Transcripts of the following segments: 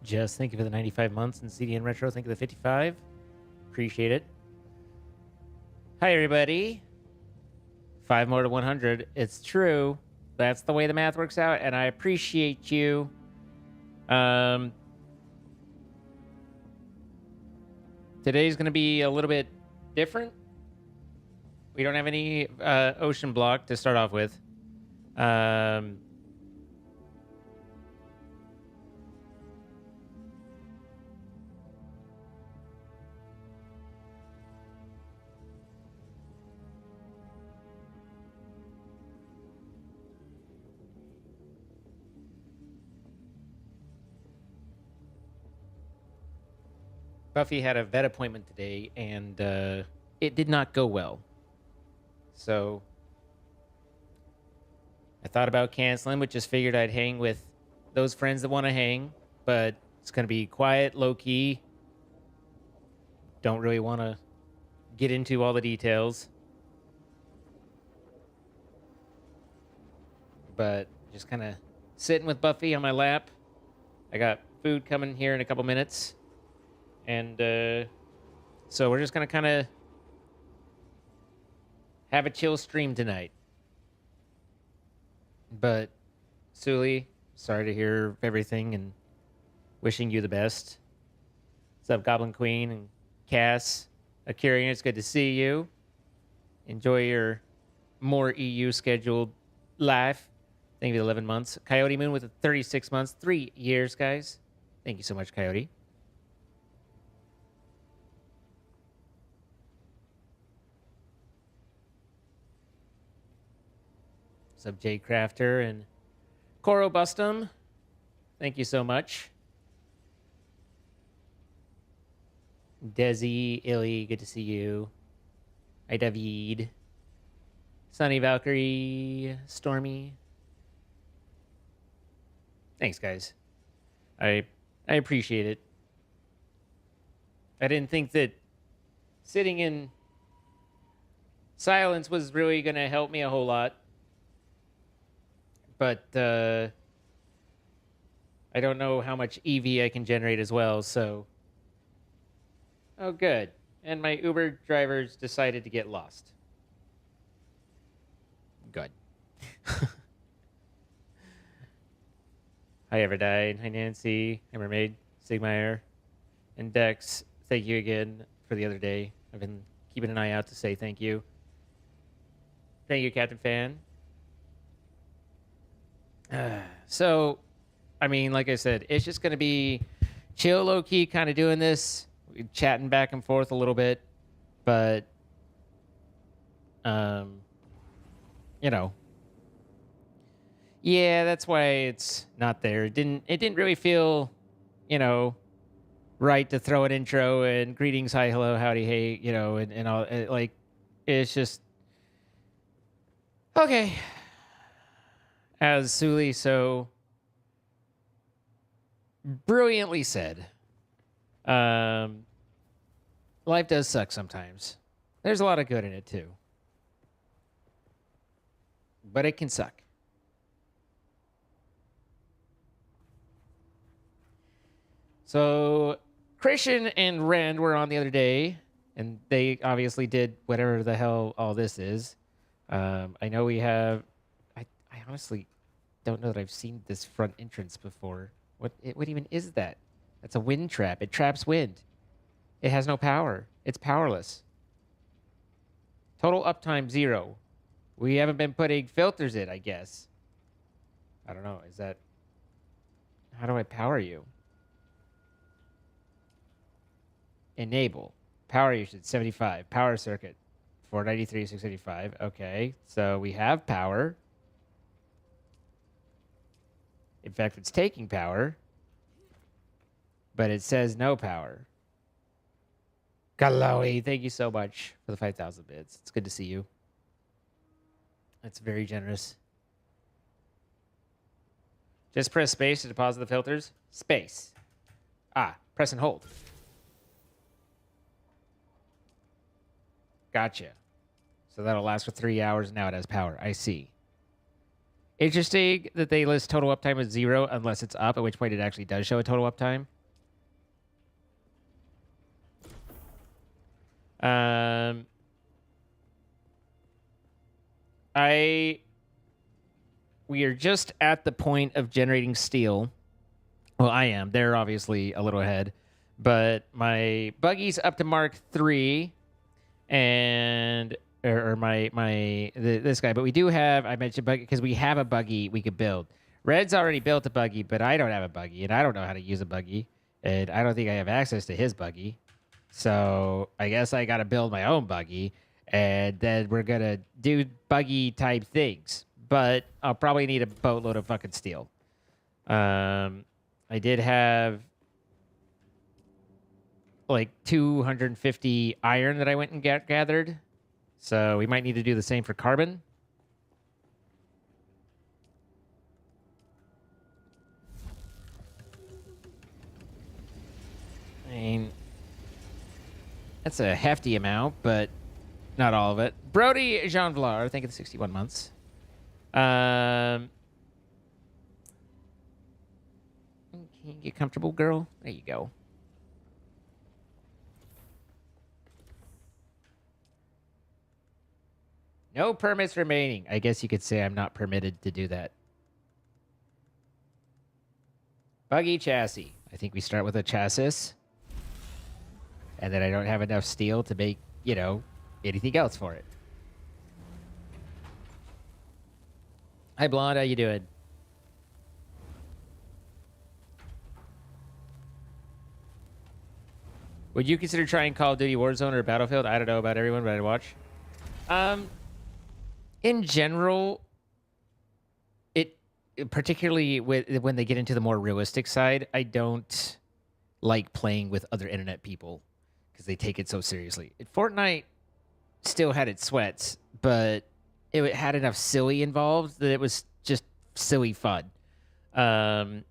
Just thank you for the 95 months and CDN Retro. Thank you for the 55. Appreciate it. Hi, everybody. 5 more to 100. It's true. That's the way the math works out, and I appreciate you. Today's going to be a little bit different. We don't have any ocean block to start off with. Buffy had a vet appointment today, and it did not go well. So I thought about canceling, but just figured I'd hang with those friends that want to hang. But it's going to be quiet, low-key. Don't really want to get into all the details. But just kind of sitting with Buffy on my lap. I got food coming here in a couple minutes. And so we're just going to kind of have a chill stream tonight. But, Suli, sorry to hear everything and wishing you the best. What's up, Goblin Queen and Cass? Akirian, it's good to see you. Enjoy your more EU scheduled life. Thank you for the 11 months. Coyote Moon with the 36 months. 3 years, guys. Thank you so much, Coyote. What's up, Jay Crafter and Coro Bustum? Thank you so much. Desi, Illy, good to see you. Hi, David. Sunny, Valkyrie, Stormy. Thanks, guys. I appreciate it. I didn't think that sitting in silence was really going to help me a whole lot. But I don't know how much EV I can generate as well, so... Oh, good. And my Uber drivers decided to get lost. Good. Hi, Everdied. Hi, Nancy. Hi, Mermaid. Sigmire. And Dex, thank you again for the other day. I've been keeping an eye out to say thank you. Thank you, Captain Fan. So, I mean, like I said, it's just going to be chill, low-key, kind of doing this, chatting back and forth a little bit, but, you know, yeah, that's why it's not there. It didn't really feel, you know, right to throw an intro and greetings, hi, hello, howdy, hey, you know, and all, like, it's just, okay. As Suli so brilliantly said, life does suck sometimes. There's a lot of good in it, too. But it can suck. So, Christian and Rand were on the other day, and they obviously did whatever the hell all this is. I know we have... I honestly don't know that I've seen this front entrance before. What even is that? That's a wind trap. It traps wind. It has no power. It's powerless. Total uptime 0. We haven't been putting filters in, I guess. I don't know. Is that... How do I power you? Enable. Power usage 75. Power circuit 493, 685. Okay. So we have power. In fact, it's taking power, but it says no power. Kaloe, thank you so much for the 5,000 bits. It's good to see you. That's very generous. Just press space to deposit the filters. Space. Press and hold. Gotcha. So that'll last for 3 hours. Now it has power. I see. Interesting that they list total uptime as 0 unless it's up, at which point it actually does show a total uptime. Um, we are just at the point of generating steel. Well, I am. They're obviously a little ahead, but my buggy's up to Mark 3, and or this guy. But we do have, I mentioned buggy because we have a buggy we could build. Red's already built a buggy, but I don't have a buggy, and I don't know how to use a buggy, and I don't think I have access to his buggy. So I guess I got to build my own buggy, and then we're gonna do buggy type things. But I'll probably need a boatload of fucking steel. I did have like 250 iron that I went and gathered. So we might need to do the same for carbon. I mean, that's a hefty amount, but not all of it. Brody Jean Vlar, thank you for 61 months. Can you get comfortable, girl? There you go. No permits remaining. I guess you could say I'm not permitted to do that. Buggy chassis. I think we start with a chassis. And then I don't have enough steel to make, anything else for it. Hi, Blonde. How you doing? Would you consider trying Call of Duty Warzone or Battlefield? I don't know about everyone, but I'd watch. In general, particularly when they get into the more realistic side, I don't like playing with other internet people because they take it so seriously. Fortnite still had its sweats, but it had enough silly involved that it was just silly fun. And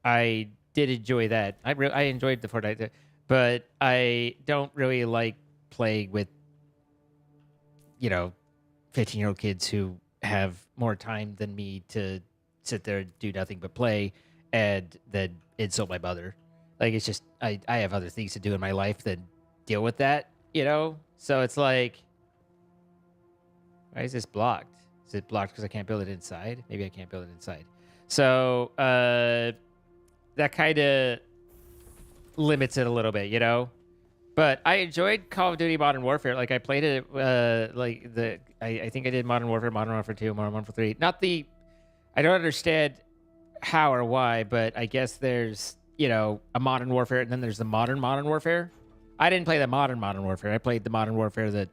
I did enjoy that. I enjoyed the Fortnite, but I don't really like playing with 15-year-old kids who have more time than me to sit there and do nothing but play and then insult my mother. Like, it's just, I have other things to do in my life than deal with that, So it's like, why is this blocked? Is it blocked because I can't build it inside? Maybe I can't build it inside. So, that kind of limits it a little bit, But I enjoyed Call of Duty Modern Warfare. Like, I played it, I think I did Modern Warfare 2, Modern Warfare 3. I don't understand how or why, but I guess there's, a Modern Warfare, and then there's the Modern Warfare. I didn't play the Modern Warfare. I played the Modern Warfare that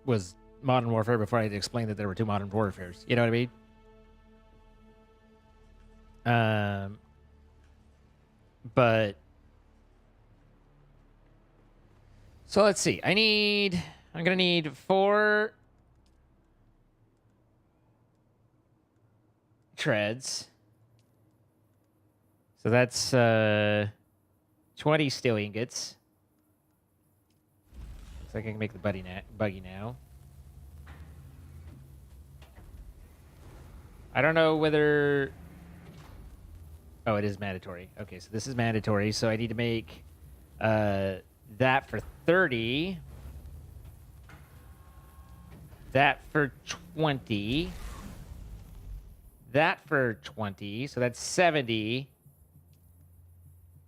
was Modern Warfare before I had explained that there were two Modern Warfares. You know what I mean? But so let's see. I'm gonna need 4 treads. So that's 20 steel ingots. Looks like I can make the buggy now. I don't know whether. Oh, it is mandatory. Okay, so this is mandatory. So I need to make that for 30. That for 20. That for 20. So that's 70.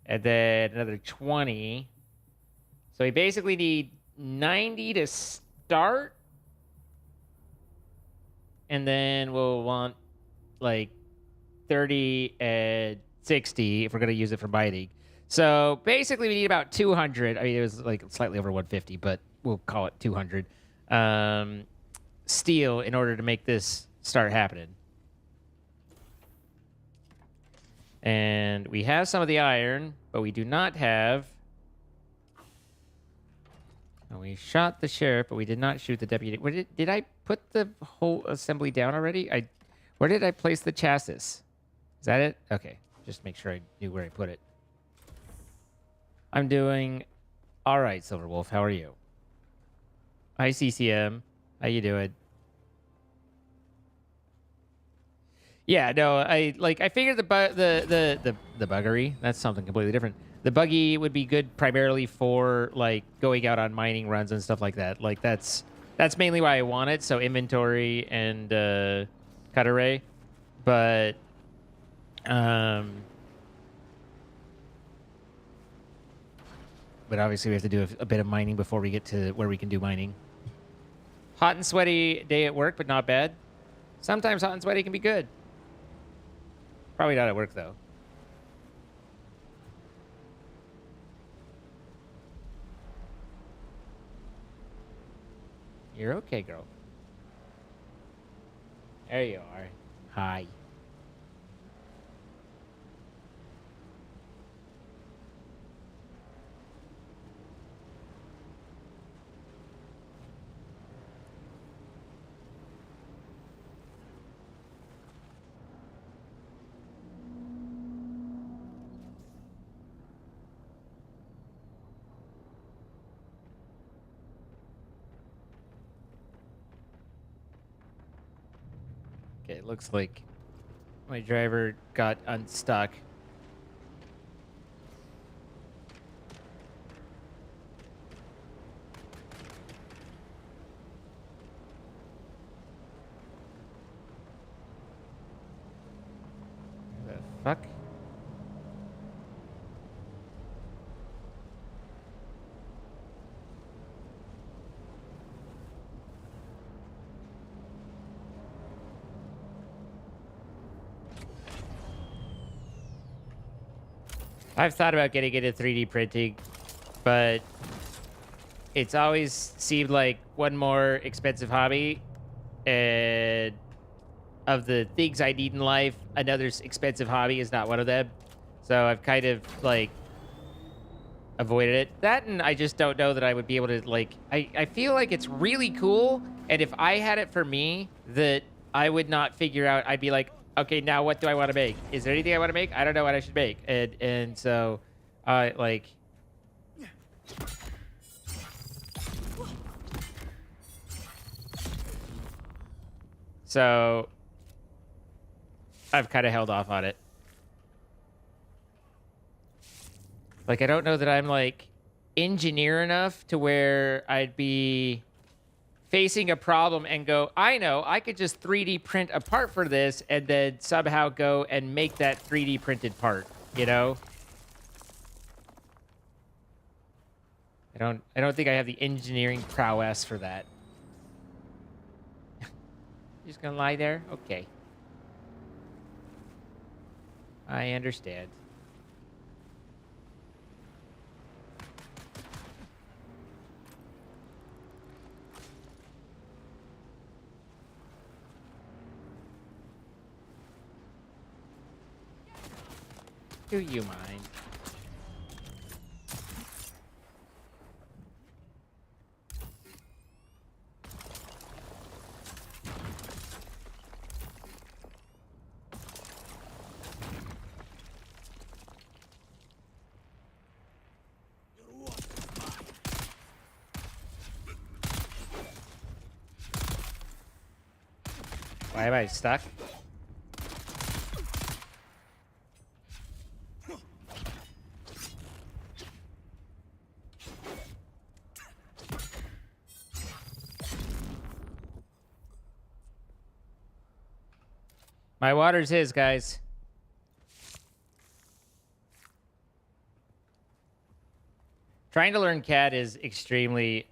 And then another 20. So we basically need 90 to start. And then we'll want like 30 and 60 if we're going to use it for mining. So basically we need about 200. I mean, it was like slightly over 150, but we'll call it 200 steel in order to make this start happening. And we have some of the iron, but we do not have. Oh, we shot the sheriff, but we did not shoot the deputy. Did I put the whole assembly down already? Where did I place the chassis? Is that it? Okay, just make sure I knew where I put it. I'm doing all right, Silverwolf. How are you? Hi, CCM. How you doing? Yeah, no, I figured the buggery. That's something completely different. The buggy would be good primarily for like going out on mining runs and stuff like that. Like that's mainly why I want it. So inventory and cut array, but um, but obviously we have to do a bit of mining before we get to where we can do mining. Hot and sweaty day at work, but not bad. Sometimes hot and sweaty can be good. Probably not at work though. You're okay, girl. There you are. Hi. Okay, it looks like my driver got unstuck. The fuck? I've thought about getting into 3D printing, but it's always seemed like one more expensive hobby, and of the things I need in life, another expensive hobby is not one of them. So I've kind of like avoided it. That, and I just don't know that I would be able to like. I feel like it's really cool, and if I had it for me, that I would not figure out. I'd be like, okay, now what do I want to make? Is there anything I want to make? I don't know what I should make, and so, like. So I've kind of held off on it. Like, I don't know that I'm like engineer enough to where I'd be facing a problem and go, I know, I could just 3D print a part for this and then somehow go and make that 3D printed part, you know? I don't think I have the engineering prowess for that. Just gonna lie there? Okay. I understand. Do you mind? Why am I stuck? My water's his, guys. Trying to learn cat is extremely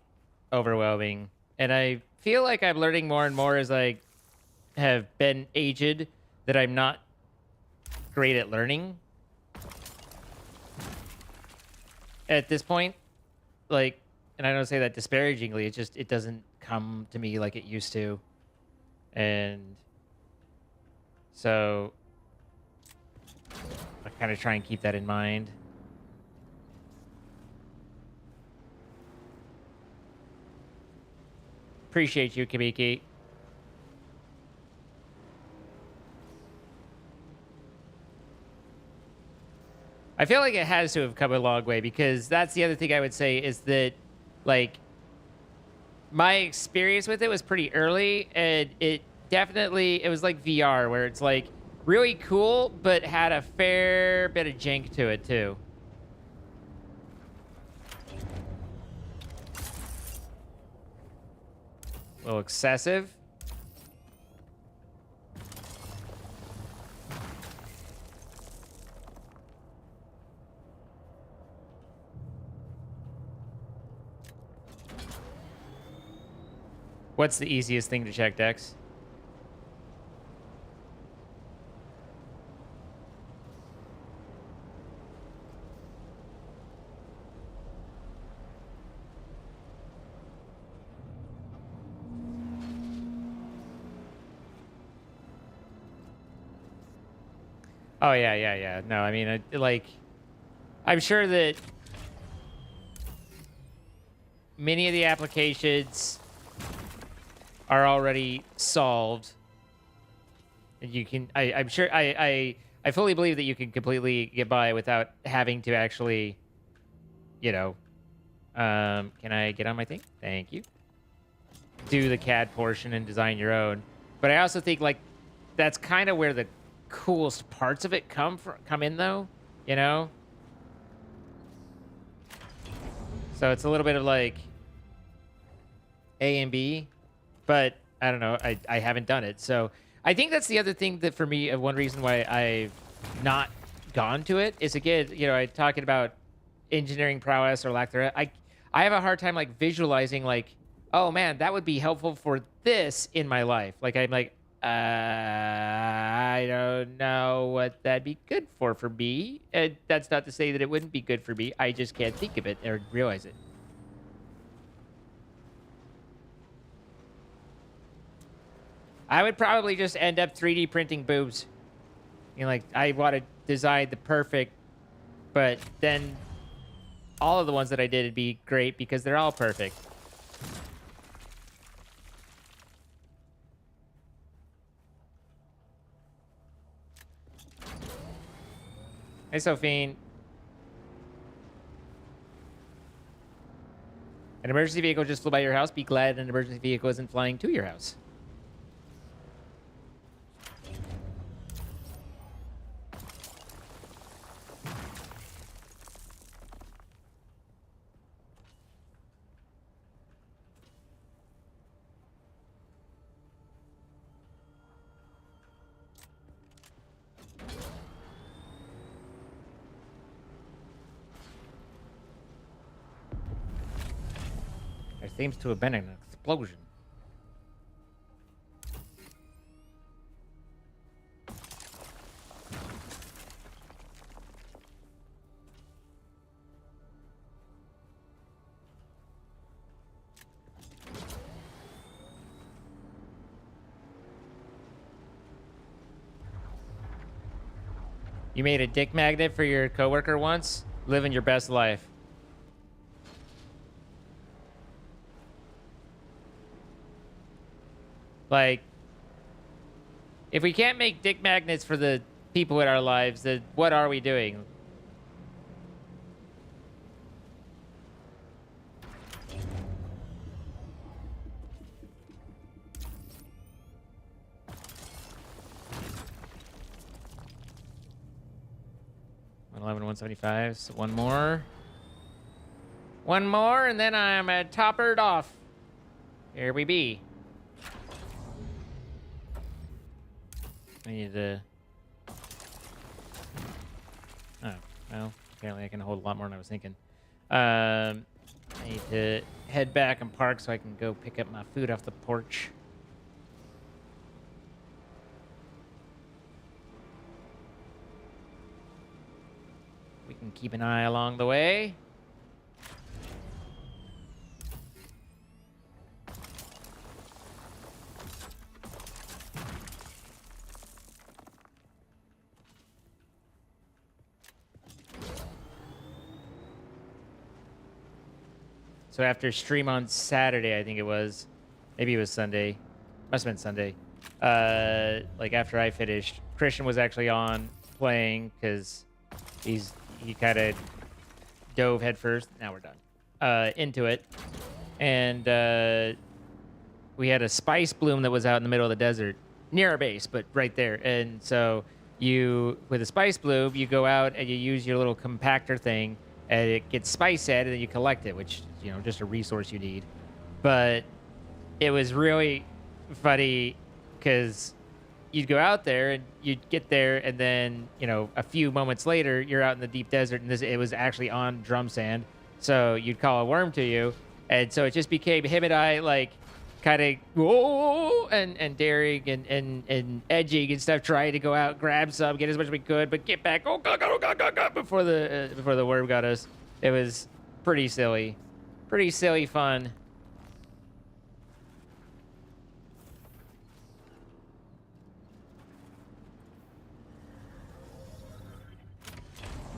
overwhelming. And I feel like I'm learning more and more as I have been aged that I'm not great at learning. At this point, like, and I don't say that disparagingly, it doesn't come to me like it used to. And so I kind of try and keep that in mind. Appreciate you, Kabiki. I feel like it has to have come a long way, because that's the other thing I would say is that, like, my experience with it was pretty early, and it was like VR, where it's like really cool, but had a fair bit of jank to it too. little excessive. What's the easiest thing to check, Dex? Oh, yeah. No, I mean, I'm sure that many of the applications are already solved. And you can, I'm sure, I fully believe that you can completely get by without having to actually, you know, can I get on my thing? Thank you. Do the CAD portion and design your own. But I also think, like, that's kind of where the coolest parts of it come in, though, you know? So it's a little bit of, like, A and B, but I don't know. I haven't done it. So I think that's the other thing that, for me, one reason why I've not gone to it is, again, you know, I talking about engineering prowess or lack thereof. I have a hard time, like, visualizing, like, oh man, that would be helpful for this in my life. Like, I'm like, I don't know what that'd be good for me. And that's not to say that it wouldn't be good for me. I just can't think of it or realize it. I would probably just end up 3D printing boobs. You know, like, I want to design the perfect, but then all of the ones that I did would be great because they're all perfect. Hey, Sophine. An emergency vehicle just flew by your house. Be glad an emergency vehicle isn't flying to your house. There seems to have been an explosion. You made a dick magnet for your coworker once? Living your best life. Like, if we can't make dick magnets for the people in our lives, then what are we doing? $111, 175. So one more. One more, and then I'm toppered off. Here we be. I need to... Oh, well, apparently I can hold a lot more than I was thinking. I need to head back and park so I can go pick up my food off the porch. We can keep an eye along the way. So after stream on Saturday, I think it was, maybe it was Sunday, must have been Sunday. Like after I finished, Christian was actually on playing because he kind of dove head first. Now we're done into it, and we had a spice bloom that was out in the middle of the desert near our base, but right there. And so you, with a spice bloom, you go out and you use your little compactor thing, and it gets spice at it, and then you collect it, which, you know, just a resource you need. But it was really funny because you'd go out there and you'd get there, and then a few moments later you're out in the deep desert, and it was actually on drum sand. So you'd call a worm to you, and so it just became him and I, like, kind of whoa and daring and edging and stuff, trying to go out, grab some, get as much as we could, but get back, before the worm got us. It was pretty silly fun.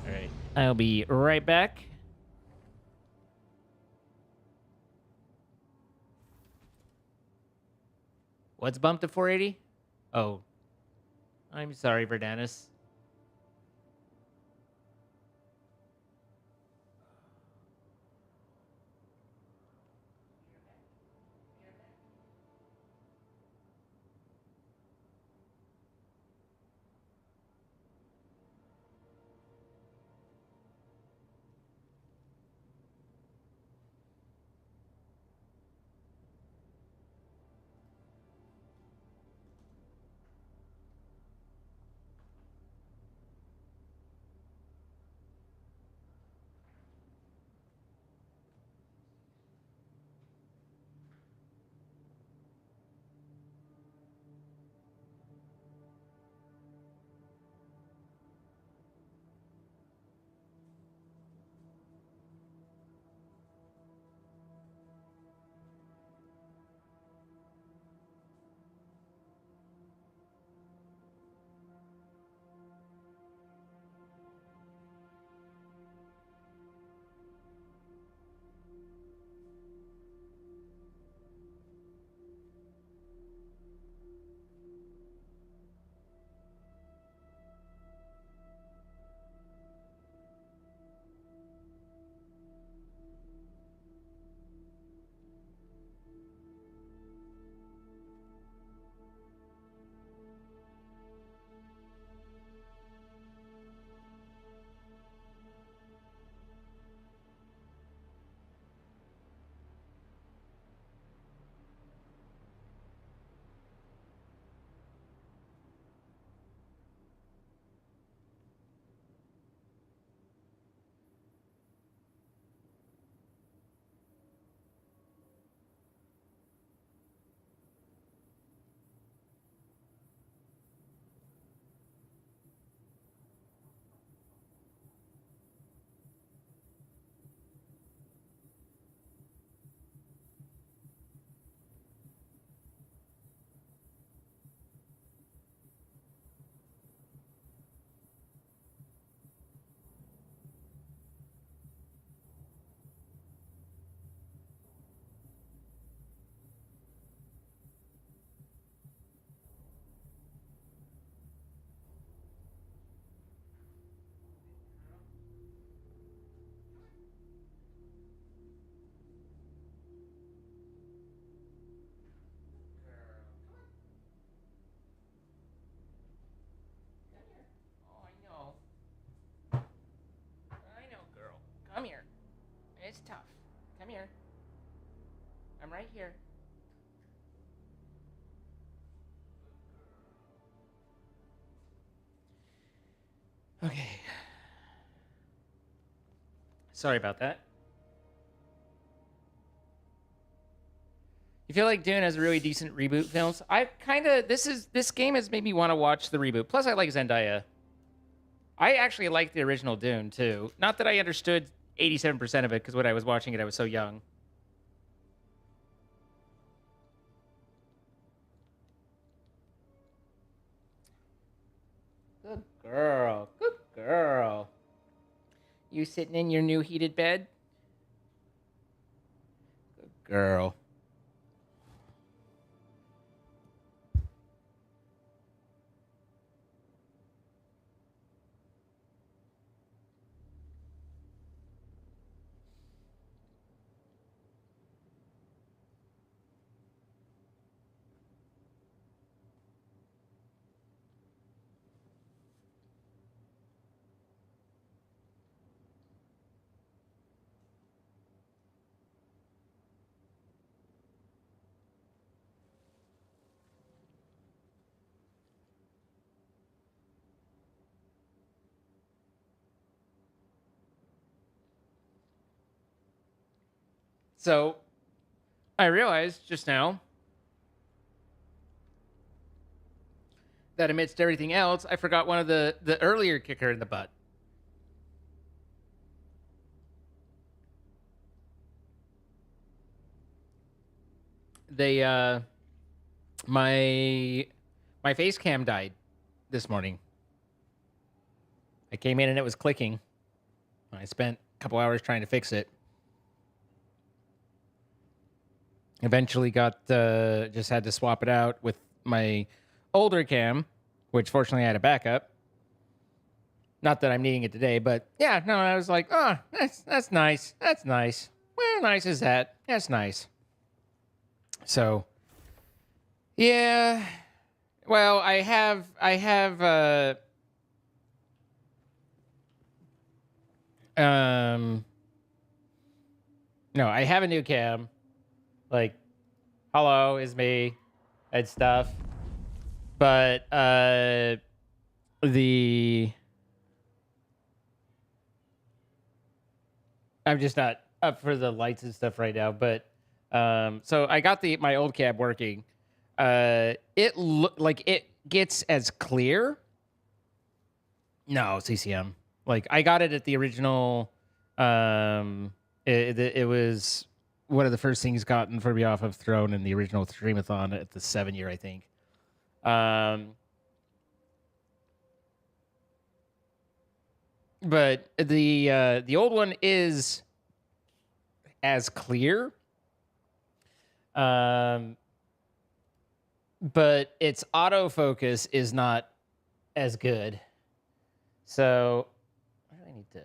All right, I'll be right back. What's bumped to 480? Oh, I'm sorry, Verdanus. Oh, I know. I know, girl. Come here. It's tough. Come here. I'm right here. Okay. Sorry about that. You feel like Dune has really decent reboot films? I kind of this game has made me want to watch the reboot. Plus, I like Zendaya. I actually like the original Dune too. Not that I understood 87% of it, because when I was watching it, I was so young. Good girl. Good girl. You sitting in your new heated bed? Good girl. So I realized just now that amidst everything else, I forgot one of the earlier kicker in the butt. They my face cam died this morning. I came in and it was clicking. I spent a couple hours trying to fix it. Eventually just had to swap it out with my older cam, which fortunately I had a backup. Not that I'm needing it today, but yeah, no, I was like, oh, that's nice. That's nice. Where nice is that? That's nice. So, yeah. Well, I have no, I have a new cam. Like, hello is me and stuff. But I'm just not up for the lights and stuff right now, but so I got my old cab working. It gets as clear. No, CCM. Like I got it at the original. It was one of the first things gotten for me off of Throne in the original Streamathon at the 7-year, I think. But the old one is as clear. But its autofocus is not as good. So why do I need to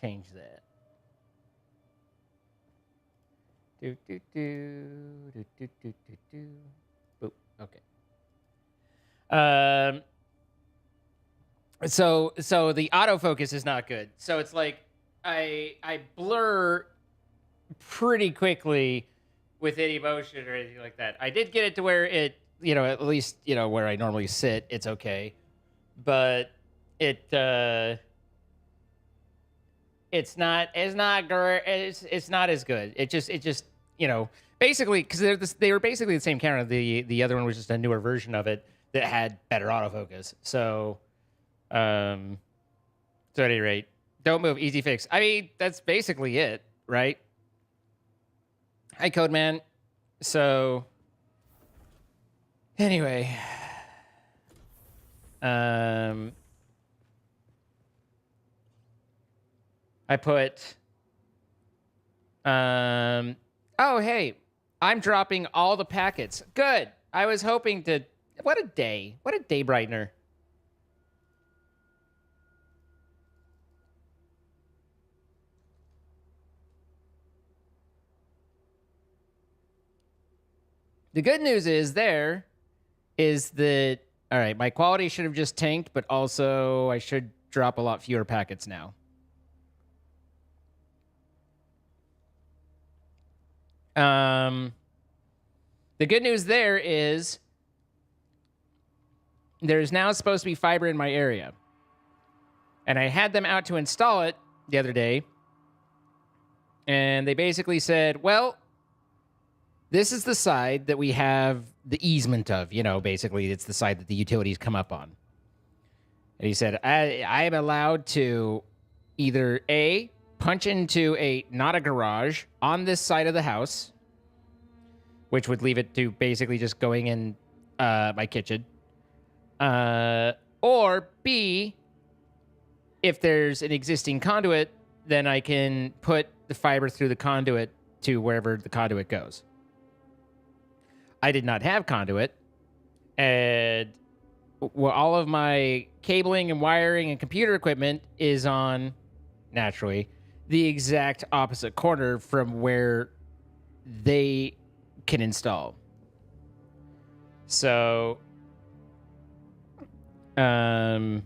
change that? Do. Boop. Okay. So the autofocus is not good. So it's like I blur pretty quickly with any motion or anything like that. I did get it to where it, at least, where I normally sit, it's okay. But it's not great. It's not as good. It just basically because they were basically the same camera. The other one was just a newer version of it that had better autofocus. So at any rate, don't move, easy fix. I mean, that's basically it, right? Hi, Codeman. So anyway, I put oh, hey, I'm dropping all the packets. Good. I was hoping to. What a day brightener. The good news is that all right, my quality should have just tanked, but also I should drop a lot fewer packets now. The good news there is there's now supposed to be fiber in my area. And I had them out to install it the other day. And they basically said, well, this is the side that we have the easement of, basically it's the side that the utilities come up on. And he said, I am allowed to either A, punch into not a garage on this side of the house, which would leave it to basically just going in my kitchen. Or B, if there's an existing conduit, then I can put the fiber through the conduit to wherever the conduit goes. I did not have conduit, and all of my cabling and wiring and computer equipment is on, naturally, the exact opposite corner from where they can install. So, so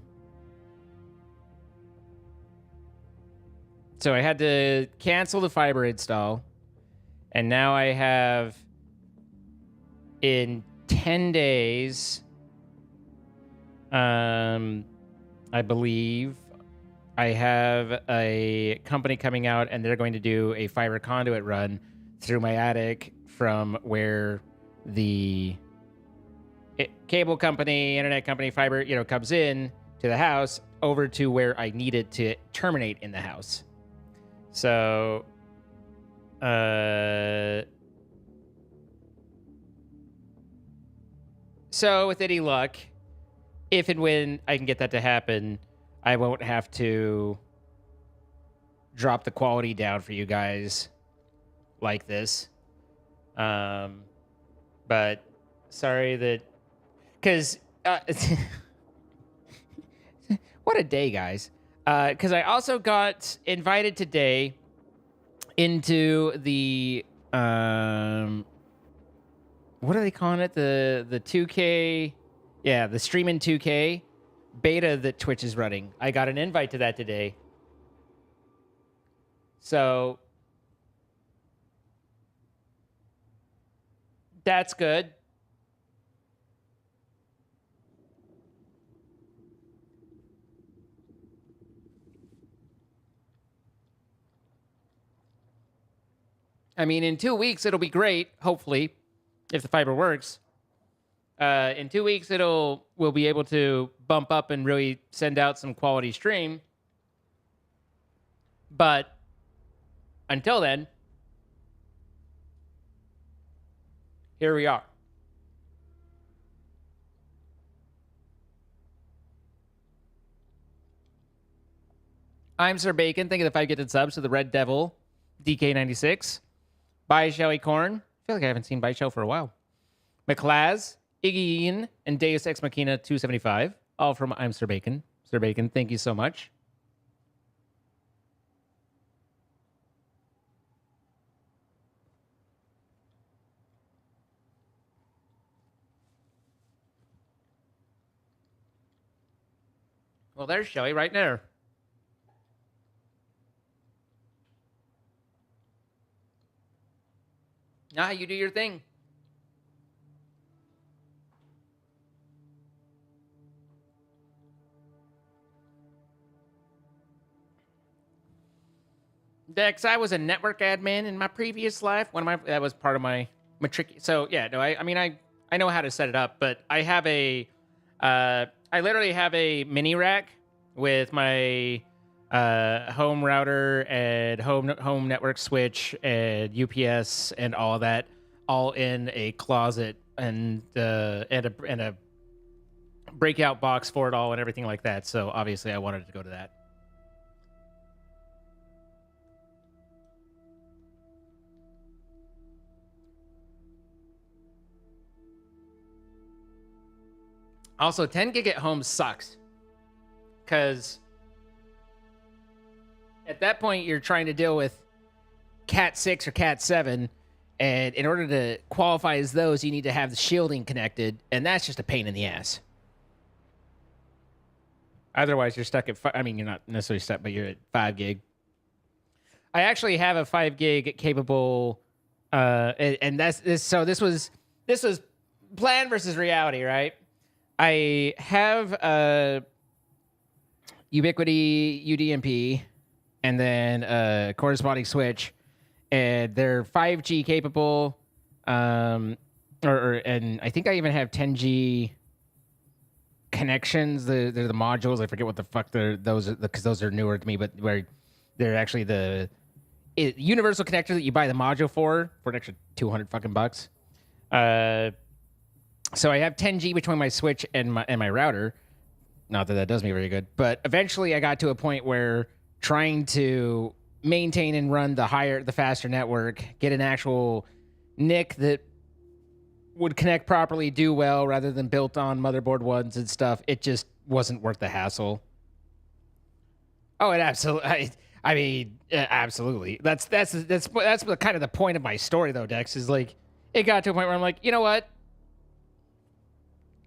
I had to cancel the fiber install, and now I have, in 10 days, I believe, I have a company coming out, and they're going to do a fiber conduit run through my attic from where the cable company, internet company, fiber, comes in to the house over to where I need it to terminate in the house. So, with any luck, if and when I can get that to happen, I won't have to drop the quality down for you guys like this. But sorry that, because what a day, guys. Because I also got invited today into the what are they calling it? The 2K, yeah, the streaming 2K beta that Twitch is running. I got an invite to that today. So that's good. I mean, in 2 weeks, it'll be great, hopefully, if the fiber works. In 2 weeks, we'll be able to bump up and really send out some quality stream. But until then, here we are. I'm Sir Bacon. Thank you for the 5 gifted subs to the Red Devil, DK96. Bye, Shelly Corn. I feel like I haven't seen Bye Shell for a while. McLaz, Iggy Ian, and Deus Ex Machina 275. All from I'm Sir Bacon. Sir Bacon, thank you so much. Well, there's Shelly right there. You do your thing. Dex, I was a network admin in my previous life. That was part of my matric. So yeah, no, I know how to set it up, but I have I literally have a mini rack with my home router and home network switch and UPS and all of that, all in a closet and a breakout box for it all and everything like that. So obviously, I wanted to go to that. Also, 10 gig at home sucks because at that point you're trying to deal with Cat 6 or Cat 7, and in order to qualify as those, you need to have the shielding connected, and that's just a pain in the ass. Otherwise, you're stuck at you're not necessarily stuck, but you're at 5 gig. I actually have a 5 gig capable, and that's this. So this was plan versus reality, right? I have a Ubiquiti UDMP and then a corresponding switch, and they're 5G capable. And I think I even have 10G connections. They're the modules. I forget what the fuck those are, because those are newer to me, but where they're actually the universal connector that you buy the module for an extra 200 fucking bucks. So I have 10G between my switch and my router. Not that does me very good, but eventually I got to a point where trying to maintain and run the faster network, get an actual NIC that would connect properly, do well, rather than built on motherboard ones and stuff, it just wasn't worth the hassle. Oh, it absolutely. I mean, absolutely. That's kind of the point of my story, though, Dex, is like, it got to a point where I'm like, you know what?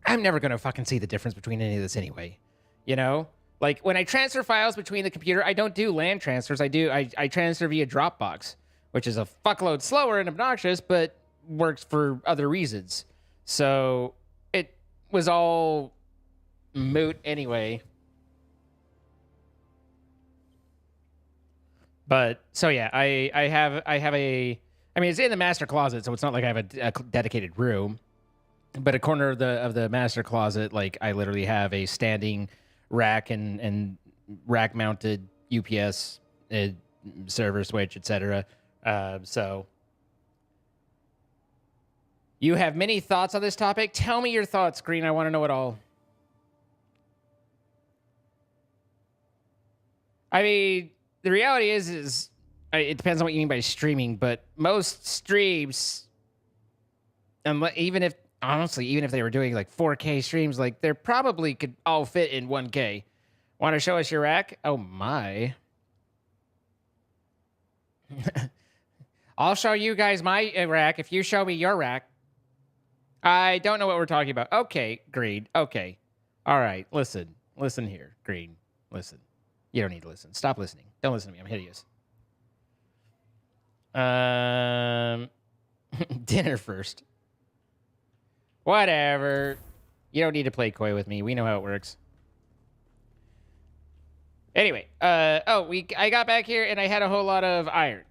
I'm never going to fucking see the difference between any of this anyway. You know? Like, when I transfer files between the computer, I don't do LAN transfers. I transfer via Dropbox, which is a fuckload slower and obnoxious, but works for other reasons. So it was all moot anyway. But so yeah, I have a. I mean, it's in the master closet, so it's not like I have a dedicated room. But a corner of the master closet, like I literally have a standing rack and rack mounted UPS uh, server switch, etc. So you have many thoughts on this topic. Tell me your thoughts, Green. I want to know it all. I mean, the reality is it depends on what you mean by streaming, but most streams, even if honestly, even if they were doing like 4K streams, like they probably could all fit in 1K. Want to show us your rack? Oh my! I'll show you guys my rack if you show me your rack. I don't know what we're talking about. Okay, Green. Okay, all right. Listen here, Green. Listen. You don't need to listen. Stop listening. Don't listen to me. I'm hideous. Dinner first. Whatever. You don't need to play coy with me. We know how it works. Anyway, I got back here and I had a whole lot of iron.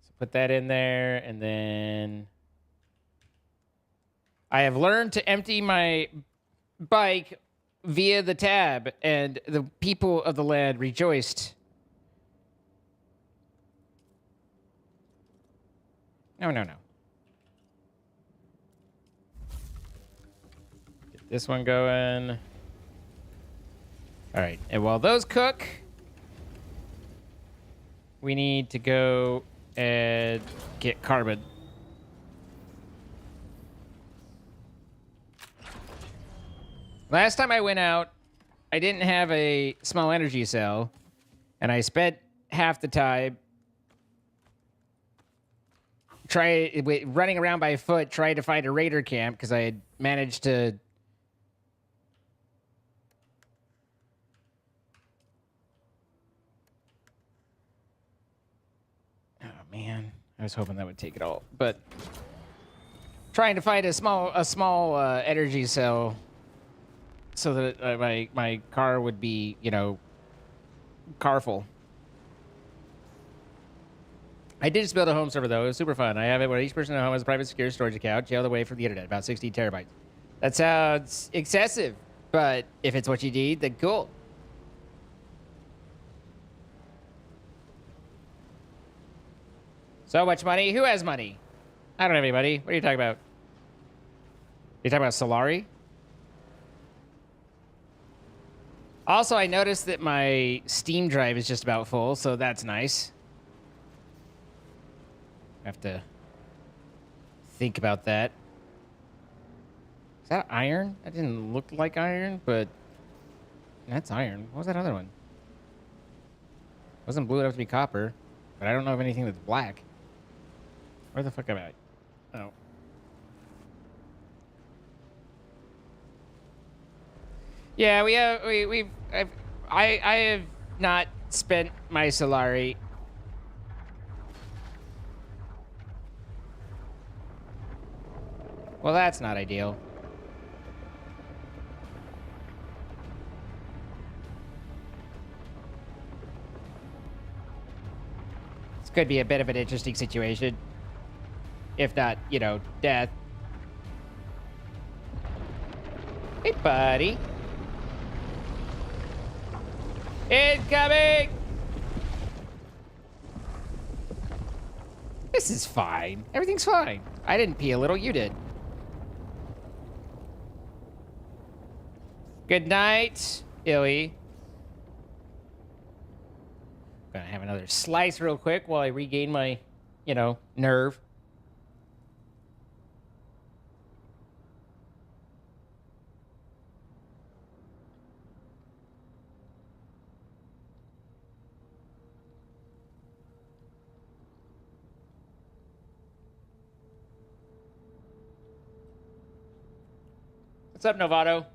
So put that in there, and then I have learned to empty my bike via the tab, and the people of the land rejoiced. No. Get this one going. All right, and while those cook, we need to go and get carbon. Last time I went out, I didn't have a small energy cell, and I spent half the time running around by foot trying to find a raider camp because I had managed to. Oh man, I was hoping that would take it all, but trying to find a small energy cell so that my car would be, carful. I did just build a home server, though. It was super fun. I have it where each person at home has a private secure storage account, jailed away from the internet, about 60 terabytes. That sounds excessive, but if it's what you need, then cool. So much money? Who has money? I don't have any money. What are you talking about? Are you talking about Solari? Also, I noticed that my Steam drive is just about full, so that's nice. I have to think about that. Is that iron? That didn't look like iron, but that's iron. What was that other one? Wasn't blue enough to be copper, but I don't know of anything that's black. Where the fuck am I? Oh. Yeah, I have not spent my Solari. Well, that's not ideal. This could be a bit of an interesting situation. If not, death. Hey, buddy. Incoming! This is fine. Everything's fine. I didn't pee a little, you did. Good night, Illy. Gonna have another slice real quick while I regain my, nerve. What's up, Novato?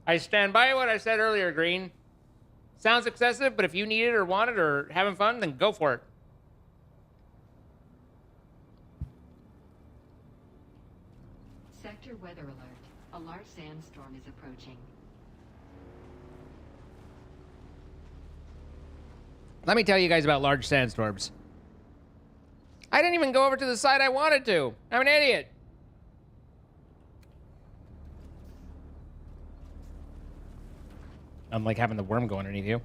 I stand by what I said earlier, Green. Sounds excessive, but if you need it or want it or having fun, then go for it. Sector weather alert. A large sandstorm is approaching. Let me tell you guys about large sandstorms. I didn't even go over to the side I wanted to. I'm an idiot. I'm like having the worm go underneath you.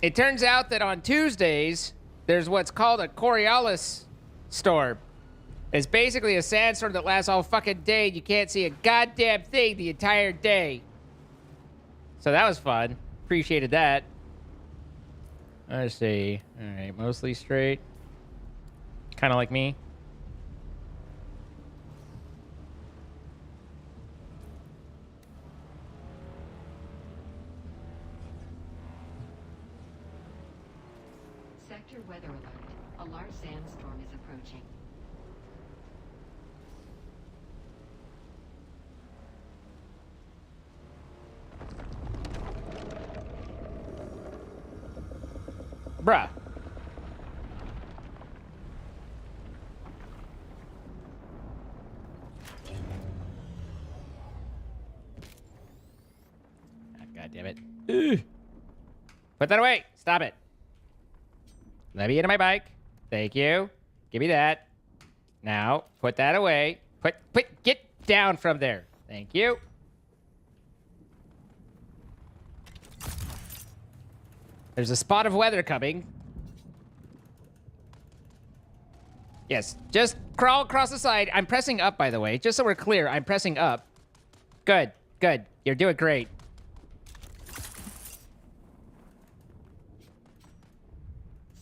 It turns out that on Tuesdays, there's what's called a Coriolis storm. It's basically a sandstorm that lasts all fucking day. You can't see a goddamn thing the entire day. So that was fun. Appreciated that. Let's see. All right, mostly straight. Kind of like me. Sector weather alert. A large sandstorm is approaching. Bruh. God damn it. Ugh. Put that away. Stop it. Let me into my bike. Thank you. Give me that. Now, put that away. Get down from there. Thank you. There's a spot of weather coming. Yes, just crawl across the side. I'm pressing up, by the way. Just so we're clear, I'm pressing up. Good, good. You're doing great.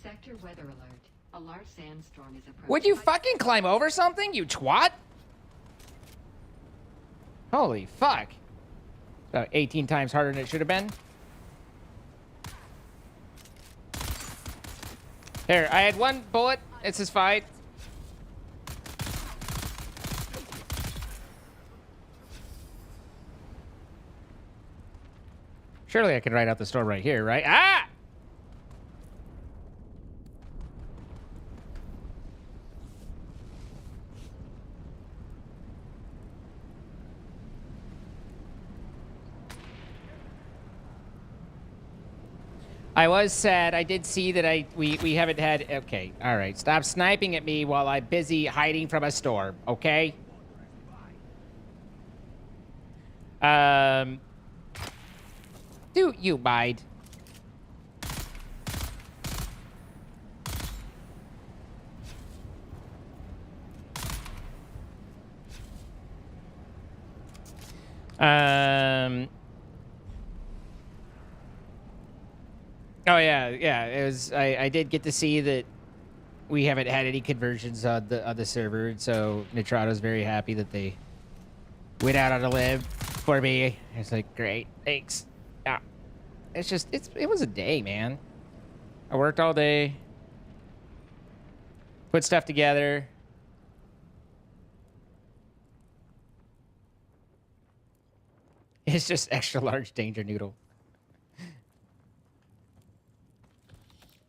Sector weather alert. A large sandstorm is approaching. Would you fucking climb over something, you twat? Holy fuck. About 18 times harder than it should have been. Here, I had one bullet. It's his fight. Surely I can ride out the storm right here, right? Ah! I was sad. I did see that we haven't had... Okay, all right. Stop sniping at me while I'm busy hiding from a storm, okay? Do you mind? Oh yeah, yeah. It was. I did get to see that we haven't had any conversions on the server, so Nitrado's very happy that they went out on a limb for me. It's like, great, thanks. Yeah, it's just it was a day, man. I worked all day, put stuff together. It's just extra large danger noodle.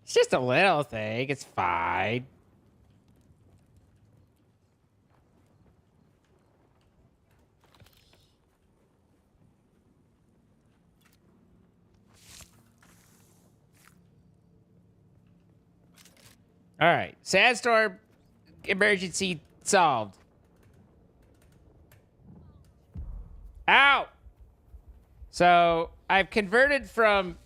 It's just a little thing. It's fine. All right. Sandstorm emergency solved. Ow! So I've converted from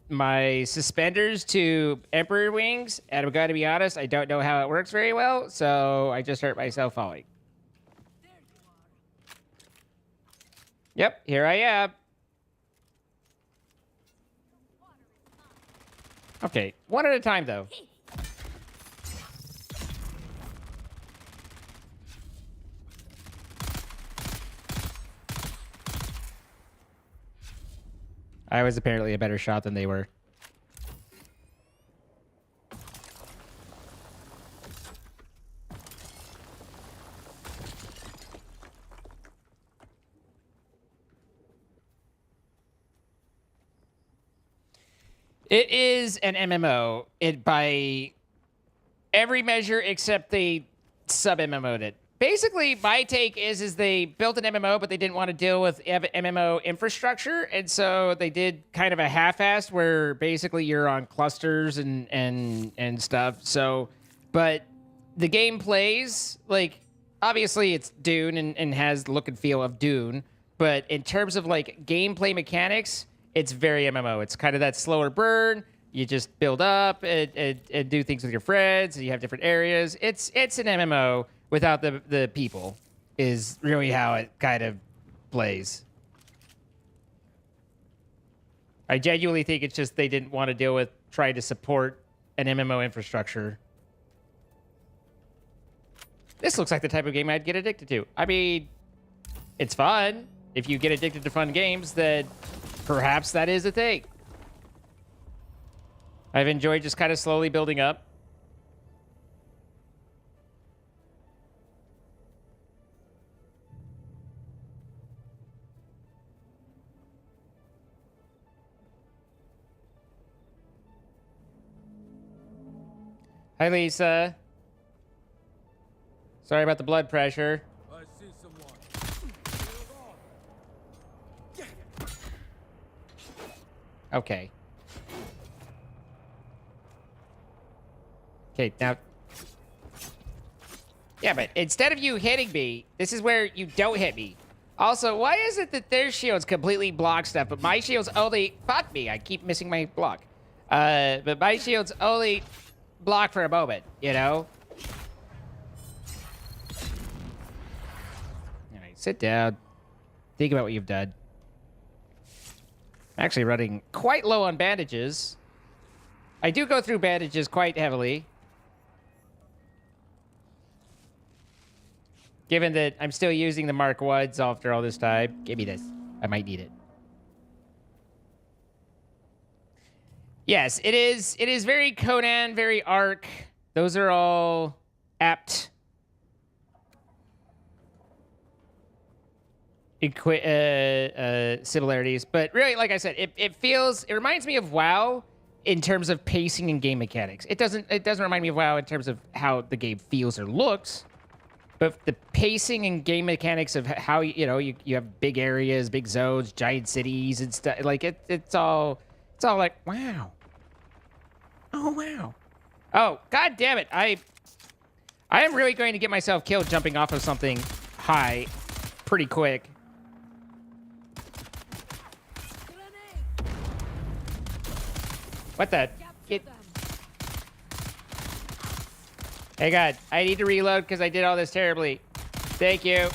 my suspenders to emperor wings, and I'm going to be honest, I don't know how it works very well, so I just hurt myself falling. Yep, here I am. Okay, one at a time, though. I was apparently a better shot than they were. It is an MMO. It by every measure except they sub MMO'd it. Basically, my take is they built an MMO, but they didn't want to deal with MMO infrastructure, and so they did kind of a half-assed where basically you're on clusters and stuff. So, but the game plays like obviously it's Dune and has the look and feel of Dune, but in terms of like gameplay mechanics, it's very MMO. It's kind of that slower burn. You just build up and do things with your friends. And you have different areas. It's an MMO without the people is really how it kind of plays. I genuinely think it's just they didn't want to deal with trying to support an MMO infrastructure. This looks like the type of game I'd get addicted to. I mean, it's fun. If you get addicted to fun games, then perhaps that is a thing. I've enjoyed just kind of slowly building up. Hi, Lisa. Sorry about the blood pressure. I see someone. Okay. Okay, now... Yeah, but instead of you hitting me, this is where you don't hit me. Also, why is it that their shields completely block stuff, but my shields only... Fuck me, I keep missing my block. But my shields only block for a moment, you know? Alright, sit down. Think about what you've done. I'm actually running quite low on bandages. I do go through bandages quite heavily. Given that I'm still using the Mark 1s after all this time. Give me this. I might need it. Yes, it is. It is very Conan, very Ark. Those are all apt similarities. But really, like I said, it reminds me of WoW in terms of pacing and game mechanics. It doesn't remind me of WoW in terms of how the game feels or looks. But the pacing and game mechanics of how you have big areas, big zones, giant cities and stuff, like it's all like wow. Oh wow. Oh god damn it. I am really going to get myself killed jumping off of something high pretty quick. What the? Hey god, I need to reload because I did all this terribly. Thank you.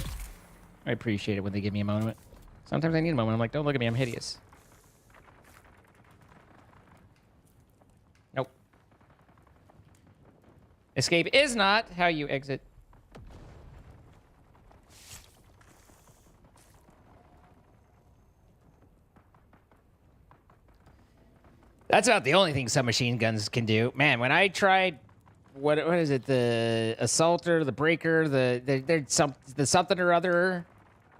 I appreciate it when they give me a moment. Sometimes I need a moment. I'm like, don't look at me, I'm hideous. Nope. Escape is not how you exit. That's about the only thing submachine guns can do. Man, when I tried... What is it? The assaulter, the breaker, the something or other.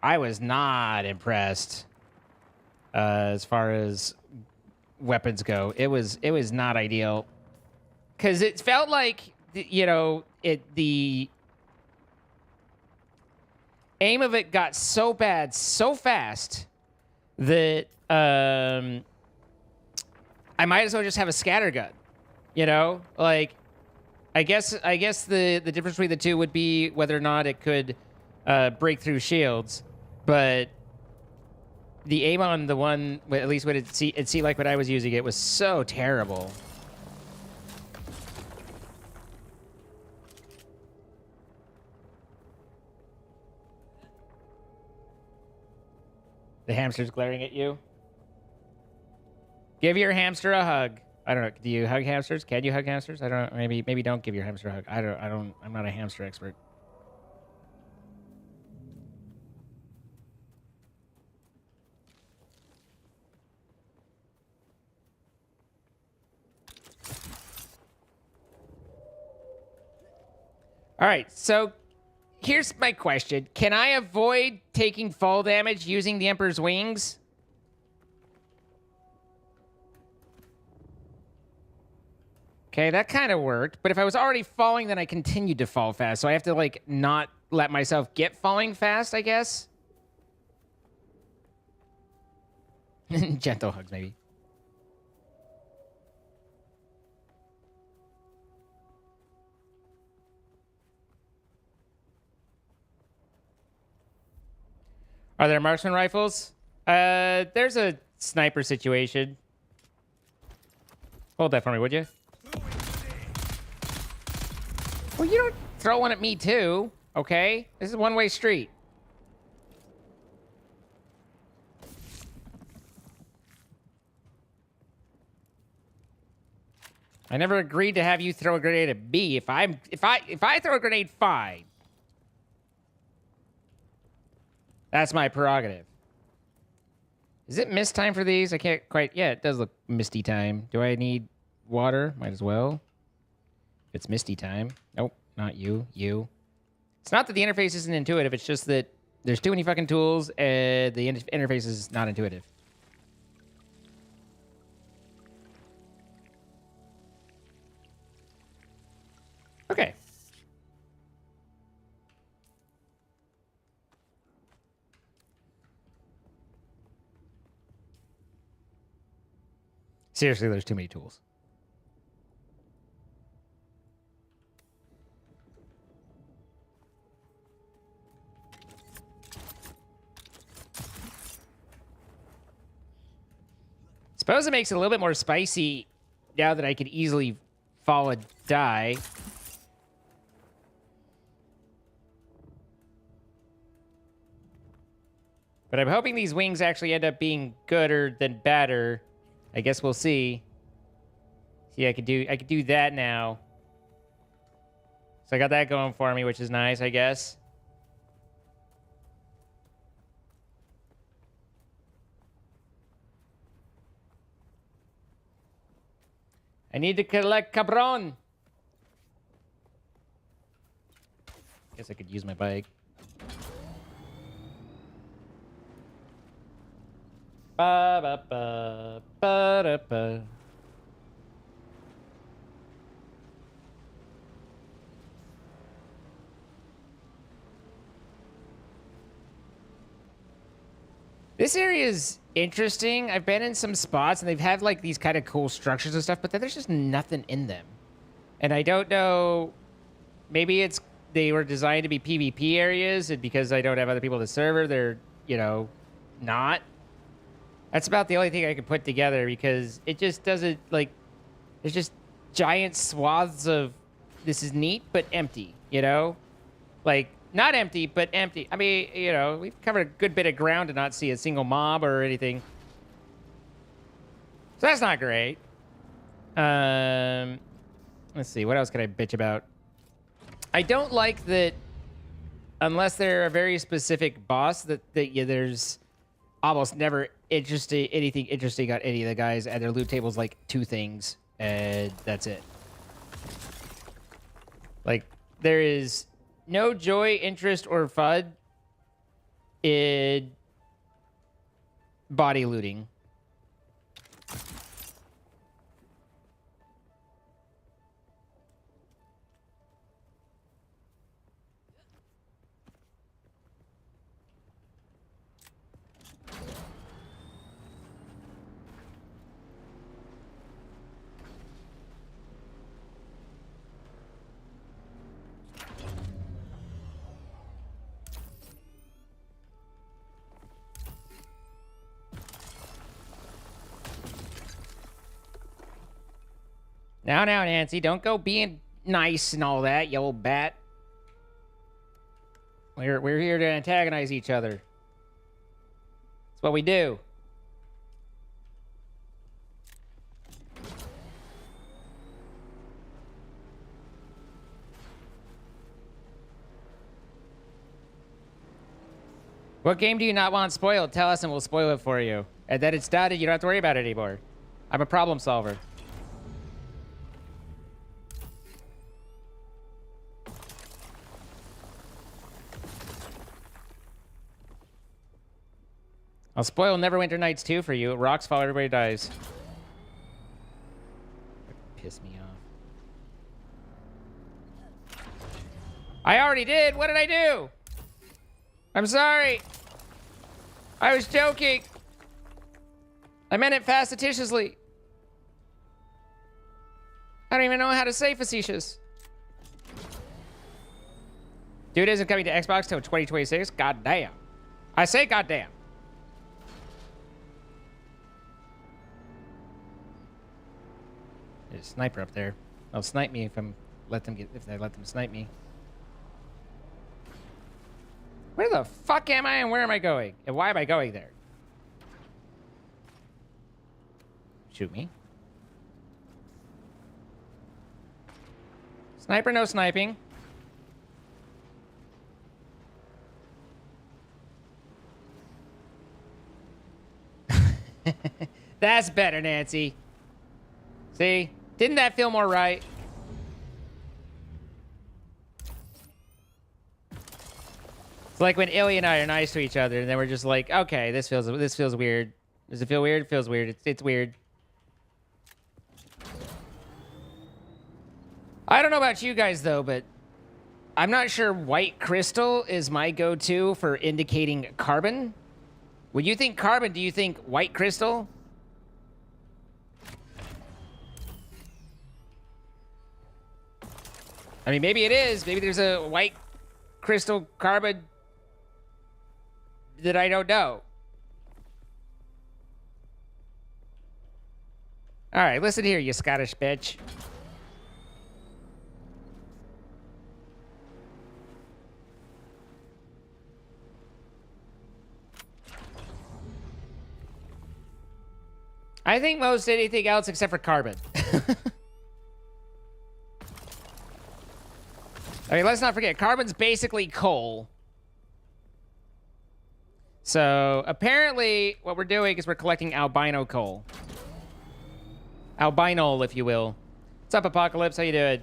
I was not impressed as far as weapons go. It was not ideal because it felt like the aim of it got so bad so fast that I might as well just have a scatter gun. Like. I guess the difference between the two would be whether or not it could break through shields, but the aim on the one, at least when it seemed like when I was using it, was so terrible. The hamster's glaring at you. Give your hamster a hug. I don't know. Do you hug hamsters? Can you hug hamsters? I don't know. Maybe don't give your hamster a hug. I'm not a hamster expert. All right. So here's my question. Can I avoid taking fall damage using the Emperor's wings? Okay, that kind of worked. But if I was already falling, then I continued to fall fast. So I have to, like, not let myself get falling fast, I guess. Gentle hugs, maybe. Are there marksman rifles? There's a sniper situation. Hold that for me, would you? Well, you don't throw one at me, too. Okay? This is a one-way street. I never agreed to have you throw a grenade at me. If I throw a grenade, fine. That's my prerogative. Is it mist time for these? I can't quite... Yeah, it does look misty time. Do I need water? Might as well. It's misty time. Nope, not you. You. It's not that the interface isn't intuitive. It's just that there's too many fucking tools and the interface is not intuitive. Okay. Seriously, there's too many tools. Suppose it makes it a little bit more spicy now that I could easily fall and die. But I'm hoping these wings actually end up being gooder than badder. I guess we'll see. See, I could do that now. So I got that going for me, which is nice, I guess. I need to collect cabron. Guess I could use my bike. Ba ba ba ba da ba. This area is interesting. I've been in some spots and they've had like these kind of cool structures and stuff, but then there's just nothing in them. And I don't know, maybe it's they were designed to be PvP areas and because I don't have other people in the server, they're, you know, not. That's about the only thing I could put together because it just doesn't, like, there's just giant swaths of this is neat but empty, you know? Like, not empty, but empty. I mean, you know, we've covered a good bit of ground to not see a single mob or anything. So that's not great. Let's see. What else can I bitch about? I don't like that unless they're a very specific boss that yeah, there's almost never anything interesting on any of the guys, and their loot table's like 2 things, and that's it. Like, there is no joy, interest, or fun in body looting. Now, Nancy, don't go being nice and all that, you old bat. We're here to antagonize each other. That's what we do. What game do you not want spoiled? Tell us and we'll spoil it for you. And then it's done and you don't have to worry about it anymore. I'm a problem solver. I'll spoil Neverwinter Nights 2 for you. Rocks fall, everybody dies. Piss me off. I already did. What did I do? I'm sorry. I was joking. I meant it facetiously. I don't even know how to say facetious. Dude isn't coming to Xbox till 2026? God damn. I say god damn. There's a sniper up there. They'll snipe me if they let them snipe me. Where the fuck am I and where am I going? And why am I going there? Shoot me. Sniper, no sniping. That's better, Nancy. See? Didn't that feel more right? It's like when Illy and I are nice to each other, and then we're just like, okay, this feels weird. Does it feel weird? It feels weird. It's weird. I don't know about you guys though, but I'm not sure white crystal is my go-to for indicating carbon. When you think carbon, do you think white crystal? I mean, maybe it is. Maybe there's a white crystal carbon that I don't know. All right, listen here, you Scottish bitch. I think most anything else except for carbon. I mean, let's not forget, carbon's basically coal. So, apparently, what we're doing is we're collecting albino coal. Albino, if you will. What's up, Apocalypse? How you doing?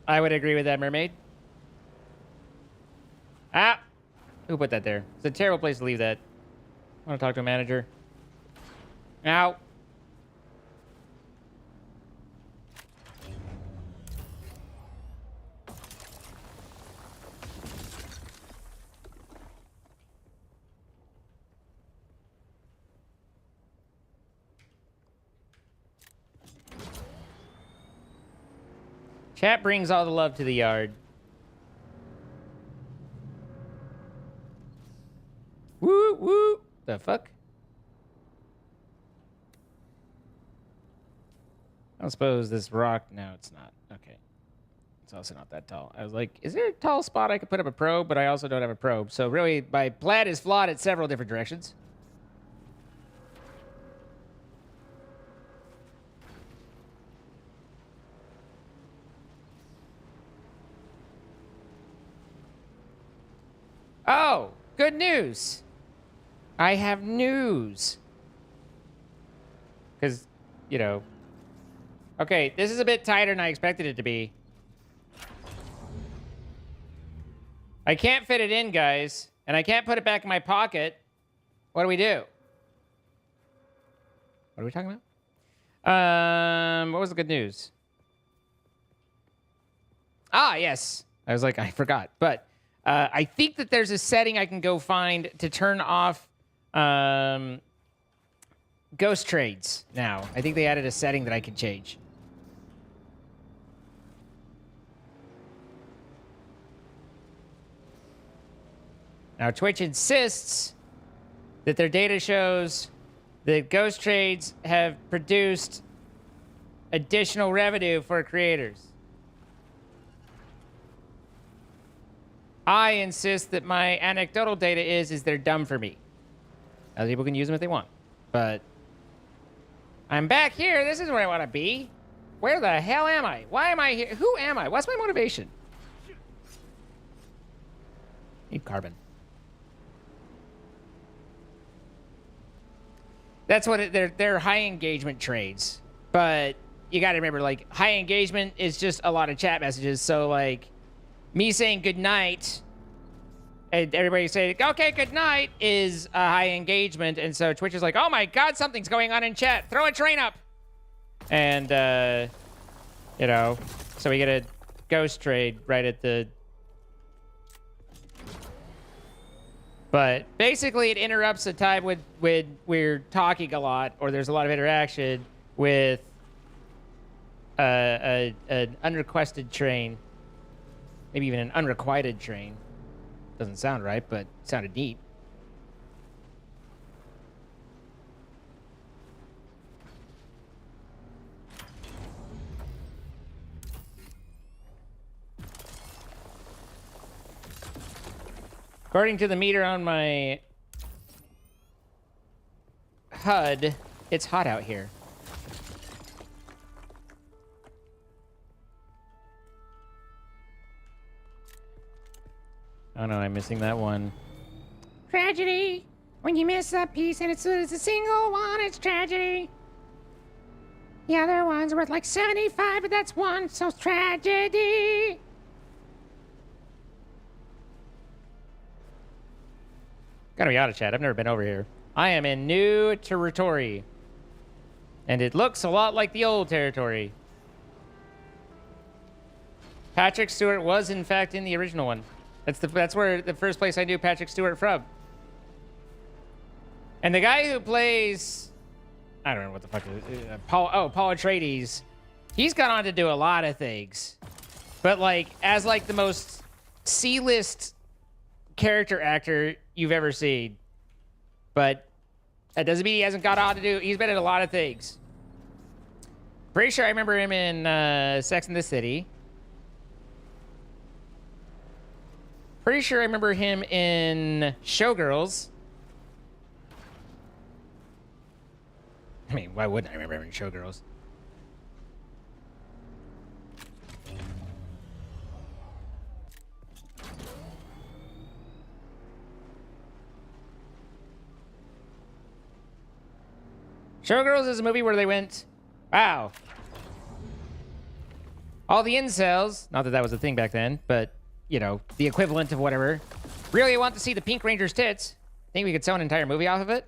I would agree with that, Mermaid. Ah! Who put that there? It's a terrible place to leave that. I want to talk to a manager. Ow. Chat brings all the love to the yard. Woo, woo. The fuck? I don't suppose this rock... No, it's not. Okay. It's also not that tall. I was like, is there a tall spot I could put up a probe? But I also don't have a probe. So really, my plan is flawed in several different directions. Oh, good news. I have news. Because, you know. Okay, this is a bit tighter than I expected it to be. I can't fit it in, guys. And I can't put it back in my pocket. What do we do? What are we talking about? What was the good news? Ah, yes. I was like, I forgot. But I think that there's a setting I can go find to turn off ghost trades now. I think they added a setting that I can change. Now, Twitch insists that their data shows that ghost trades have produced additional revenue for creators. I insist that my anecdotal data is they're dumb for me. Other people can use them if they want. But I'm back here. This is where I want to be. Where the hell am I? Why am I here? Who am I? What's my motivation? Need carbon. That's what they're high engagement trades. But you got to remember, like, high engagement is just a lot of chat messages. So, like, me saying good night and everybody saying, okay, good night is a high engagement. And so Twitch is like, oh my God, something's going on in chat. Throw a train up. And, you know, so we get a ghost trade right at the... But basically it interrupts the time when we're talking a lot or there's a lot of interaction with an unrequested train. Maybe even an unrequited train. Doesn't sound right, but it sounded neat. According to the meter on my HUD, it's hot out here. Oh no, I'm missing that one. Tragedy! When you miss a piece and it's a single one, it's tragedy. The other one's worth like 75, but that's one, so it's tragedy. Gotta be out of chat. I've never been over here. I am in new territory. And it looks a lot like the old territory. Patrick Stewart was, in fact, in the original one. That's where the first place I knew Patrick Stewart from. And the guy who plays... I don't know what the fuck it is. Paul Atreides. He's gone on to do a lot of things. But, like, as, like, the most C-list character actor you've ever seen. But that doesn't mean he hasn't got on to do... He's been in a lot of things. Pretty sure I remember him in Sex and the City. Pretty sure I remember him in Showgirls. I mean, why wouldn't I remember him in Showgirls? Showgirls is a movie where they went, wow. All the incels, not that that was a thing back then, but, you know, the equivalent of whatever. Really want to see the Pink Ranger's tits. Think we could sell an entire movie off of it?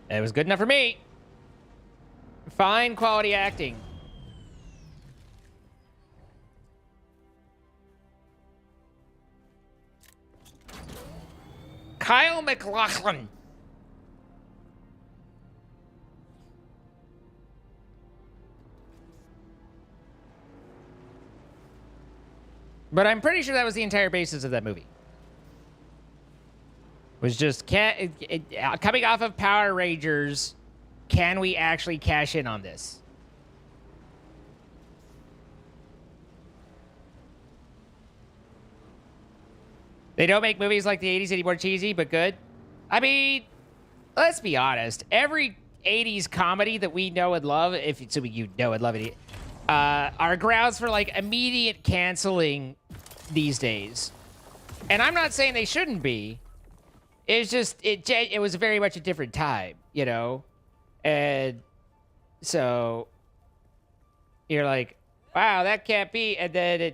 It was good enough for me. Fine quality acting. Kyle MacLachlan. But I'm pretty sure that was the entire basis of that movie. Was just coming off of Power Rangers, can we actually cash in on this? They don't make movies like the 80s anymore cheesy, but good. I mean, let's be honest. Every 80s comedy that we know and love, if assuming you know and love it, are grounds for like immediate canceling these days. And I'm not saying they shouldn't be. It's just, it was very much a different time, you know? And so you're like, wow, that can't be. And then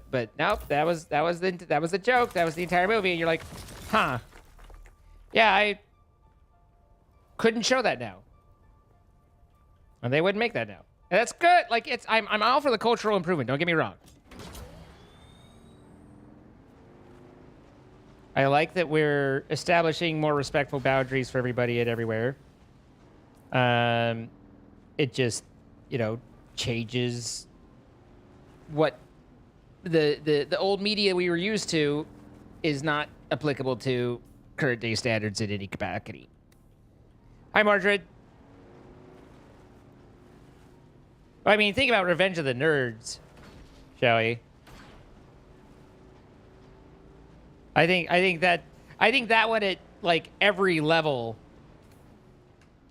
but nope, that was the joke. That was the entire movie. And you're like, huh. Yeah, I couldn't show that now. And they wouldn't make that now. And that's good. Like, I'm all for the cultural improvement, don't get me wrong. I like that we're establishing more respectful boundaries for everybody and everywhere. It just, you know, changes what the old media we were used to is not applicable to current day standards in any capacity. Hi, Margaret. I mean, think about Revenge of the Nerds, shall we? I think that one at like every level.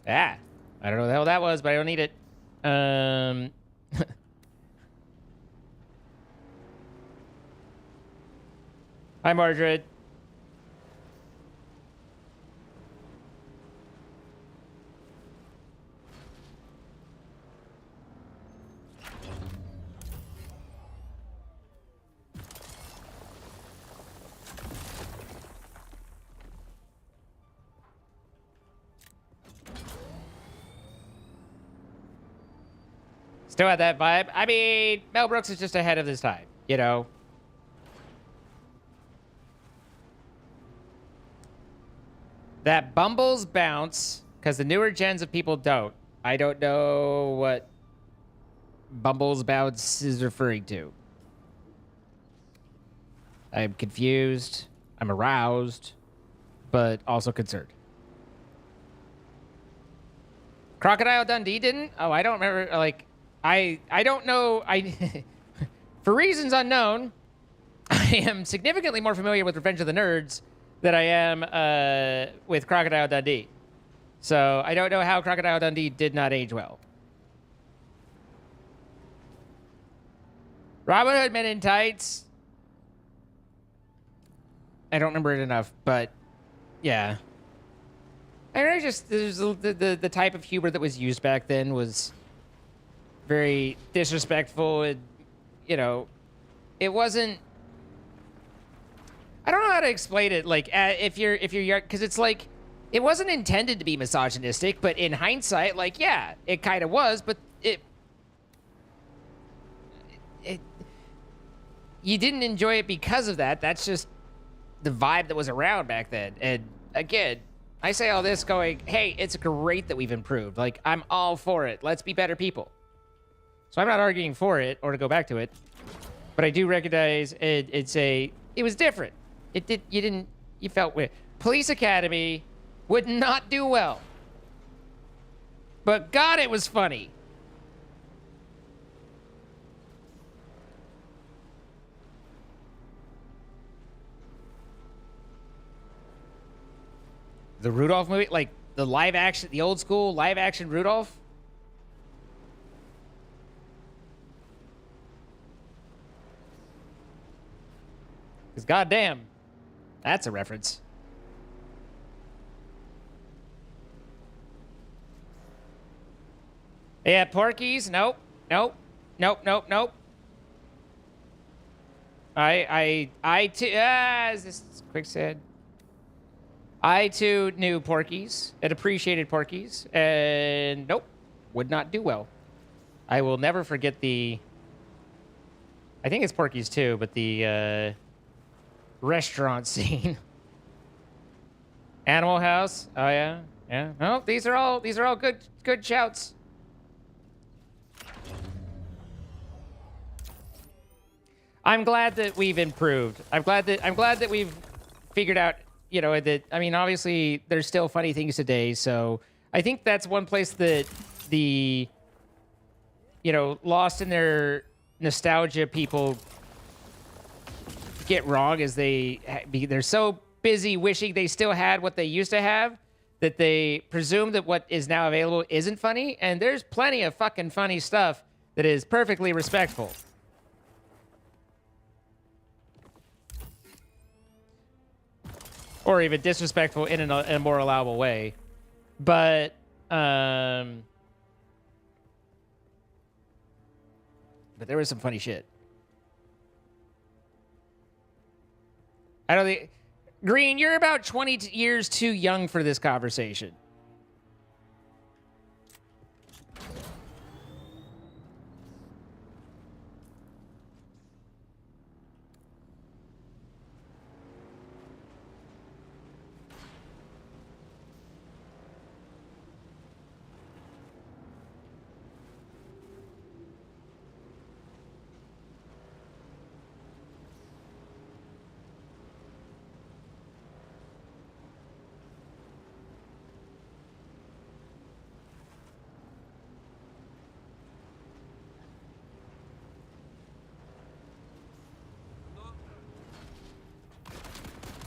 I don't know what the hell that was, but I don't need it. Hi, Margaret. Still had that vibe. I mean, Mel Brooks is just ahead of his time, you know? That Bumbles bounce, because the newer gens of people don't. I don't know what Bumbles bounce is referring to. I'm confused. I'm aroused, but also concerned. Crocodile Dundee didn't? Oh, I don't remember. Like, I don't know. For reasons unknown, I am significantly more familiar with Revenge of the Nerds than I am with Crocodile Dundee. So I don't know how Crocodile Dundee did not age well. Robin Hood Men in Tights. I don't remember it enough, but yeah. I just there's the type of humor that was used back then was very disrespectful, and you know, it wasn't. I don't know how to explain it. Like, if you're young, because it's like it wasn't intended to be misogynistic, but in hindsight, like, yeah, it kind of was. But it you didn't enjoy it because of that. That's just the vibe that was around back then. And again, I say all this going, hey, it's great that we've improved. Like, I'm all for it. Let's be better people. So I'm not arguing for it or to go back to it, but I do recognize it was different. You felt weird. Police Academy would not do well. But God, it was funny. The Rudolph movie, like the live action, the old school live action Rudolph. Because goddamn, that's a reference. Yeah, Porky's. Nope. Nope. Nope. Nope. Nope. I too. Is this quicksand? I too knew Porky's and appreciated Porky's, and nope, would not do well. I will never forget the. I think it's Porky's too, but the restaurant scene. Animal House. Oh yeah, yeah. No, these are all good shouts. I'm glad that we've improved. I'm glad that we've figured out, you know, that, I mean, obviously there's still funny things today. So I think that's one place that the, you know, lost in their nostalgia people get wrong is they're so busy wishing they still had what they used to have that they presume that what is now available isn't funny. And there's plenty of fucking funny stuff that is perfectly respectful. Or even disrespectful in a more allowable way. But, there was some funny shit. I don't think... Green, you're about 20 years too young for this conversation.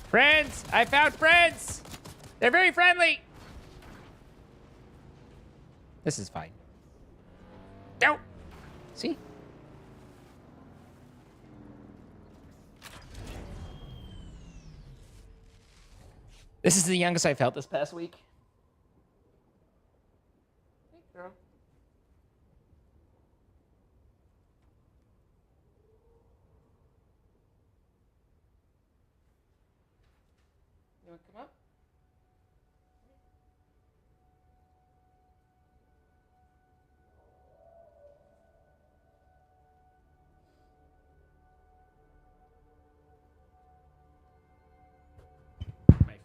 Friends! I found friends! They're very friendly! This is fine. No! See? This is the youngest I felt this past week. Hey, girl. You want to come up?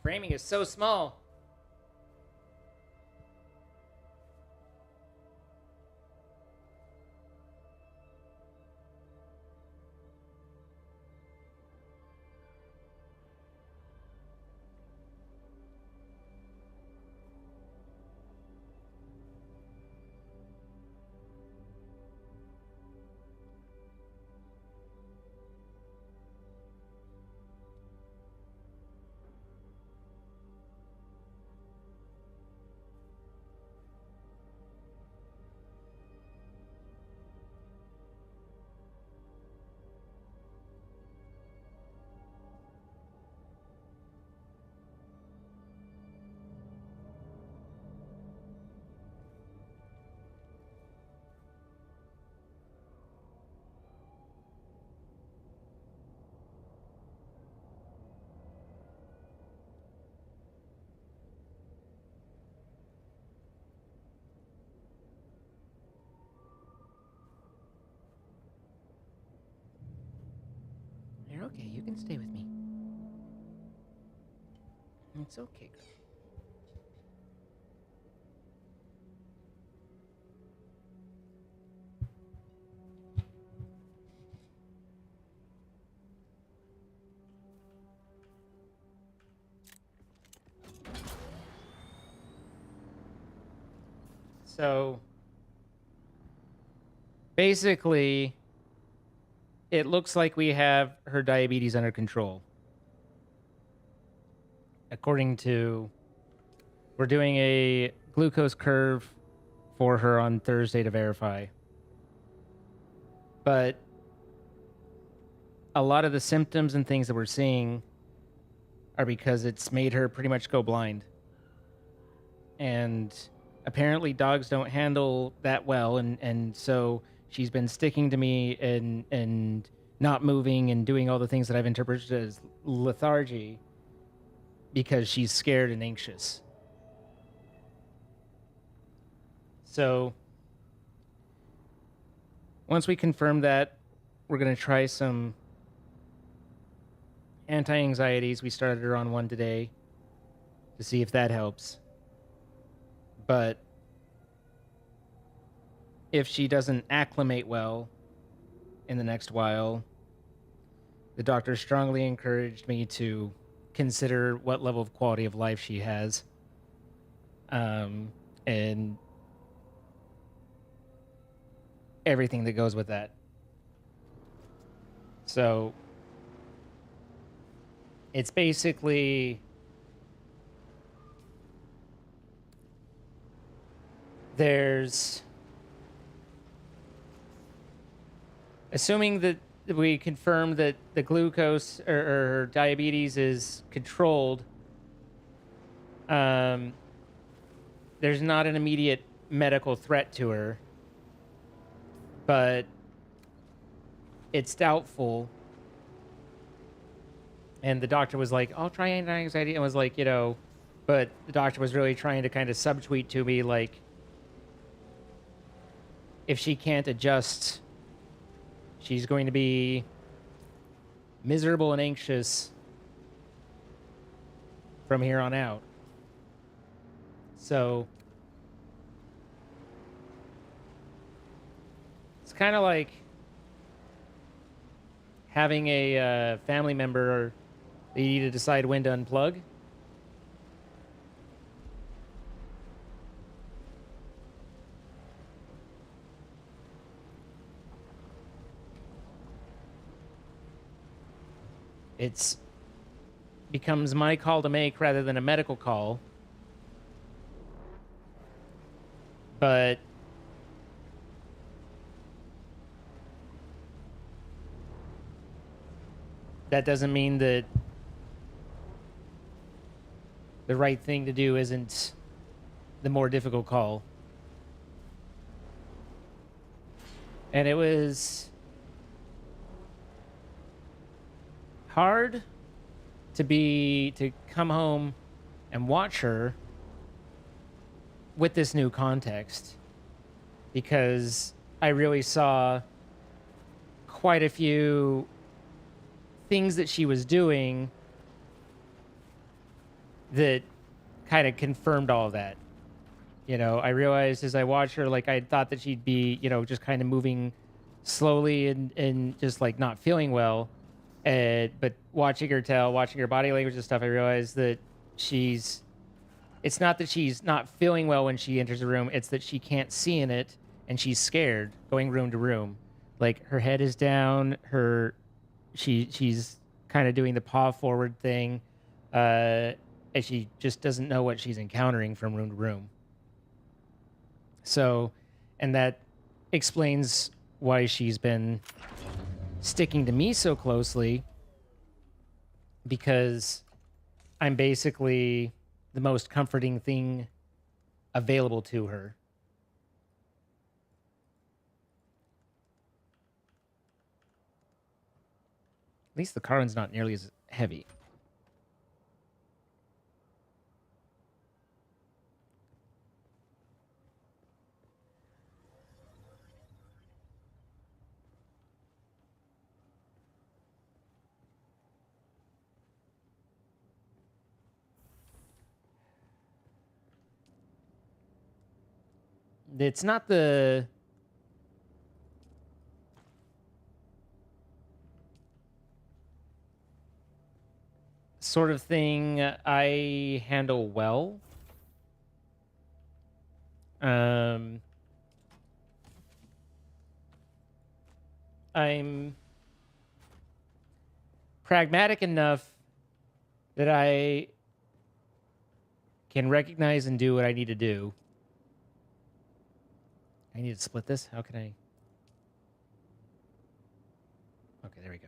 Framing is so small. You're okay. You can stay with me. It's okay, girl. So basically, it looks like we have her diabetes under control. According to, we're doing a glucose curve for her on Thursday to verify. But a lot of the symptoms and things that we're seeing are because it's made her pretty much go blind. And apparently dogs don't handle that well, and so she's been sticking to me and not moving and doing all the things that I've interpreted as lethargy because she's scared and anxious. So once we confirm that, we're going to try some anti-anxieties. We started her on one today to see if that helps. But if she doesn't acclimate well in the next while, the doctor strongly encouraged me to consider what level of quality of life she has. And everything that goes with that. So it's basically there's, assuming that we confirm that the glucose or diabetes is controlled, there's not an immediate medical threat to her, but it's doubtful. And the doctor was like, I'll try anti-anxiety. And was like, but the doctor was really trying to kind of subtweet to me, like, if she can't adjust, she's going to be miserable and anxious from here on out. So it's kind of like having a family member that you need to decide when to unplug. It's becomes my call to make rather than a medical call. But that doesn't mean that the right thing to do isn't the more difficult call. And it was hard to come home and watch her with this new context, because I really saw quite a few things that she was doing that kind of confirmed all of that. I realized as I watched her, like I thought that she'd be, just kind of moving slowly and just like not feeling well. But watching her body language and stuff, I realized that she's it's not that she's not feeling well when she enters a room, it's that she can't see in it and she's scared going room to room. Like her head is down, she's kind of doing the paw forward thing. And she just doesn't know what she's encountering from room to room. So, and that explains why she's been sticking to me so closely, because I'm basically the most comforting thing available to her. At least the Carlin's not nearly as heavy. It's not the sort of thing I handle well. I'm pragmatic enough that I can recognize and do what I need to do. I need to split this. How can I? Okay, there we go.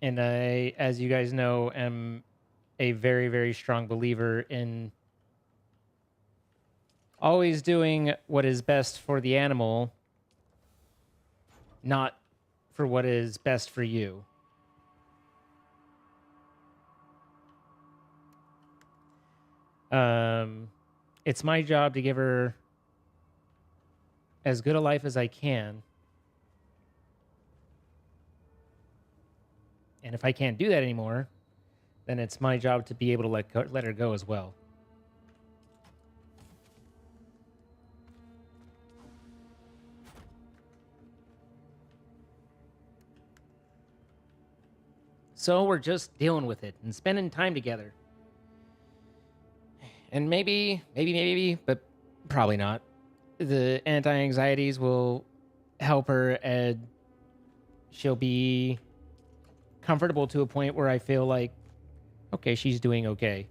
And I, as you guys know, am a very, very strong believer in always doing what is best for the animal, not for what is best for you. It's my job to give her as good a life as I can. And if I can't do that anymore, then it's my job to be able to let her go as well. So we're just dealing with it and spending time together. And maybe, but probably not. The anti-anxieties will help her, and she'll be comfortable to a point where I feel like, okay, she's doing okay.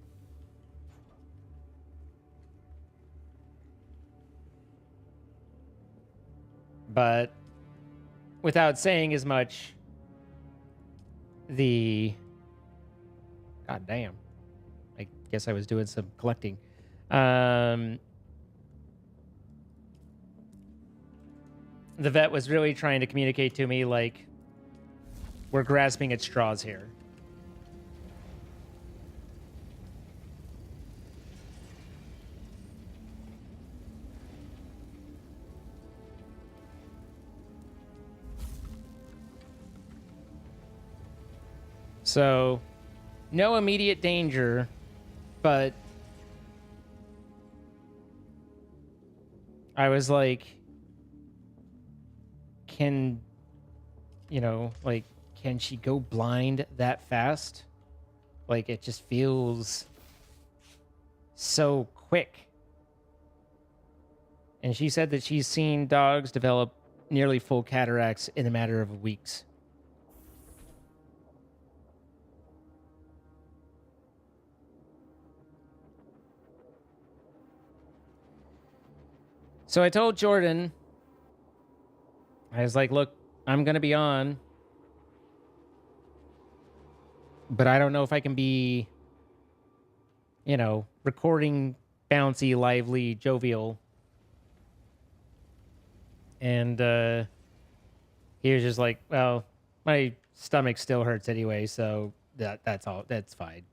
But without saying as much, God damn. I guess I was doing some collecting. The vet was really trying to communicate to me, like, we're grasping at straws here. So, no immediate danger, but I was like, can she go blind that fast? Like, it just feels so quick. And she said that she's seen dogs develop nearly full cataracts in a matter of weeks. So I told Jordan, I was like, look, I'm going to be on, but I don't know if I can be, recording bouncy, lively, jovial. And he was just like, well, my stomach still hurts anyway, so that's all. That's fine.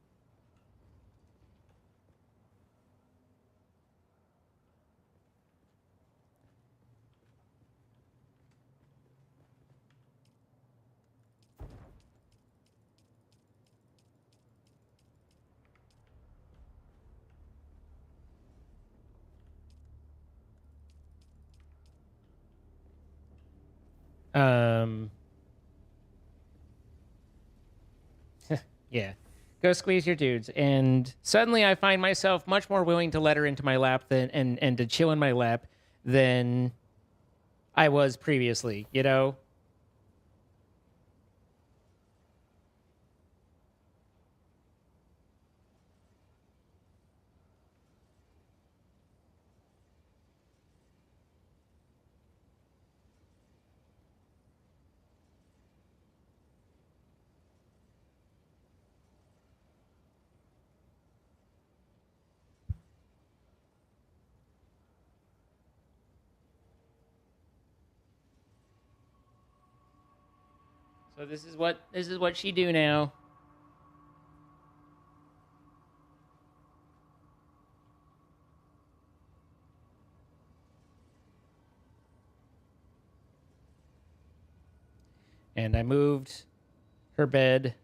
Um, yeah. Go squeeze your dudes. And suddenly I find myself much more willing to let her into my lap than and to chill in my lap than I was previously, you know? So this is what she do now. And I moved her bed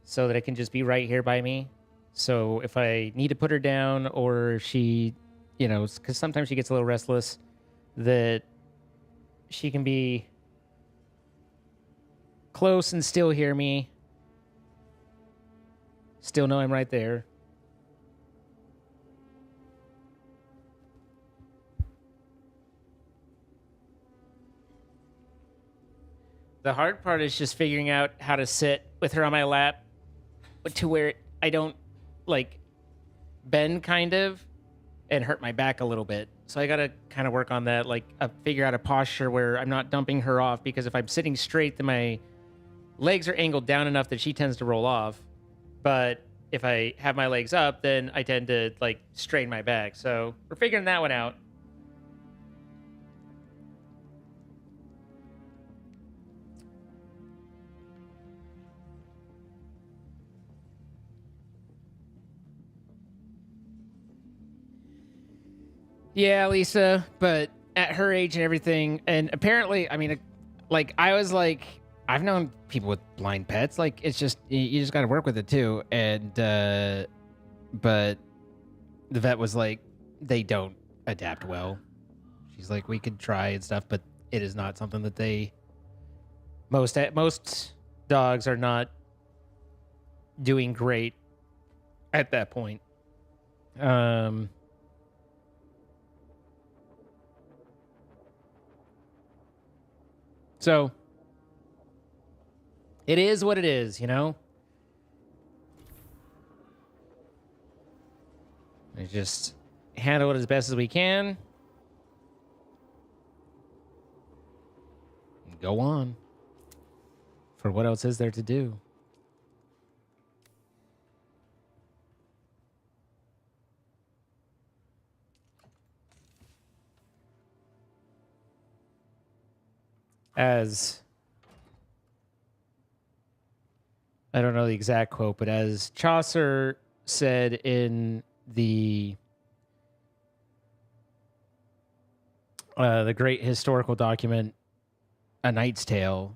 so that it can just be right here by me. So if I need to put her down or if she, because sometimes she gets a little restless, that she can be close and still hear me, still know I'm right there. The hard part is just figuring out how to sit with her on my lap to where I don't like bend kind of and hurt my back a little bit. So I got to kind of work on that, like figure out a posture where I'm not dumping her off, because if I'm sitting straight, then my legs are angled down enough that she tends to roll off. But if I have my legs up, then I tend to like strain my back. So we're figuring that one out. Yeah, Lisa, but at her age and everything, and apparently, I mean, like I was like, I've known people with blind pets. Like it's just you just got to work with it too. And but the vet was like, they don't adapt well. She's like, we could try and stuff, but it is not something that they most dogs are not doing great at that point. Um, so it is what it is, you know? We just handle it as best as we can. And go on. For what else is there to do? As I don't know the exact quote, but as Chaucer said in the great historical document, A Knight's Tale,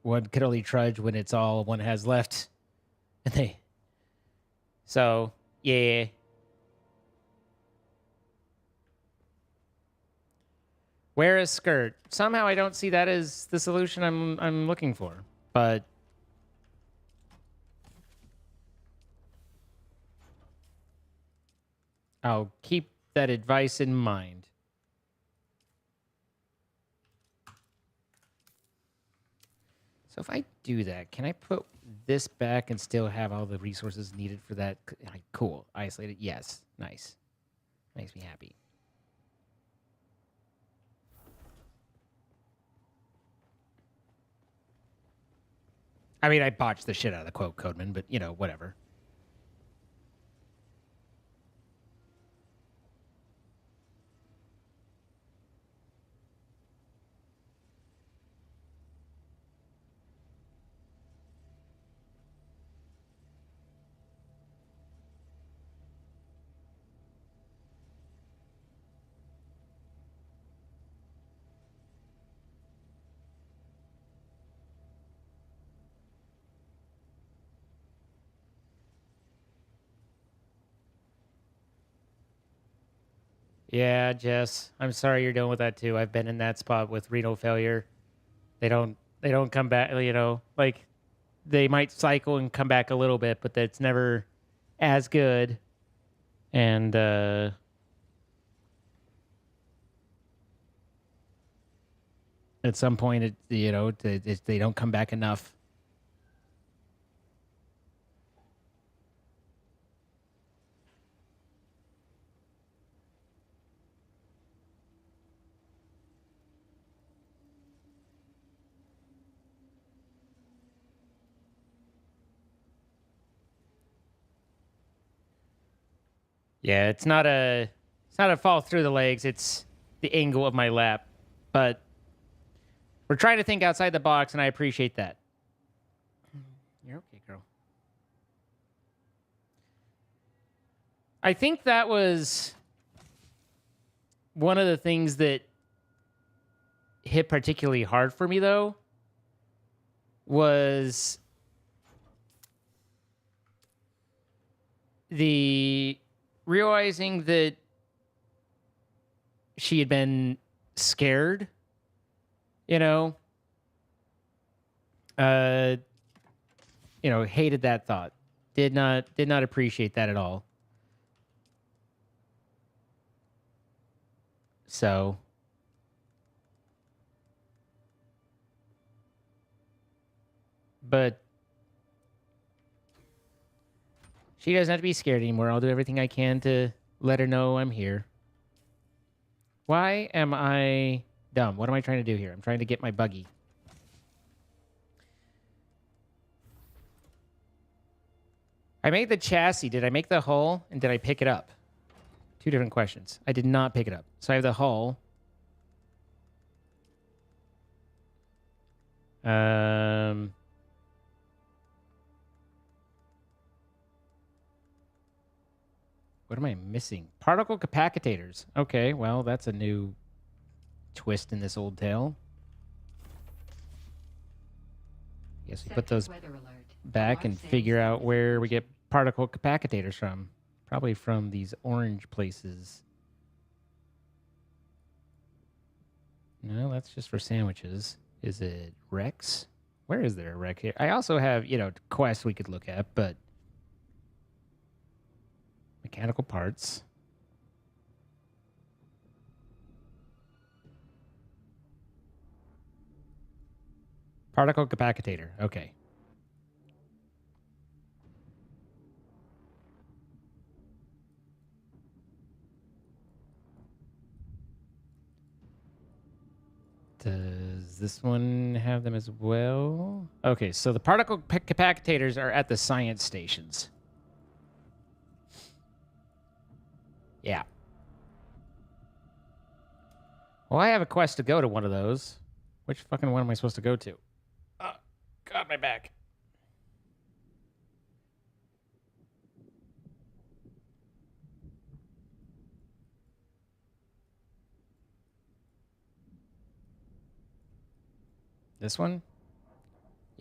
one can only trudge when it's all one has left. And so yeah. Wear a skirt. Somehow I don't see that as the solution I'm looking for. But I'll keep that advice in mind. So if I do that, can I put this back and still have all the resources needed for that? Cool. Isolated. Yes. Nice. Makes me happy. I mean, I botched the shit out of the quote, Codeman, but, whatever. Yeah, Jess. I'm sorry you're dealing with that too. I've been in that spot with renal failure. They don't come back, like they might cycle and come back a little bit, but that's never as good. And at some point they don't come back enough. Yeah, it's not a fall through the legs, it's the angle of my lap. But we're trying to think outside the box, and I appreciate that. You're okay, girl. I think that was one of the things that hit particularly hard for me, though, was the realizing that she had been scared, you know, uh, hated that thought. Did not appreciate that at all. So, but she doesn't have to be scared anymore. I'll do everything I can to let her know I'm here. Why am I dumb? What am I trying to do here? I'm trying to get my buggy. I made the chassis. Did I make the hull? And did I pick it up? Two different questions. I did not pick it up. So I have the hull. What am I missing? Particle capacitators. Okay, well, that's a new twist in this old tale. Guess we put those back and figure out where we get particle capacitators from. Probably from these orange places. No, that's just for sandwiches. Is it Rex? Where is there a Rex here? I also have, quests we could look at, but mechanical parts. Particle capacitor. Okay. Does this one have them as well? Okay, so the particle capacitators are at the science stations. Yeah. Well, I have a quest to go to one of those. Which fucking one am I supposed to go to? Oh, God, my back. This one?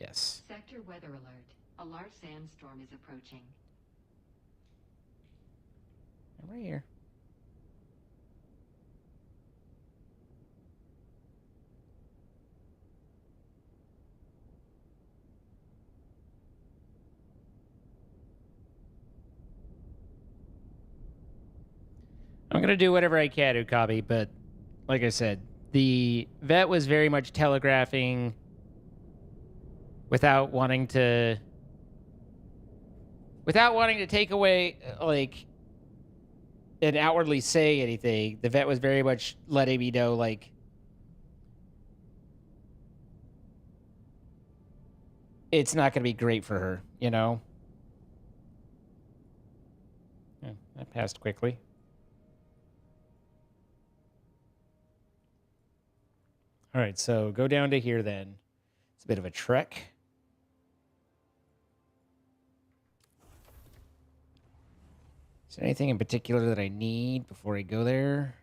Yes. Sector weather alert. A large sandstorm is approaching. I'm right here. I'm going to do whatever I can, Ukabi, but like I said, the vet was very much telegraphing without wanting to take away, like, and outwardly say anything. The vet was very much letting me know, like, it's not going to be great for her, Yeah, that passed quickly. All right, so go down to here then. It's a bit of a trek. Is there anything in particular that I need before I go there?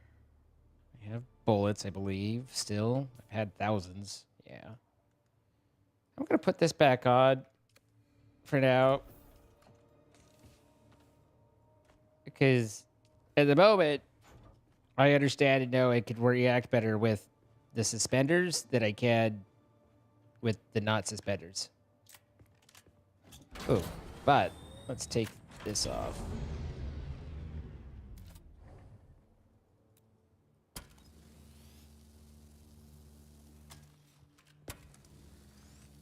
I have bullets, I believe, still. I've had thousands. Yeah. I'm going to put this back on for now. Because at the moment, I understand and know I could react better with the suspenders than I can with the not suspenders. Oh, but let's take this off.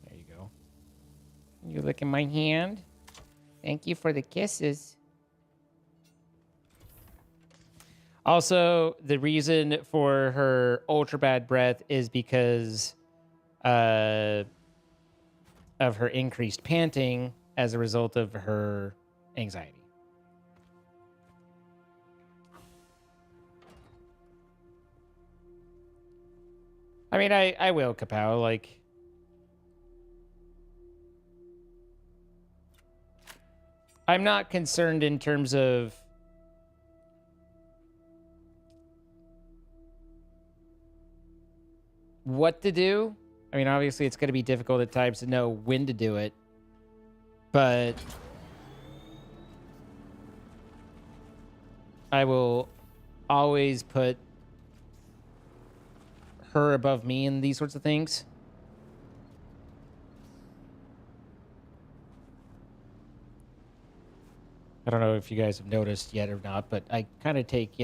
There you go. You look in my hand. Thank you for the kisses. Also, the reason for her ultra bad breath is because of her increased panting as a result of her anxiety. I mean, I will, Kapow. Like, I'm not concerned in terms of what to do. I mean, obviously, it's going to be difficult at times to know when to do it, but I will always put her above me in these sorts of things. I don't know if you guys have noticed yet or not, but I kind of take,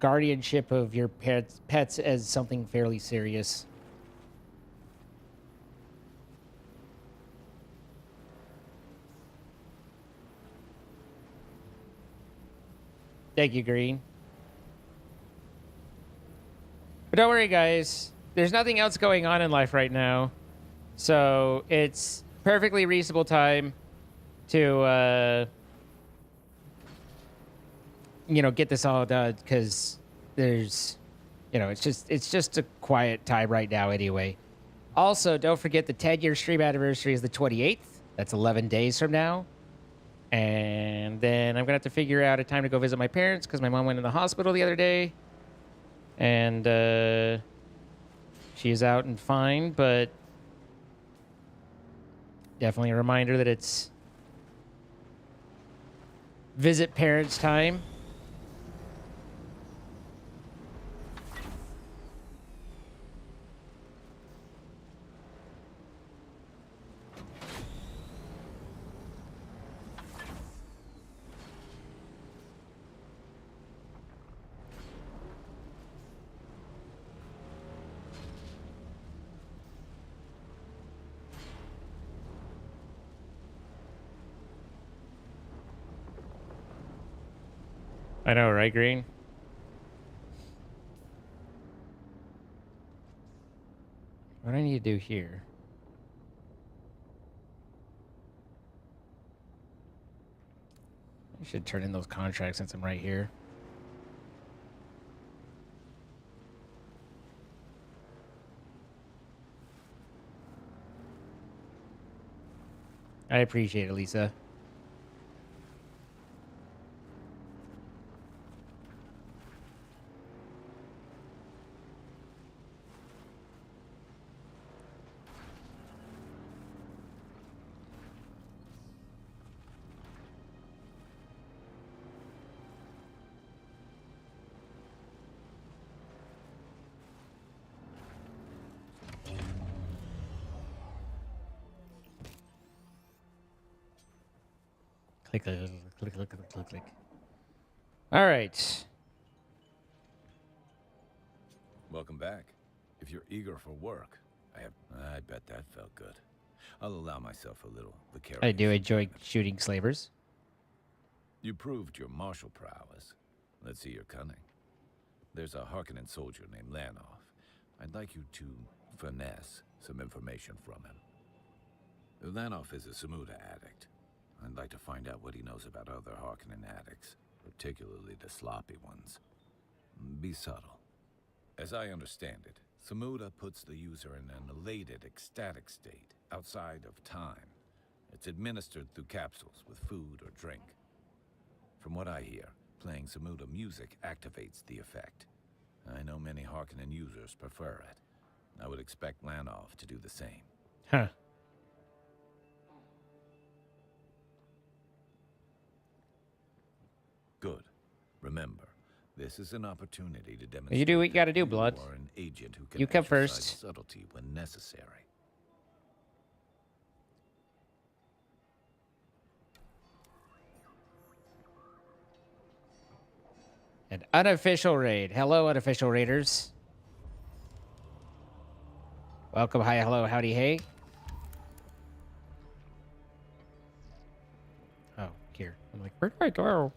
guardianship of your pets as something fairly serious. Thank you, Green. But don't worry, guys. There's nothing else going on in life right now. So it's perfectly reasonable time to, get this all done because there's, it's just a quiet time right now anyway. Also, don't forget the 10-year stream anniversary is the 28th. That's 11 days from now. And then I'm going to have to figure out a time to go visit my parents because my mom went in the hospital the other day. And she's out and fine, but definitely a reminder that it's visit parents time. I know, right, Green? What do I need to do here? I should turn in those contracts since I'm right here. I appreciate it, Lisa. Click, click, click, click, click, click, click. All right. Welcome back. If you're eager for work, I bet that felt good. I'll allow myself a little vicarious. I do enjoy shooting slavers. You proved your martial prowess. Let's see your cunning. There's a Harkonnen soldier named Lanoff. I'd like you to finesse some information from him. Lanoff is a Samuda addict. I'd like to find out what he knows about other Harkonnen addicts, particularly the sloppy ones. Be subtle. As I understand it, Samuda puts the user in an elated, ecstatic state, outside of time. It's administered through capsules with food or drink. From what I hear, playing Samuda music activates the effect. I know many Harkonnen users prefer it. I would expect Lanoff to do the same. Huh. Good. Remember, This is an opportunity to demonstrate You do what you gotta do, that Blood. You are an agent who can You come exercise first. subtlety when necessary. An unofficial raid. Hello, unofficial raiders. Welcome, hi, hello, howdy, hey. Oh, here. I'm like, where do I go?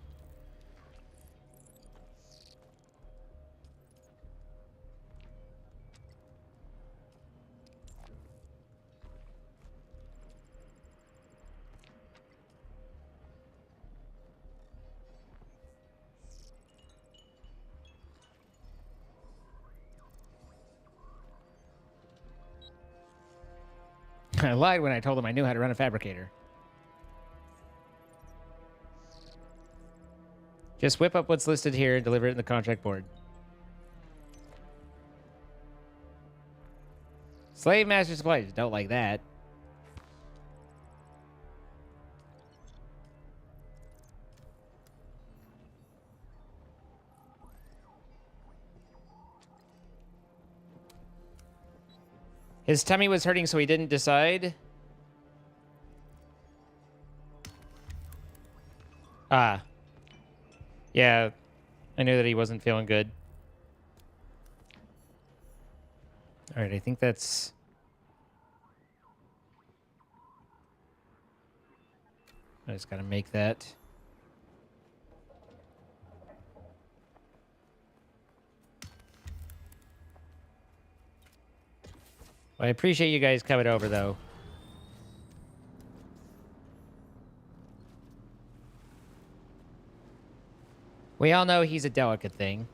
I lied when I told him I knew how to run a fabricator. Just whip up what's listed here and deliver it in the contract board. Slave master supplies. Don't like that. His tummy was hurting, so he didn't decide. Ah. Yeah. I knew that he wasn't feeling good. All right, I think that's... I just gotta make that. Well, I appreciate you guys coming over, though. We all know he's a delicate thing.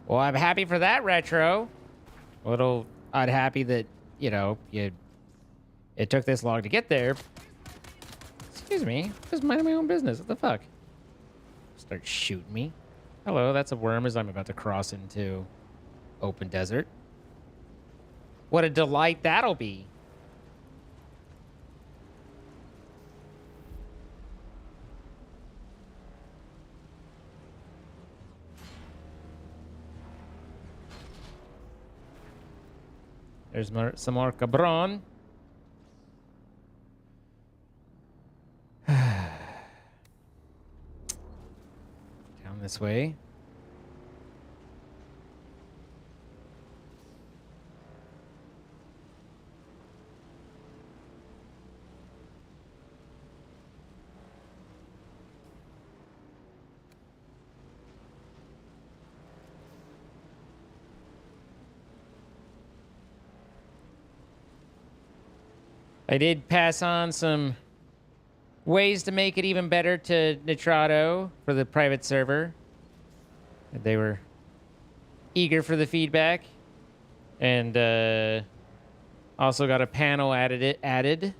Well, I'm happy for that, Retro. A little unhappy that, you know, it took this long to get there. Excuse me. Just minding my own business. What the fuck? Start shooting me. Hello, that's a worm as I'm about to cross into open desert. What a delight that'll be. There's some more cabron. Down this way. I did pass on some ways to make it even better to Nitrado for the private server. They were eager for the feedback. And also got a panel added.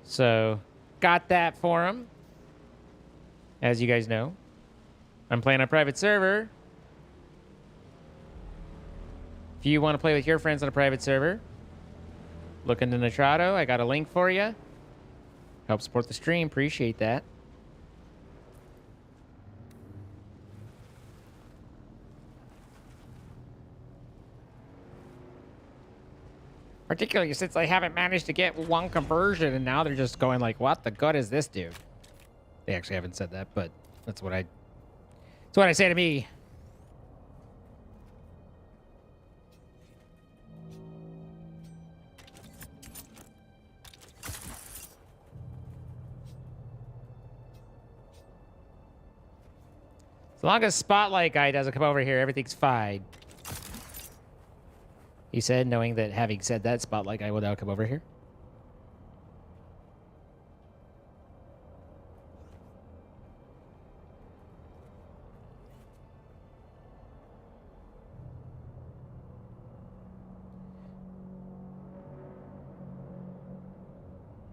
So, got that for them. As you guys know, I'm playing a private server. If you want to play with your friends on a private server, look into Nitrado. I got a link for you. Help support the stream. Appreciate that. Particularly since I haven't managed to get one conversion, and now they're just going like, what the god is this dude? They actually haven't said that, but that's what I say to me. As long as Spotlight Guy doesn't come over here, everything's fine. He said, knowing that having said that, Spotlight Guy will now come over here.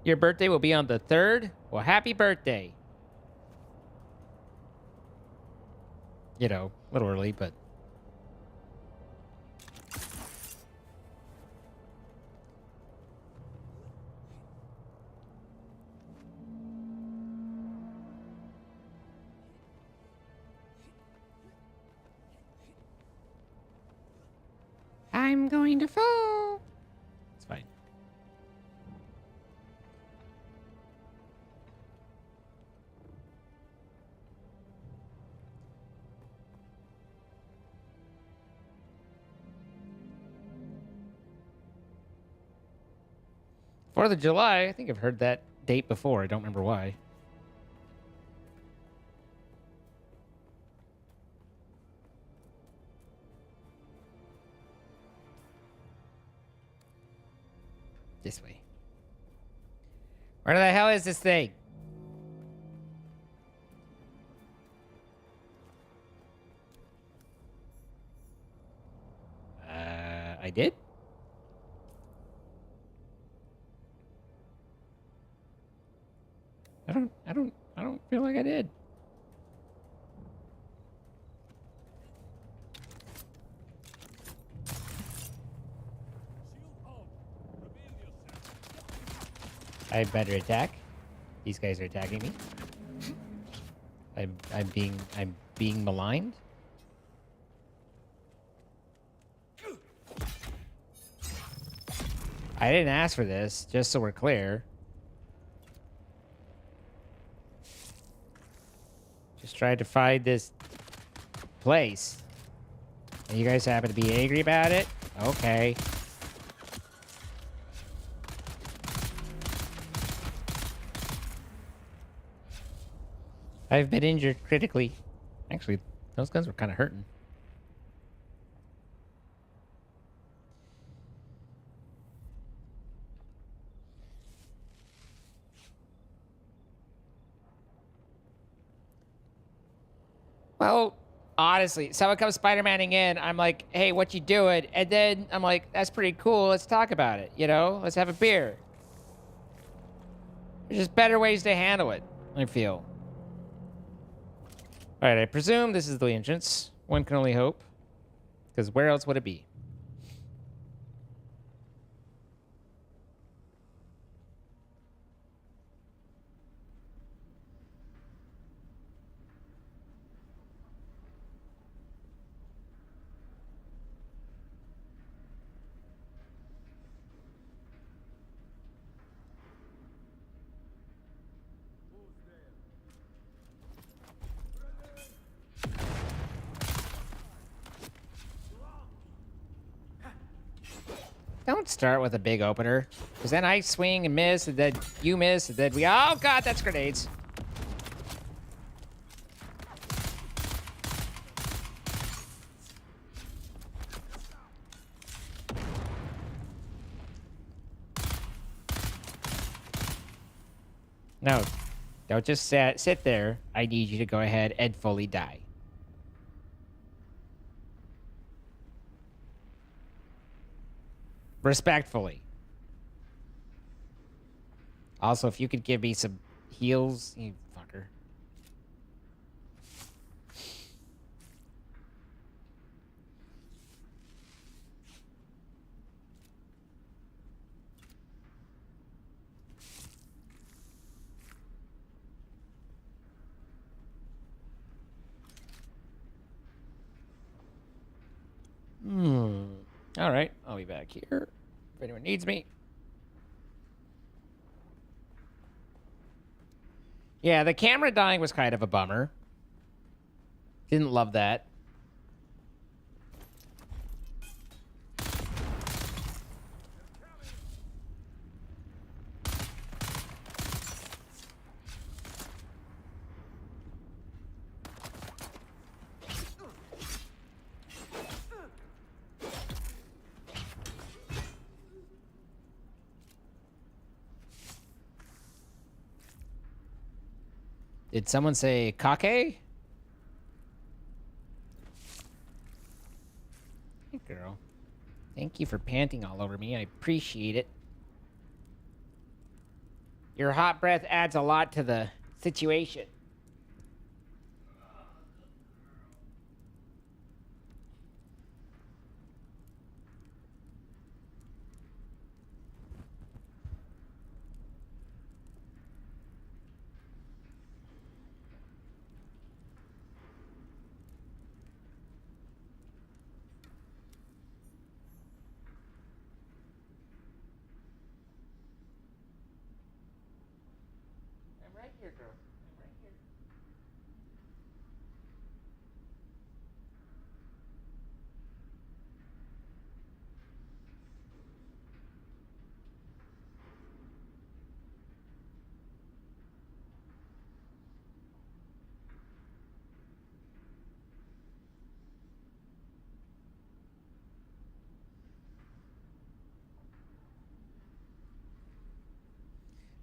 Your birthday will be on the 3rd? Well, happy birthday. You know, a little early, but... I'm going to fall. It's fine. Fourth of July. I think I've heard that date before. I don't remember why. This way. Where the hell is this thing? I did? I don't feel like I did. I better attack. These guys are attacking me. I'm being maligned. I didn't ask for this, just so we're clear. Just tried to find this place. And you guys happen to be angry about it? Okay. I've been injured critically. Actually, those guns were kind of hurting. Well, honestly, someone comes Spider-Maning in, I'm like, hey, what you doing? And then I'm like, that's pretty cool. Let's talk about it, you know? Let's have a beer. There's just better ways to handle it, I feel. All right, I presume this is the entrance. One can only hope. Because where else would it be? Don't start with a big opener. Because then I swing and miss, and then you miss, and then we... Oh, God, that's grenades. No. Don't just sit there. I need you to go ahead and fully die. Respectfully. Also, if you could give me some heals, you fucker. All right, I'll be back here if anyone needs me. Yeah, the camera dying was kind of a bummer. Didn't love that. Did someone say kake? Hey, girl. Thank you for panting all over me. I appreciate it. Your hot breath adds a lot to the situation. I'm right here, girl. I'm right here.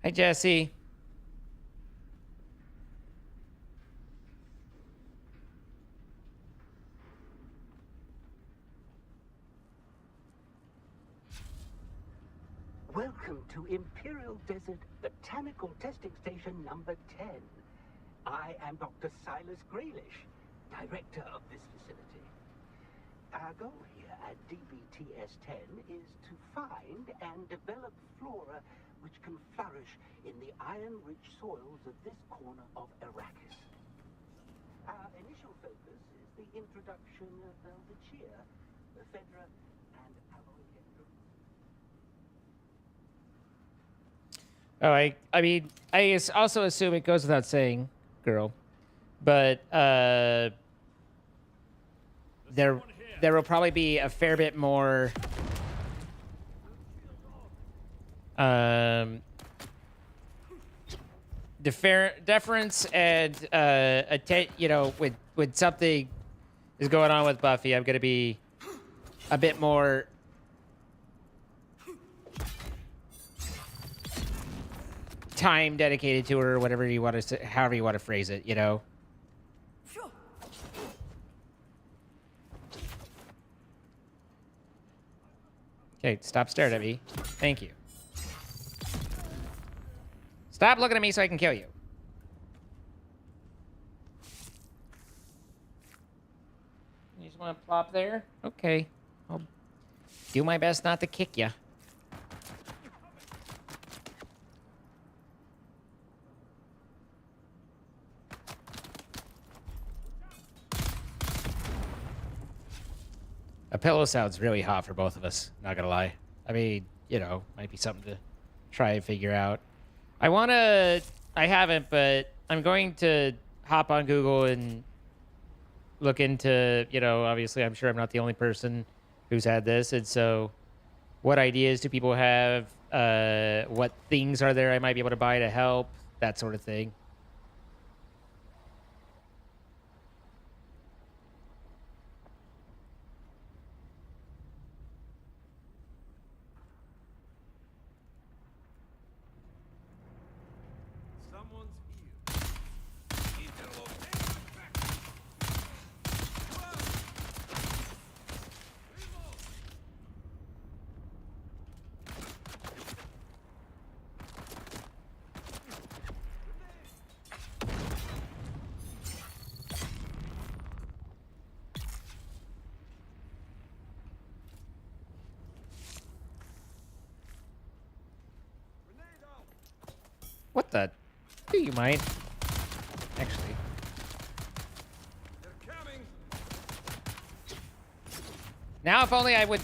Hi, Jesse. Welcome to Imperial Desert Botanical Testing Station number 10. I am Dr. Silas Graylish, director of this facility. Our goal here at DBTS-10 is to find and develop flora which can flourish in the iron-rich soils of this corner of Arrakis. Our initial focus is the introduction of Velvetia, ephedra, and aloe. Oh, I mean, I also assume it goes without saying, girl, but there will probably be a fair bit more deference and you know, when something is going on with Buffy, I'm gonna be a bit more time dedicated to her, or whatever you want to say, however you want to phrase it, you know. Okay, stop staring at me. Thank you. Stop looking at me so I can kill you. You just want to plop there? Okay. I'll do my best not to kick you. A pillow sounds really hot for both of us, not gonna lie. I mean, you know, might be something to try and figure out. I haven't, but I'm going to hop on Google and look into, you know, obviously I'm sure I'm not the only person who's had this. And so what ideas do people have? What things are there I might be able to buy to help? That sort of thing. Someone's here. What the? You might. Actually. They're coming. Now, if only I would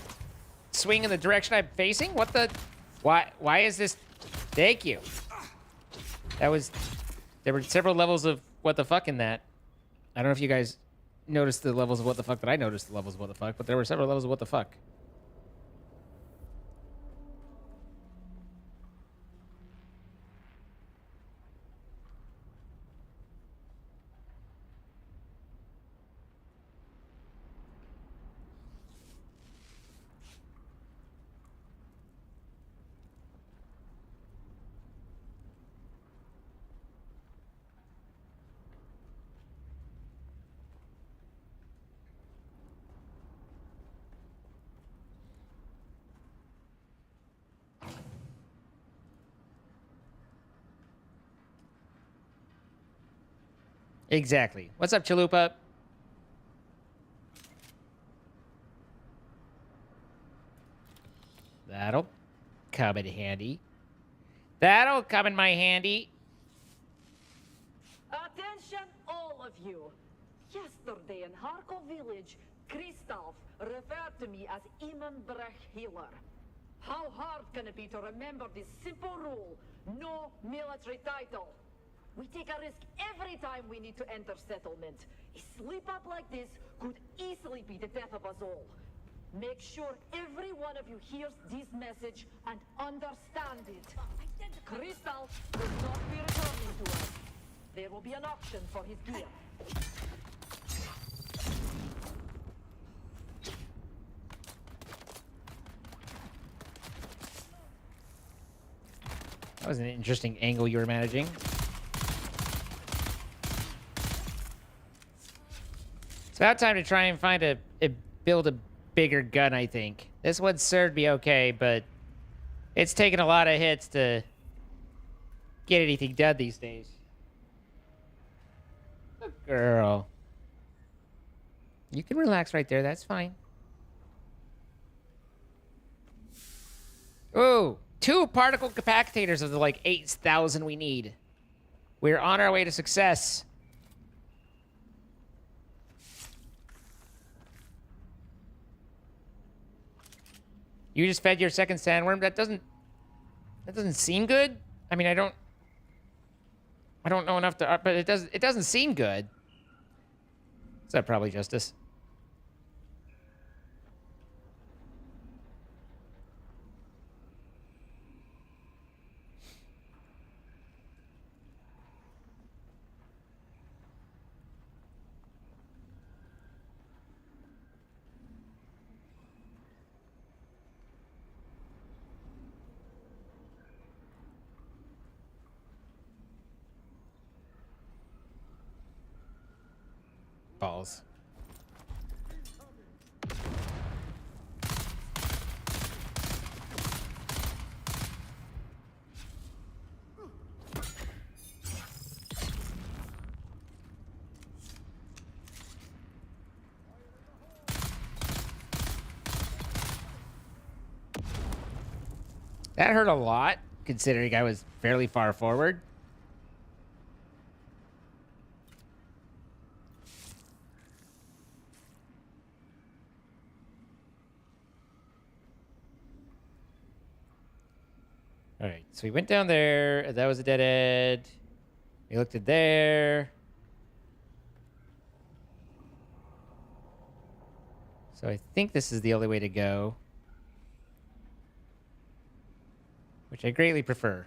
swing in the direction I'm facing. What the? Why is this? Thank you. There were several levels of what the fuck in that. I don't know if you guys noticed the levels of what the fuck that I noticed the levels of what the fuck, but there were several levels of what the fuck. Exactly. What's up, Chalupa? That'll come in handy. That'll come in my handy. Attention, all of you. Yesterday in Harkov village, Kristoff referred to me as Imenbrech Healer. How hard can it be to remember this simple rule? No military title. We take a risk every time we need to enter settlement. A slip-up like this could easily be the death of us all. Make sure every one of you hears this message and understand it. Crystal will not be returning to us. There will be an auction for his gear. That was an interesting angle you were managing. It's about time to try and find build a bigger gun, I think. This one served me okay, but it's taken a lot of hits to get anything done these days. Good girl. You can relax right there, that's fine. Ooh, 2 particle capacitators of the like 8,000 we need. We're on our way to success. You just fed your second sandworm? That doesn't seem good. I mean, I don't know enough to, but it doesn't seem good. Is that probably justice? Balls. That hurt a lot, considering I was fairly far forward. All right, so we went down there. That was a dead end. We looked at there. So I think this is the only way to go, which I greatly prefer.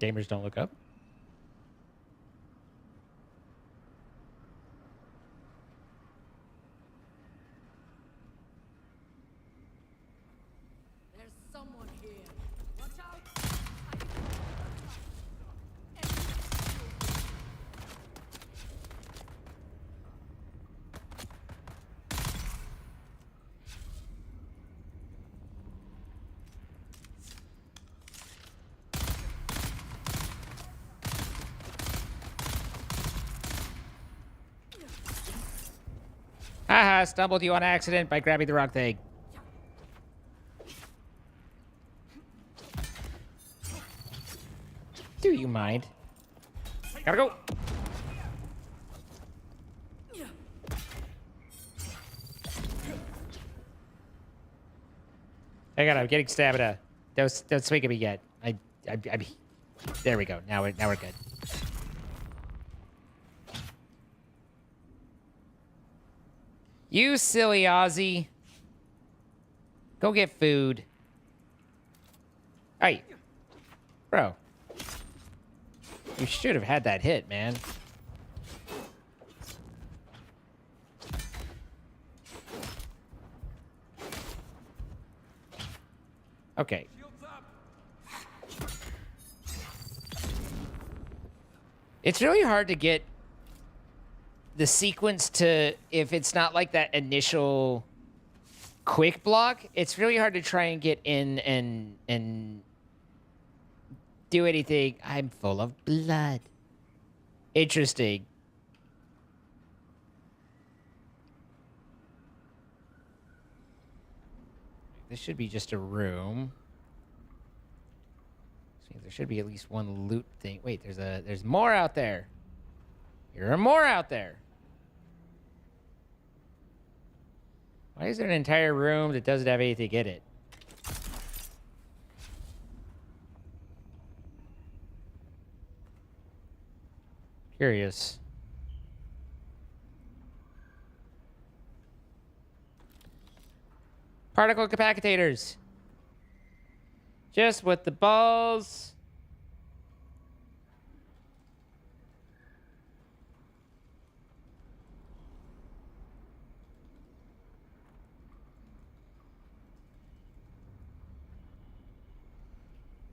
Gamers don't look up. There's someone here. Watch out! Haha, stumbled you on accident by grabbing the wrong thing. Do you mind? Gotta go. Hang on, I'm getting stamina. Don't swing at me yet. There we go. Now we're good. You silly Aussie. Go get food. Hey. Bro. You should have had that hit, man. Okay. Shields up. It's really hard to get the sequence to, if it's not like that initial quick block, it's really hard to try and get in and do anything. I'm full of blood. Interesting. This should be just a room. So there should be at least one loot thing. Wait, there's more out there. There are more out there. Why is there an entire room that doesn't have anything in it? Curious. Particle capacitors. Just with the balls.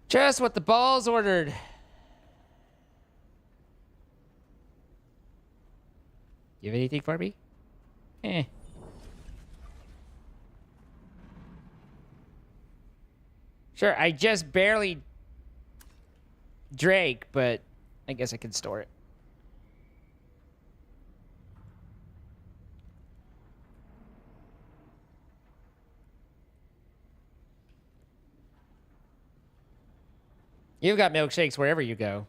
Just what the balls ordered. You have anything for me? Eh. Sure, I just barely drank, but I guess I can store it. You've got milkshakes wherever you go.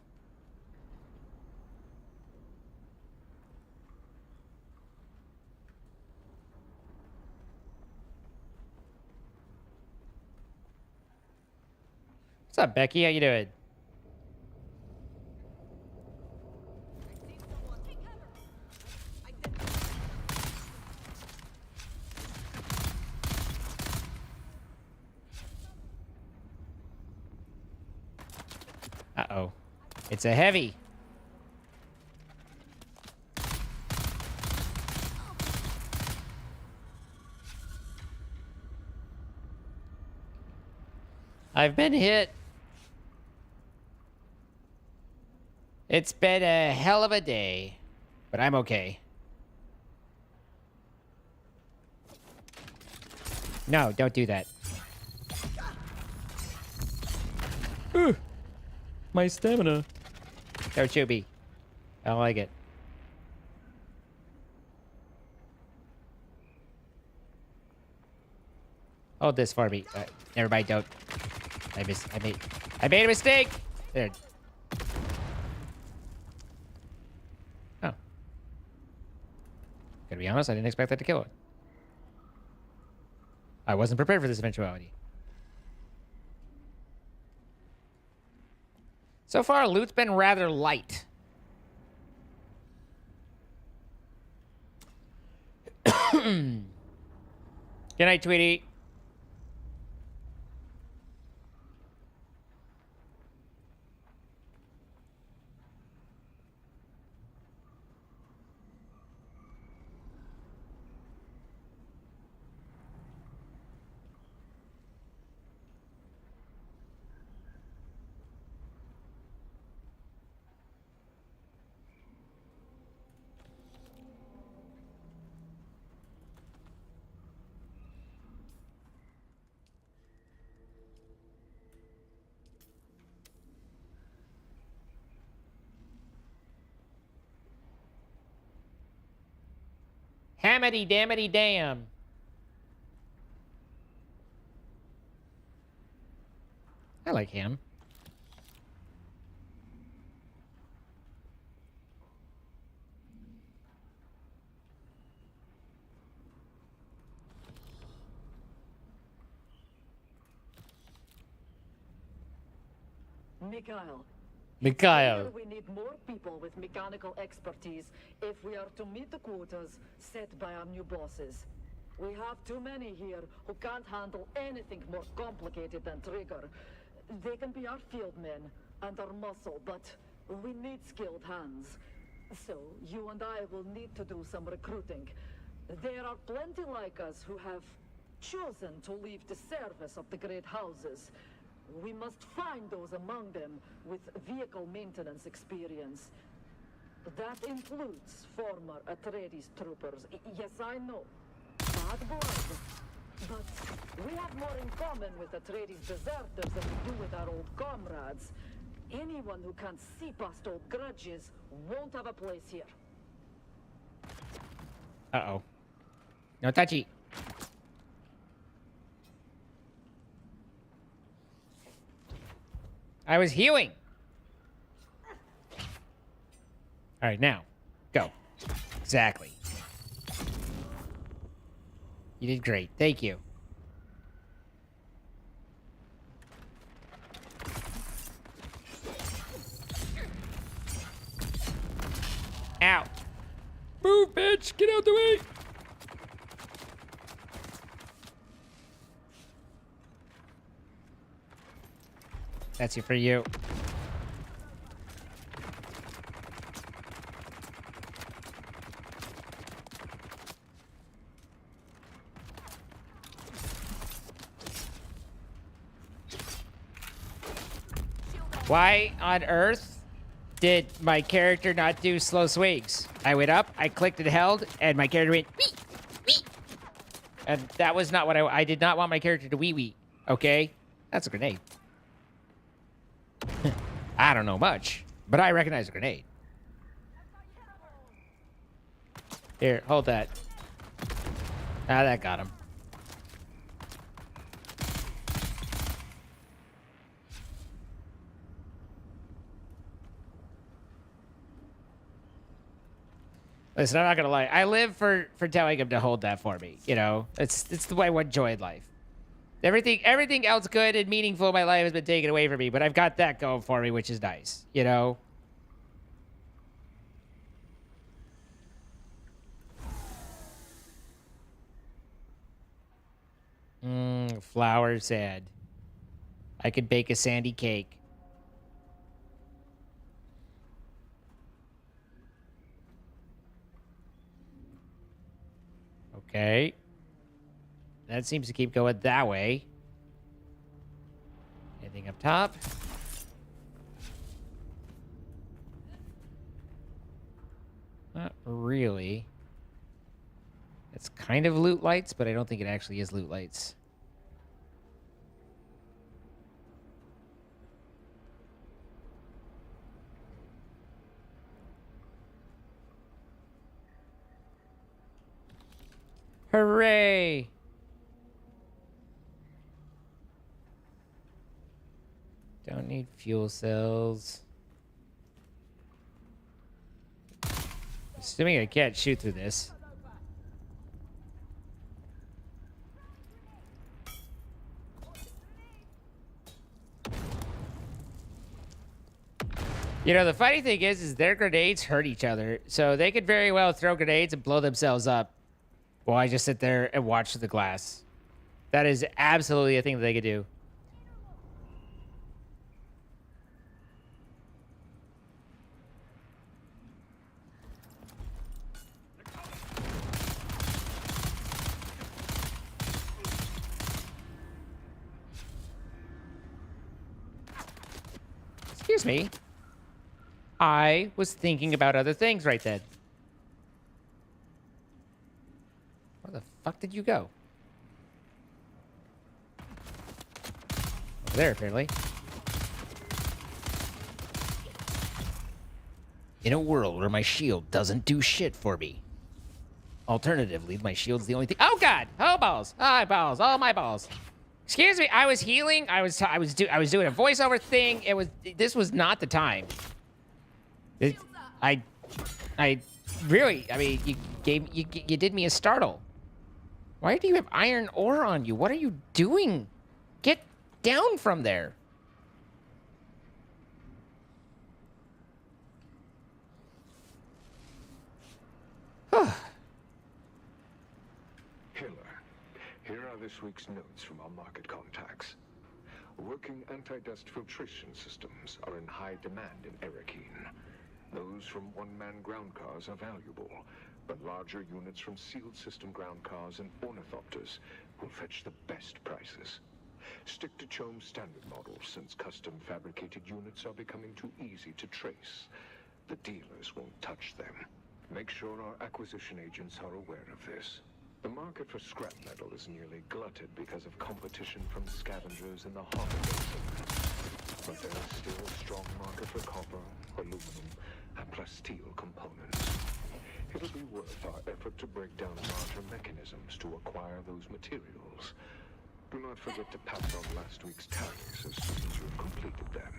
What's up, Becky? How you doing? Uh-oh. It's a heavy. I've been hit. It's been a hell of a day, but I'm okay. No, don't do that. My stamina. Don't shoot me. I don't like it. Hold this for me. Never mind, don't. I made a mistake. There. Oh. Gotta be honest, I didn't expect that to kill it. I wasn't prepared for this eventuality. So far, loot's been rather light. Good night, Tweety. Hammity dammity damn. I like ham. Mikhail. Mikhail. We need more people with mechanical expertise if we are to meet the quotas set by our new bosses. We have too many here who can't handle anything more complicated than Trigger. They can be our field men and our muscle, but we need skilled hands. So you and I will need to do some recruiting. There are plenty like us who have chosen to leave the service of the great houses. We must find those among them with vehicle maintenance experience. That includes former Atreides troopers. Yes, I know. Bad blood. But we have more in common with Atreides deserters than we do with our old comrades. Anyone who can't see past old grudges won't have a place here. Uh-oh. No touchy. I was healing. All right, now. Go. Exactly. You did great. Thank you. Ow. Move, bitch. Get out the way. That's it for you. Why on earth did my character not do slow swings? I went up, I clicked and held, and my character went wee, wee. And that was not what I did not want my character to wee wee. Okay? That's a grenade. I don't know much, but I recognize a grenade. Here, hold that. Ah, that got him. Listen, I'm not gonna lie. I live for telling him to hold that for me. You know, it's the way I want joy in life. Everything else good and meaningful in my life has been taken away from me, but I've got that going for me, which is nice. You know. Flour sand. I could bake a sandy cake. Okay. That seems to keep going that way. Anything up top? Not really. It's kind of loot lights, but I don't think it actually is loot lights. Hooray! Don't need fuel cells. Assuming I can't shoot through this. You know, the funny thing is their grenades hurt each other. So they could very well throw grenades and blow themselves up while I just sit there and watch the glass. That is absolutely a thing that they could do. Excuse me. I was thinking about other things right then. Where the fuck did you go? Over there, apparently. In a world where my shield doesn't do shit for me. Alternatively, my shield's the only thing. Oh God! Oh balls! Oh, eyeballs! Oh my balls! Excuse me. I was healing. I was doing a voiceover thing. This was not the time. I really. I mean, you did me a startle. Why do you have iron ore on you? What are you doing? Get down from there. Hiller, here are this week's notes from our market contacts. Working anti-dust filtration systems are in high demand in Erekine. Those from one-man ground cars are valuable, But larger units from sealed system ground cars and ornithopters will fetch the best prices. Stick to Chome's standard models, since custom fabricated units are becoming too easy to trace. The dealers won't touch them. Make sure our acquisition agents are aware of this. The market for scrap metal is nearly glutted because of competition from scavengers in the Harbor Basin. But there is still a strong market for copper, aluminum, and plasteel components. It'll be worth our effort to break down larger mechanisms to acquire those materials. Do not forget to pass on last week's tallies as soon as you've completed them.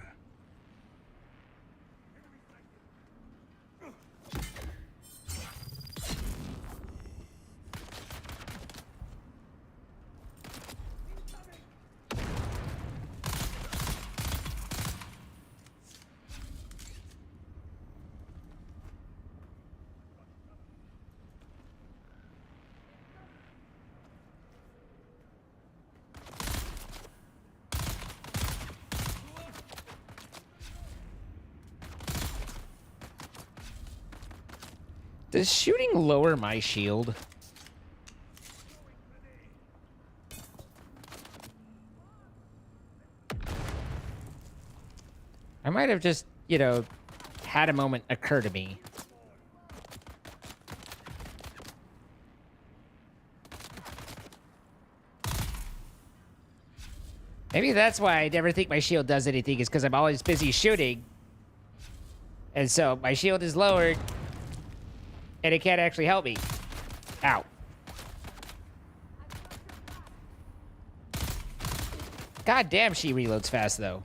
Does shooting lower my shield? I might have just, you know, had a moment occur to me. Maybe that's why I never think my shield does anything, is because I'm always busy shooting. And so my shield is lowered, and it can't actually help me. Ow. God damn, she reloads fast, though.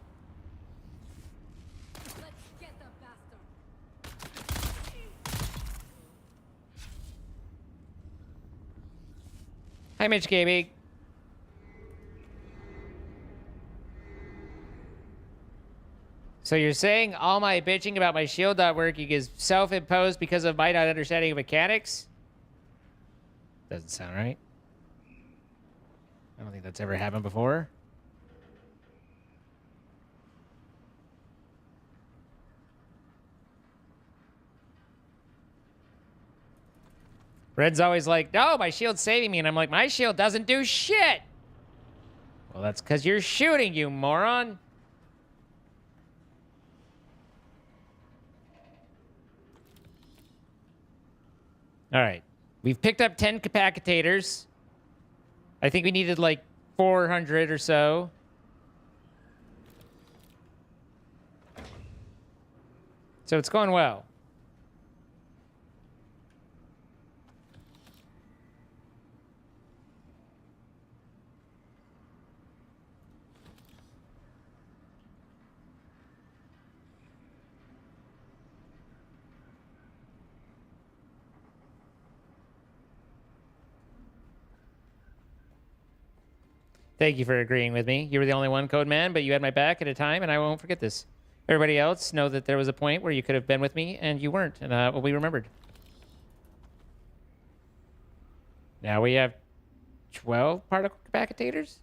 Hi, Mitch Gaming. So you're saying all my bitching about my shield not working is self-imposed because of my not understanding of mechanics? Doesn't sound right. I don't think that's ever happened before. Red's always like, no, my shield's saving me. And I'm like, my shield doesn't do shit. Well, that's because you're shooting, you moron. All right. We've picked up 10 capacitators. I think we needed like 400 or so. So it's going well. Thank you for agreeing with me. You were the only one, Code Man, but you had my back at a time, and I won't forget this. Everybody else know that there was a point where you could have been with me, and you weren't, and well, we remembered. Now we have 12 particle capacitors?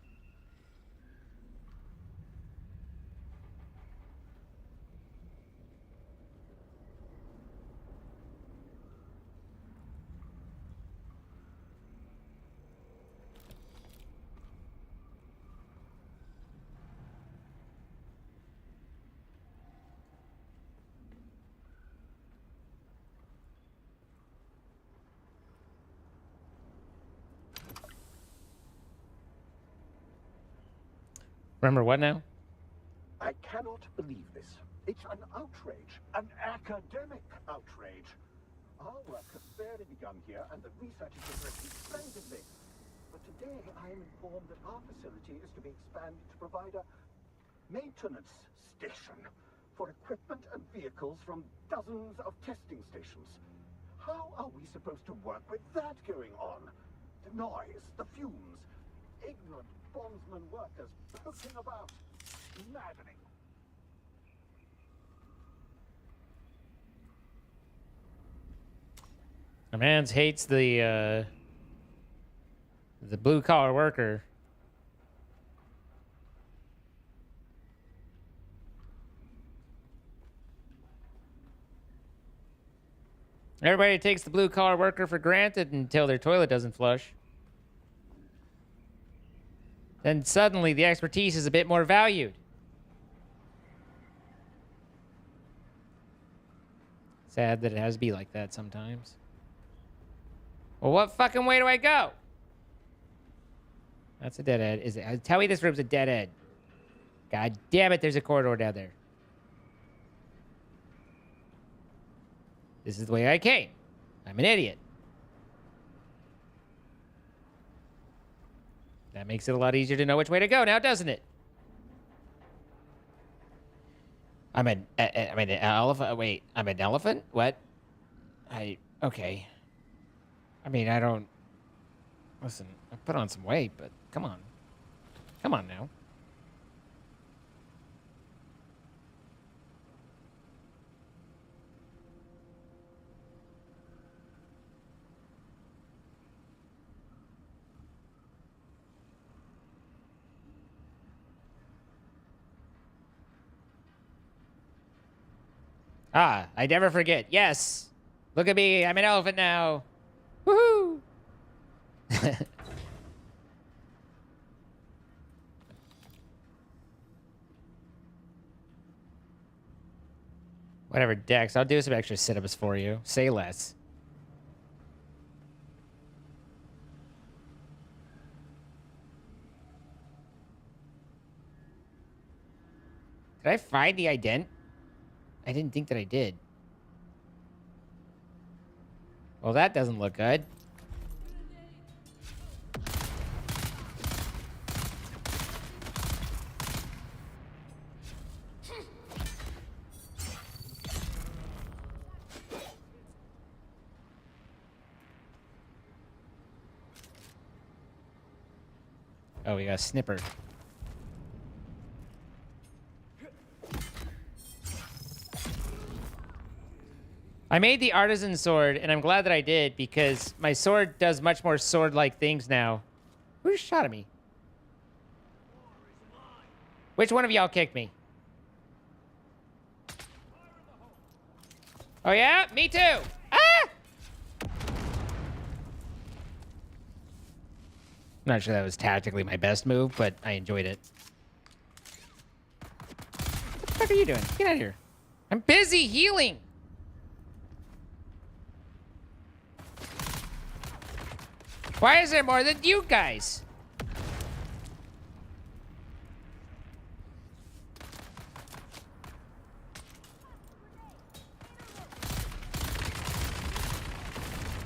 Remember what now? I cannot believe this. It's an outrage, an academic outrage. Our work has barely begun here, and the research is progressing splendidly. But today, I am informed that our facility is to be expanded to provide a maintenance station for equipment and vehicles from dozens of testing stations. How are we supposed to work with that going on? The noise, the fumes, ignorant bondsman workers poking about. Maddening. Our man hates the blue collar worker. Everybody takes the blue-collar worker for granted until their toilet doesn't flush. Then suddenly the expertise is a bit more valued. Sad that it has to be like that sometimes. Well, what fucking way do I go? That's a dead end. Is it? Tell me this room's a dead end. God damn it, there's a corridor down there. This is the way I came. I'm an idiot. That makes it a lot easier to know which way to go now, doesn't it? I'm an elephant. Wait, I'm an elephant? What? Okay. I mean, I don't... Listen, I put on some weight, but come on. Come on now. Ah, I never forget. Yes. Look at me. I'm an elephant now. Woohoo! Whatever, Dex. I'll do some extra sit-ups for you. Say less. Did I find the ident? I didn't think that I did. Well, that doesn't look good. Oh, we got a snipper. I made the artisan sword, and I'm glad that I did, because my sword does much more sword-like things now. Who just shot at me? Which one of y'all kicked me? Oh, yeah? Me too! Ah! Not sure that was tactically my best move, but I enjoyed it. What the fuck are you doing? Get out of here. I'm busy healing! Why is there more than you guys?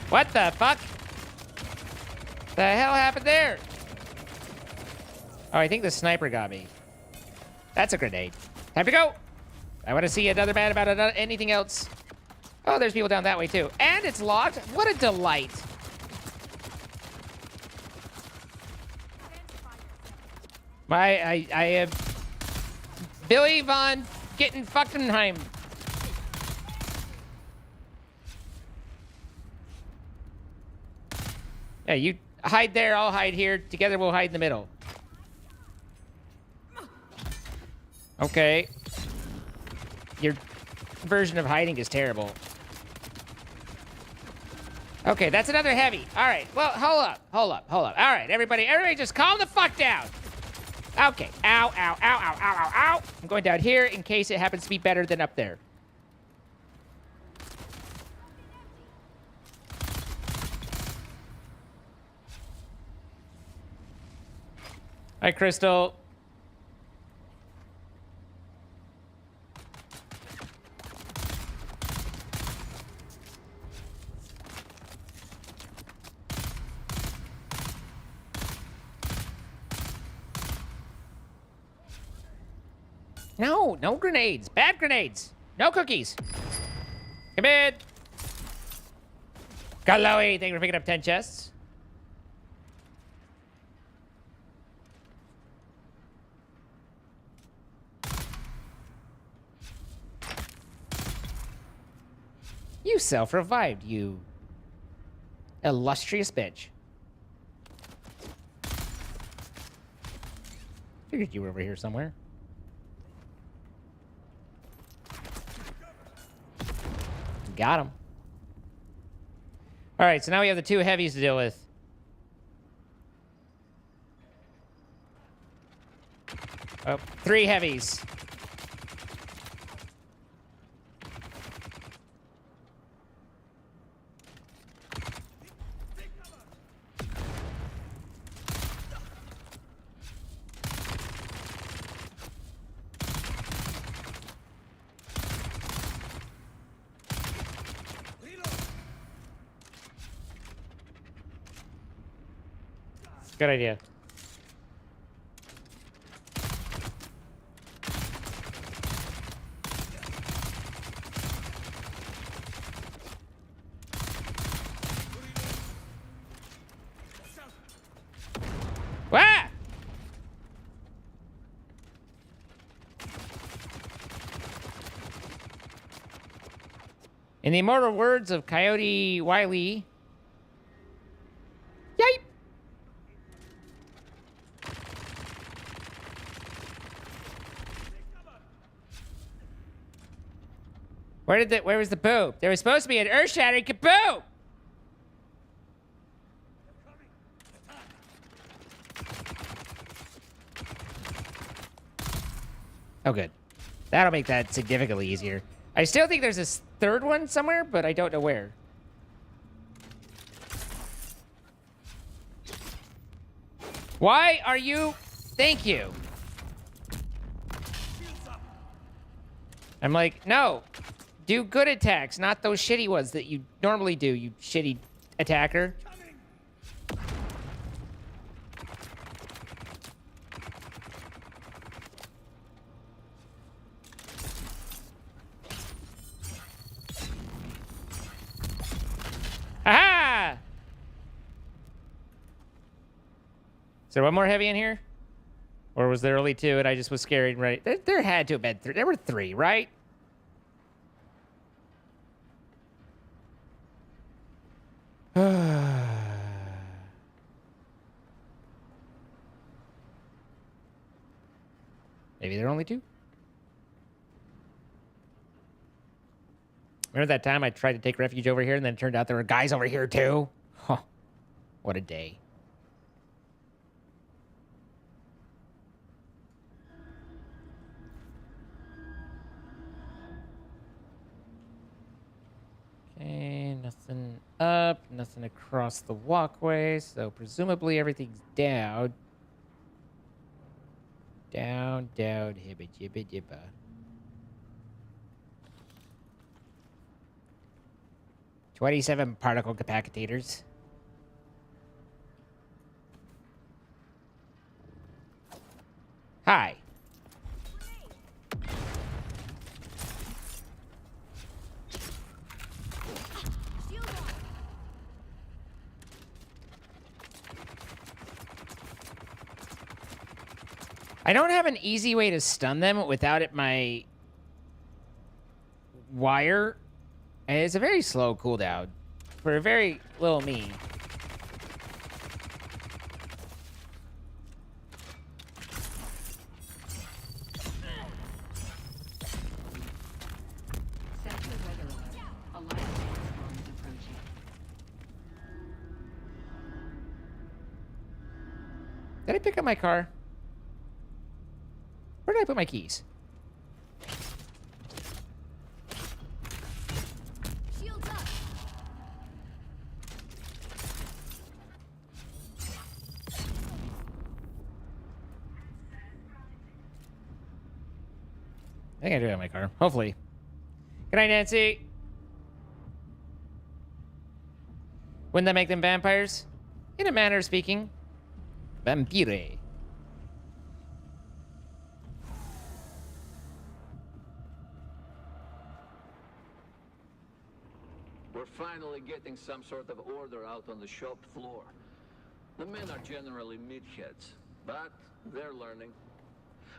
What the fuck? The hell happened there? Oh, I think the sniper got me. That's a grenade. Time to go. I want to see another man about anything else. Oh, there's people down that way too. And it's locked. What a delight. I have Billy Von getting Fuckenheim. Yeah, you hide there, I'll hide here. Together we'll hide in the middle. Okay. Your version of hiding is terrible. Okay, that's another heavy. All right, well, hold up. All right, everybody just calm the fuck down. Okay, ow. I'm going down here in case it happens to be better than up there. Hi, Crystal. No grenades. Bad grenades. No cookies. Come in. Kaloe, thank you for picking up 10 chests. You self-revived, you illustrious bitch. Figured you were over here somewhere. Got him. All right, so now we have the 2 heavies to deal with. Oh, 3 heavies. Good idea. Wah! In the immortal words of Coyote Wiley, yipe! Where was the boom? There was supposed to be an earth-shattering kaboom! Oh, good. That'll make that significantly easier. I still think there's a 3rd one somewhere, but I don't know where. Why are you... Thank you. I'm like, no. Do good attacks, not those shitty ones that you normally do, you shitty attacker. Aha! Is there one more heavy in here? Or was there only 2 and I just was scared, right? There had to have been 3. There were 3, right? Maybe there are only 2. Remember that time I tried to take refuge over here and then it turned out there were guys over here too? Huh. What a day. Okay, nothing up, nothing across the walkway, so presumably everything's down. Down, down, hibba jibba jibba. $27 particle capacitators. Hi. I don't have an easy way to stun them without it my wire. And it's a very slow cooldown for a very little me. Sector weather alert. A light sandstorm is approaching. Did I pick up my car? Where did I put my keys? Shields up. I think I do have my car. Hopefully. Good night, Nancy. Wouldn't that make them vampires? In a manner of speaking. Vampire. We're finally getting some sort of order out on the shop floor. The men are generally meatheads, but they're learning.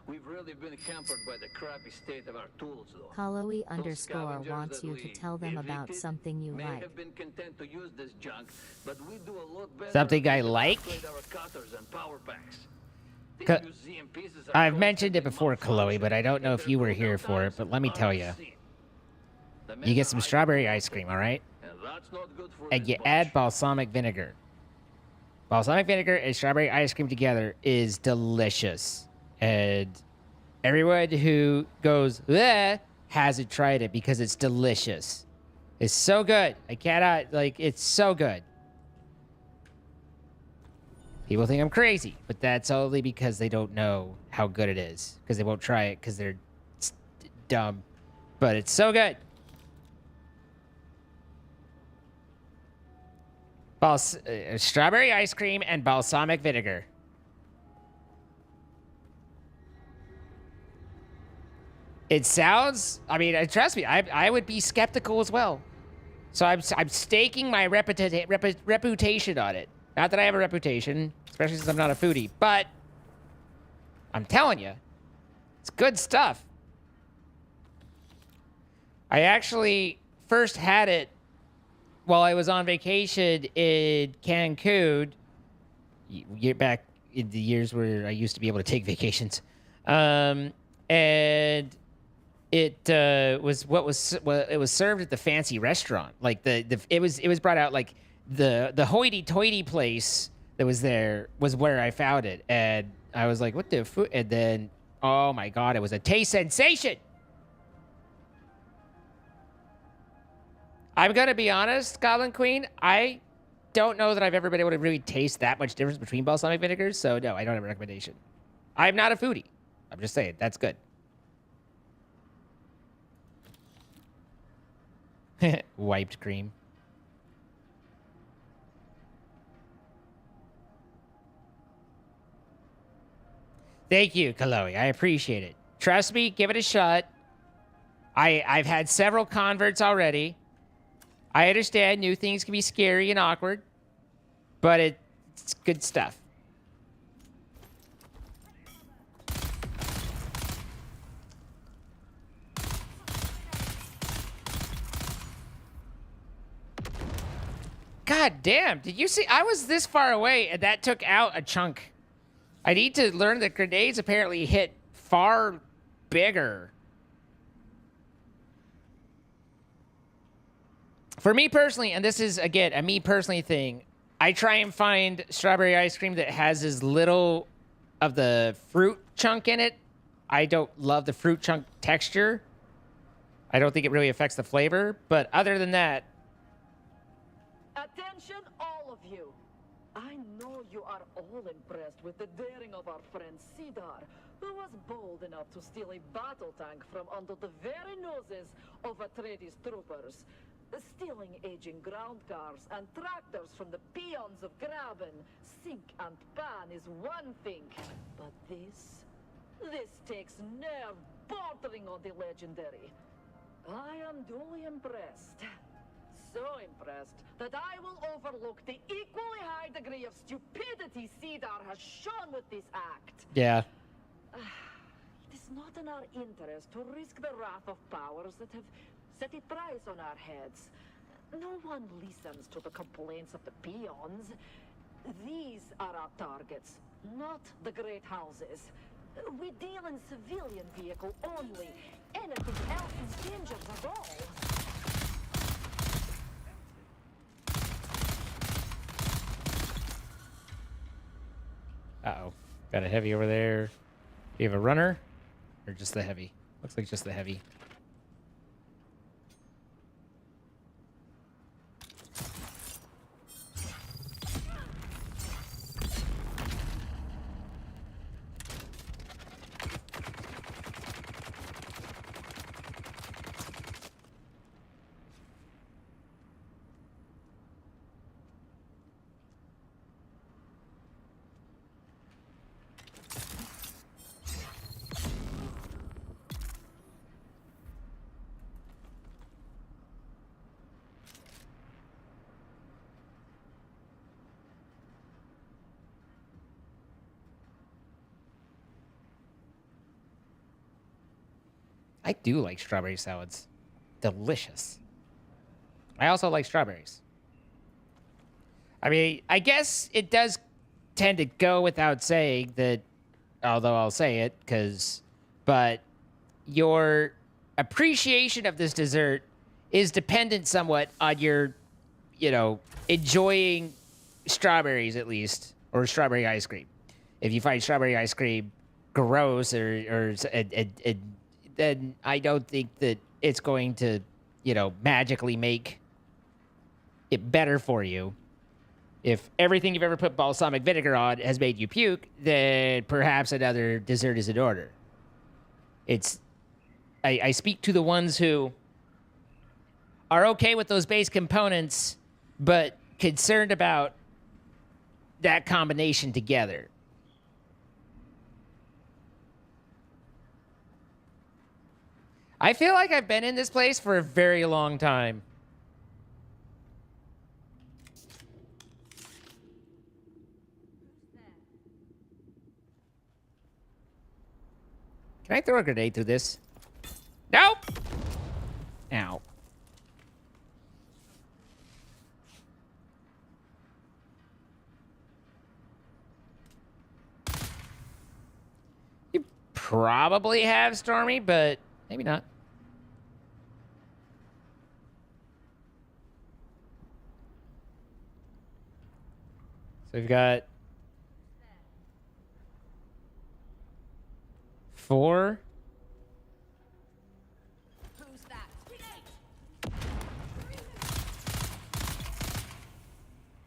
We've really been hampered by the crappy state of our tools, though. Kaloe Those _ scavengers wants that you to we tell them about evicted something you may like. have been content to use this junk, but we do a lot better Something I if we like? upgrade our cutters and power packs. These Ca- museum pieces are I've mentioned it constantly before, Chloe, but I don't know if you were here for it, but let me tell you. You get some strawberry ice cream, all right? And That's not good for and this you bunch. add balsamic vinegar. Balsamic vinegar and strawberry ice cream together is delicious. And everyone who goes, "Bleh," hasn't tried it because it's delicious. It's so good. I cannot, like, it's so good. People think I'm crazy, but that's only because they don't know how good it is. Because they won't try it because they're dumb. But it's so good. Strawberry ice cream and balsamic vinegar. It sounds, I mean, trust me, I would be skeptical as well. So I'm staking my reputation on it. Not that I have a reputation, especially since I'm not a foodie, but I'm telling you, it's good stuff. I actually first had it while I was on vacation in Cancun, back in the years where I used to be able to take vacations. And it was served at the fancy restaurant. Like it was brought out like the hoity-toity place that was there was where I found it, and I was like, what the food? And then, oh my god, it was a taste sensation. I'm gonna be honest, Goblin Queen, I don't know that I've ever been able to really taste that much difference between balsamic vinegars, so no, I don't have a recommendation. I'm not a foodie. I'm just saying, that's good. Wiped cream. Thank you, Chloe. I appreciate it. Trust me, give it a shot. I've had several converts already. I understand new things can be scary and awkward, but it's good stuff. God damn, did you see? I was this far away and that took out a chunk. I need to learn that grenades apparently hit far bigger. For me personally, and this is, again, a me personally thing, I try and find strawberry ice cream that has as little of the fruit chunk in it. I don't love the fruit chunk texture. I don't think it really affects the flavor. But other than that... Attention, all of you. I know you are all impressed with the daring of our friend Cedar, who was bold enough to steal a battle tank from under the very noses of Atreides troopers. Stealing aging ground cars and tractors from the peons of Graben, sink and pan is one thing. But this takes nerve bordering on the legendary. I am duly impressed. So impressed that I will overlook the equally high degree of stupidity Cedar has shown with this act. Yeah. It is not in our interest to risk the wrath of powers that have set a price on our heads. No one listens to the complaints of the peons. These are our targets, not the great houses. We deal in civilian vehicle only. Anything else endangers us all. Uh-oh. Got a heavy over there. Do you have a runner? Or just the heavy? Looks like just the heavy. I do like strawberry salads. Delicious. I also like strawberries. I mean, I guess it does tend to go without saying that, although I'll say it, but your appreciation of this dessert is dependent somewhat on your enjoying strawberries at least, or strawberry ice cream. If you find strawberry ice cream gross then I don't think that it's going to, magically make it better for you. If everything you've ever put balsamic vinegar on has made you puke, then perhaps another dessert is in order. I speak to the ones who are okay with those base components, but concerned about that combination together. I feel like I've been in this place for a very long time. Can I throw a grenade through this? Nope! Ow. You probably have, Stormy, but maybe not. So we've got 4. Who's that?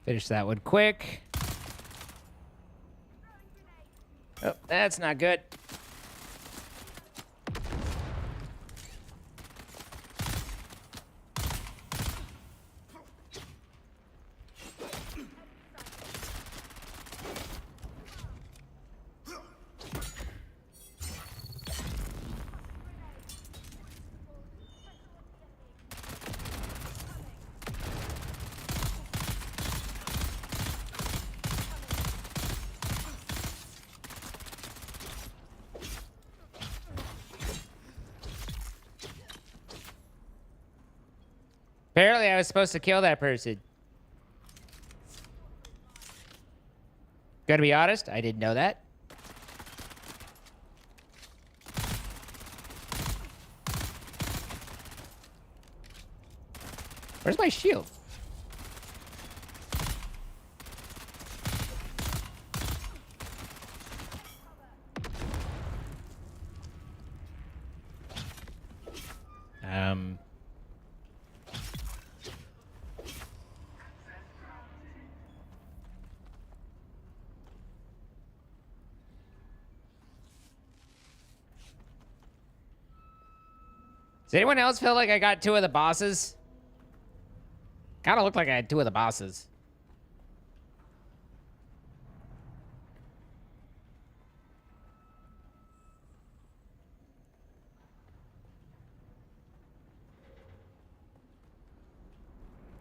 Finish that one quick. Oh, that's not good. Apparently, I was supposed to kill that person. Gotta be honest, I didn't know that. Where's my shield? Does anyone else feel like I got 2 of the bosses? Kind of looked like I had 2 of the bosses.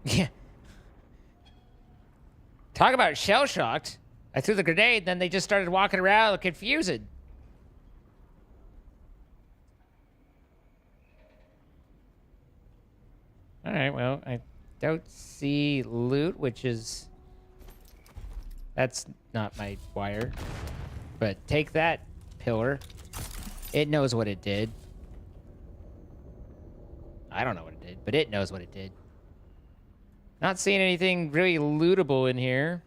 Yeah. Talk about shell-shocked. I threw the grenade, then they just started walking around confused. All right, well, I don't see loot, which is... That's not my wire. But take that, pillar. It knows what it did. I don't know what it did, but it knows what it did. Not seeing anything really lootable in here.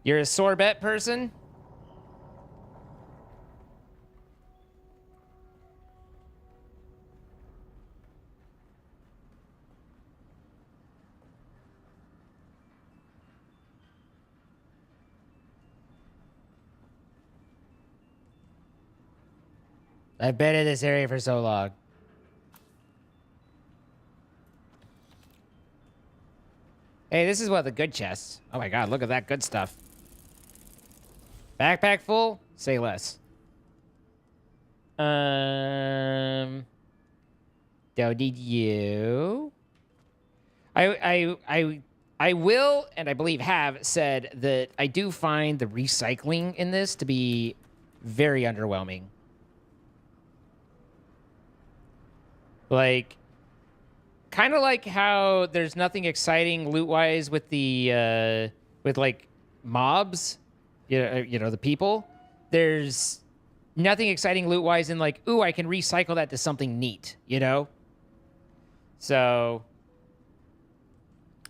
You're a sorbet person? I've been in this area for so long. Hey, this is one of the good chests. Oh my god, look at that good stuff. Backpack full? Say less. Don't need you. I will, and I believe have said that I do find the recycling in this to be very underwhelming. Like, kind of like how there's nothing exciting loot-wise with the, with like mobs, you know, the people. There's nothing exciting loot-wise in like, ooh, I can recycle that to something neat, you know? So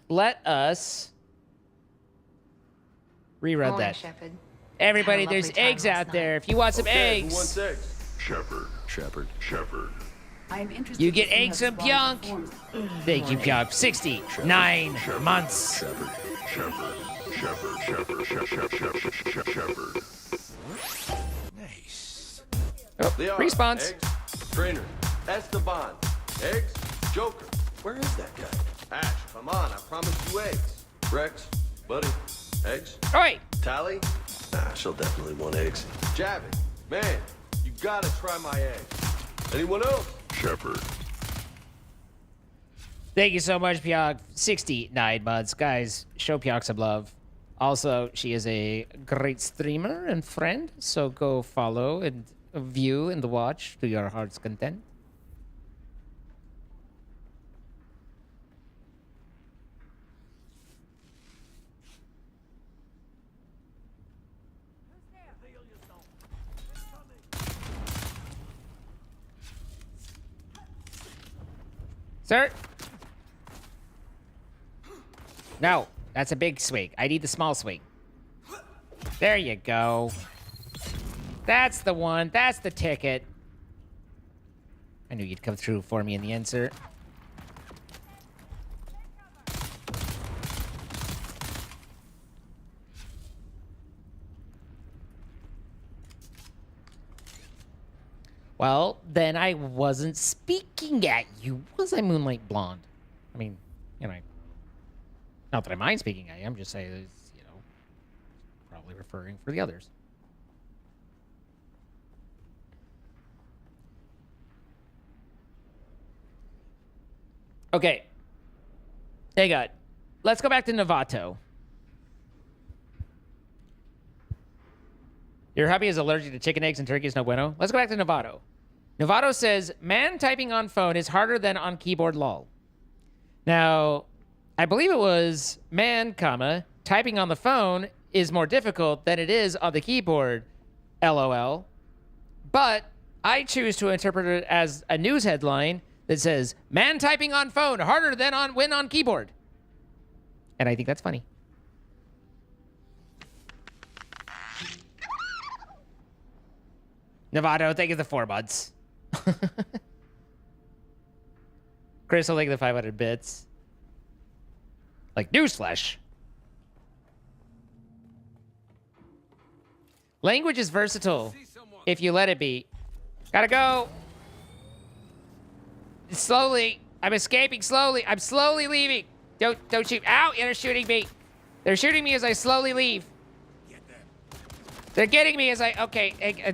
let us rerun Morning, that. Shepard. Everybody, Had a there's lovely time eggs last out there. If you want some Okay, who eggs, wants eggs? Shepard. Shepard. Shepard. I am interested you to get see eggs how from this bond Pionk. performs. Thank you, Pionk. 69 months. Shepard. Shepard. Shepard. Shepard. Shepard. Shepard. Nice. They are. Response. Eggs. Trainer. Esteban. Eggs. Joker. Where is that guy? Ash, come on. I promised you eggs. Rex. Buddy. Eggs. Oi! Tally. Nah, she'll definitely want eggs. Javi. Man, you gotta try my eggs. Anyone else? Shepard. Thank you so much, Pionk. 69 months. Guys, show Pionk some love. Also, she is a great streamer and friend, so go follow and view and watch to your heart's content. Sir? No, that's a big swing. I need the small swing. There you go. That's the one. That's the ticket. I knew you'd come through for me in the end, sir. Well, then I wasn't speaking at you, was I, Moonlight Blonde? I mean, you know, not that I mind speaking at you. I'm just saying, it's, you know, probably referring for the others. Okay. Hang on. Let's go back to Novato. Your hubby is allergic to chicken eggs and turkey is no bueno. Let's go back to Novato. Novato says, man typing on phone is harder than on keyboard, lol. Now, I believe it was man, comma, typing on the phone is more difficult than it is on the keyboard, lol. But I choose to interpret it as a news headline that says, man typing on phone harder than when on keyboard. And I think that's funny. Novato, thank you for the 4 months. Crystal, thank you for the 500 bits. Like newsflash. Language is versatile if you let it be. Gotta go. Slowly. I'm escaping slowly. I'm slowly leaving. Don't shoot. Ow, they're shooting me. They're shooting me as I slowly leave. They're getting me as okay.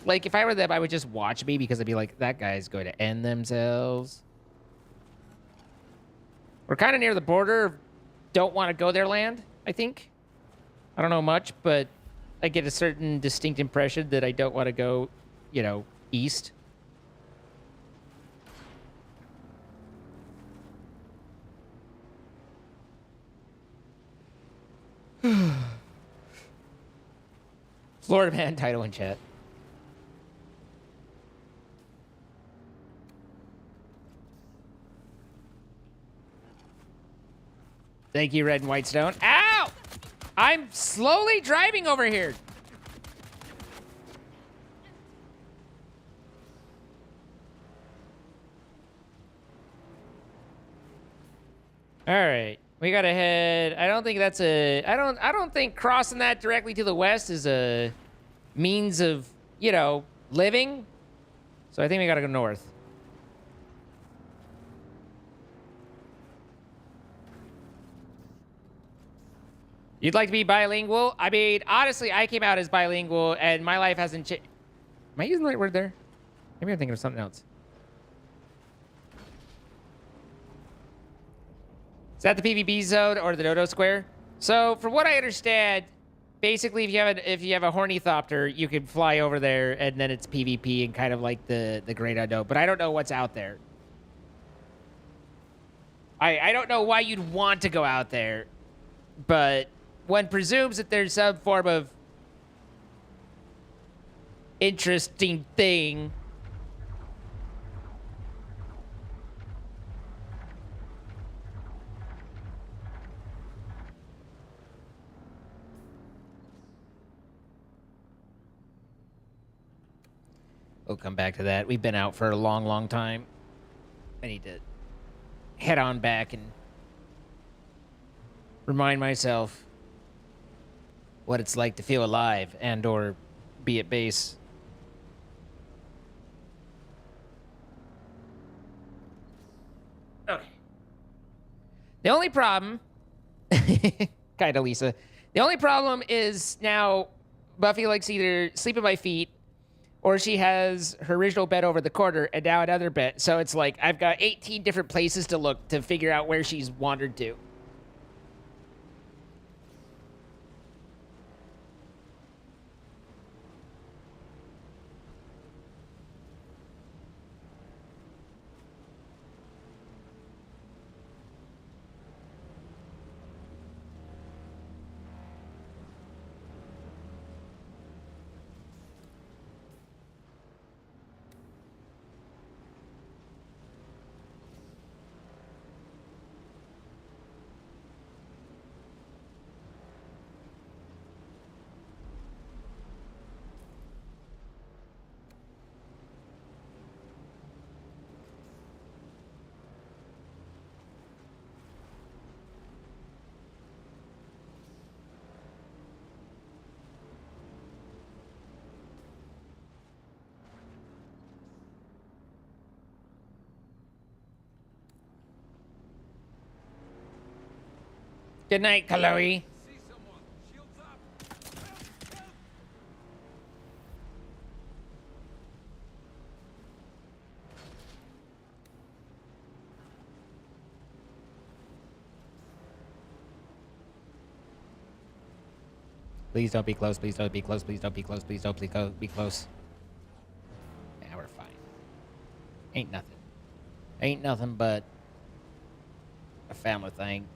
Like, if I were them, I would just watch me because I'd be like, that guy's going to end themselves. We're kind of near the border. Don't want to go there land, I think. I don't know much, but I get a certain distinct impression that I don't want to go, you know, east. Florida man title in chat. Thank you, Red and White Stone. Ow! I'm slowly driving over here. All right. We gotta head. I don't think that's a. I don't think crossing that directly to the west is a means of, you know, living. So I think we gotta go north. You'd like to be bilingual? I mean, honestly, I came out as bilingual, and my life hasn't changed. Am I using the right word there? Maybe I'm thinking of something else. Is that the PvP zone or the Dodo Square? So, from what I understand, basically, if you have a Hornithopter, you can fly over there, and then it's PvP and kind of like the Great Unknown. But I don't know what's out there. I don't know why you'd want to go out there, but one presumes that there's some form of interesting thing. We'll come back to that. We've been out for a long, long time. I need to head on back and remind myself what it's like to feel alive and or be at base. Okay. The only problem, kinda Lisa, the only problem is now Buffy likes either sleep at my feet or she has her original bed over the corner and now another bed. So it's like I've got 18 different places to look to figure out where she's wandered to. Good night, Chloe. Please don't be close. Please don't be close. Please don't be close. Please don't be close. Yeah, we're fine. Ain't nothing. Ain't nothing but a family thing.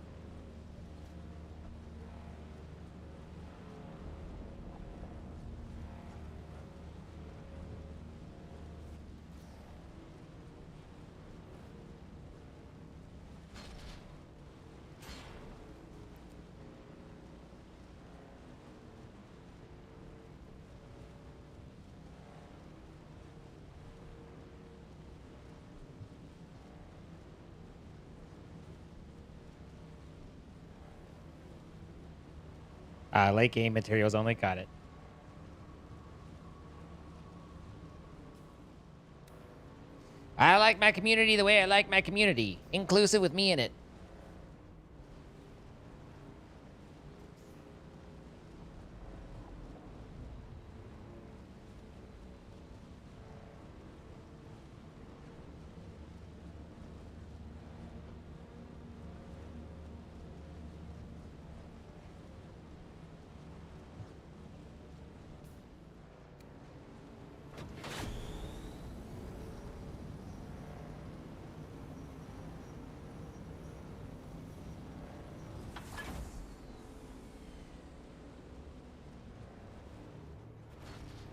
Late game materials only. Got it. I like my community the way I like my community. Inclusive with me in it.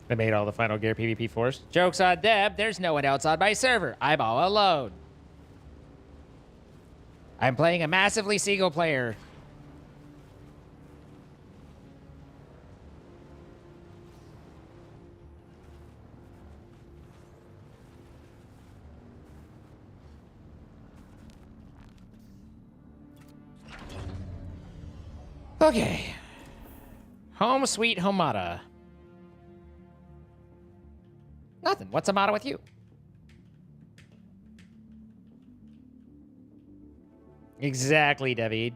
They made all the Final Gear PvP force. Joke's on them. There's no one else on my server. I'm all alone. I'm playing a massively single player. Okay. Home sweet homada. Nothing. What's the matter with you? Exactly, David.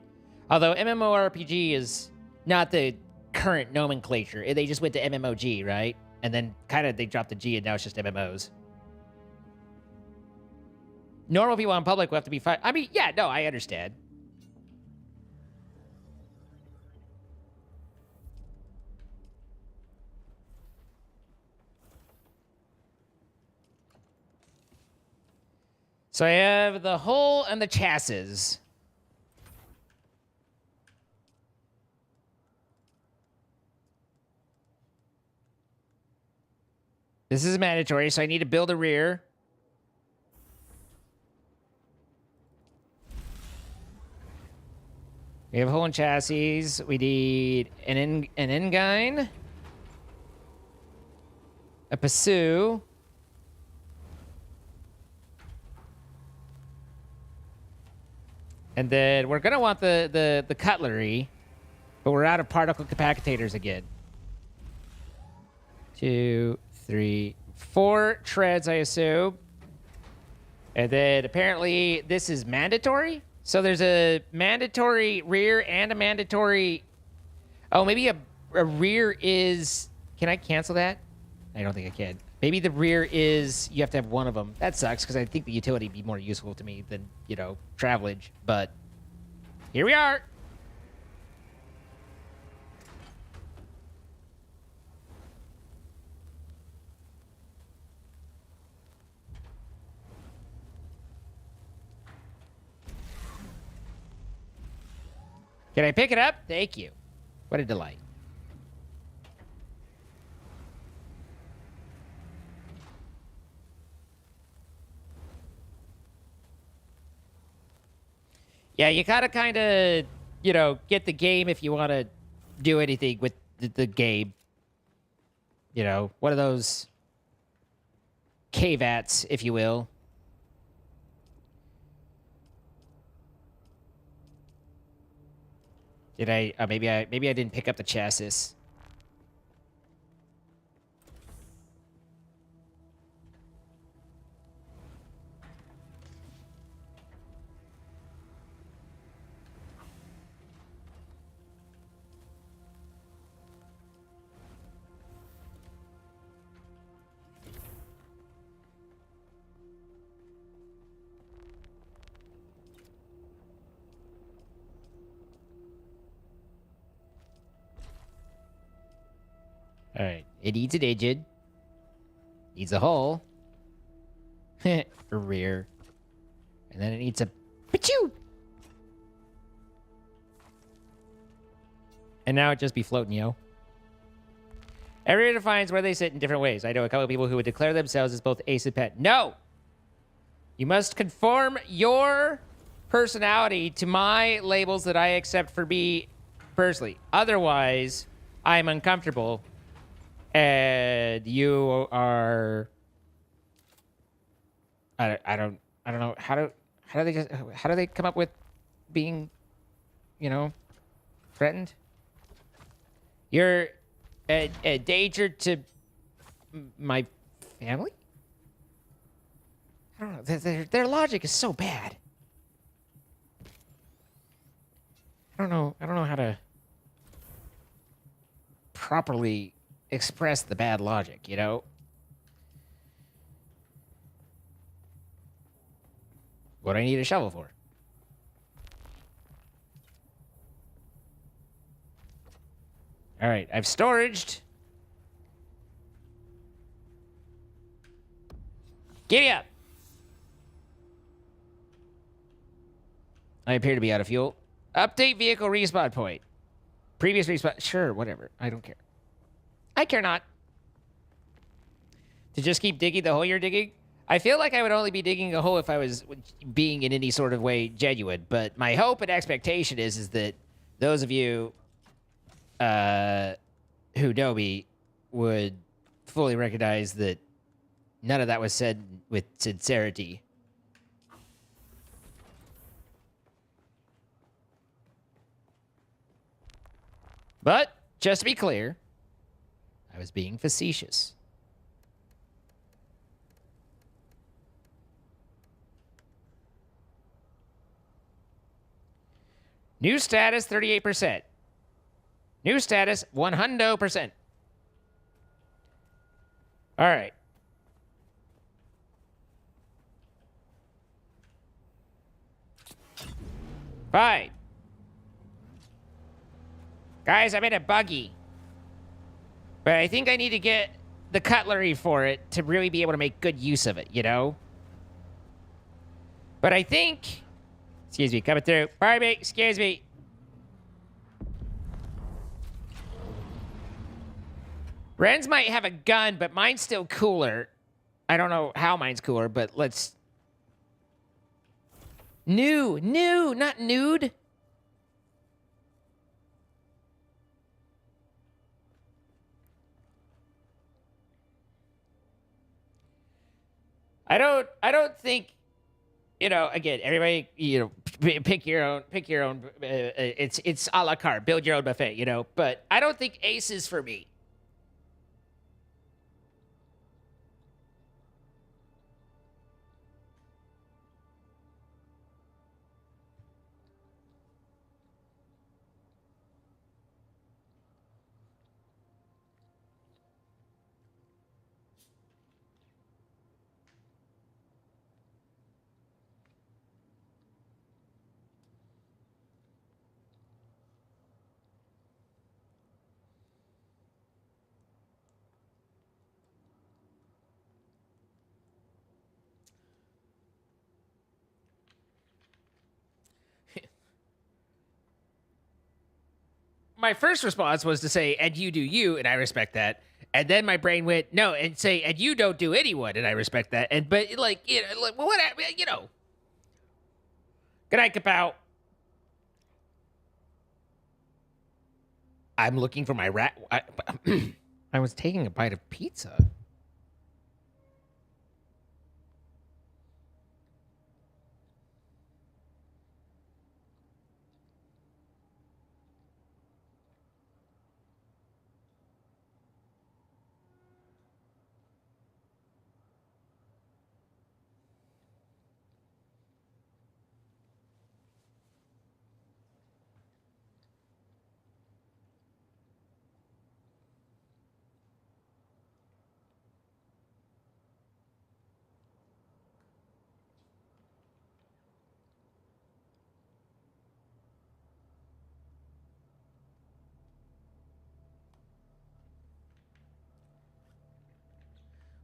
Although MMORPG is not the current nomenclature. They just went to MMOG, right? And then kind of they dropped the G and now it's just MMOs. Normal people in public will have to be fine. I mean, yeah, no, I understand. So I have the hull and the chassis. This is mandatory, so I need to build a rear. We have hull and chassis. We need an engine, a pursue, And then we're going to want the cutlery, but we're out of particle capacitators again. 2, 3, 4 treads, I assume. And then apparently this is mandatory. So there's a mandatory rear and a mandatory... Oh, maybe a rear is... Can I cancel that? I don't think I can. Maybe the rear is... You have to have one of them. That sucks, because I think the utility would be more useful to me than, you know, travelage. But here we are. Can I pick it up? Thank you. What a delight. Yeah, you gotta kind of, you know, get the game if you want to do anything with the game. You know, one of those cave-ats, if you will. Did I? Maybe I didn't pick up the chassis. All right. It needs an engine. Needs a hull. A rear. And then it needs a... Pachoo! And now it just be floating, yo. Everyone defines where they sit in different ways. I know a couple of people who would declare themselves as both ace and pet. No! You must conform your personality to my labels that I accept for me personally. Otherwise, I'm uncomfortable. And you are... I don't know. How do they come up with being, you know, threatened? You're a danger to my family? I don't know. Their logic is so bad. I don't know how to properly express the bad logic, you know? What do I need a shovel for? All right, I've storaged. Giddy up! I appear to be out of fuel. Update vehicle respawn point. Previous respawn. Sure, whatever. I don't care. I care not. To just keep digging the hole you're digging? I feel like I would only be digging a hole if I was being in any sort of way genuine. But my hope and expectation is that those of you who know me would fully recognize that none of that was said with sincerity. But, just to be clear, I was being facetious. New status, 38%. New status, 100%. All right. Fine. Guys, I'm in a buggy. But I think I need to get the cutlery for it to really be able to make good use of it, you know? But I think... Excuse me, coming through. Pardon me, excuse me. Ren's might have a gun, but mine's still cooler. I don't know how mine's cooler, but let's... New, not nude. I don't think again, everybody, pick your own. It's a la carte. Build your own buffet. But I don't think Ace is for me. My first response was to say, and you do you, and I respect that. And then my brain went, no, and say, and you don't do anyone, and I respect that. But whatever, Good night, Kapow. I'm looking for my rat. I was taking a bite of pizza.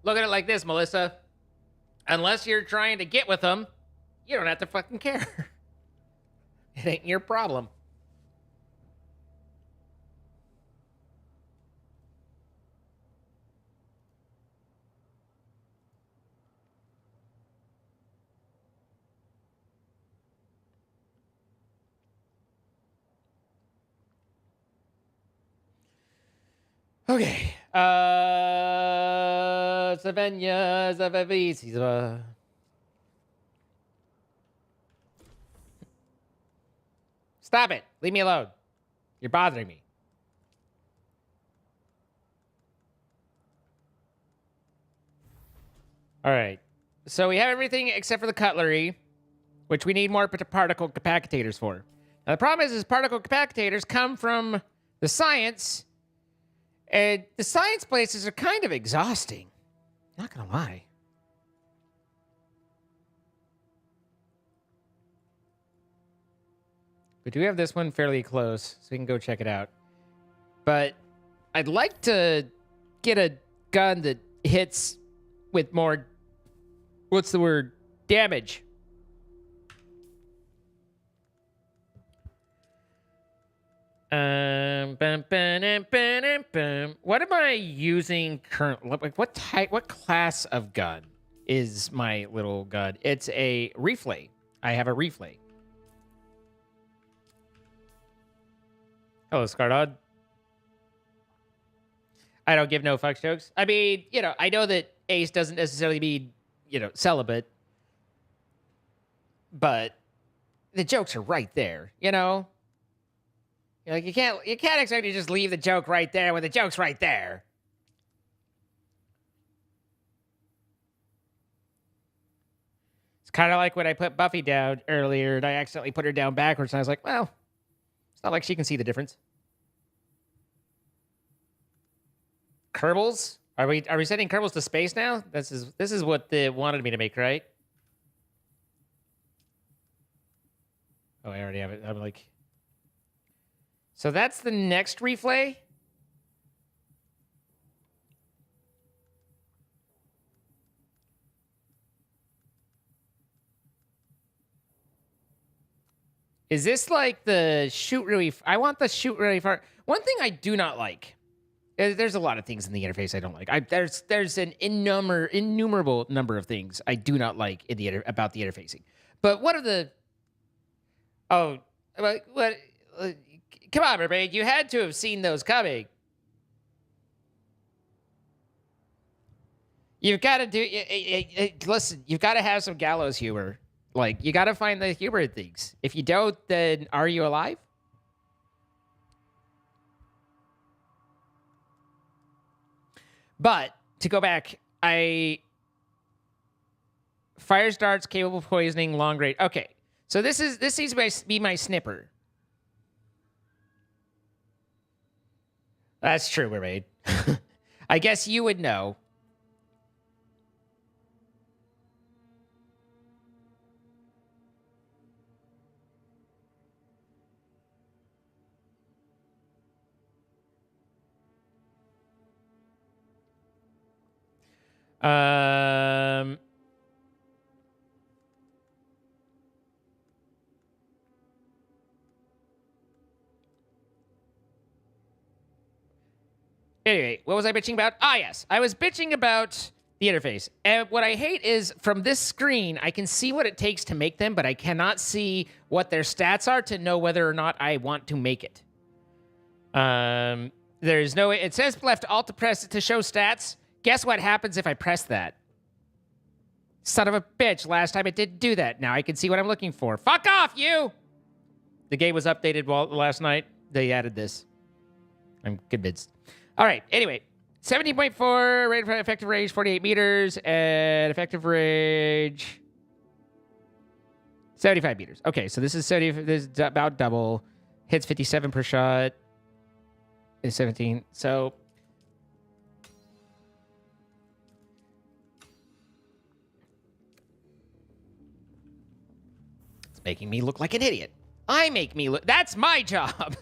Look at it like this, Melissa. Unless you're trying to get with them, you don't have to fucking care. It ain't your problem. Okay. Savenya, Zavavisiva. Stop it. Leave me alone. You're bothering me. All right. So we have everything except for the cutlery, which we need more particle capacitators for. Now, the problem is particle capacitators come from the science, and the science places are kind of exhausting. Not gonna lie. But we have this one fairly close, so we can go check it out. But I'd like to get a gun that hits with more, what's the word? Damage. What am I using currently? Like, what class of gun is my little gun? It's a reflay. I have a reflay. Hello, Scardod. I don't give no fucks jokes. I mean, I know that Ace doesn't necessarily mean, celibate, but the jokes are right there, Like, you can't expect to just leave the joke right there when the joke's right there. It's kind of like when I put Buffy down earlier and I accidentally put her down backwards, and I was like, well, it's not like she can see the difference. Kerbals? Are we sending Kerbals to space now? This is what they wanted me to make, right? Oh, I already have it. I'm like, so that's the next reflay. Is this like the shoot really? I want the shoot really far. One thing I do not like. There's a lot of things in the interface I don't like. There's an innumerable number of things I do not like in about the interfacing. But one of the what? Come on, everybody! You had to have seen those coming. You've got to do. Listen, you've got to have some gallows humor. Like, you got to find the humor in things. If you don't, then are you alive? But to go back, fire darts capable of poisoning, long range. Okay, so this seems to be my snipper. That's true, Mermaid. I guess you would know. Um. Anyway, what was I bitching about? Ah, yes. I was bitching about the interface. And what I hate is from this screen, I can see what it takes to make them, but I cannot see what their stats are to know whether or not I want to make it. There's no... It says left alt to press to show stats. Guess what happens if I press that? Son of a bitch. Last time it didn't do that. Now I can see what I'm looking for. Fuck off, you! The game was updated last night. They added this. I'm convinced. All right. Anyway, 17.4 rate for effective range, 48 meters, and effective range 75 meters. Okay, so this is 70. This is about double. Hits 57 per shot. Is 17. So it's making me look like an idiot. I make me look. That's my job.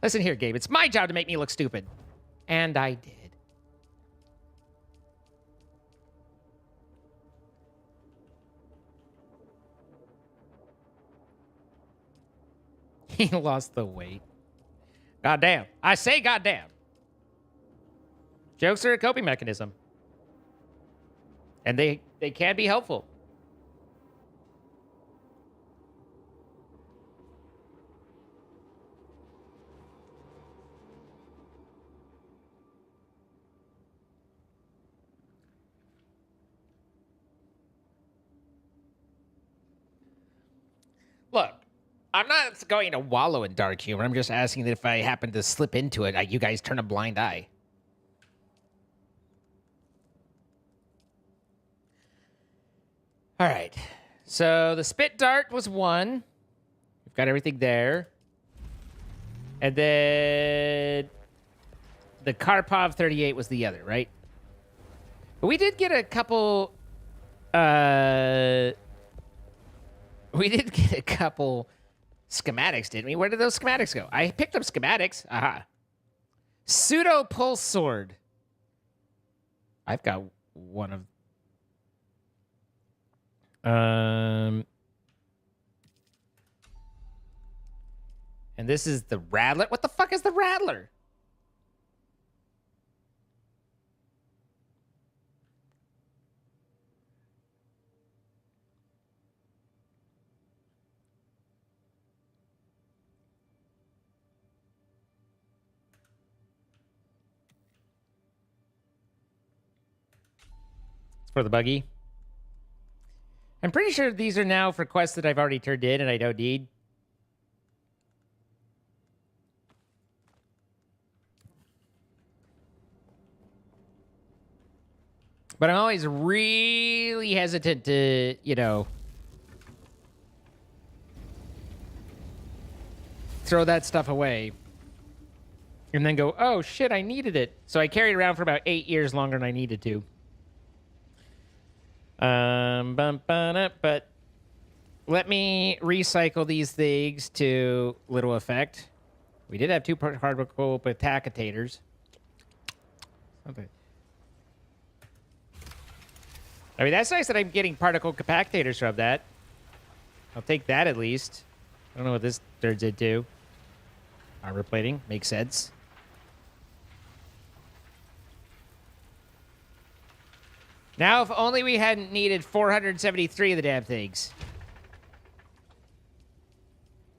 Listen here, Gabe. It's my job to make me look stupid. And I did. He lost the weight. Goddamn. I say goddamn. Jokes are a coping mechanism. And they can be helpful. Look, I'm not going to wallow in dark humor. I'm just asking that if I happen to slip into it, you guys turn a blind eye. All right. So the spit dart was one. We've got everything there. And then the Karpov 38 was the other, right? But we did get a couple... We did get a couple schematics, didn't we? Where did those schematics go? I picked up schematics. Aha. Pseudo pulse sword. I've got one of... And this is the Rattler. What the fuck is the Rattler? It's for the buggy. I'm pretty sure these are now for quests that I've already turned in and I don't need. But I'm always really hesitant to, you know, throw that stuff away. And then go, oh shit, I needed it. So I carried it around for about 8 years longer than I needed to. But let me recycle these things to little effect. We did have two particle patacatators. Okay. I mean, that's nice that I'm getting particle capacitors from that. I'll take that at least. I don't know what this turns into. Armor plating. Makes sense. Now, if only we hadn't needed 473 of the damn things.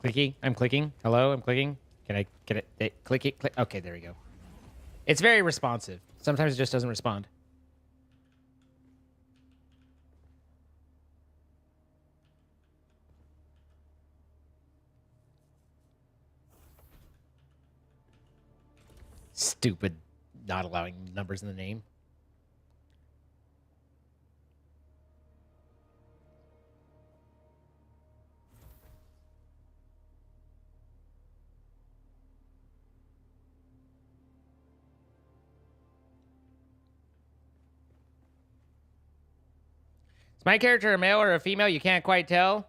Clicky. I'm clicking. Hello, I'm clicking. Can I get it? Click it. Click. Okay, there we go. It's very responsive. Sometimes it just doesn't respond. Stupid, not allowing numbers in the name. Is my character a male or a female? You can't quite tell.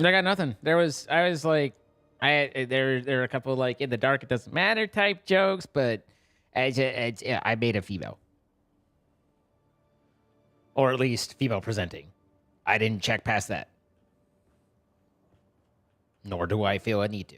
I got nothing. I was like, there are a couple like in the dark it doesn't matter type jokes, but I made a female, or at least female presenting. I didn't check past that, nor do I feel a need to.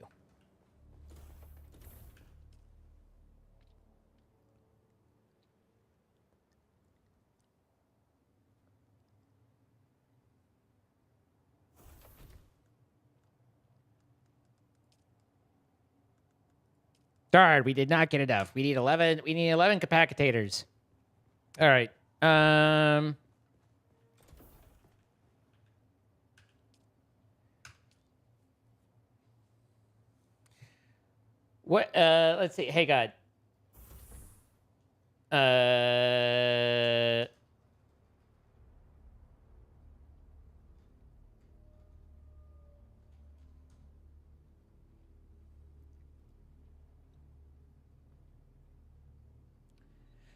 Darn, we did not get enough. We need 11. We need 11 capacitators. All right. What? Let's see. Hey, God.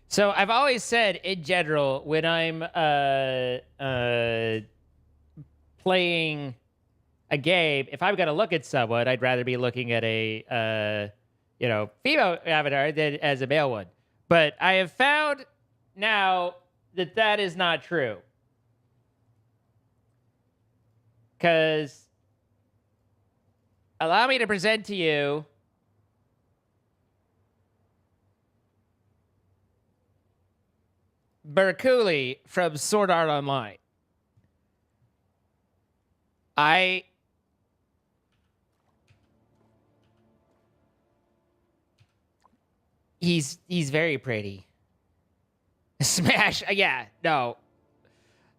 So I've always said, in general, when I'm playing a game, if I'm gonna look at someone, I'd rather be looking at a female avatar than as a male one. But I have found now that that is not true, because allow me to present to you Berkuli from Sword Art Online. He's very pretty. Smash, yeah, no.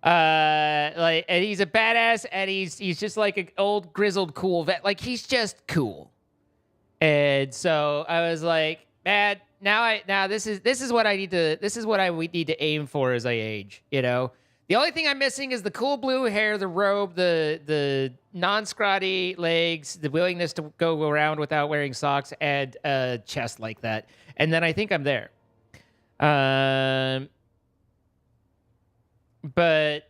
Like, and he's a badass, and he's just like an old grizzled cool vet. Like, he's just cool. And so I was like, man, now this is what I need to aim for as I age, you know? The only thing I'm missing is the cool blue hair, the robe, the non-scrawny legs, the willingness to go around without wearing socks, and a chest like that. And then I think I'm there. But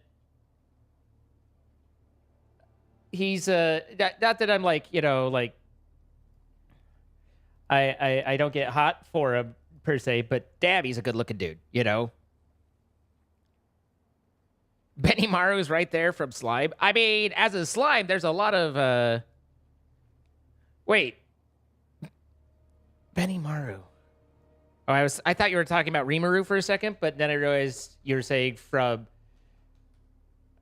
he's not that I'm like, you know, like I don't get hot for him per se, but damn, he's a good looking dude, you know? Benny Maru's right there from Slime. I mean, as a Slime, there's a lot of wait. Benny Maru. Oh, I thought you were talking about Rimuru for a second, but then I realized you were saying from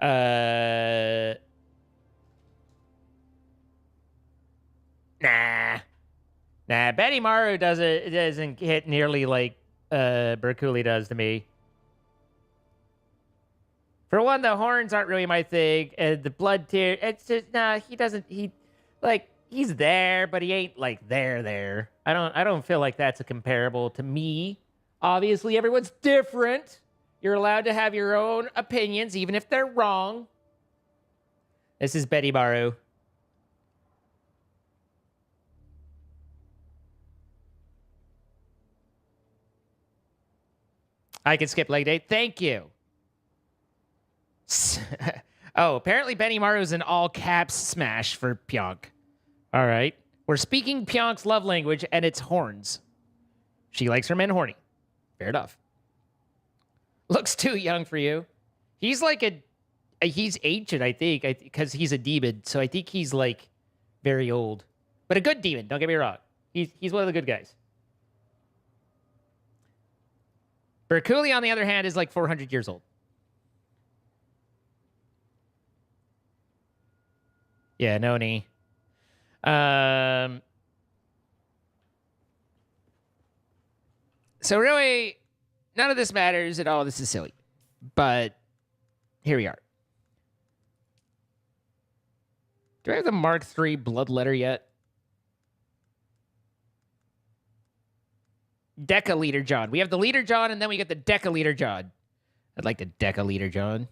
Nah. Benny Maru doesn't hit nearly like Berkuli does to me. For one, the horns aren't really my thing, and the blood tear. It's just he's there, but he ain't like there. I don't feel like that's a comparable to me. Obviously, everyone's different. You're allowed to have your own opinions, even if they're wrong. This is Betty Maru. I can skip leg day. Thank you. Oh, apparently Benny Maru is an all caps smash for Pionk. All right. We're speaking Pionk's love language, and it's horns. She likes her men horny. Fair enough. Looks too young for you. He's like he's ancient, I think, because he's a demon. So I think he's like very old, but a good demon. Don't get me wrong. He's one of the good guys. Berkuli, on the other hand, is like 400 years old. Yeah, Noni. So really, none of this matters at all. This is silly. But here we are. Do I have the Mark III Bloodletter yet? Decaliter John. We have the Leader John, and then we get the Decaliter John. I'd like the Decaliter John.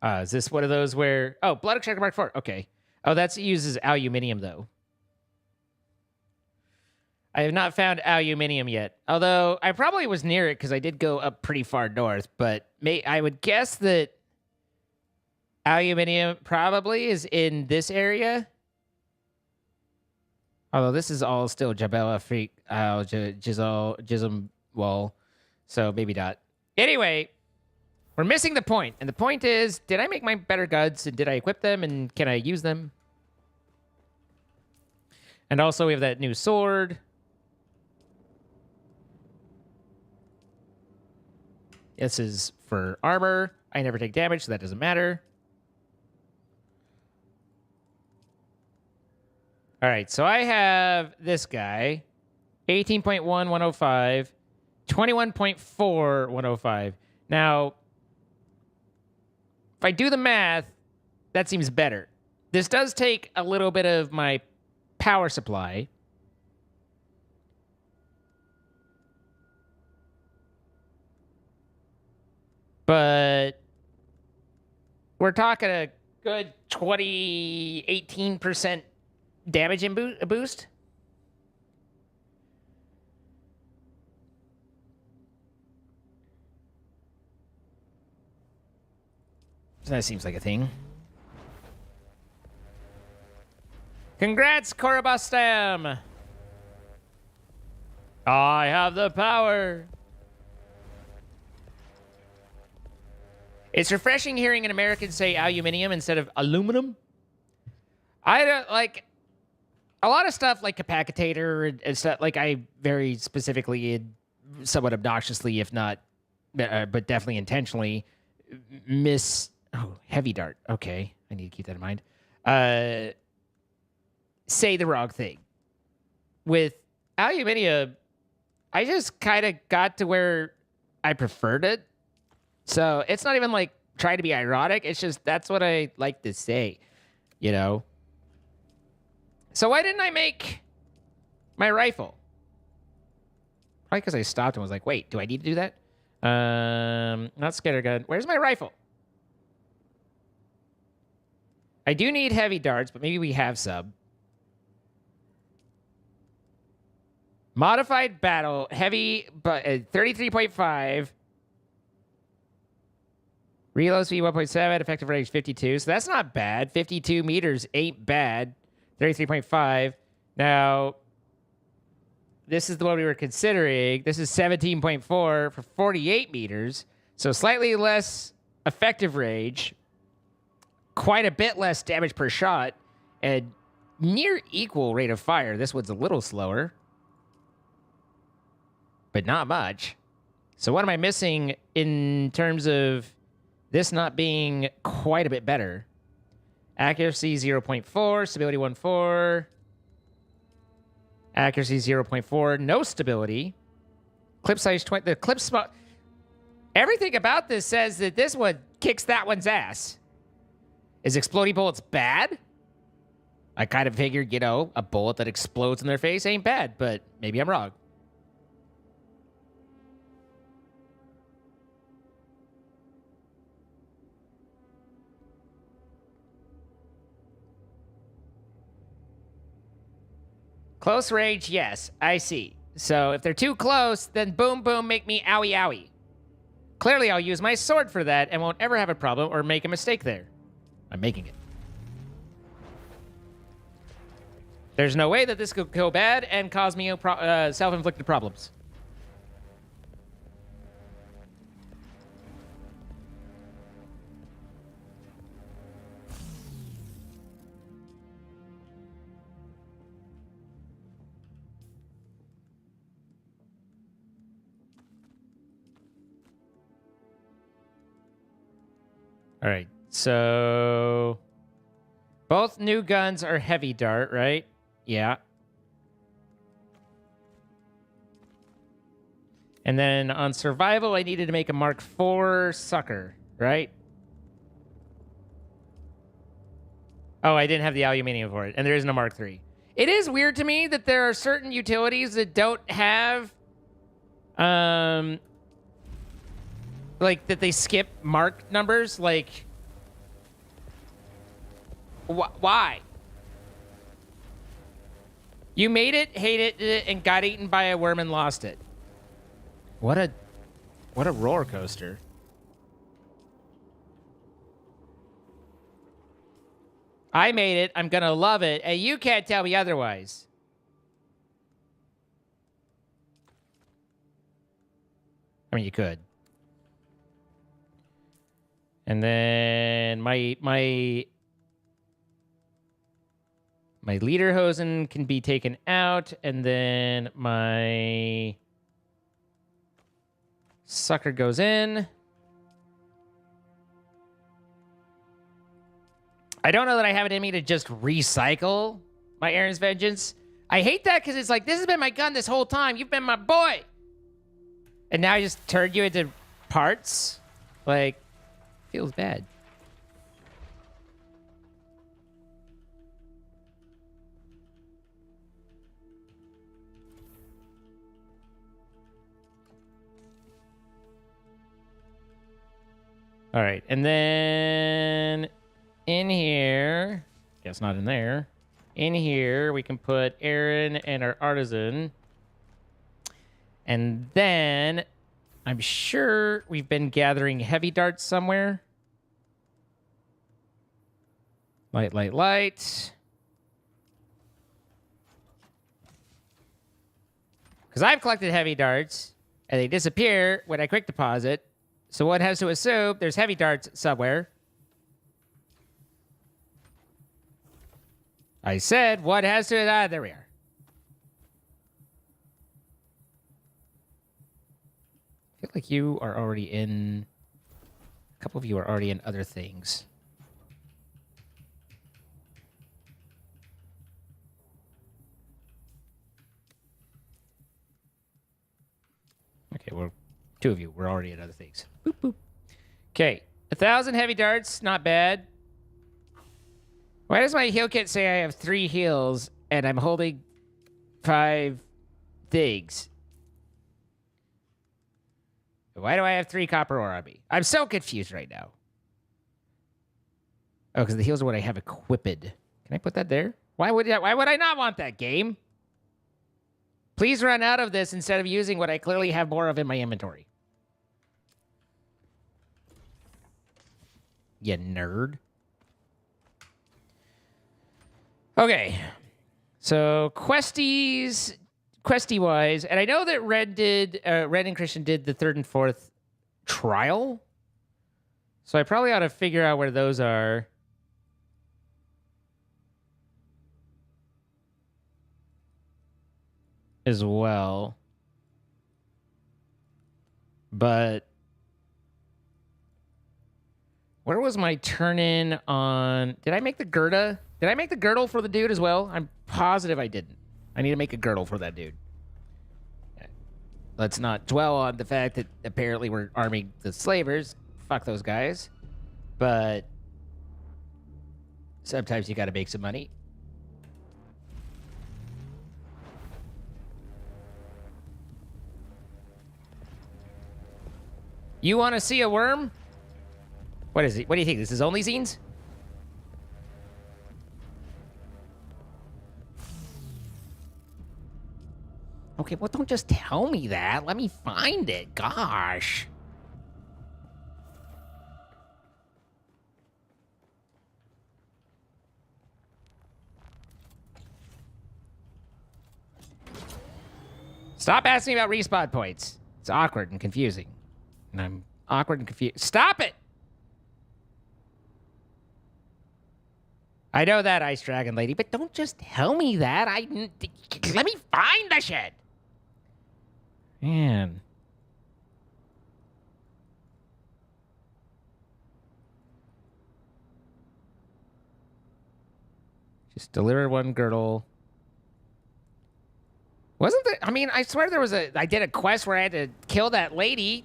Is this one of those where... Oh, Blood Extractor Mark IV. Okay. Oh, that uses aluminium, though. I have not found aluminium yet. Although, I probably was near it because I did go up pretty far north. But I would guess that aluminium probably is in this area. Although this is all still Jabal Afrik, Jism Wall. So maybe not. Anyway, we're missing the point. And the point is, did I make my better guns? And did I equip them? And can I use them? And also we have that new sword. This is for armor. I never take damage, so that doesn't matter. All right, so I have this guy, 18.1, 105, 21.4, 105. Now, if I do the math, that seems better. This does take a little bit of my power supply. But we're talking a good 18% damage in boost. So that seems like a thing. Congrats, Korobastam! I have the power. It's refreshing hearing an American say aluminium instead of aluminum. I don't like a lot of stuff like capacitator and stuff. Like I very specifically and somewhat obnoxiously, if not, but definitely intentionally, miss. Oh, heavy dart. Okay, I need to keep that in mind. Say the wrong thing. With aluminium, I just kind of got to where I preferred it. So it's not even like trying to be ironic. It's just that's what I like to say, you know? So why didn't I make my rifle? Probably because I stopped and was like, wait, do I need to do that? Not scattergun. Where's my rifle? I do need heavy darts, but maybe we have some. Modified battle, heavy, but 33.5. Reload speed 1.7, effective range 52. So that's not bad. 52 meters ain't bad. 33.5. Now, this is the one we were considering. This is 17.4 for 48 meters. So slightly less effective range. Quite a bit less damage per shot. And near equal rate of fire. This one's a little slower. But not much. So what am I missing in terms of this not being quite a bit better? Accuracy 0.4, stability 1.4. Accuracy 0.4, no stability. Clip size 20. The clip spot. Everything about this says that this one kicks that one's ass. Is exploding bullets bad? I kind of figured, you know, a bullet that explodes in their face ain't bad, but maybe I'm wrong. Close range, yes, I see. So if they're too close, then boom, boom, make me owie, owie. Clearly, I'll use my sword for that and won't ever have a problem or make a mistake there. I'm making it. There's no way that this could go bad and cause me self-inflicted problems. All right, so both new guns are heavy dart, right? Yeah. And then on survival, I needed to make a Mark IV sucker, right? Oh, I didn't have the aluminium for it, and there isn't a Mark III. It is weird to me that there are certain utilities that don't have, like that they skip mark numbers. Like, why? You made it, hated it, and got eaten by a worm and lost it. What a roller coaster. I made it. I'm gonna love it, and you can't tell me otherwise. I mean, you could. And then my lederhosen can be taken out, and then my sucker goes in. I don't know that I have it in me to just recycle my Aaron's Vengeance. I hate that because it's like, this has been my gun this whole time. You've been my boy. And now I just turned you into parts. Like, feels bad. All right, and then in here, guess not in there. In here, we can put Aaron and our artisan. And then I'm sure we've been gathering heavy darts somewhere. Light, light, light. Because I've collected heavy darts, and they disappear when I quick deposit. So one has to assume there's heavy darts somewhere. I said one has to... Ah, there we are. I feel like you are already in... A couple of you are already in other things. Okay, well, two of you were already in other things. Boop, boop. Okay, 1,000 heavy darts, not bad. Why does my heal kit say I have 3 heals and I'm holding 5 things? Why do I have 3 copper ore on me? I'm so confused right now. Oh, because the heals are what I have equipped. Can I put that there? Why would I not want that, game? Please run out of this instead of using what I clearly have more of in my inventory. You nerd. Okay. So, questy-wise, and I know that Red and Christian did the 3rd and 4th trial. So I probably ought to figure out where those are. As well. But where was my turn in on... Did I make the Gerda? Did I make the girdle for the dude as well? I'm positive I didn't. I need to make a girdle for that dude. Let's not dwell on the fact that apparently we're arming the slavers. Fuck those guys. But sometimes you gotta make some money. You want to see a worm? What is it? What do you think? This is only zines? Okay, well, don't just tell me that. Let me find it. Gosh. Stop asking about respawn points. It's awkward and confusing. And I'm awkward and confused. Stop it! I know that, Ice Dragon Lady, but don't just tell me that. Let me find the shit. Man. Just deliver one girdle. Wasn't there? I mean, I swear there was I did a quest where I had to kill that lady.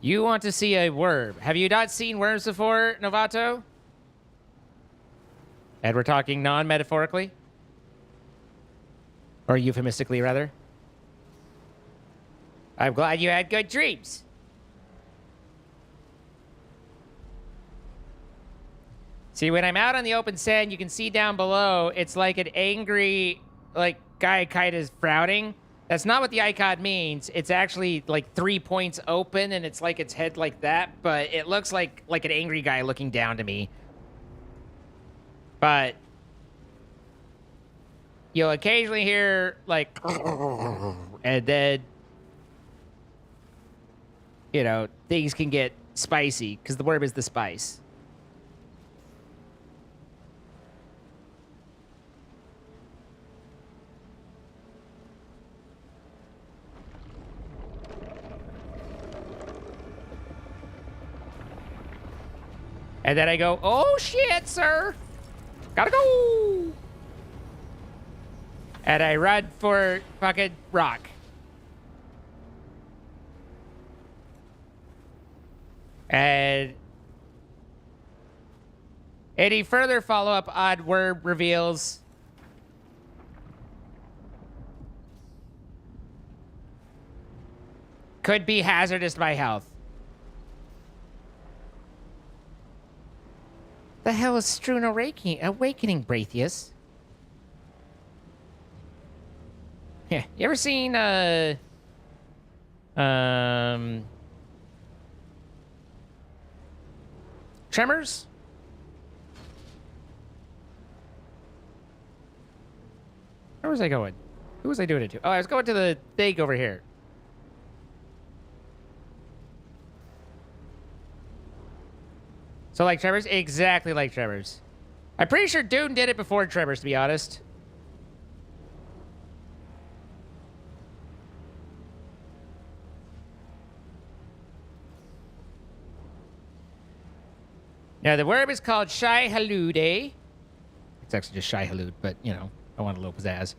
You want to see a worm. Have you not seen worms before, Novato? And we're talking non-metaphorically? Or euphemistically, rather? I'm glad you had good dreams. See, when I'm out on the open sand, you can see down below, it's like an angry, like, guy kind of frowning. That's not what the icon means. It's actually, like, 3 points open, and it's like its head like that, but it looks like an angry guy looking down to me. But you'll occasionally hear, like, and then, you know, things can get spicy, because the worm is the spice. And then I go, oh shit, sir. Gotta go. And I run for fucking rock. And any further follow-up on worm reveals could be hazardous to my health. The hell is Dune Awakening, Braithius? Yeah, you ever seen Tremors? Where was I going? Who was I doing it to? Oh, I was going to the thing over here. So like Tremors? Exactly like Tremors. I'm pretty sure Dune did it before Tremors, to be honest. Now, the worm is called Shai-Halud. It's actually just Shai-Halud, but, you know, I want a little pizzazz.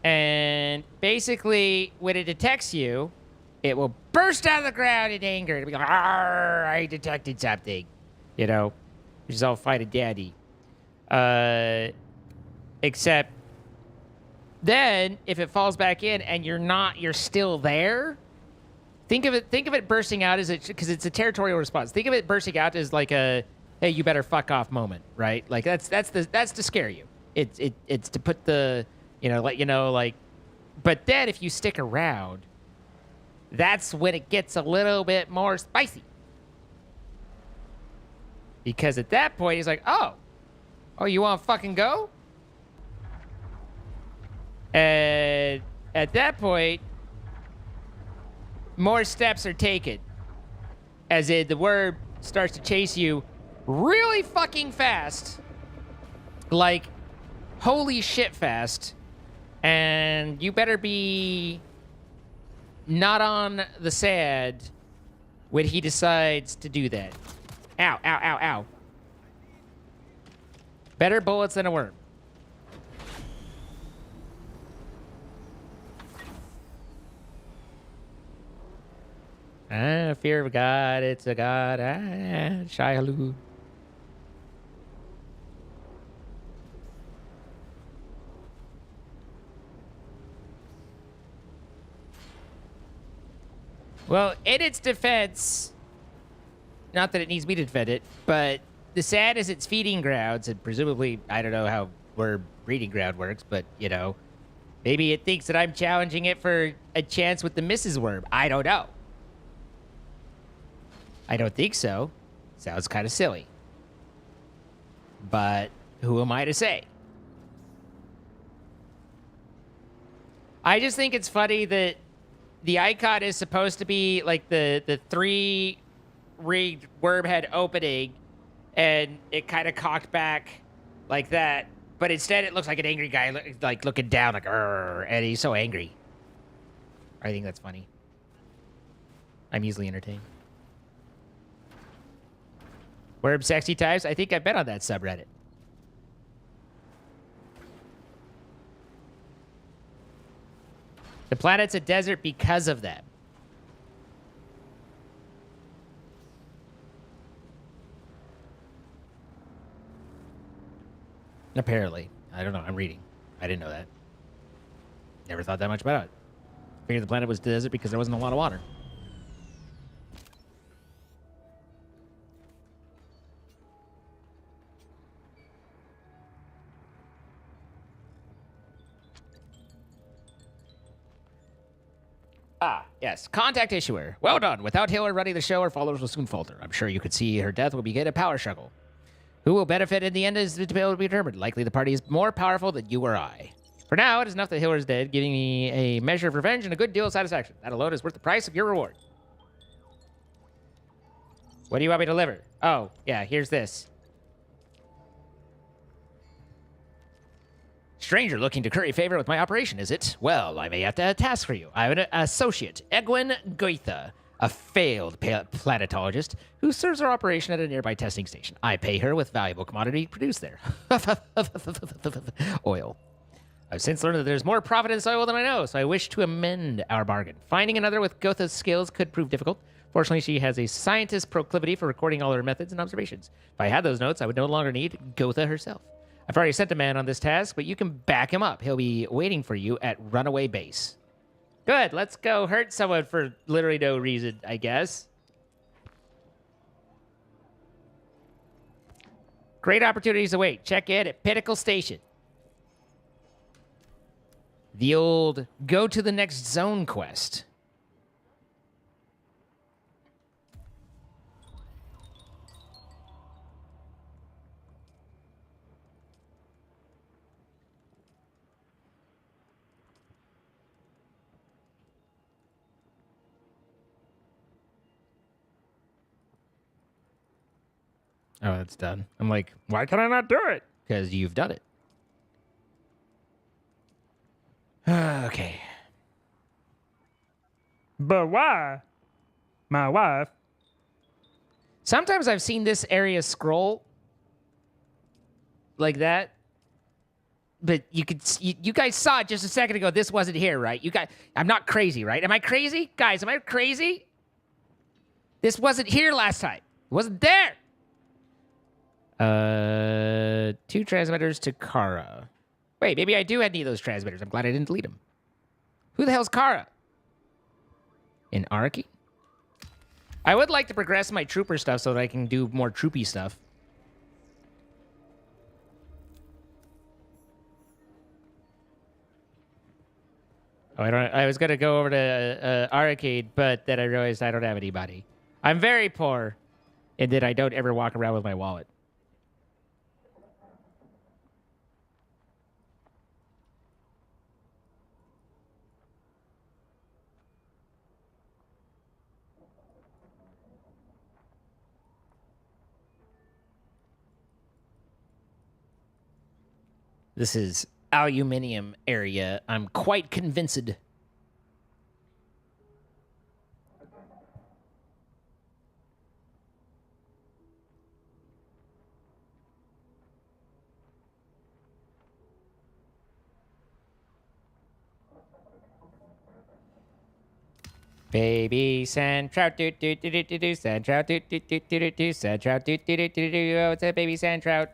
And basically, when it detects you, it will burst out of the ground in anger. It'll be like, "Arr, I detected something." You know, which is all fine and dandy. Except then, if it falls back in and you're still there, think of it bursting out as because it's a territorial response. Think of it bursting out as like a, hey, you better fuck off moment, right? Like that's to scare you. It's to put the, you know, let you know, like, but then if you stick around, that's when it gets a little bit more spicy. Because at that point, he's like, oh, you want to fucking go? And at that point, more steps are taken. As in, the worm starts to chase you really fucking fast. Like, holy shit fast. And you better be not on the sand when he decides to do that. Ow, ow, ow, ow. Better bullets than a worm. Fear of God, it's a God. Shai-Halud. Well, in its defense, not that it needs me to defend it, but the sand is its feeding grounds, and presumably, I don't know how worm breeding ground works, but, you know, maybe it thinks that I'm challenging it for a chance with the Mrs. Worm. I don't know. I don't think so. Sounds kind of silly. But who am I to say? I just think it's funny that the icon is supposed to be like the three-rigged worm head opening, and it kind of cocked back like that. But instead, it looks like an angry guy, like looking down, like, "Arr," and he's so angry. I think that's funny. I'm easily entertained. Worm sexy times? I think I've been on that subreddit. The planet's a desert because of them. Apparently. I don't know. I'm reading. I didn't know that. Never thought that much about it. Figured the planet was desert because there wasn't a lot of water. Ah, yes. Contact issuer. Well done. Without Hiller running the show, her followers will soon falter. I'm sure you could see her death will begin a power struggle. Who will benefit in the end is to be able to be determined. Likely the party is more powerful than you or I. For now, it is enough that Hiller is dead, giving me a measure of revenge and a good deal of satisfaction. That alone is worth the price of your reward. What do you want me to deliver? Oh, yeah, here's this. Stranger looking to curry favor with my operation, is it? Well, I may have to have a task for you. I have an associate, Egwin Goethe, a failed planetologist who serves our operation at a nearby testing station. I pay her with valuable commodity produced there. Oil. I've since learned that there's more profit in soil than I know, so I wish to amend our bargain. Finding another with Goethe's skills could prove difficult. Fortunately, she has a scientist's proclivity for recording all her methods and observations. If I had those notes, I would no longer need Goethe herself. I've already sent a man on this task, but you can back him up. He'll be waiting for you at Runaway Base. Good, let's go hurt someone for literally no reason, I guess. Great opportunities await. Check in at Pinnacle Station. The old go to the next zone quest. Oh, it's done. I'm like, why can I not do it? Because you've done it. Okay. But why? My wife. Sometimes I've seen this area scroll like that. But you could, you guys saw it just a second ago. This wasn't here, right? You guys, I'm not crazy, right? Am I crazy? Guys, am I crazy? This wasn't here last time. It wasn't there. 2 transmitters to Kara. Wait, maybe I do need those transmitters. I'm glad I didn't delete them. Who the hell's Kara? In Araki? I would like to progress my trooper stuff so that I can do more troopy stuff. Oh, I was gonna go over to Arcade, but then I realized I don't have anybody. I'm very poor, and then I don't ever walk around with my wallet. This is aluminium area. I'm quite convinced. Baby sand trout, do do do do do do, sand trout, do do do do do do, sand trout, do do do do do. Oh, it's a baby sand trout.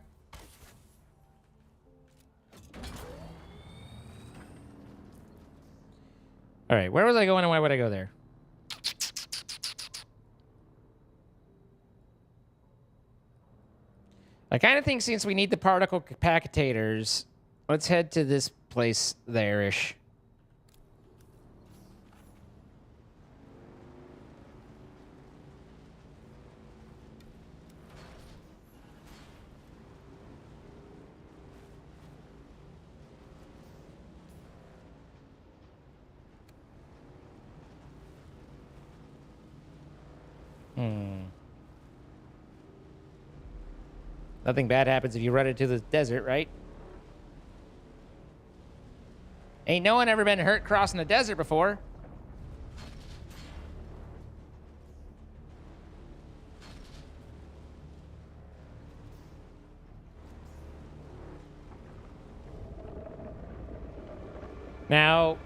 All right, where was I going and why would I go there? I kind of think since we need the particle capacitators, let's head to this place there-ish. Nothing bad happens if you run into the desert, right? Ain't no one ever been hurt crossing the desert before. Now,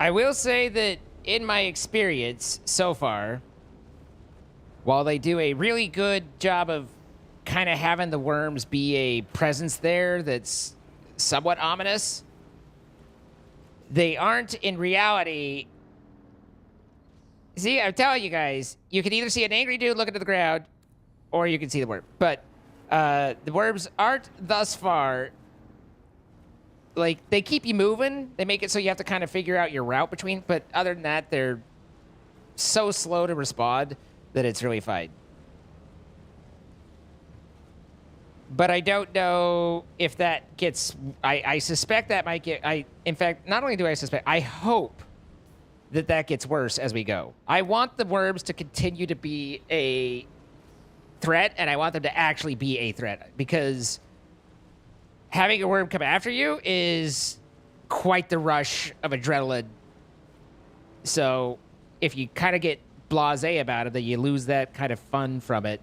I will say that in my experience so far, while they do a really good job of kind of having the worms be a presence there that's somewhat ominous, they aren't in reality. See, I'm telling you guys, you can either see an angry dude looking to the ground, or you can see the worm. But the worms aren't thus far. Like, they keep you moving. They make it so you have to kind of figure out your route between. But other than that, they're so slow to respond that it's really fine. But I don't know if that gets... I suspect that might get... in fact, not only do I suspect, I hope that that gets worse as we go. I want the worms to continue to be a threat, and I want them to actually be a threat, because having a worm come after you is quite the rush of adrenaline. So if you kind of get blasé about it, then you lose that kind of fun from it.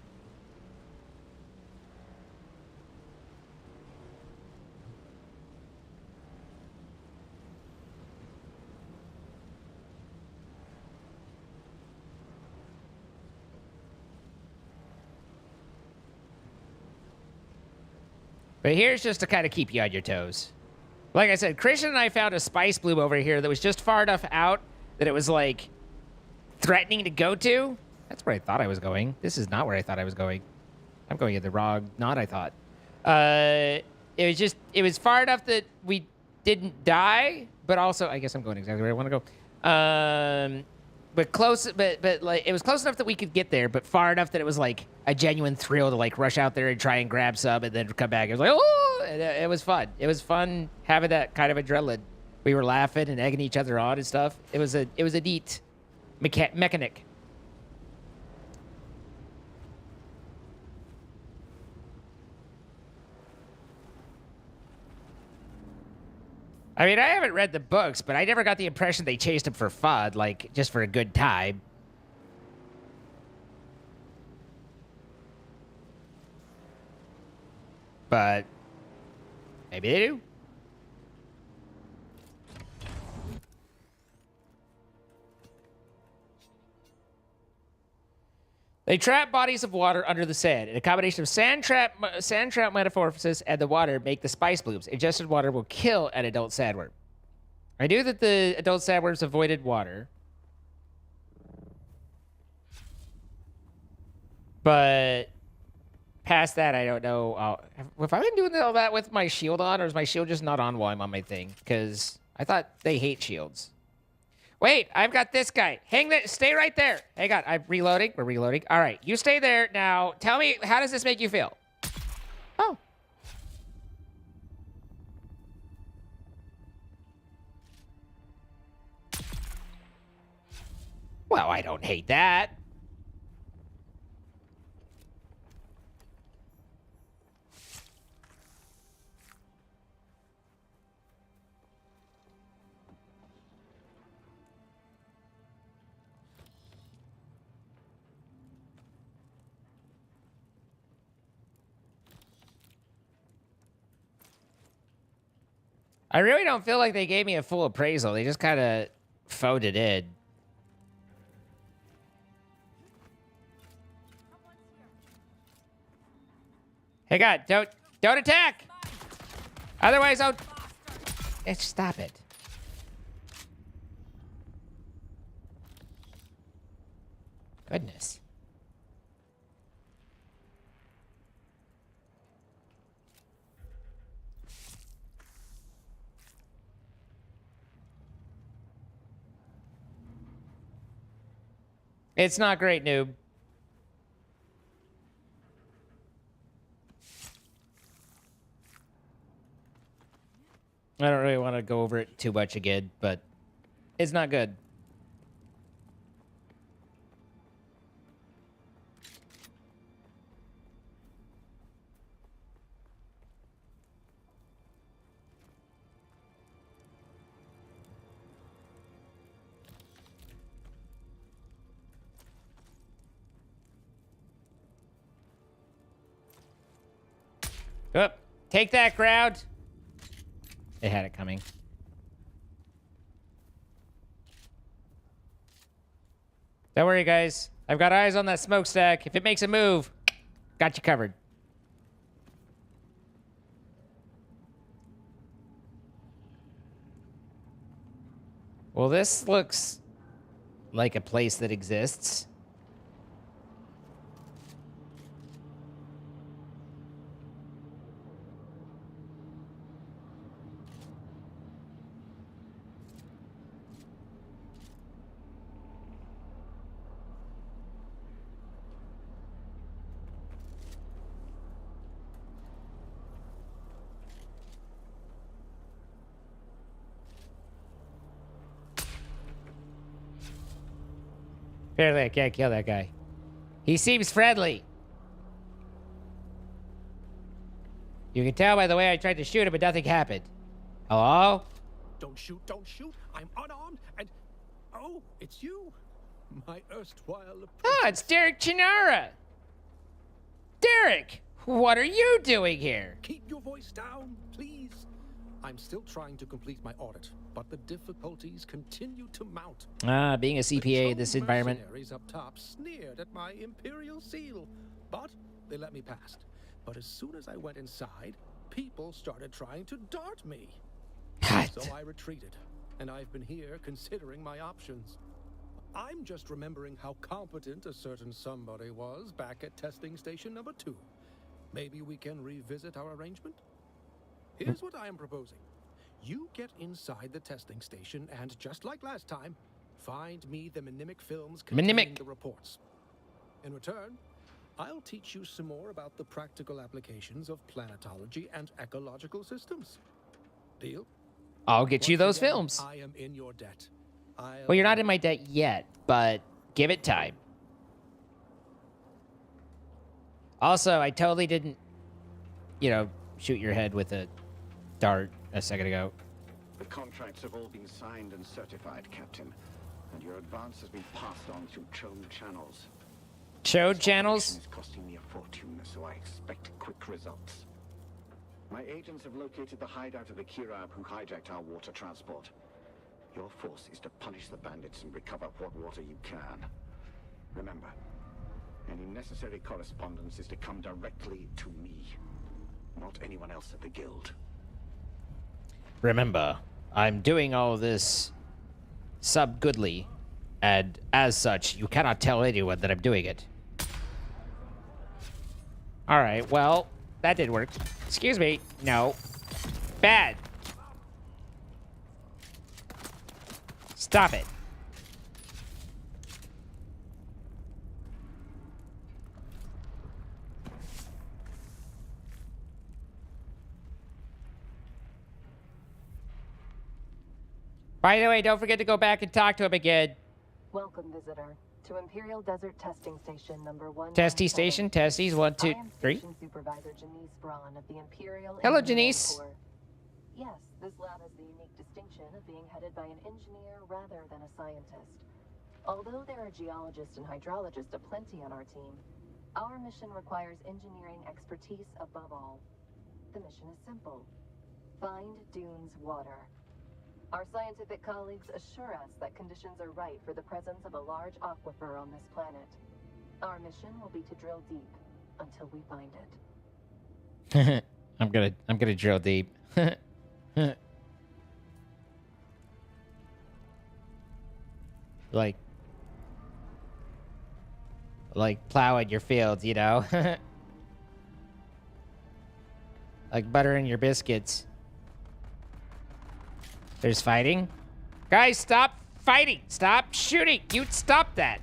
But here's just to kind of keep you on your toes. Like I said, Christian and I found a spice bloom over here that was just far enough out that it was, like, threatening to go to. That's where I thought I was going. This is not where I thought I was going. I'm going in the wrong knot, I thought. It was far enough that we didn't die, but also, I guess I'm going exactly where I want to go. But close, but like, it was close enough that we could get there, but far enough that it was like a genuine thrill to like rush out there and try and grab some and then come back. It was like, oh, it was fun. It was fun having that kind of adrenaline. We were laughing and egging each other on and stuff. It was a neat mechanic. I mean, I haven't read the books, but I never got the impression they chased him for fun, like, just for a good time. But maybe they do. They trap bodies of water under the sand. And a combination of sand trap metamorphosis and the water make the spice blooms. Ingested water will kill an adult sandworm. I knew that the adult sandworms avoided water. But past that, I don't know. Have I been doing all that with my shield on, or is my shield just not on while I'm on my thing? Because I thought they hate shields. Wait, I've got this guy. Stay right there. Hang on, I'm reloading. We're reloading. All right, you stay there. Now, tell me, how does this make you feel? Oh. Well, I don't hate that. I really don't feel like they gave me a full appraisal. They just kind of phoned it in. Hey, God, don't attack! Otherwise, I'll... Stop it. Goodness. It's not great, noob. I don't really want to go over it too much again, but it's not good. Oh, take that, crowd. They had it coming. Don't worry, guys. I've got eyes on that smokestack. If it makes a move, got you covered. Well, this looks like a place that exists. Apparently, I can't kill that guy. He seems friendly. You can tell by the way I tried to shoot him, but nothing happened. Hello? Don't shoot, don't shoot. I'm unarmed and... Oh, it's you. My erstwhile apprentice. Oh, it's Derek Chinara. Derek, what are you doing here? Keep your voice down, please. I'm still trying to complete my audit, but the difficulties continue to mount. Ah, being a CPA in this environment. Mercenaries up top sneered at my imperial seal, but they let me past. But as soon as I went inside, people started trying to dart me. What? So I retreated, and I've been here considering my options. I'm just remembering how competent a certain somebody was back at testing station number 2. Maybe we can revisit our arrangement? Here's what I am proposing. You get inside the testing station and, just like last time, find me the mnemic films containing the reports. In return, I'll teach you some more about the practical applications of planetology and ecological systems. Deal? I'll get you Once those again, films. I am in your debt. Well, you're not in my debt yet, but give it time. Also, I totally didn't, shoot your head with a dart a second ago. The contracts have all been signed and certified, Captain. And your advance has been passed on through Chome channels. Chode channels? It's costing me a fortune, so I expect quick results. My agents have located the hideout of the Kirab who hijacked our water transport. Your force is to punish the bandits and recover what water you can. Remember, any necessary correspondence is to come directly to me, not anyone else at the Guild. Remember, I'm doing all this sub-goodly, and as such, you cannot tell anyone that I'm doing it. Alright, well, that did work. Excuse me. No. Bad. Stop it. By the way, don't forget to go back and talk to him again. Welcome, visitor, to Imperial Desert Testing Station number 1. Testy station, testies, 1, 2, 3. Station Supervisor Janice Braun of the Imperial Hello, Engineering Janice. Corps. Yes, this lab has the unique distinction of being headed by an engineer rather than a scientist. Although there are geologists and hydrologists aplenty on our team, our mission requires engineering expertise above all. The mission is simple. Find Dune's water. Our scientific colleagues assure us that conditions are right for the presence of a large aquifer on this planet. Our mission will be to drill deep until we find it. I'm gonna drill deep. like plowing your fields, you know? Like buttering your biscuits. There's fighting. Guys, stop fighting. Stop shooting. You stop that.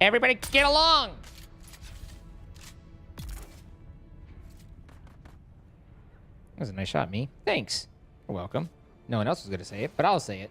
Everybody get along. That was a nice shot, me. Thanks. You're welcome. No one else was going to say it, but I'll say it.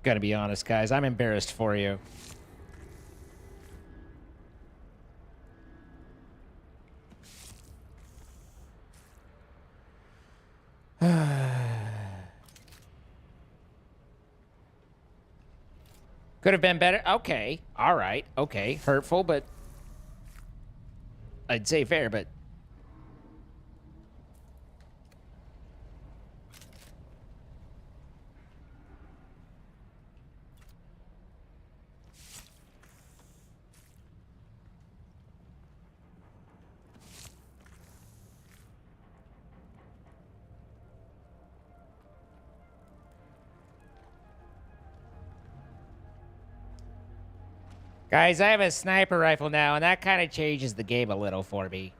Gotta be honest, guys. I'm embarrassed for you. Could have been better. Okay. All right. Okay. Hurtful, but I'd say fair, but guys, I have a sniper rifle now, and that kind of changes the game a little for me.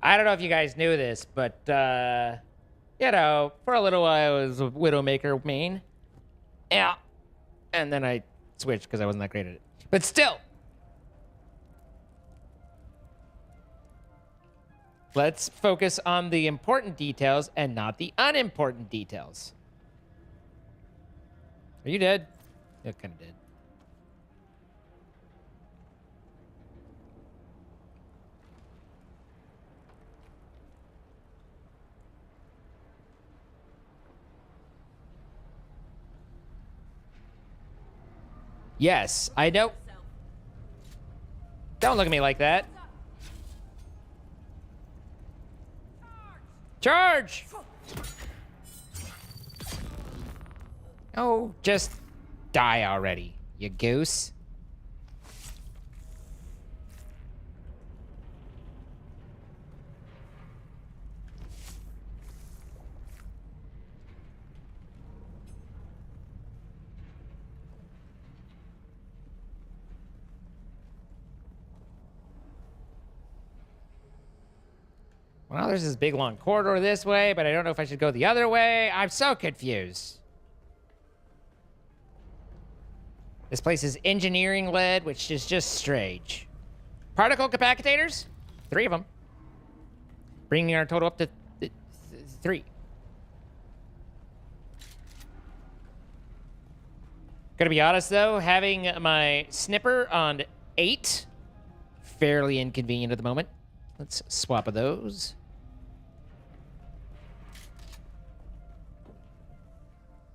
I don't know if you guys knew this, but, you know, for a little while I was a Widowmaker main. Yeah. And then I switched because I wasn't that great at it. But still. Let's focus on the important details and not the unimportant details. Are you dead? Yeah, kind of dead. Yes, I know. Don't look at me like that. Charge! Oh, just die already, you goose. Well, there's this big long corridor this way, but I don't know if I should go the other way. I'm so confused. This place is engineering led, which is just strange. Particle capacitors? 3 of them. Bringing our total up to 3. Gonna be honest though, having my snipper on 8, fairly inconvenient at the moment. Let's swap of those.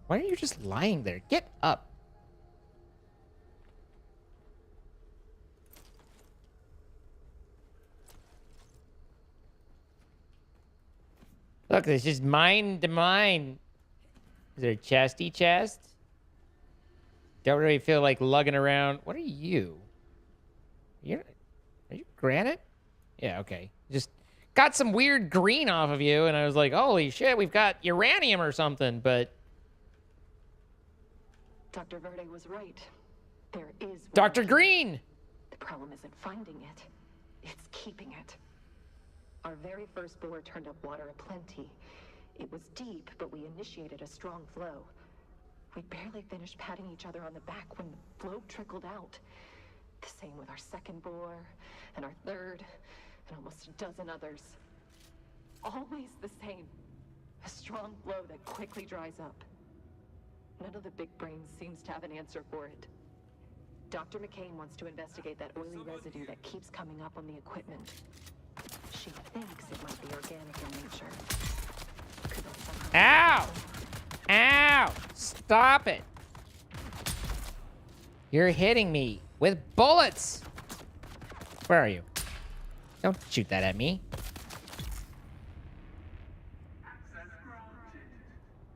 Why are you just lying there? Get up. Look, it's just mine to mine. Is there a chesty chest? Don't really feel like lugging around. What are you? Are you granite? Yeah, okay. Just got some weird green off of you, and I was like, holy shit, we've got uranium or something, but... Dr. Verde was right. There is Dr. Green! The problem isn't finding it. It's keeping it. Our very first bore turned up water aplenty. It was deep, but we initiated a strong flow. We barely finished patting each other on the back when the flow trickled out. The same with our second bore, and our third, and almost a dozen others. Always the same. A strong flow that quickly dries up. None of the big brains seems to have an answer for it. Dr. McCain wants to investigate that oily residue that keeps coming up on the equipment. She thinks it might be organic in nature. Could that somehow... Ow! Ow! Stop it! You're hitting me with bullets! Where are you? Don't shoot that at me.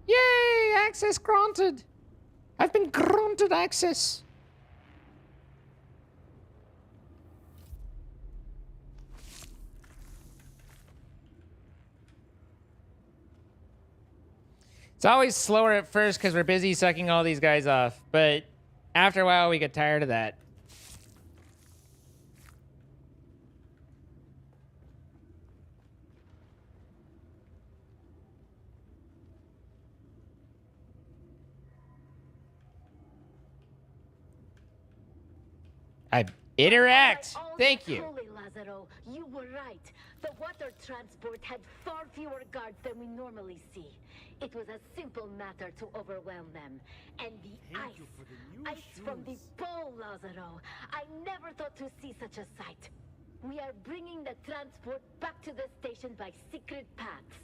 Yay! Access granted! I've been granted access! It's always slower at first because we're busy sucking all these guys off, but after a while we get tired of that. I interact. Thank you. Holy lads Lazaro, you were right. The water transport had far fewer guards than we normally see. It was a simple matter to overwhelm them. And the ice from the pole, Lazaro. I never thought to see such a sight. We are bringing the transport back to the station by secret paths.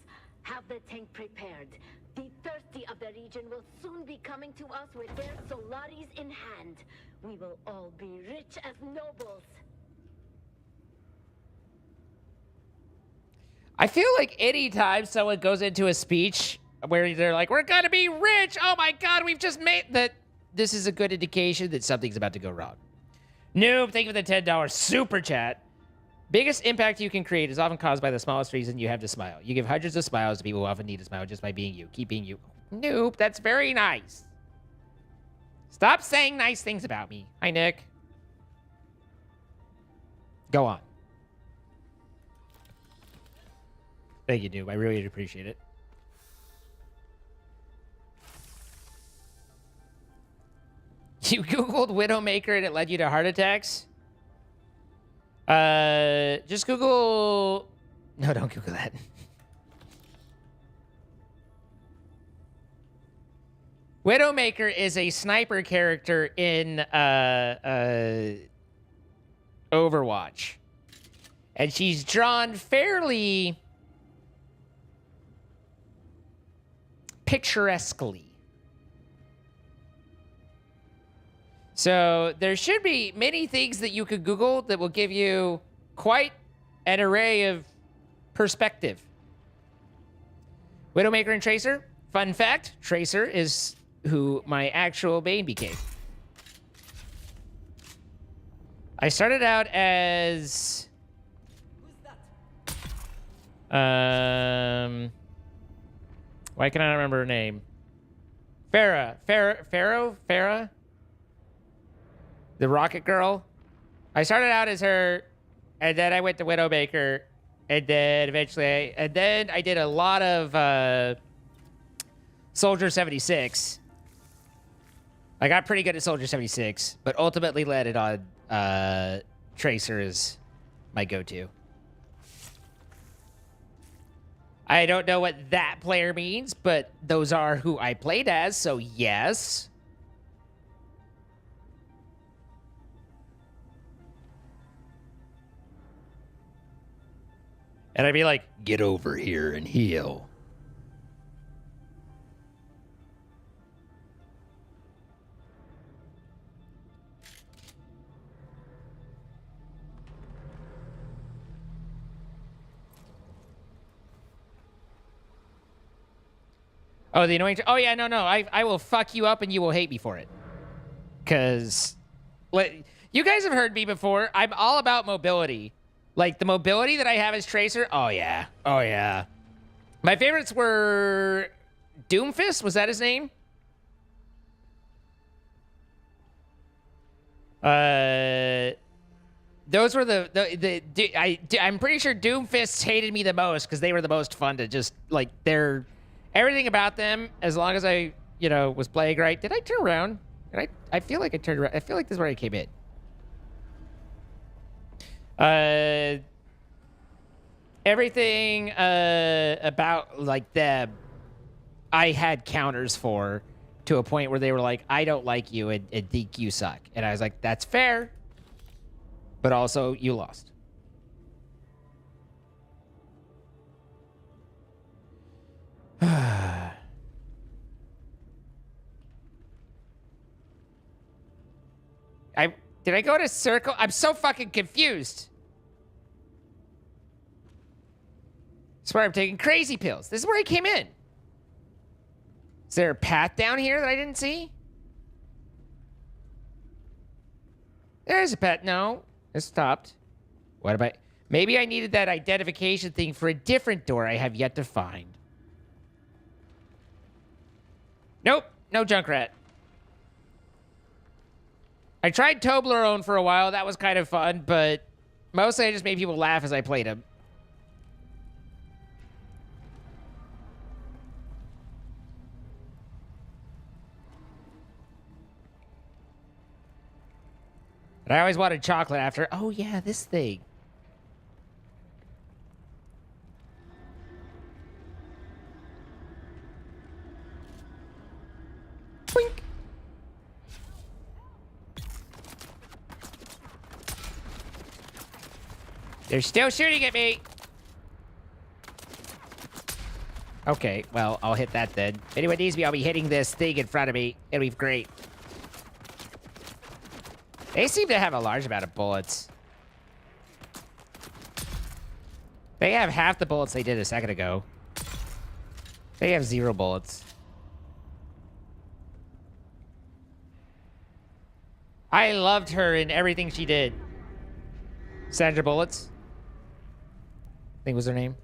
Have the tank prepared. The thirsty of the region will soon be coming to us with their Solaris in hand. We will all be rich as nobles. I feel like anytime someone goes into a speech where they're like, we're gonna be rich, oh my god, we've just made that, this is a good indication that something's about to go wrong. Noob, thank you for the $10 super chat. Biggest impact you can create is often caused by the smallest reason you have to smile. You give hundreds of smiles to people who often need a smile just by being you. Keep being you. Noob, that's very nice. Stop saying nice things about me. Hi, Nick. Go on. Thank you, Noob. I really appreciate it. You Googled Widowmaker and it led you to heart attacks? Just Google... No, don't Google that. Widowmaker is a sniper character in Overwatch. And she's drawn fairly picturesquely. So there should be many things that you could Google that will give you quite an array of perspective. Widowmaker and Tracer. Fun fact, Tracer is who my actual main became. I started out as... why can I not remember her name? Farah? The Rocket Girl. I started out as her, and then I went to Widowmaker, and then eventually, and then I did a lot of Soldier 76. I got pretty good at Soldier 76, but ultimately landed on Tracer as my go-to. I don't know what that player means, but those are who I played as, so yes. And I'd be like, get over here and heal. Oh, the annoying... Oh, yeah, no. I will fuck you up and you will hate me for it. Because... You guys have heard me before. I'm all about mobility. Like, the mobility that I have as Tracer... Oh, yeah. Oh, yeah. My favorites were... Doomfist? Was that his name? Those were I'm pretty sure Doomfists hated me the most because they were the most fun to just... Like, they're... Everything about them, as long as I, was playing right. Did I turn around? I feel like I turned around. I feel like this is where I came in. Everything about, like, them, I had counters for to a point where they were like, I don't like you and think you suck. And I was like, that's fair. But also, you lost. Did I go to circle? I'm so fucking confused. I swear I'm taking crazy pills. This is where I came in. Is there a path down here that I didn't see? There's a path. No, it stopped. What about... Maybe I needed that identification thing for a different door I have yet to find. Nope, no Junkrat. I tried Toblerone for a while. That was kind of fun, but mostly I just made people laugh as I played him. But I always wanted chocolate after. Oh, yeah, this thing. They're still shooting at me. Okay, well, I'll hit that then. If anyone needs me, I'll be hitting this thing in front of me. It'll be great. They seem to have a large amount of bullets. They have half the bullets they did a second ago. They have 0 bullets. I loved her in everything she did. Sandra Bullets, I think was her name.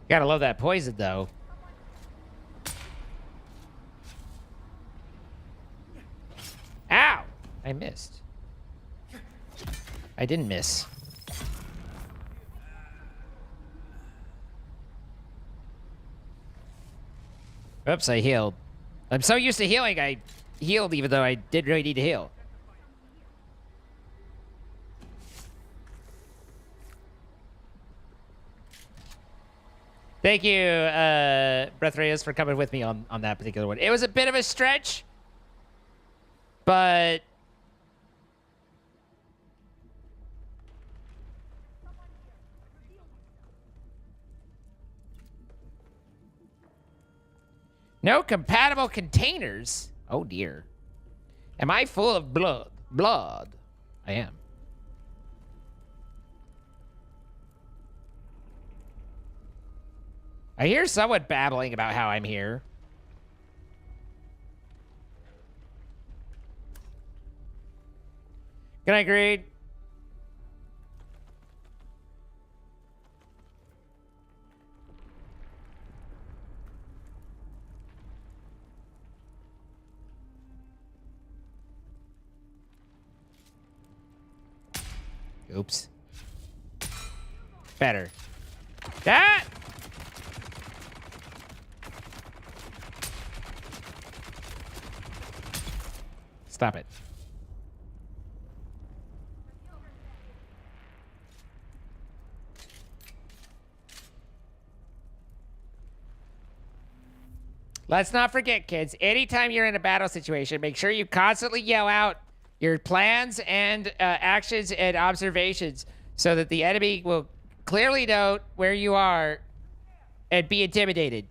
Gotta love that poison, though. Ow! I missed. I didn't miss. Oops, I healed. I'm so used to healing, I healed even though I didn't really need to heal. Thank you, Breath Reyes, for coming with me on that particular one. It was a bit of a stretch, but no compatible containers. Oh dear. Am I full of blood? Blood. I am. I hear someone babbling about how I'm here. Can I grade? Oops. Better. That! Stop it. Let's not forget, kids, anytime you're in a battle situation, make sure you constantly yell out your plans and actions and observations so that the enemy will clearly note where you are and be intimidated.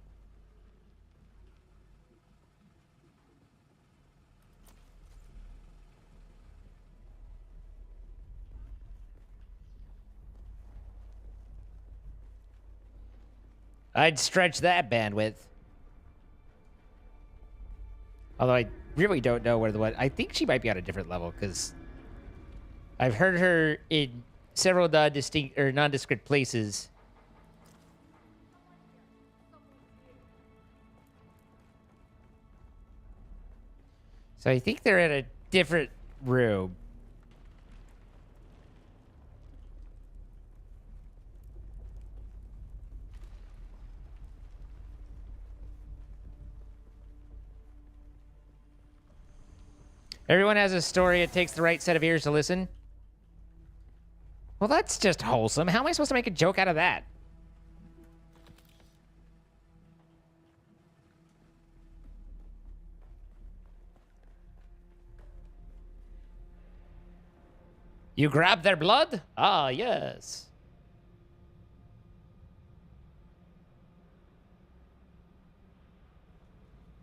I'd stretch that bandwidth. Although I really don't know where the one. I think she might be on a different level because I've heard her in several non-distinct or nondescript places. So I think they're in a different room. Everyone has a story. It takes the right set of ears to listen. Well, that's just wholesome. How am I supposed to make a joke out of that? You grab their blood? Ah, yes.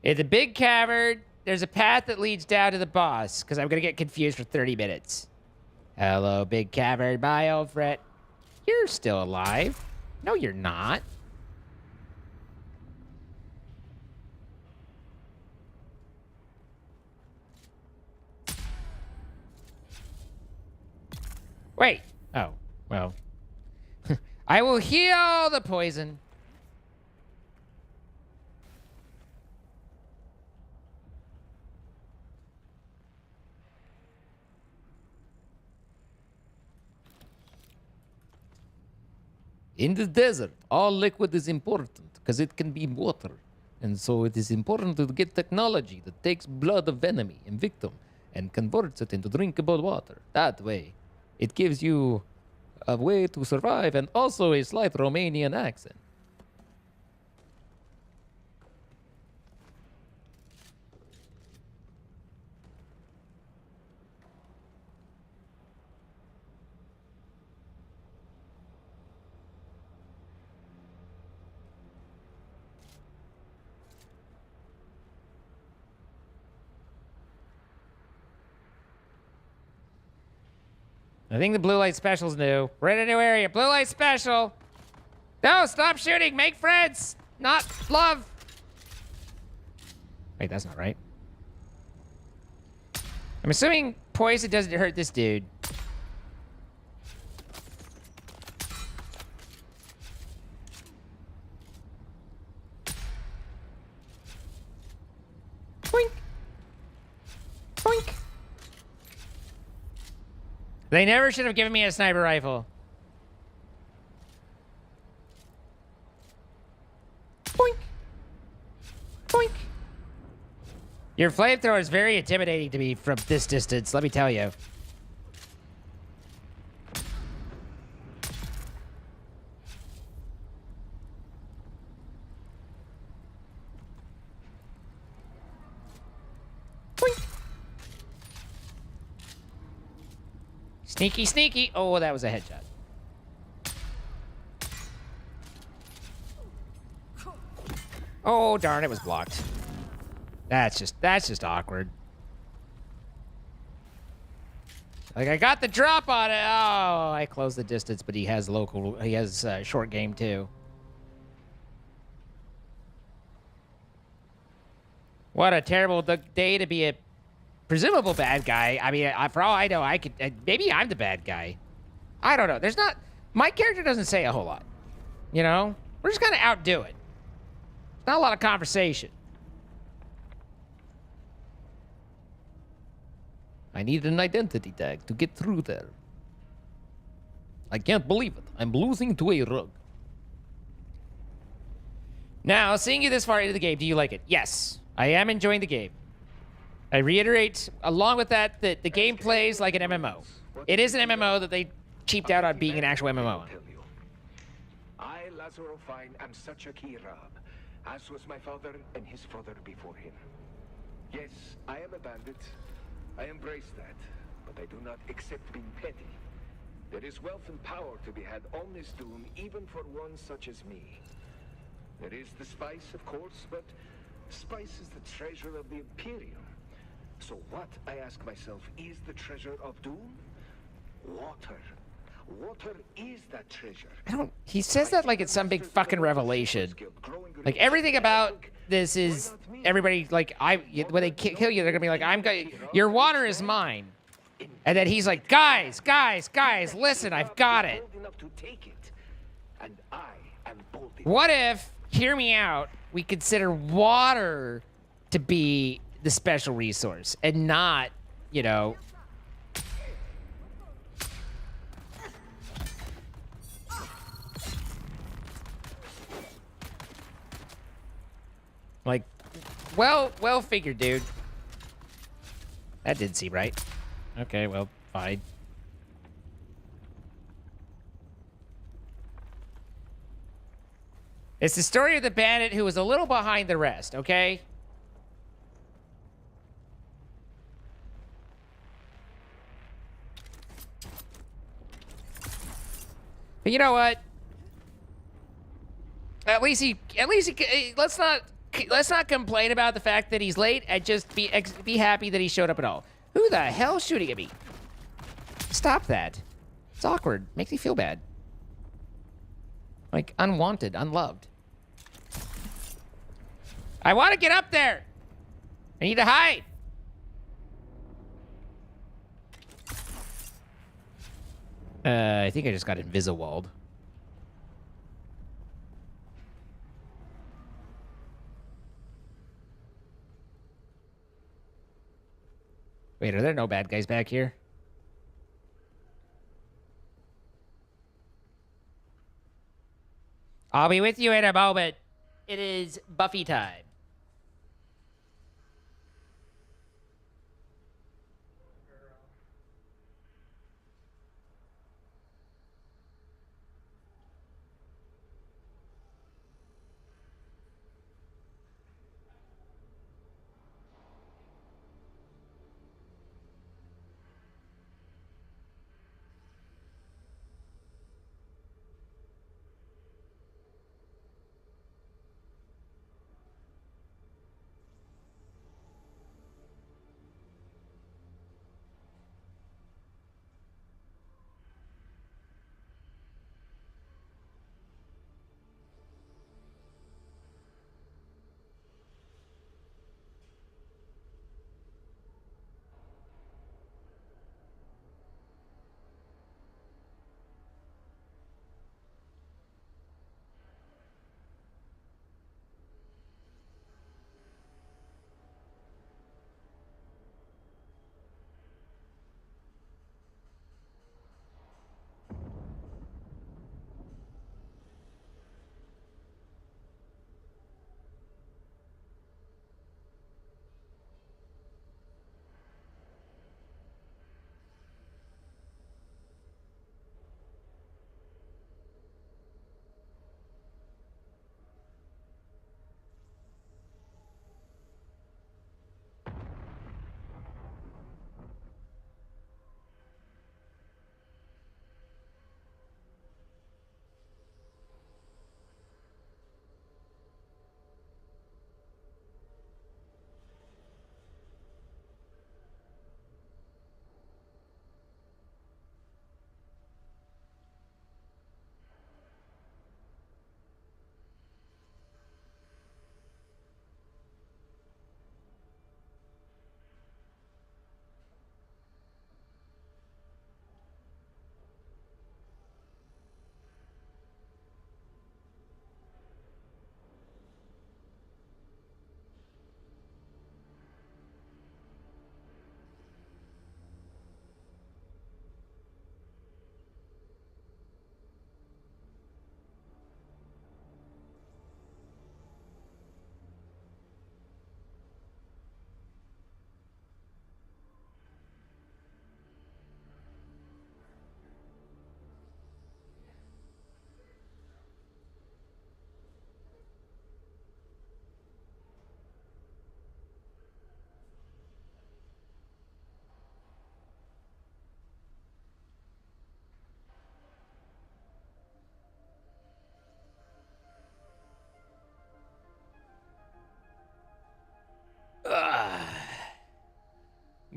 In the big cavern, there's a path that leads down to the boss, because I'm going to get confused for 30 minutes. Hello, big cavern, my old friend. You're still alive. No, you're not. Wait. Oh, well. I will heal the poison. In the desert, all liquid is important because it can be water. And so it is important to get technology that takes blood of enemy and victim and converts it into drinkable water. That way, it gives you a way to survive and also a slight Romanian accent. I think the blue light special's new. We're in a new area. Blue light special. No, stop shooting. Make friends, not love. Wait, that's not right. I'm assuming poison doesn't hurt this dude. Boink. Boink. They never should have given me a sniper rifle. Boink. Boink. Your flamethrower is very intimidating to me from this distance, let me tell you. Boink. Sneaky, sneaky. Oh, that was a headshot. Oh, darn, it was blocked. That's just awkward. Like, I got the drop on it. Oh, I closed the distance, but he has short game too. What a terrible day to be a presumable bad guy. I mean, for all I know, I could, maybe I'm the bad guy. I don't know. My character doesn't say a whole lot. You know? We're just gonna outdo it. Not a lot of conversation. I need an identity tag to get through there. I can't believe it. I'm losing to a rug. Now, seeing you this far into the game, do you like it? Yes. I am enjoying the game. I reiterate, along with that, that the game plays like an MMO. It is an MMO that they cheaped out on being an actual MMO. I, Lazaro Fine, am such a key Rab, as was my father and his father before him. Yes, I am a bandit. I embrace that, but I do not accept being petty. There is wealth and power to be had on this Dune, even for one such as me. There is the spice, of course, but spice is the treasure of the Imperium. So what, I ask myself, is the treasure of Dune? Water. Water is that treasure. He says that like it's some big fucking revelation. Like, everything about this is everybody, like, when they kill you, they're gonna be like, your water is mine. And then he's like, guys, listen, I've got it. What if, hear me out, we consider water to be the special resource and not, you know, like, well figured, dude. That didn't seem right. Okay, well, fine. It's the story of the bandit who was a little behind the rest, okay? But you know what? At least he let's not complain about the fact that he's late and just be happy that he showed up at all. Who the hell's shooting at me? Stop that. It's awkward. Makes me feel bad. Like, unwanted, unloved. I want to get up there. I need to hide. I think I just got invisiwalled. Wait, are there no bad guys back here? I'll be with you in a moment. It is Buffy time.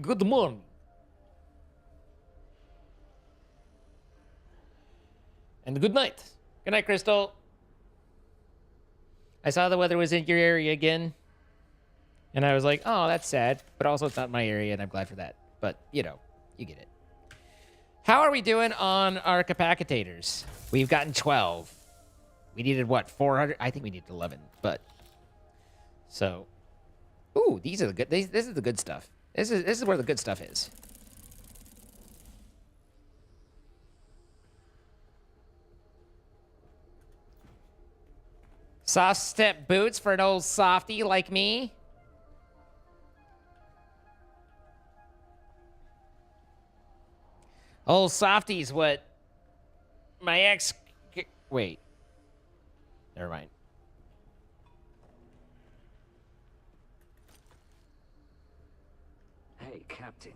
Good morning. And good night. Good night, Crystal. I saw the weather was in your area again. And I was like, oh, that's sad. But also, it's not my area, and I'm glad for that. But, you know, you get it. How are we doing on our capacitators? We've gotten 12. We needed, what, 400? I think we needed 11. But, so. Ooh, these are the good. This is the good stuff. This is where the good stuff is. Soft step boots for an old softy like me. Old softy's what my ex. Wait. Never mind. Hey, Captain.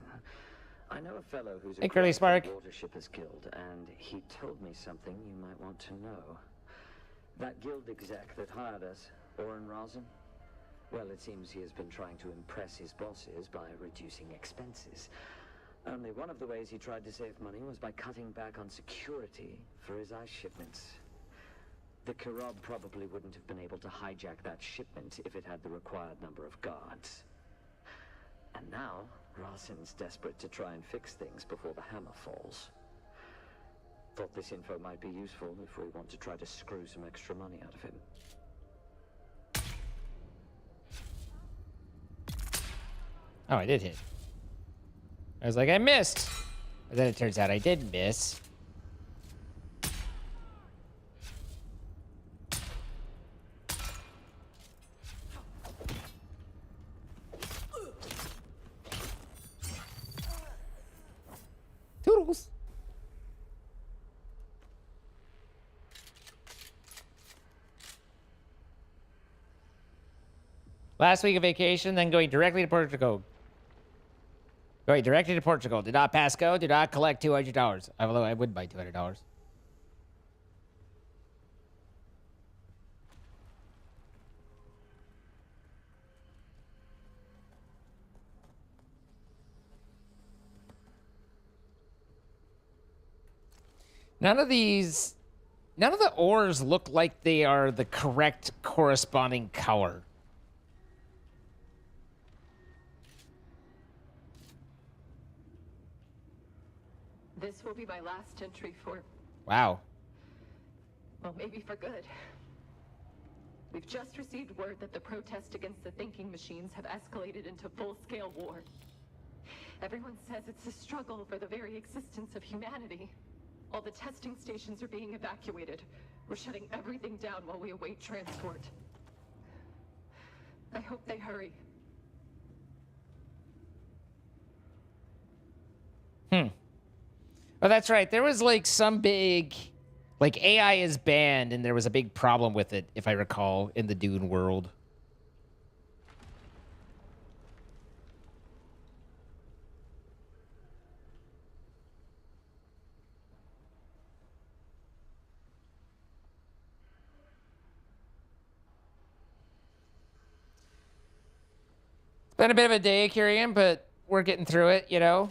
I know a fellow who's Hey, Curly Spark. Watershipper's Guild, and he told me something you might want to know. That guild exec that hired us, Oren Rosen, well, it seems he has been trying to impress his bosses by reducing expenses. Only one of the ways he tried to save money was by cutting back on security for his ice shipments. The Kirab probably wouldn't have been able to hijack that shipment if it had the required number of guards. And now, Rosen's desperate to try and fix things before the hammer falls. Thought this info might be useful if we want to try to screw some extra money out of him. Oh, I did hit. I was like, I missed. But then it turns out I did miss. Last week of vacation, then going directly to Portugal. Going directly to Portugal. Did not pass go. Did not collect $200. Although I would buy $200. None of the ores look like they are the correct corresponding color. This will be my last entry for, Wow. well, maybe for good. We've just received word that the protest against the thinking machines have escalated into full-scale war. Everyone says it's a struggle for the very existence of humanity. All the testing stations are being evacuated. We're shutting everything down while we await transport. I hope they hurry. Oh, that's right. There was like some big, like AI is banned, and there was a big problem with it, if I recall, in the Dune world. It's been a bit of a day, Kyrian, but we're getting through it, you know?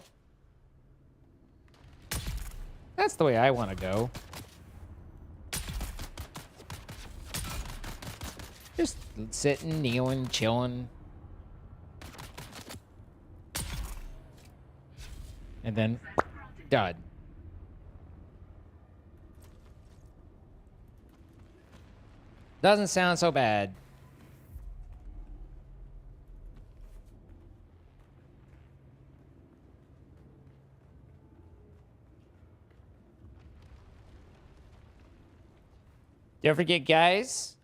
That's the way I want to go. Just sitting, kneeling, chilling. And then, done. Doesn't sound so bad. Don't forget, guys.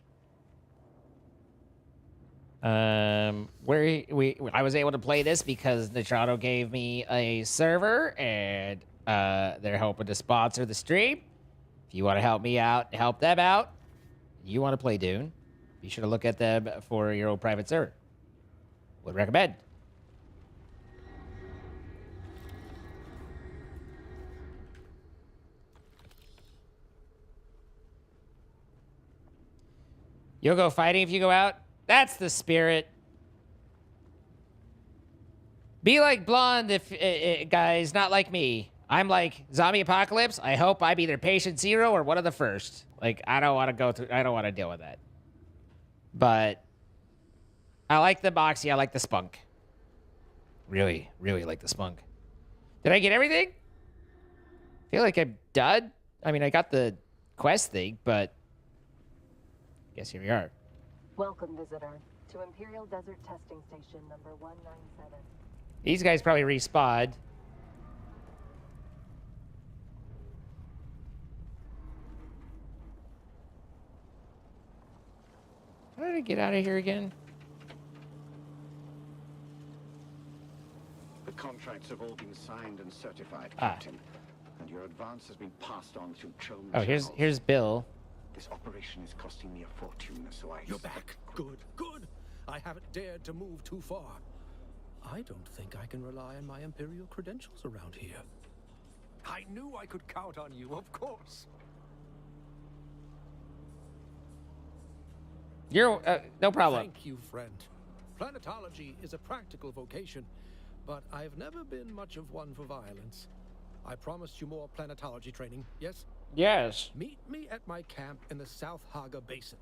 I was able to play this because Nitrado gave me a server, and they're hoping to sponsor the stream. If you want to help me out, help them out, you want to play Dune, be sure to look at them for your own private server. Would recommend. You'll go fighting if you go out? That's the spirit. Be like Blonde if, guys, not like me. I'm like, zombie apocalypse, I hope I'm either patient zero or one of the first. Like, I don't want to go through, I don't want to deal with that. But I like the Moxie, I like the Spunk. Really, really like the Spunk. Did I get everything? I feel like I'm done. I mean, I got the quest thing, but guess here we are. Welcome, visitor, to Imperial Desert Testing Station number 197. These guys probably respawned. How did I get out of here again? The contracts have all been signed and certified, Captain. And your advance has been passed on through Chome. Oh, here's Bill. This operation is costing me a fortune, so I... You're back. Good, good. I haven't dared to move too far. I don't think I can rely on my Imperial credentials around here. I knew I could count on you, of course. You're, no problem. Thank you, friend. Planetology is a practical vocation, but I've never been much of one for violence. I promised you more planetology training, yes? Yes. Meet me at my camp in the South Haga Basin.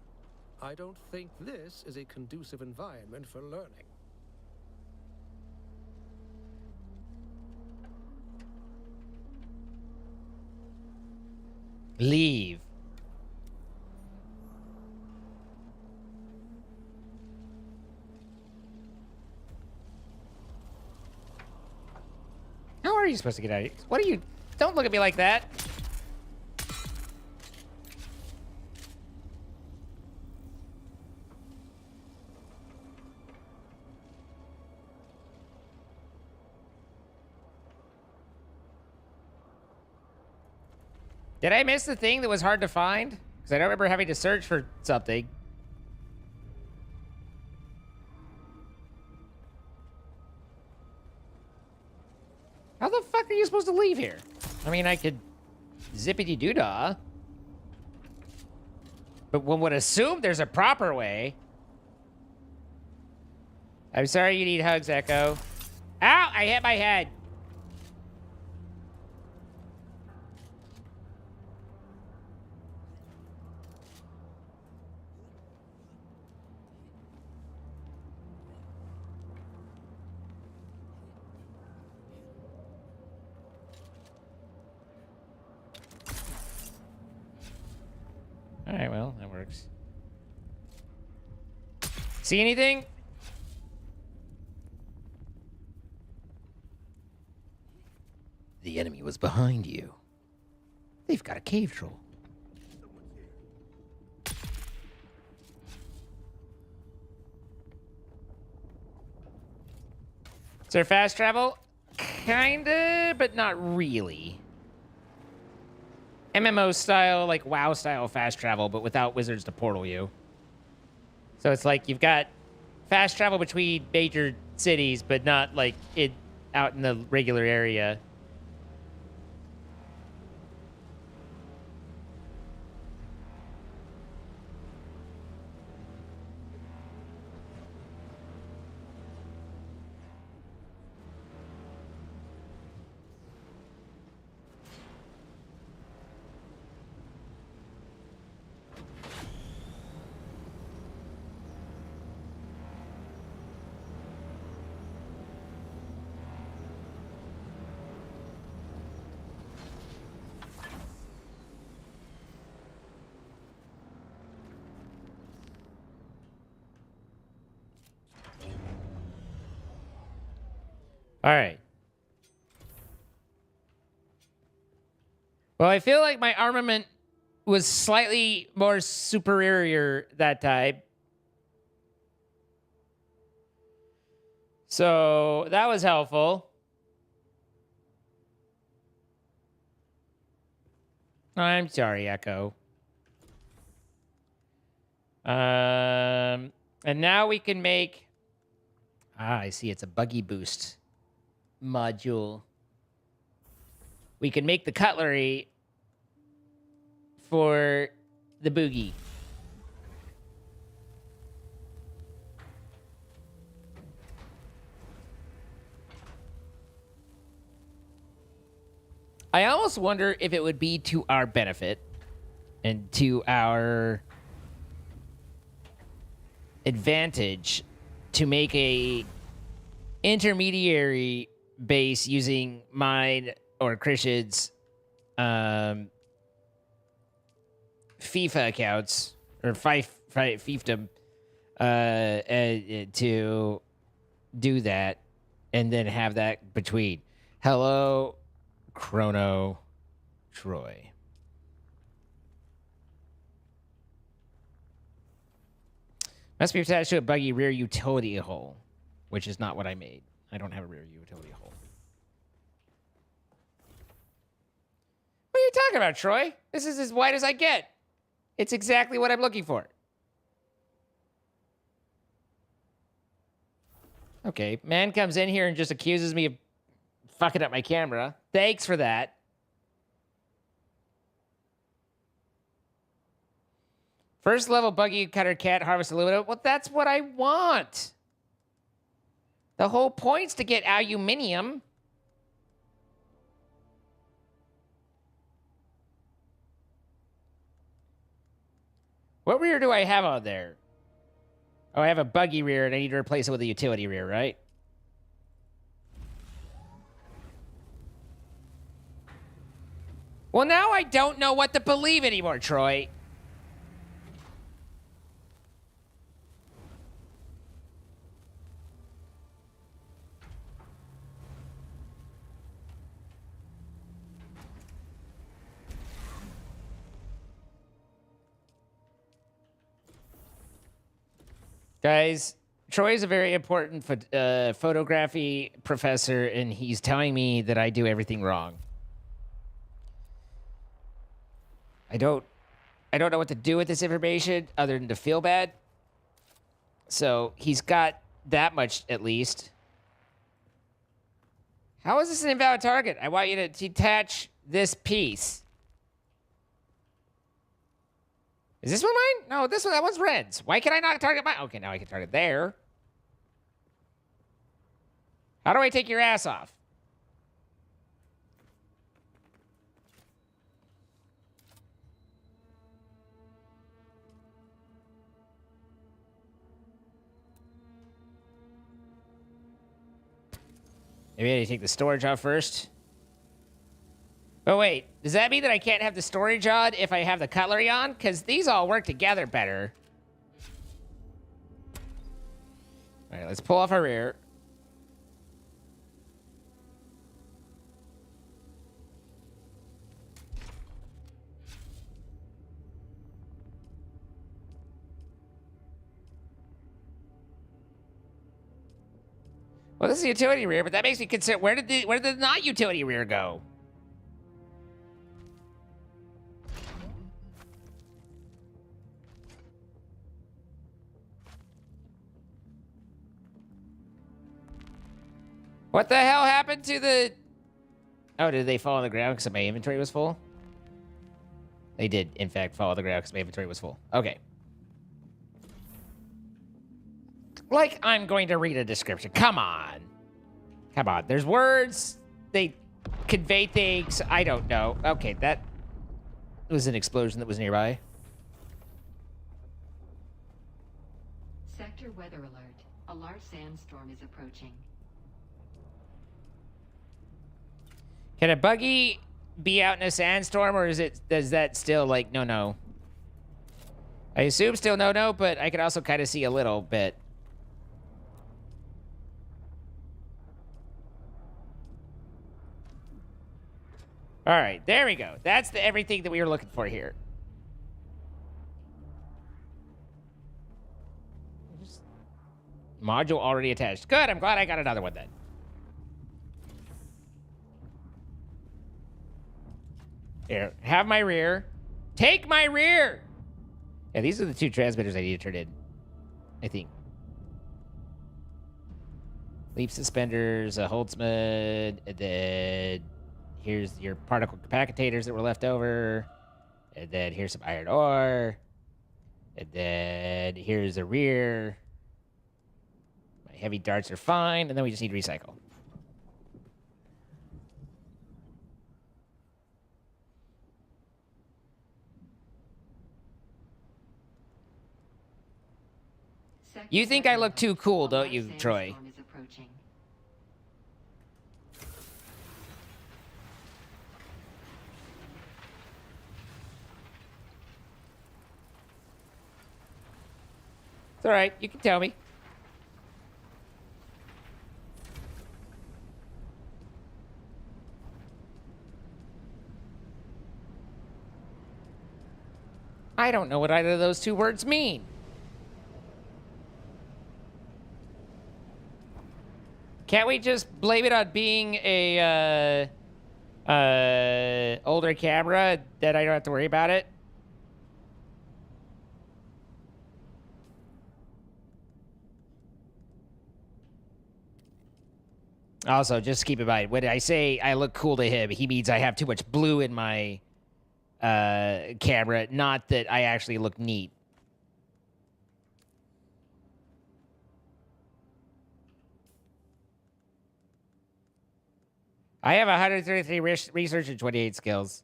I don't think this is a conducive environment for learning. Leave. How are you supposed to get out of here? What are you? Don't look at me like that. Did I miss the thing that was hard to find? Because I don't remember having to search for something. are you supposed to leave here? I mean, I could zippity-doo-dah. But one would assume there's a proper way. I'm sorry you need hugs, Echo. Ow! I hit my head. All right, well, that works. See anything? The enemy was behind you. They've got a cave troll. Is there fast travel? Kinda, but not really. MMO style, like WoW style fast travel, but without wizards to portal you. So it's like you've got fast travel between major cities, but not like it out in the regular area. All right. Well, I feel like my armament was slightly more superior that time. So that was helpful. I'm sorry, Echo. And now we can make... Ah, I see. It's a buggy boost module. We can make the cutlery for the boogie. I almost wonder if it would be to our benefit and to our advantage to make a intermediary base using mine or Christian's FIFA accounts or fiefdom to do that, and then have that between. Hello, Chrono Troy. Must be attached to a buggy rear utility hole, which is not what I made. I don't have a rear utility hole. What are you talking about, Troy? This is as wide as I get. It's exactly what I'm looking for. Okay, man comes in here and just accuses me of fucking up my camera. Thanks for that. First level buggy cutter cat harvest aluminum. Well, that's what I want. The whole point's to get aluminium. What rear do I have on there? Oh, I have a buggy rear and I need to replace it with a utility rear, right? Well, now I don't know what to believe anymore, Troy. Guys, Troy's a very important photography professor, and he's telling me that I do everything wrong. I don't know what to do with this information other than to feel bad. So he's got that much at least. How is this an invalid target? I want you to detach this piece. Is this one mine? No, this one, that one's Red's. Why can I not target mine? Okay, now I can target there. How do I take your ass off? Maybe I need to take the storage off first. Oh, wait. Does that mean that I can't have the storage on if I have the cutlery on? Because these all work together better. All right, let's pull off our rear. Well, this is utility rear, but that makes me consider where did the not utility rear go? What the hell happened to the... Oh, did they fall on the ground because my inventory was full? They did, in fact, fall on the ground because my inventory was full. Okay. Like I'm going to read a description. Come on. Come on. There's words. They convey things. I don't know. Okay, that was an explosion that was nearby. Sector weather alert. A large sandstorm is approaching. Can a buggy be out in a sandstorm, or does that still, like, no? I assume still no, but I could also kind of see a little bit. All right, there we go. That's everything that we were looking for here. Module already attached. Good, I'm glad I got another one then. Here, have my rear. Take my rear! Yeah, these are the two transmitters I need to turn in, I think. Leaf suspenders, a Holtzman, and then here's your particle capacitators that were left over. And then here's some iron ore. And then here's the rear. My heavy darts are fine, and then we just need to recycle. You think I look too cool, don't you, Troy? It's all right. You can tell me. I don't know what either of those two words mean. Can't we just blame it on being a older camera that I don't have to worry about it? Also, just keep in mind, when I say I look cool to him, he means I have too much blue in my camera, not that I actually look neat. I have 133 research and 28 skills.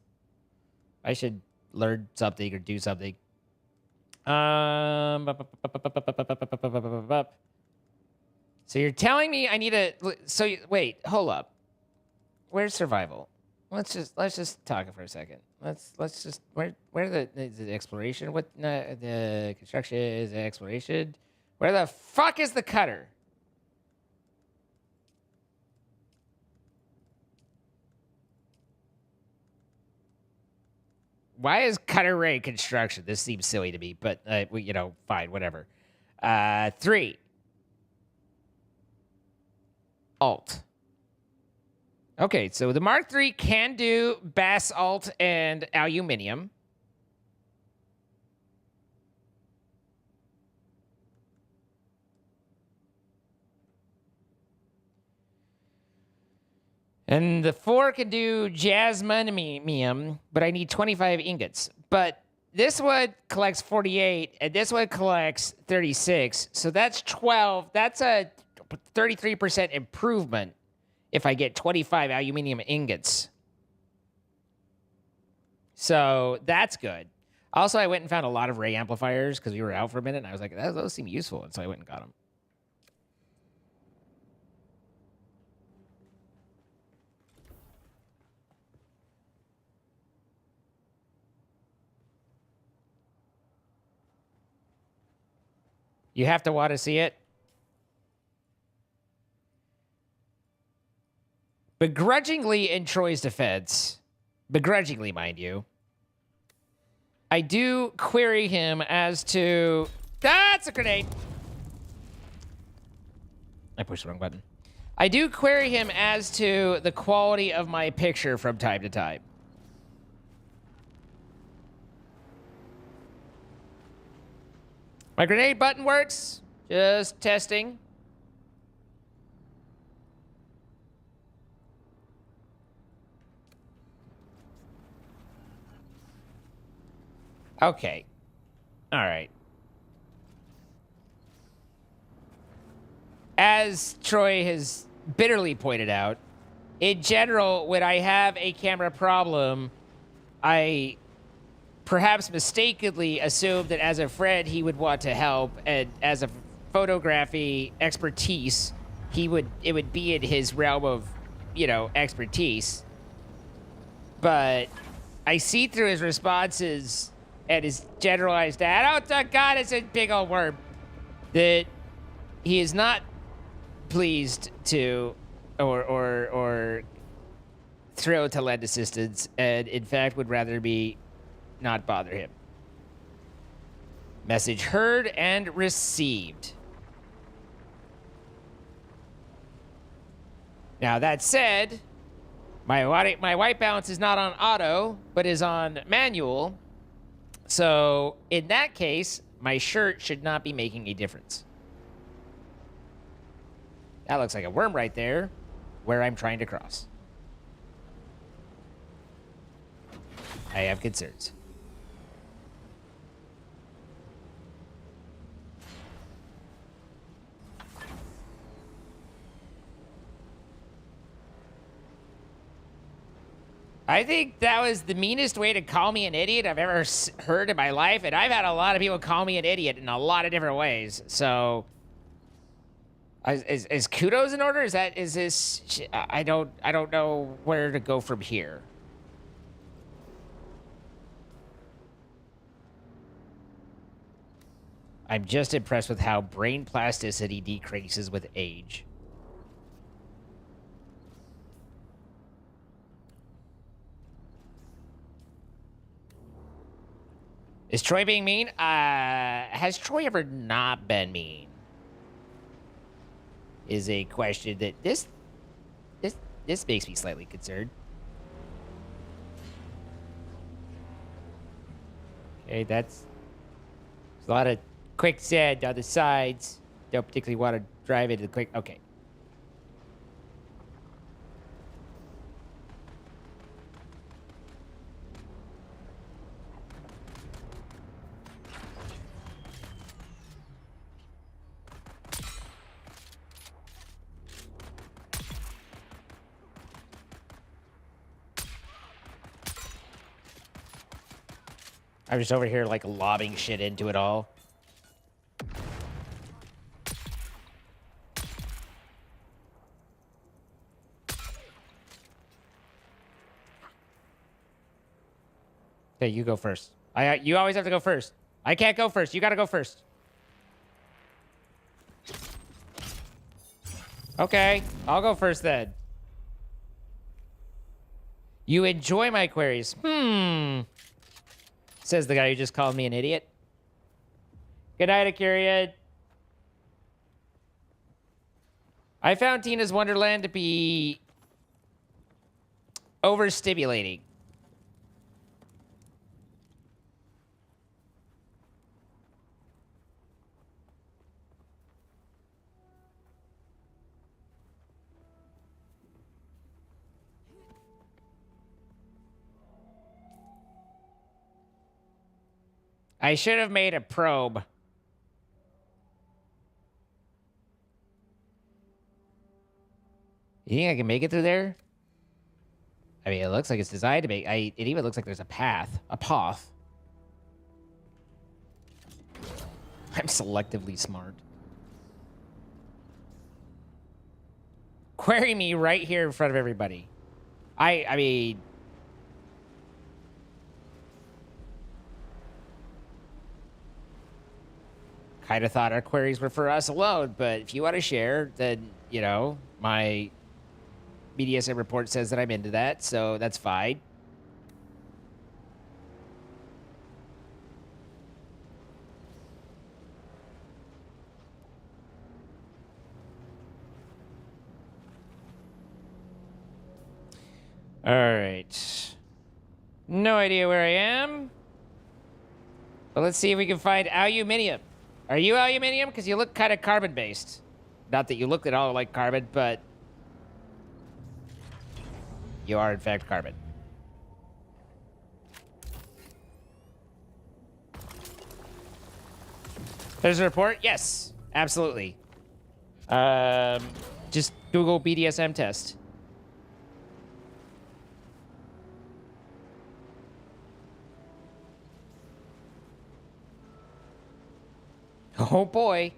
I should learn something or do something. So you're telling me I need to... wait, hold up. Where's survival? Let's just talk for a second. Let's just... Where is the exploration? What... the construction is the exploration. Where the fuck is the cutter? Why is cutter ray construction? This seems silly to me, but, fine, whatever. 3. Alt. Okay, so the Mark III can do basalt and aluminium. And the 4 can do jasminium, but I need 25 ingots. But this one collects 48, and this one collects 36. So that's 12. That's a 33% improvement if I get 25 aluminium ingots. So that's good. Also, I went and found a lot of ray amplifiers because we were out for a minute, and I was like, those seem useful. And so I went and got them. You have to want to see it. Begrudgingly, in Troy's defense, begrudgingly, mind you, I do query him as to... That's a grenade! I pushed the wrong button. I do query him as to the quality of my picture from time to time. My grenade button works. Just testing. Okay. All right. As Troy has bitterly pointed out, in general, when I have a camera problem, I perhaps mistakenly assumed that as a friend he would want to help, and as a photography expertise, it would be in his realm of, expertise. But I see through his responses and his generalized oh God, it's a big old worm, that he is not pleased to or thrilled to lend assistance, and in fact would rather be not bother him. Message heard and received. Now that said, my white balance is not on auto, but is on manual. So in that case, my shirt should not be making a difference. That looks like a worm right there, where I'm trying to cross. I have concerns. I think that was the meanest way to call me an idiot I've ever heard in my life, and I've had a lot of people call me an idiot in a lot of different ways. So, is kudos in order? Is this? I don't know where to go from here. I'm just impressed with how brain plasticity decreases with age. Is Troy being mean? Has Troy ever not been mean? Is a question that this makes me slightly concerned. Okay, there's a lot of quicksand on the sides. Don't particularly want to drive into the quick. Okay. I'm just over here, like, lobbing shit into it all. Okay, you go first. You always have to go first. I can't go first. You gotta go first. Okay, I'll go first then. You enjoy my queries. Says the guy who just called me an idiot. Good night, Akira. I found Tina's Wonderland to be overstimulating. I should have made a probe. You think I can make it through there? I mean, it looks like it's designed to make... It even looks like there's a path. A path. I'm selectively smart. Query me right here in front of everybody. I mean... Kind of thought our queries were for us alone, but if you want to share, then, you know, my BDSM report says that I'm into that, so that's fine. All right. No idea where I am. But let's see if we can find aluminium. Are you aluminium? Because you look kind of carbon-based. Not that you look at all like carbon, but you are, in fact, carbon. There's a report? Yes, absolutely. Just Google BDSM test. Oh boy.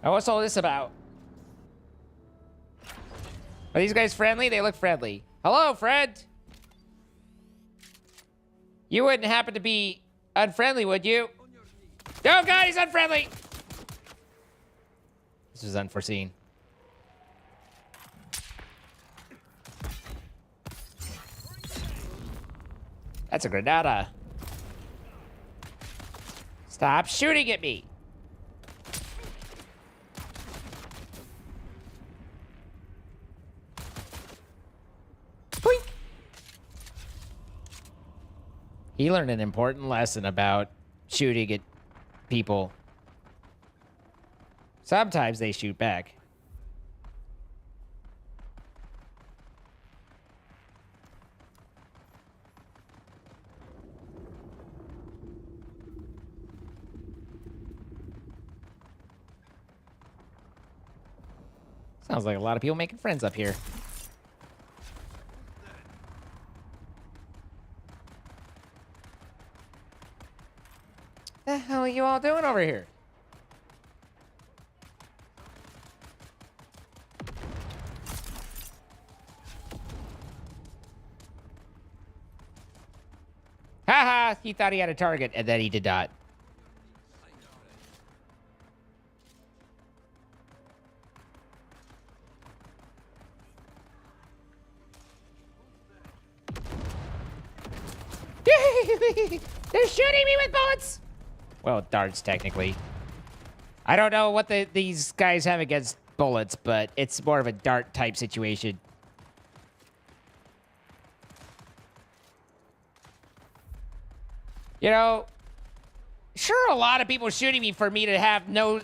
Now, what's all this about? Are these guys friendly? They look friendly. Hello, friend. You wouldn't happen to be unfriendly, would you? Oh, God, he's unfriendly. This was unforeseen. That's a granada. Stop shooting at me. Boink. He learned an important lesson about shooting at people. Sometimes they shoot back. Sounds like a lot of people making friends up here. The hell are you all doing over here? Haha, he thought he had a target, and then he did not. They're shooting me with bullets! Well, darts, technically. I don't know what these guys have against bullets, but it's more of a dart type situation. You know, sure, a lot of people shooting me for me to have no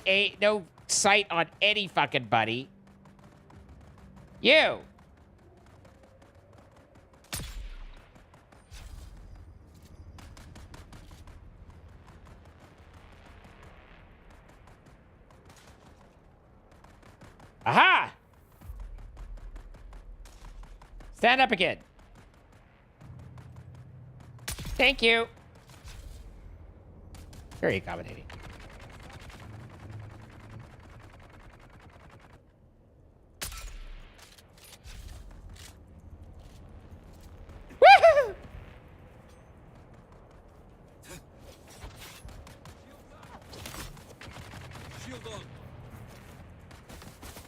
sight on any fucking buddy. You. Aha! Stand up again. Thank you. Very accommodating. Woohoo!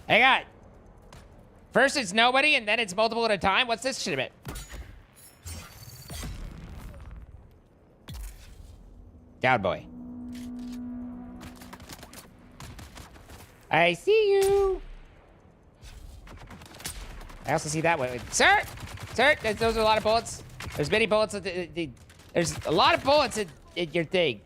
Hang on. First it's nobody, and then it's multiple at a time? What's this shit about? Down, boy. I see you. I also see that one. Sir! Sir, those are a lot of bullets. There's many bullets. There's a lot of bullets in your thing.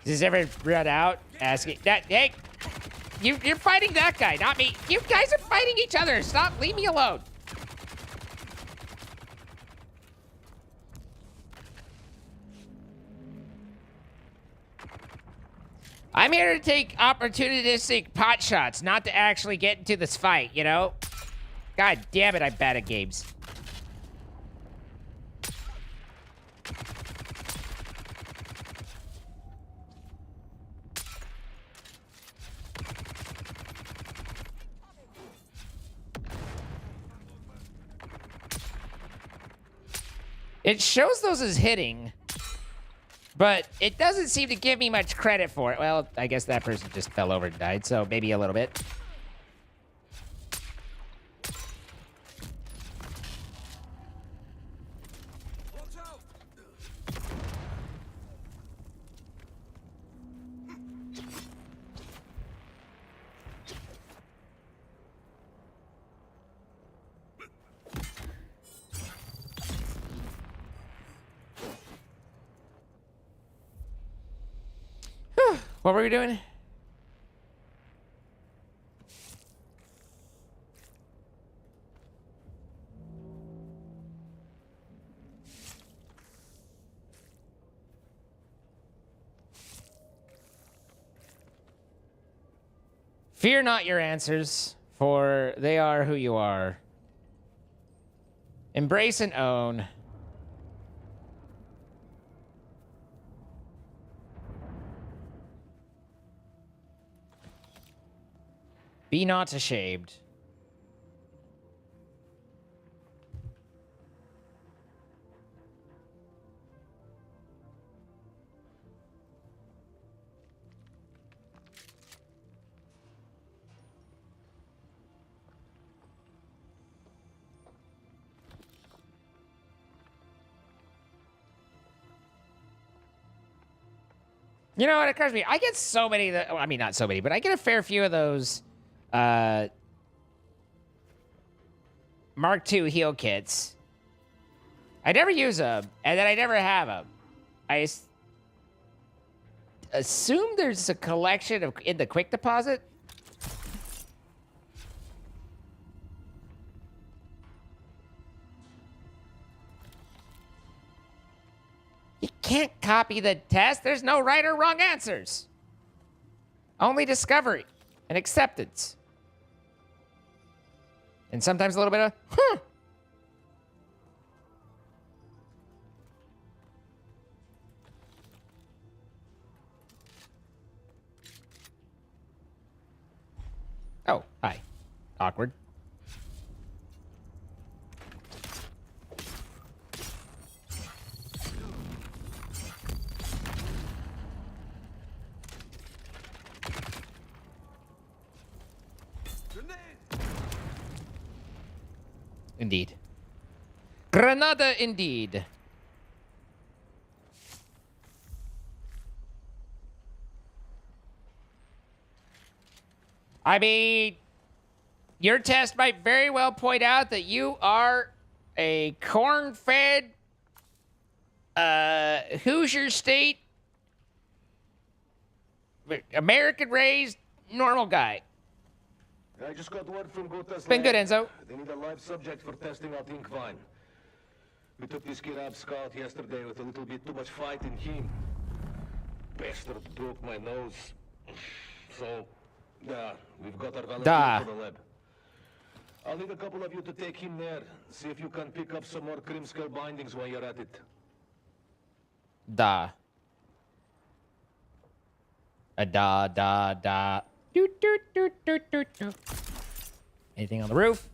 Does this ever run out? Asking that, hey, you're fighting that guy, not me. You guys are fighting each other. Stop, leave me alone. I'm here to take opportunistic pot shots, not to actually get into this fight, you know? God damn it, I'm bad at games. It shows those as hitting, but it doesn't seem to give me much credit for it. Well, I guess that person just fell over and died, so maybe a little bit. What were we doing? Fear not your answers, for they are who you are. Embrace and own. Be not ashamed. You know what occurs to me? I get so many that, well, I mean, not so many, but I get a fair few of those Mark II heal kits. I never use them, and then I never have them. I assume there's a collection of in the quick deposit. You can't copy the test. There's no right or wrong answers. Only discovery and acceptance. And sometimes a little bit of, huh. Oh, hi. Awkward. Indeed. Granada, indeed. I mean, your test might very well point out that you are a corn-fed, Hoosier State, American-raised, normal guy. I just got word from Gota's Been good, lab. Enzo. They need a live subject for testing out ink vine. We took this kid up scout yesterday with a little bit too much fight in him. Bastard broke my nose. So, yeah, we've got our volunteer for the lab. I'll need a couple of you to take him there. See if you can pick up some more Krimskel bindings while you're at it. Da. Da. Doot, doot, doot, doot, doot, doot. Anything on the roof?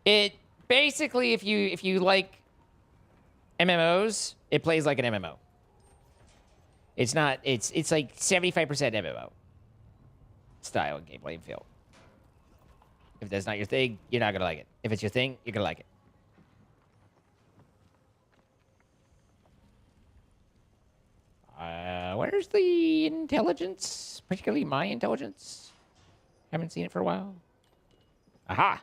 It basically, if you like MMOs, it plays like an MMO. It's not. It's like 75% MMO style and gameplay and feel. If that's not your thing, you're not gonna like it. If it's your thing, you're gonna like it. Where's the intelligence? Particularly my intelligence. Haven't seen it for a while. Aha.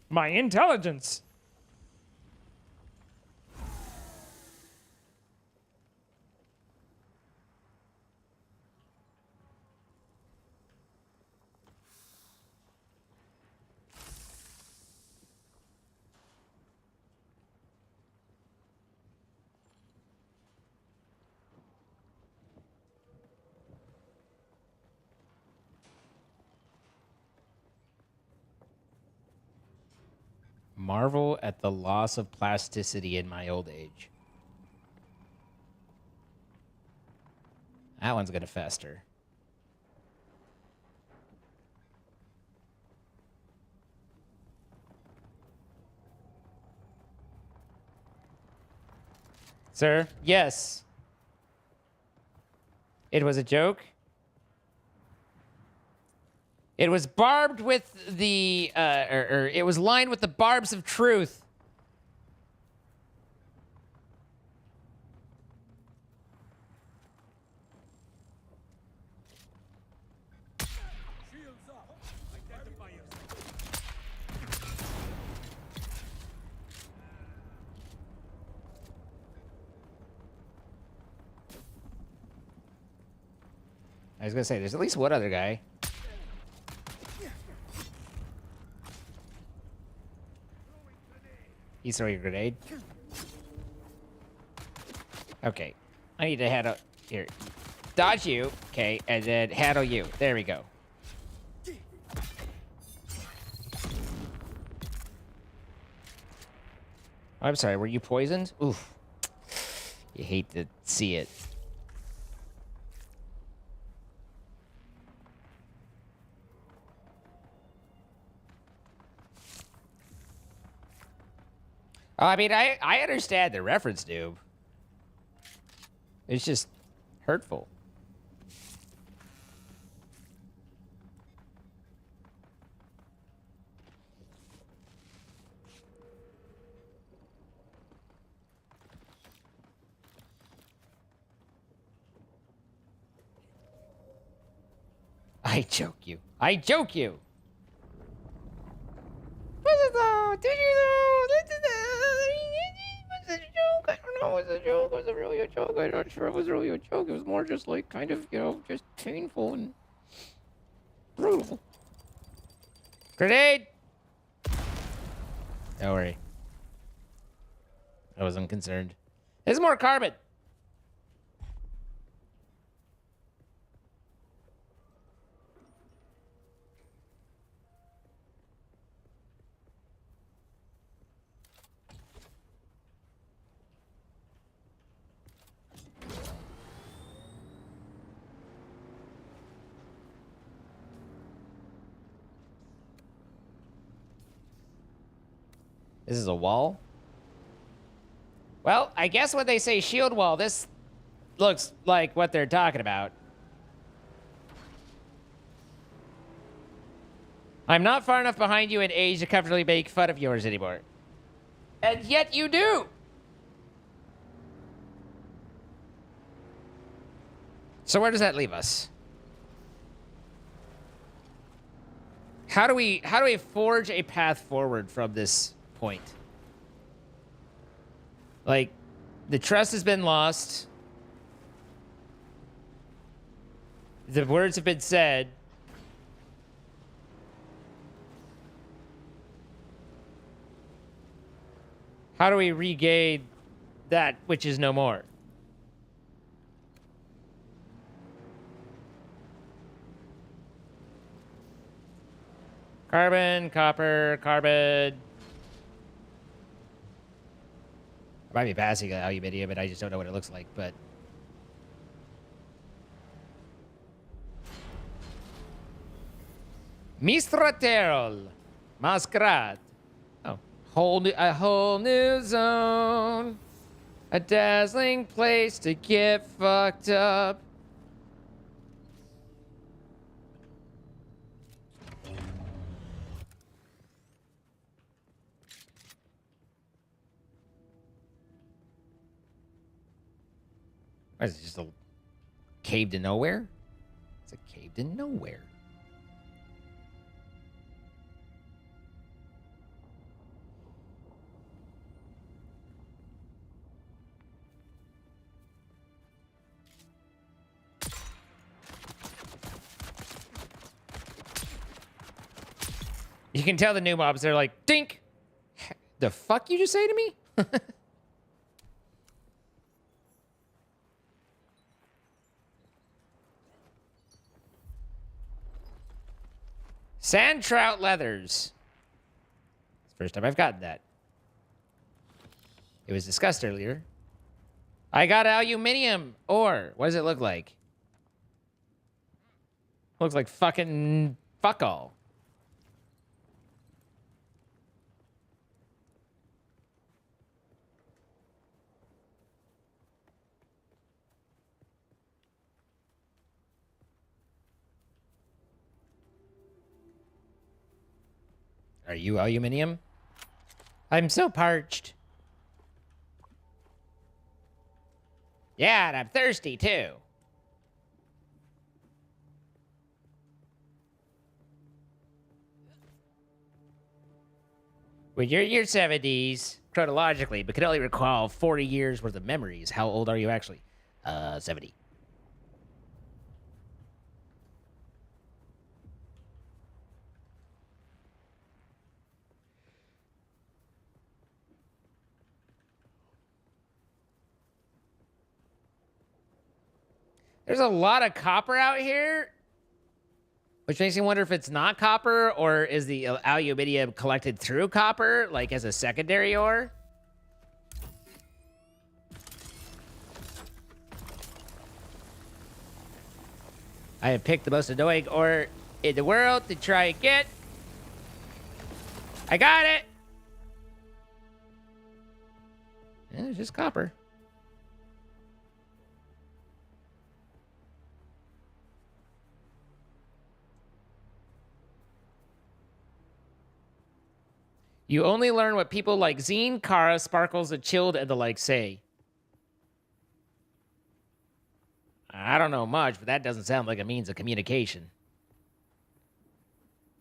My intelligence. Marvel at the loss of plasticity in my old age. That one's gonna fester. Sir, yes. It was a joke. It was barbed with the, it was lined with the barbs of truth. I was gonna say, there's at least one other guy. He's throwing a grenade. Okay. I need to handle... Here. Dodge you. Okay, and then handle you. There we go. I'm sorry, were you poisoned? Oof. You hate to see it. I mean, I understand the reference, dude. It's just hurtful. I joke you. I joke you. Was it though? Did you know? Was it a joke? I don't know. Was it a joke? Was it really a joke? I'm not sure it was really a joke. It was more just like kind of, you know, just painful and brutal. Grenade! Don't worry. I wasn't concerned. There's more carbon. This is a wall? Well, I guess when they say shield wall, this looks like what they're talking about. I'm not far enough behind you in age to comfortably make fun of yours anymore. And yet you do! So where does that leave us? How do we forge a path forward from this point? Like, the trust has been lost. The words have been said. How do we regain that which is no more? Carbon, copper, carbon. I might be passing aluminium, and I just don't know what it looks like, but... Mistraterol. Masquerade. Oh. A whole new zone. A dazzling place to get fucked up. What is it, just a cave to nowhere? It's a caved in nowhere. You can tell the new mobs, they're like, dink! The fuck you just say to me? Sand trout leathers. It's the first time I've gotten that. It was discussed earlier. I got aluminium ore. What does it look like? Looks like fucking fuck all. Are you aluminium? I'm so parched. Yeah, and I'm thirsty too. When you're in your 70s, chronologically, but can only recall 40 years worth of memories, how old are you actually? 70. There's a lot of copper out here, which makes me wonder if it's not copper or is the aluminium collected through copper, like as a secondary ore? I have picked the most annoying ore in the world to try and get. I got it! Yeah, it's just copper. You only learn what people like Zine, Kara, Sparkles, and Chilled, and the like say. I don't know much, but that doesn't sound like a means of communication.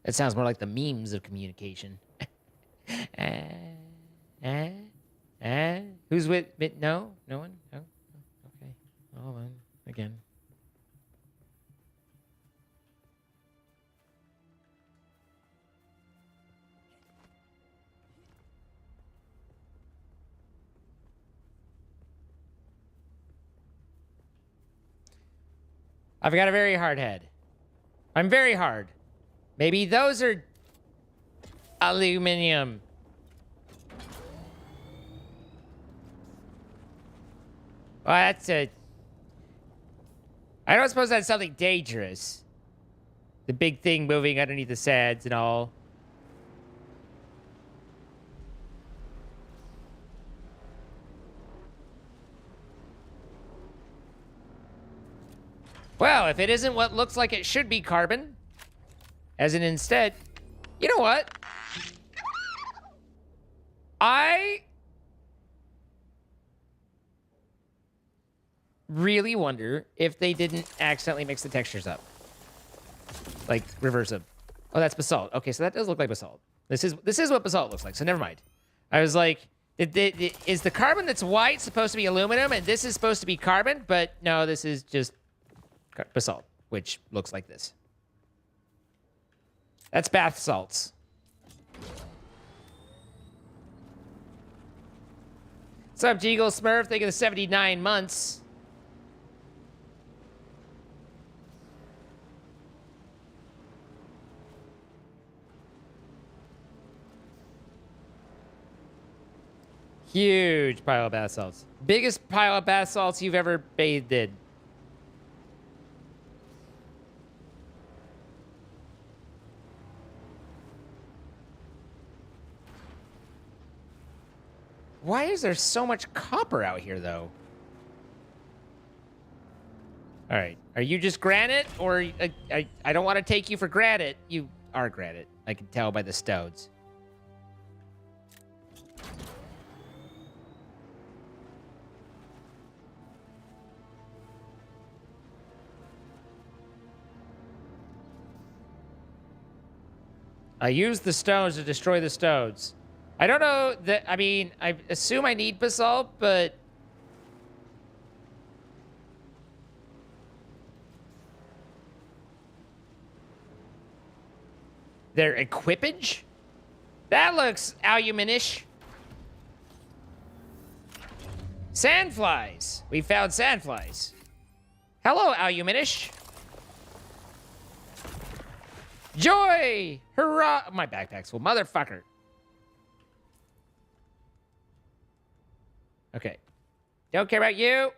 It sounds more like the memes of communication. Who's with me? No? No one? No? Okay. Hold on. Again. I've got a very hard head. I'm very hard. Maybe those are aluminum. Well, that's a... I don't suppose that's something dangerous. The big thing moving underneath the sands and all. Well, if it isn't what looks like it should be carbon, as in instead, you know what? I really wonder if they didn't accidentally mix the textures up. Like, reverse them. Oh, that's basalt. Okay, so that does look like basalt. This is what basalt looks like, so never mind. I was like, is the carbon that's white supposed to be aluminum, and this is supposed to be carbon? But no, this is just basalt, which looks like this. That's bath salts. What's up, Jeagle Smurf? Thank you for the 79 months. Huge pile of bath salts. Biggest pile of bath salts you've ever bathed in. Why is there so much copper out here, though? All right. Are you just granite? Or I don't want to take you for granite. You are granite. I can tell by the stones. I use the stones to destroy the stones. I don't know that, I mean, I assume I need basalt, but... Their equipage? That looks aluminish. Sandflies. We found sandflies. Hello, aluminish. Joy! Hurrah! My backpack's full. Motherfucker. Okay. Don't care about you.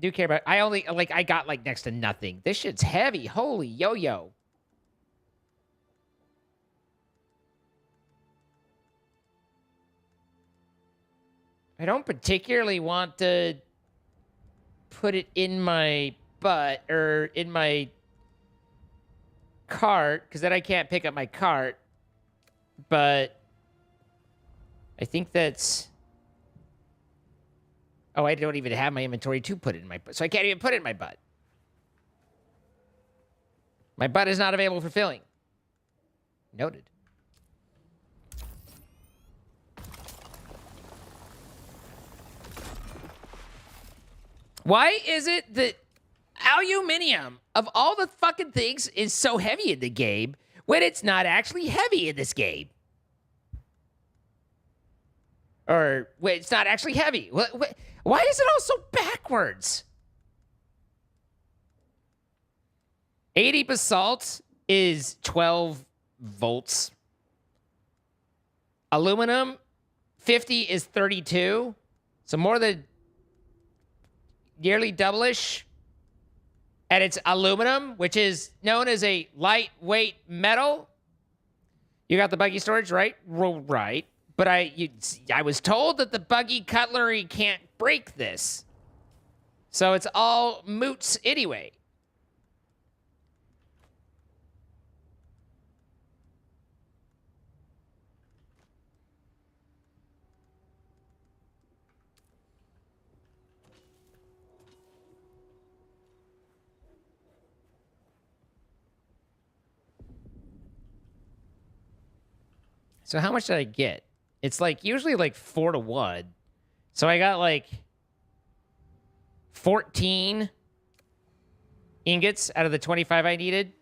Do care about... I only... Like, I got, like, next to nothing. This shit's heavy. Holy yo-yo. I don't particularly want to put it in my butt or in my cart, because then I can't pick up my cart. But I think that's... Oh, I don't even have my inventory to put it in my butt. So I can't even put it in my butt. My butt is not available for filling. Noted. Why is it that aluminium, of all the fucking things, is so heavy in the game when it's not actually heavy in this game? Or, wait, it's not actually heavy. Why is it all so backwards? 80 basalt is 12 volts. Aluminum, 50 is 32. So more than nearly double-ish. And it's aluminum, which is known as a lightweight metal. You got the buggy storage, right? Right. But I was told that the buggy cutlery can't break this. So it's all moots anyway. So how much did I get? It's like usually like 4 to 1. So I got like 14 ingots out of the 25 I needed.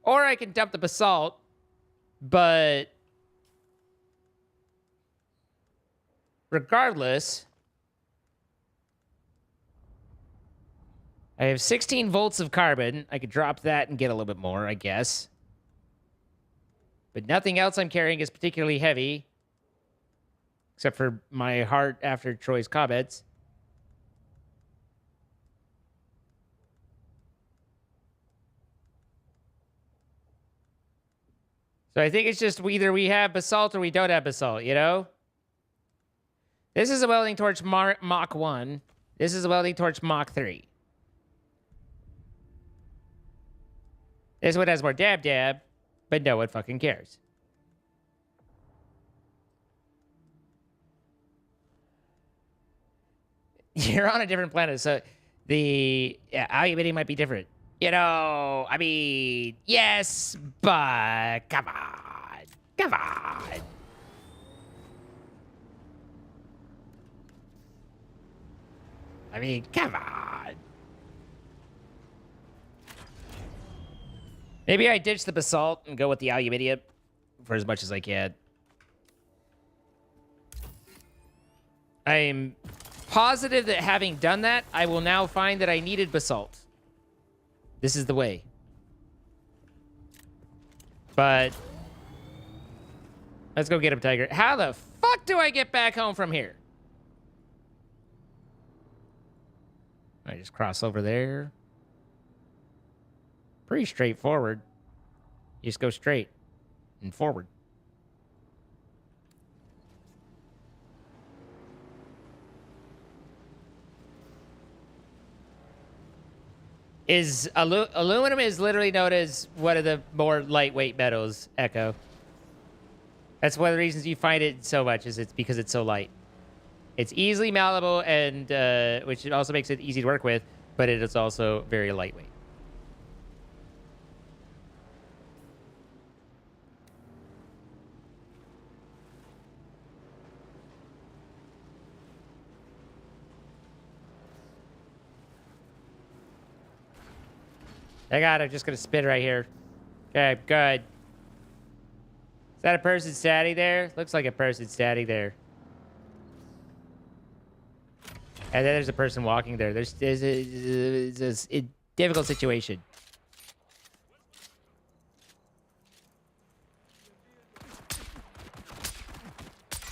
Or I can dump the basalt, but regardless, I have 16 volts of carbon. I could drop that and get a little bit more, I guess. But nothing else I'm carrying is particularly heavy. Except for my heart after Troy's comments. So I think it's just either we have basalt or we don't have basalt, you know? This is a welding torch Mach 1. This is a welding torch Mach 3. This one has more dab, but no one fucking cares. You're on a different planet, so the aluminium might be different. You know, I mean, yes, but come on. Come on. I mean, come on. Maybe I ditch the basalt and go with the aluminium for as much as I can. I'm positive that having done that, I will now find that I needed basalt. This is the way. But let's go get him, Tiger. How the fuck do I get back home from here? I just cross over there. Pretty straightforward. You just go straight and forward. Aluminum is literally known as one of the more lightweight metals, Echo. That's one of the reasons you find it so much, is it's because it's so light. It's easily malleable, and which also makes it easy to work with, but it is also very lightweight. I got it. I'm just gonna spin right here. Okay, good. Is that a person standing there? Looks like a person standing there. And then there's a person walking there. There's a difficult situation.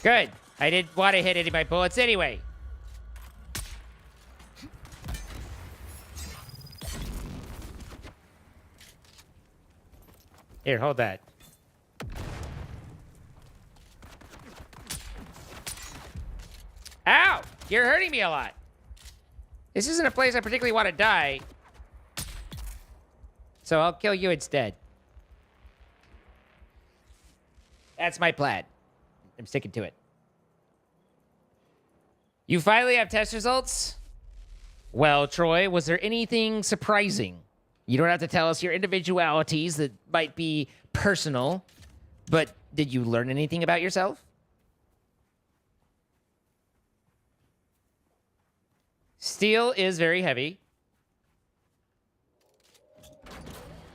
Good. I didn't want to hit any of my bullets anyway. Here, hold that. Ow! You're hurting me a lot. This isn't a place I particularly want to die. So I'll kill you instead. That's my plan. I'm sticking to it. You finally have test results? Well, Troy, was there anything surprising? You don't have to tell us your individualities that might be personal, but did you learn anything about yourself? Steel is very heavy.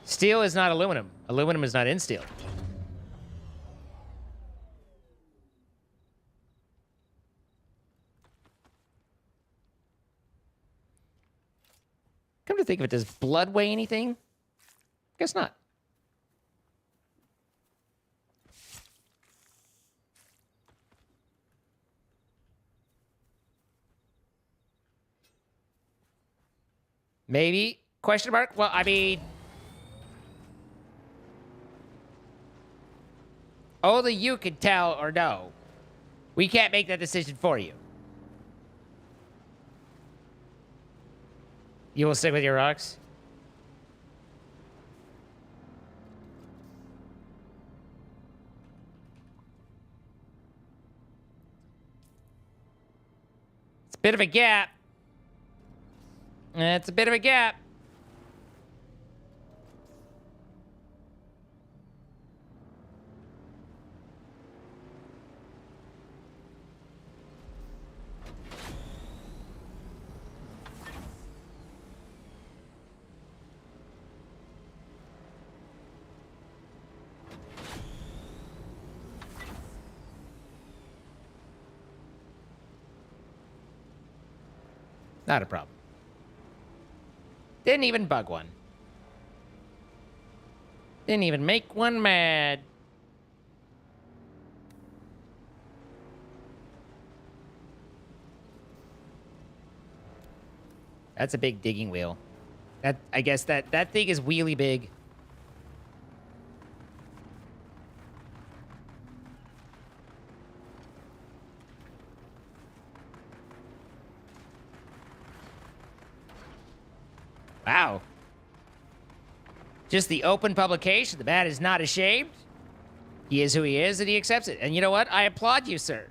Steel is not aluminum. Aluminum is not in steel. Come to think of it, does blood weigh anything? Guess not. Maybe? Question mark? Well, I mean... only you can tell or know. We can't make that decision for you. You will stick with your rocks? It's a bit of a gap. It's a bit of a gap. Not a problem. Didn't even bug one. Didn't even make one mad. That's a big digging wheel. I guess that thing is wheelie big. Wow. Just the open publication. The man is not ashamed. He is who he is, and he accepts it. And you know what? I applaud you, sir.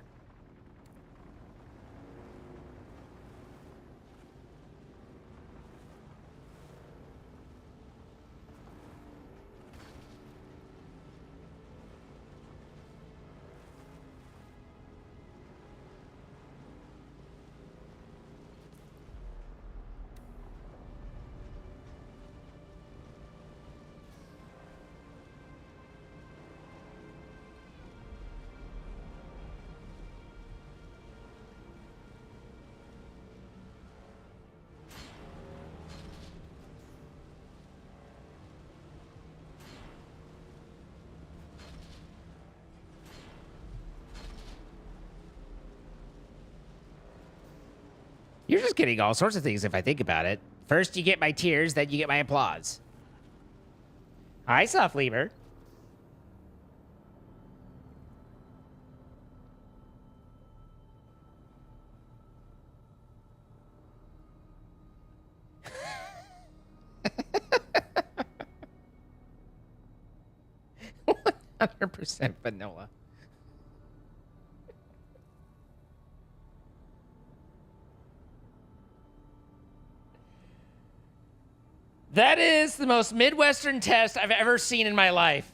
You're just getting all sorts of things if I think about it. First you get my tears, then you get my applause. Hi, Soft Lemur. %100% vanilla. That is the most Midwestern test I've ever seen in my life.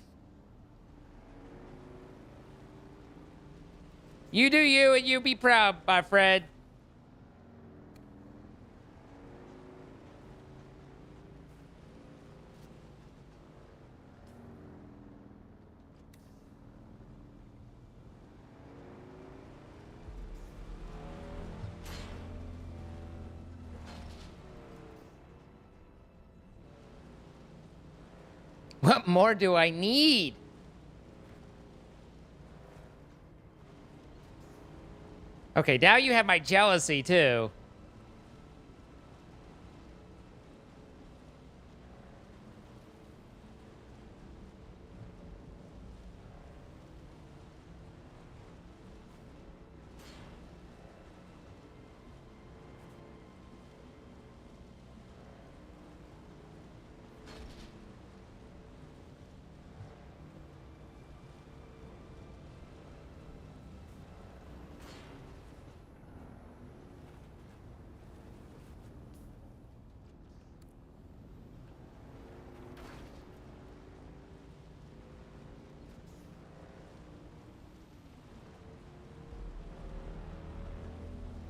You do you, and you be proud, my friend. What more do I need? Okay, now you have my jealousy, too.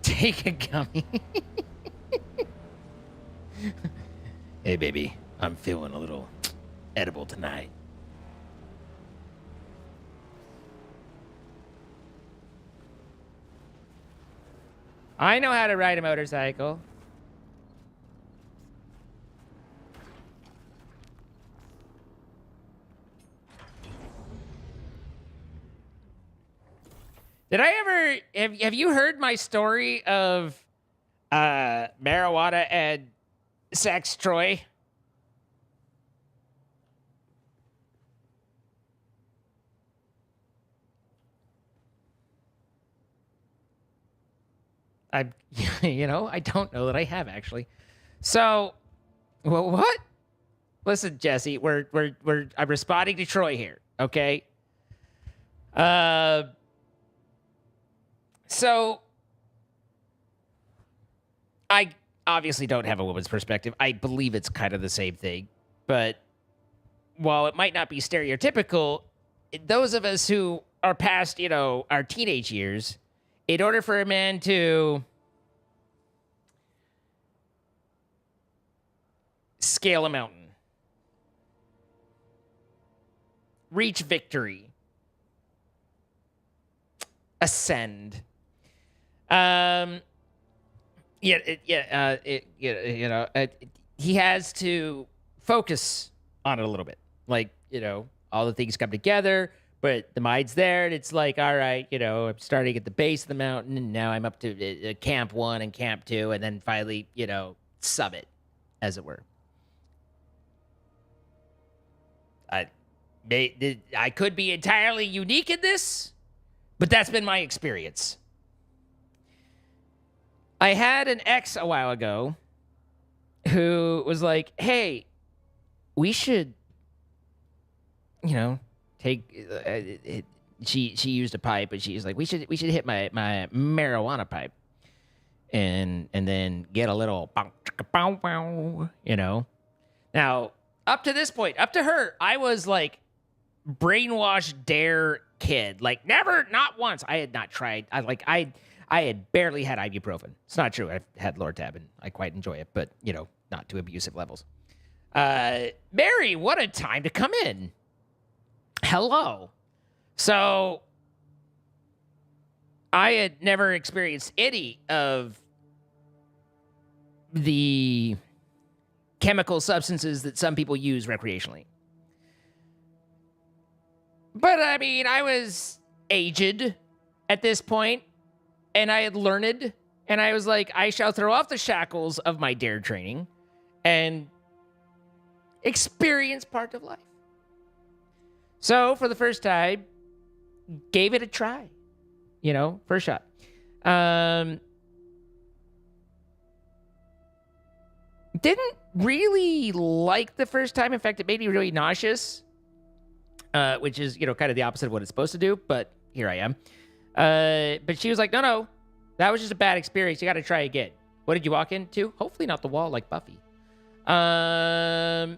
Take a gummy. Hey, baby. I'm feeling a little edible tonight. I know how to ride a motorcycle. Did I ever have you heard my story of marijuana and sex, Troy? I I don't know that I have actually. So, well, what? Listen, Jesse, I'm responding to Troy here, okay? So I obviously don't have a woman's perspective. I believe it's kind of the same thing, but while it might not be stereotypical, those of us who are past, our teenage years, in order for a man to scale a mountain, reach victory, ascend, he has to focus on it a little bit. Like, all the things come together, but the mind's there, and it's like, all right, I'm starting at the base of the mountain, and now I'm up to camp 1 and camp 2, and then finally, summit, as it were. I could be entirely unique in this, but that's been my experience. I had an ex a while ago who was like, hey, we should, take, she used a pipe, but she was like, we should hit my marijuana pipe and then get a little, Now, up to this point, up to her, I was like brainwashed dare kid. Like never, not once. I had not tried. I had barely had ibuprofen. It's not true. I've had Lortab and I quite enjoy it, but not to abusive levels. Mary, what a time to come in. Hello. So I had never experienced any of the chemical substances that some people use recreationally. But I mean, I was aged at this point, and I had learned, and I was like, I shall throw off the shackles of my dare training and experience part of life. So for the first time, gave it a try, first shot. Didn't really like the first time. In fact, it made me really nauseous, which is, kind of the opposite of what it's supposed to do. But here I am. But she was like, no, that was just a bad experience. You got to try again. What did you walk into? Hopefully not the wall like Buffy. The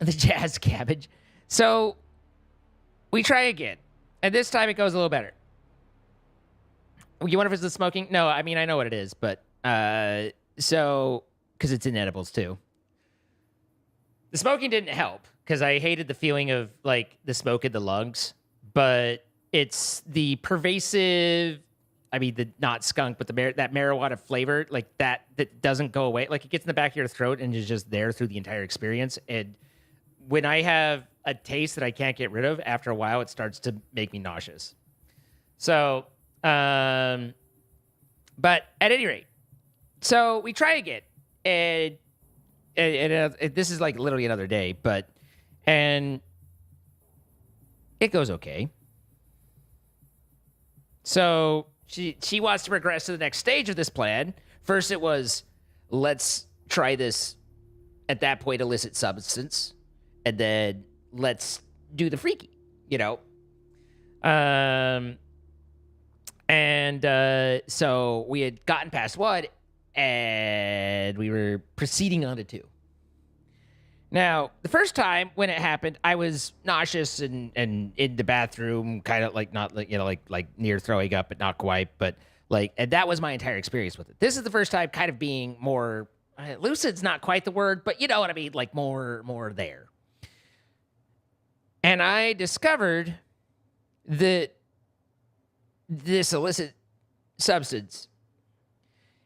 jazz cabbage. So we try again. And this time it goes a little better. You wonder if it's the smoking? No, I mean, I know what it is, but so because it's in edibles too. The smoking didn't help because I hated the feeling of like the smoke in the lungs, but it's the pervasive I mean, the not skunk, but that marijuana flavor, like that doesn't go away. Like it gets in the back of your throat and is just there through the entire experience. And when I have a taste that I can't get rid of, after a while, it starts to make me nauseous. So, but at any rate, so we try again, and this is like literally another day, and it goes okay. So she wants to progress to the next stage of this plan. First, it was, let's try this, at that point, illicit substance, and then let's do the freaky, you know? So we had gotten past 1, and we were proceeding on to 2. Now, the first time when it happened, I was nauseous and in the bathroom, kind of like not like, you know, like near throwing up, but not quite. But like, and that was my entire experience with it. This is the first time kind of being more lucid's not quite the word, but you know what I mean, like more there. And I discovered that this illicit substance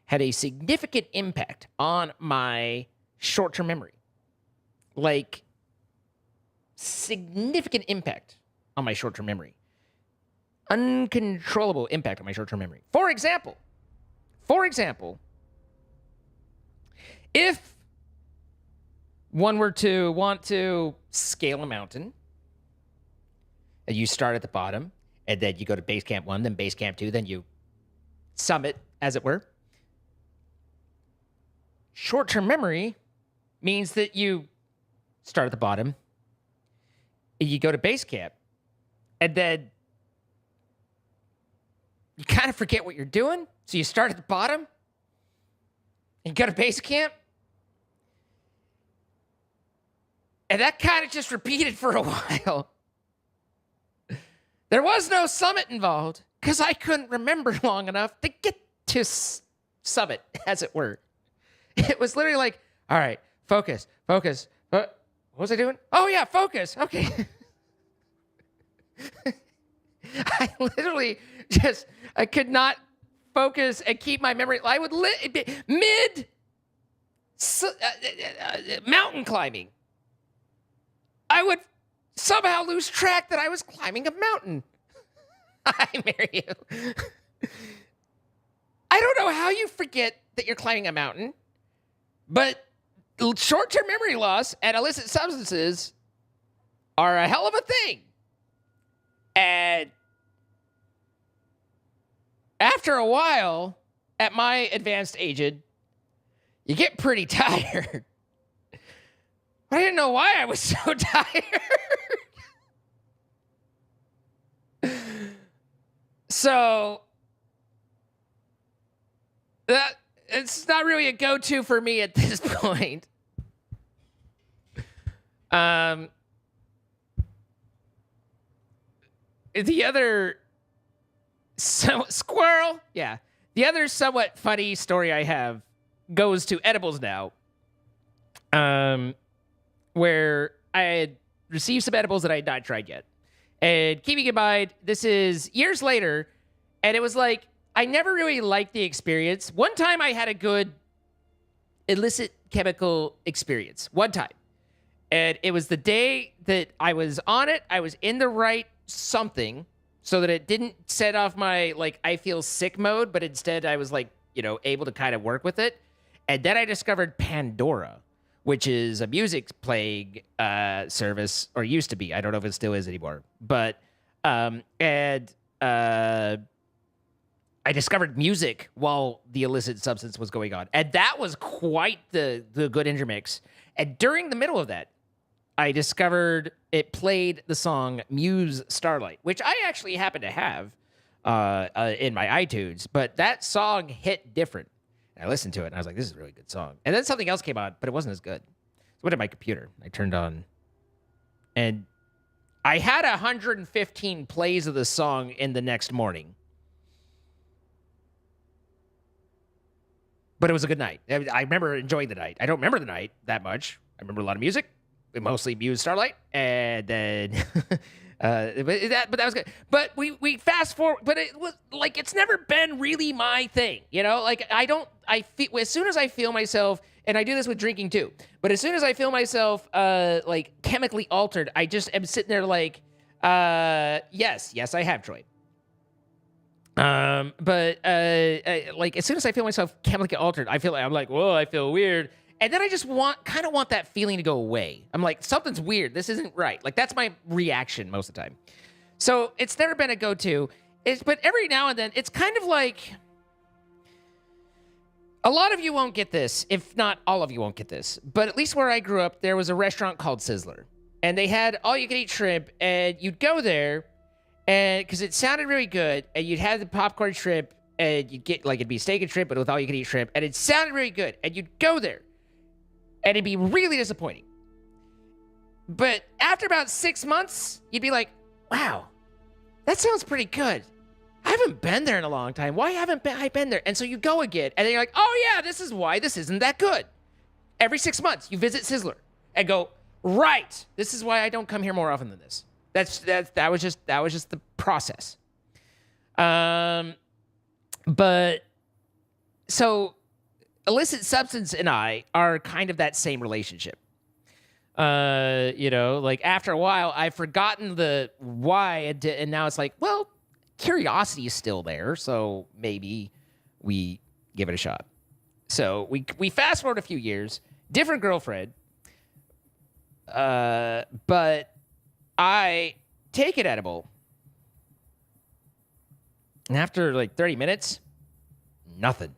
had a significant impact on my short-term memory. Like, significant impact on my short-term memory. Uncontrollable impact on my short-term memory. For example, if one were to want to scale a mountain, and you start at the bottom, and then you go to base camp 1, then base camp 2, then you summit, as it were. Short-term memory means that you start at the bottom, and you go to base camp, and then you kind of forget what you're doing, so you start at the bottom, and you go to base camp, and that kind of just repeated for a while. There was no summit involved, because I couldn't remember long enough to get to summit, as it were. It was literally like, all right, focus. What was I doing? Oh, yeah, focus. Okay. I literally I could not focus and keep my memory. I would mountain climbing. I would somehow lose track that I was climbing a mountain. I marry you. I don't know how you forget that you're climbing a mountain, but short-term memory loss and illicit substances are a hell of a thing. And after a while, at my advanced age, you get pretty tired. I didn't know why I was so tired. So that it's not really a go-to for me at this point. The other squirrel, yeah. The other somewhat funny story I have goes to edibles now. Where I had received some edibles that I had not tried yet. And keeping in mind, this is years later, and it was like, I never really liked the experience. One time I had a good illicit chemical experience. One time. And it was the day that I was on it. I was in the right something so that it didn't set off my, like, I feel sick mode, but instead I was, like, you know, able to kind of work with it. And then I discovered Pandora, which is a music playing service, or used to be. I don't know if it still is anymore. But, I discovered music while the illicit substance was going on. And that was quite the good intermix. And during the middle of that, I discovered it played the song Muse Starlight, which I actually happen to have in my iTunes. But that song hit different. And I listened to it, and I was like, this is a really good song. And then something else came on, but it wasn't as good. So I went to my computer. I turned on, and I had 115 plays of the song in the next morning. But it was a good night. I remember enjoying the night. I don't remember the night that much. I remember a lot of music, mostly Muse Starlight. And then But that was good. But we fast forward. But it was like it's never been really my thing, you know. Like I feel as soon as I feel myself, and I do this with drinking too. But as soon as I feel myself like chemically altered, I just am sitting there like, yes, I have, Troy. But like as soon as I feel myself chemically altered, I'm like, whoa, I feel weird. And then I just kind of want that feeling to go away. I'm like, something's weird. This isn't right. Like that's my reaction most of the time. So it's never been a go-to. But every now and then, it's kind of like a lot of you won't get this, if not all of you won't get this. But at least where I grew up, there was a restaurant called Sizzler, and they had all-you-can-eat shrimp, and you'd go there. And because it sounded really good, and you'd have the popcorn shrimp, and you'd get, like, it'd be steak and shrimp, but with all you can eat shrimp, and it sounded really good, and you'd go there, and it'd be really disappointing. But after about 6 months, you'd be like, wow, that sounds pretty good. I haven't been there in a long time. Why haven't I been there? And so you go again, and then you're like, oh yeah, this is why this isn't that good. Every 6 months, you visit Sizzler, and go, right, this is why I don't come here more often than this. That was just the process. But so illicit substance and I are kind of that same relationship. You know, like after a while, I've forgotten the why, and now it's like, well, curiosity is still there, so maybe we give it a shot. So we fast forward a few years, different girlfriend, but I take an edible, and after like 30 minutes, nothing.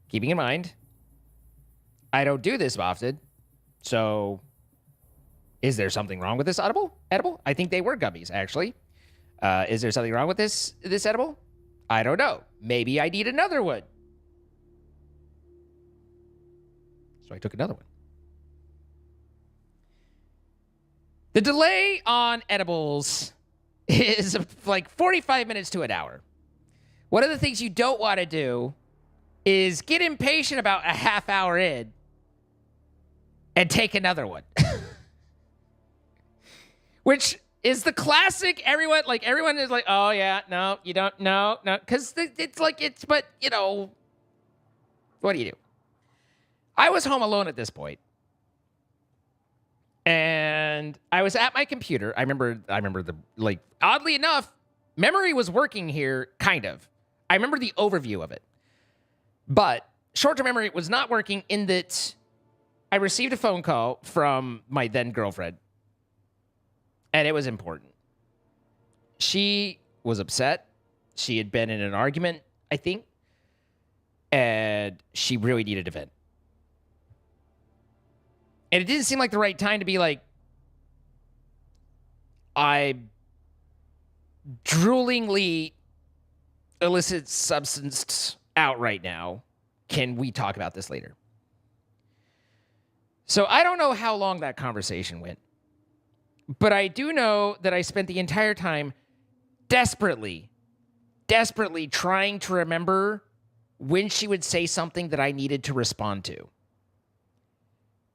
Keeping in mind, I don't do this often, so is there something wrong with this edible? I think they were gummies, actually. Is there something wrong with this edible? I don't know. Maybe I need another one. So I took another one. The delay on edibles is like 45 minutes to an hour. One of the things you don't want to do is get impatient about a half hour in and take another one. Which is the classic, everyone is like, oh yeah, no, you don't, no, because but you know, what do you do? I was home alone at this point. And I was at my computer. I remember oddly enough, memory was working here, kind of. I remember the overview of it. But short-term memory was not working in that I received a phone call from my then girlfriend. And it was important. She was upset. She had been in an argument, I think. And she really needed a vent. And it didn't seem like the right time to be like, I'm droolingly illicit substanced out right now. Can we talk about this later? So I don't know how long that conversation went. But I do know that I spent the entire time desperately trying to remember when she would say something that I needed to respond to.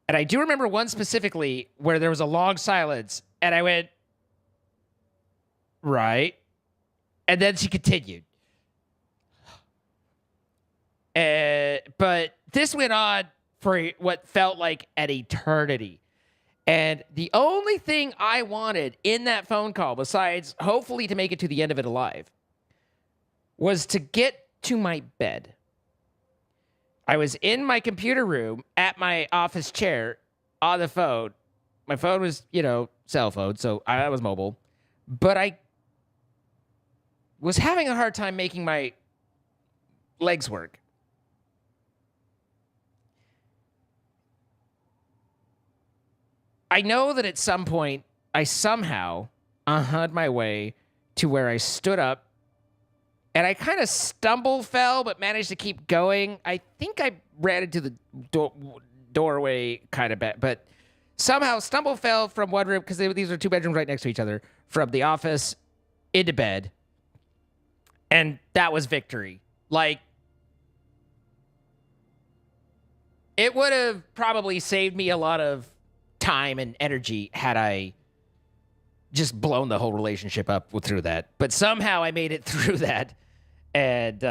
And I do remember one specifically where there was a long silence, and I went, right. And then she continued. But this went on for what felt like an eternity. And the only thing I wanted in that phone call, besides hopefully to make it to the end of it alive, was to get to my bed. I was in my computer room at my office chair on the phone. My phone was, cell phone, so I was mobile. But I was having a hard time making my legs work. I know that at some point, I somehow had my way to where I stood up, and I kind of fell, but managed to keep going. I think I ran into the doorway kind of bad, but somehow fell from one room, because these are two bedrooms right next to each other, from the office into bed. And that was victory. Like, it would have probably saved me a lot of time and energy had I just blown the whole relationship up through that. But somehow I made it through that. And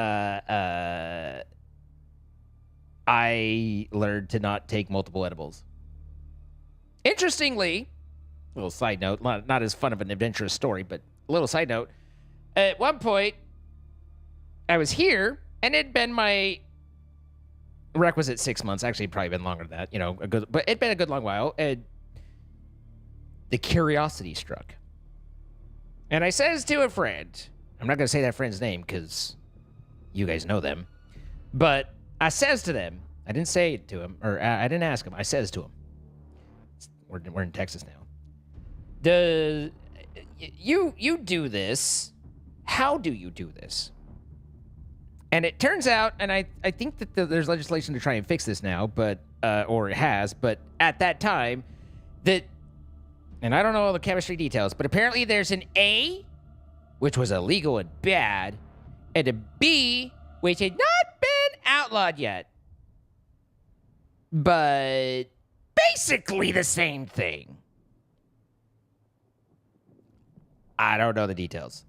I learned to not take multiple edibles. Interestingly, a little side note, not as fun of an adventurous story, but a little side note. At one point, I was here, and it'd been my requisite 6 months. Actually, it'd probably been longer than that, but it'd been a good long while. And the curiosity struck. And I says to a friend, I'm not going to say that friend's name because you guys know them, but I says to them, I didn't say it to him, or I didn't ask him, I says to him, we're in Texas now. You do this, how do you do this? And it turns out, and I think that there's legislation to try and fix this now, but or it has, but at that time, and I don't know all the chemistry details, but apparently there's an A, which was illegal and bad, and a B, which had not been outlawed yet. But basically the same thing. I don't know the details.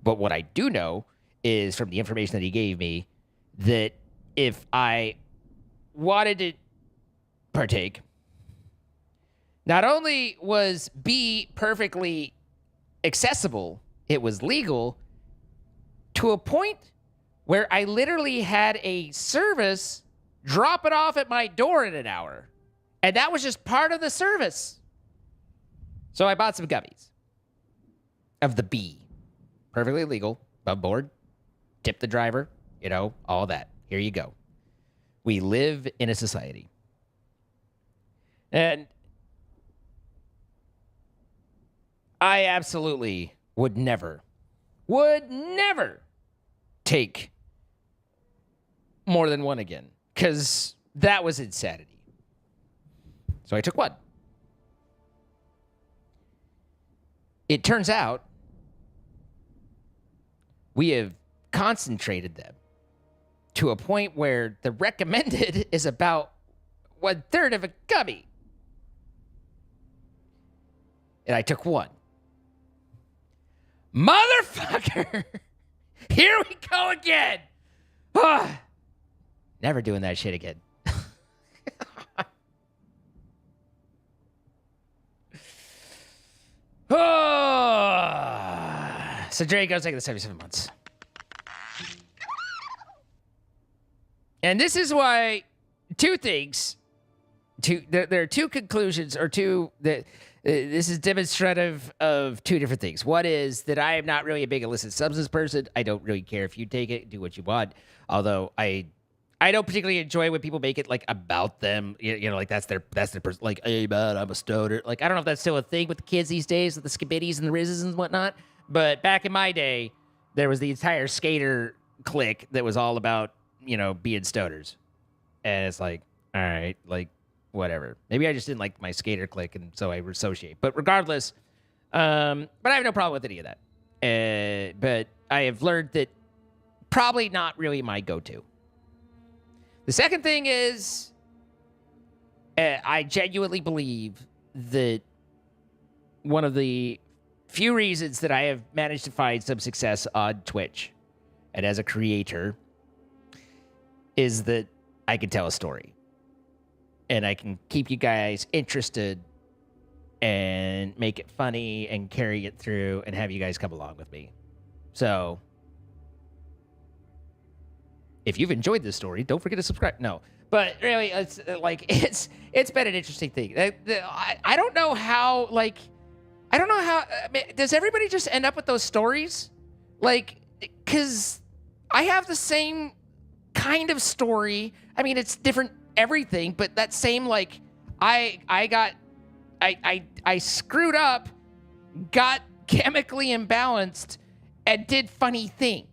But what I do know is from the information that he gave me that if I wanted to partake, not only was B perfectly accessible, it was legal to a point where I literally had a service drop it off at my door in an hour. And that was just part of the service. So I bought some gummies of the B. Perfectly legal, above board, tip the driver, all that. Here you go. We live in a society. And I absolutely would never take more than one again, because that was insanity. So I took one. It turns out we have concentrated them to a point where the recommended is about 1/3 of a gummy. And I took one. Motherfucker! Here we go again! Never doing that shit again. So Drake goes taking the 77 months. And this is why two things. There are two conclusions, or two that this is demonstrative of two different things. One is that I am not really a big illicit substance person. I don't really care if you take it, do what you want. Although I don't particularly enjoy when people make it like about them. Like that's their person. Like, hey man, I'm a stoner. Like, I don't know if that's still a thing with the kids these days, with the skibiddies and the rizzes and whatnot. But back in my day, there was the entire skater clique that was all about being stoners, and it's like, all right, like, whatever. Maybe I just didn't like my skater clique, and so I associate. But regardless, but I have no problem with any of that. But I have learned that probably not really my go-to. The second thing is, I genuinely believe that one of the few reasons that I have managed to find some success on Twitch and as a creator is that I can tell a story. And I can keep you guys interested and make it funny and carry it through and have you guys come along with me. So if you've enjoyed this story, don't forget to subscribe. No, but really, it's like it's been an interesting thing. I don't know how. Like, I don't know how. I mean, does everybody just end up with those stories? Like, because I have the same kind of story. I mean, it's different everything, but that same, like, I screwed up, got chemically imbalanced, and did funny thing.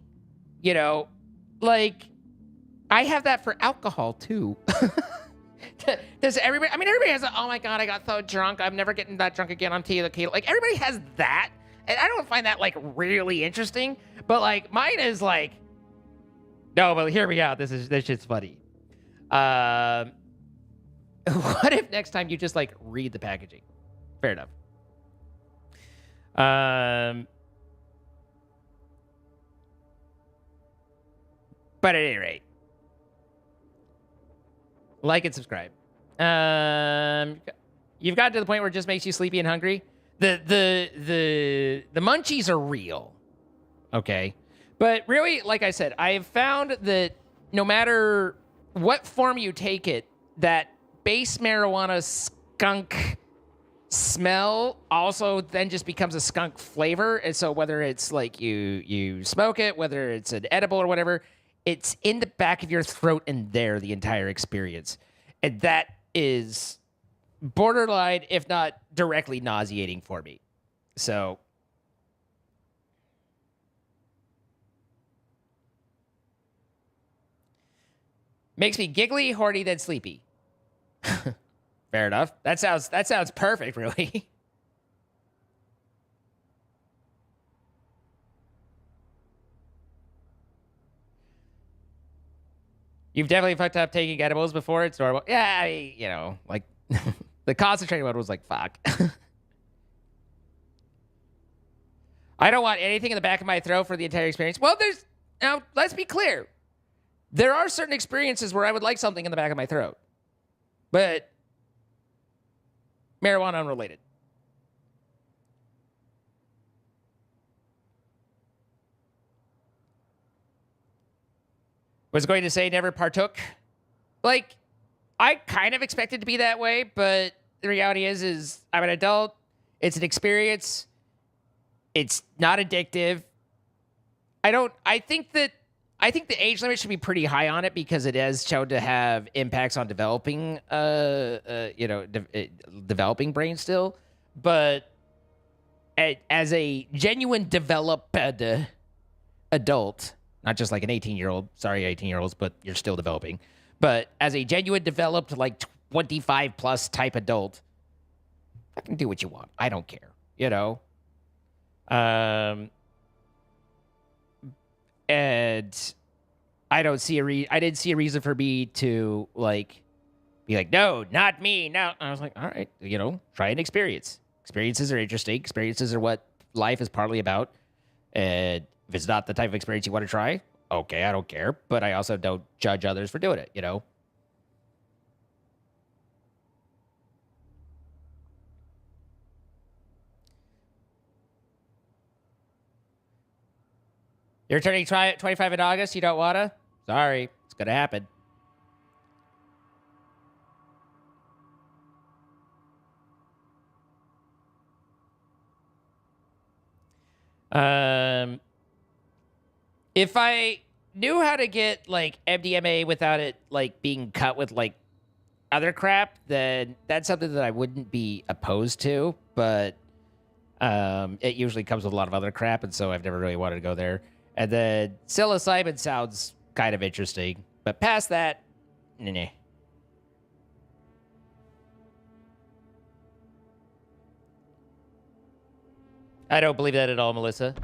Like, I have that for alcohol too. Does everybody? I mean, everybody has oh my God, I got so drunk, I'm never getting that drunk again on tequila. Like, everybody has that, and I don't find that like really interesting. But like, mine is like, no, but hear me out. This shit's funny. What if next time you just like read the packaging? Fair enough. But at any rate, like and subscribe. You've gotten to the point where it just makes you sleepy and hungry. The munchies are real, okay? But really, like I said, I have found that no matter what form you take it, that base marijuana skunk smell also then just becomes a skunk flavor. And so whether it's like you smoke it, whether it's an edible or whatever, it's in the back of your throat and there the entire experience. And that is borderline, if not directly nauseating for me. So makes me giggly, horny, then sleepy. Fair enough. That sounds perfect, really. You've definitely fucked up taking edibles before. It's normal. Yeah, like the concentrated one was like, fuck. I don't want anything in the back of my throat for the entire experience. Well, now, let's be clear. There are certain experiences where I would like something in the back of my throat. But marijuana unrelated. Was going to say never partook. Like, I kind of expected to be that way, but the reality is I'm an adult. It's an experience. It's not addictive. I think the age limit should be pretty high on it because it has shown to have impacts on developing, developing brain still. But as a genuine developed adult, not just like an 18-year-old, sorry, 18-year-olds, but you're still developing. But as a genuine developed, like 25 plus type adult, fucking do what you want. I don't care, And I didn't see a reason for me to be like, no, not me. No. I was like, all right, try an experience. Experiences are interesting. Experiences are what life is partly about. And if it's not the type of experience you want to try, okay, I don't care. But I also don't judge others for doing it, You're turning 25 in August. You don't want to? Sorry. It's going to happen. If I knew how to get MDMA without it being cut with other crap, then that's something that I wouldn't be opposed to. But it usually comes with a lot of other crap, and so I've never really wanted to go there. And then psilocybin sounds kind of interesting, but past that, nah. I don't believe that at all, Melissa.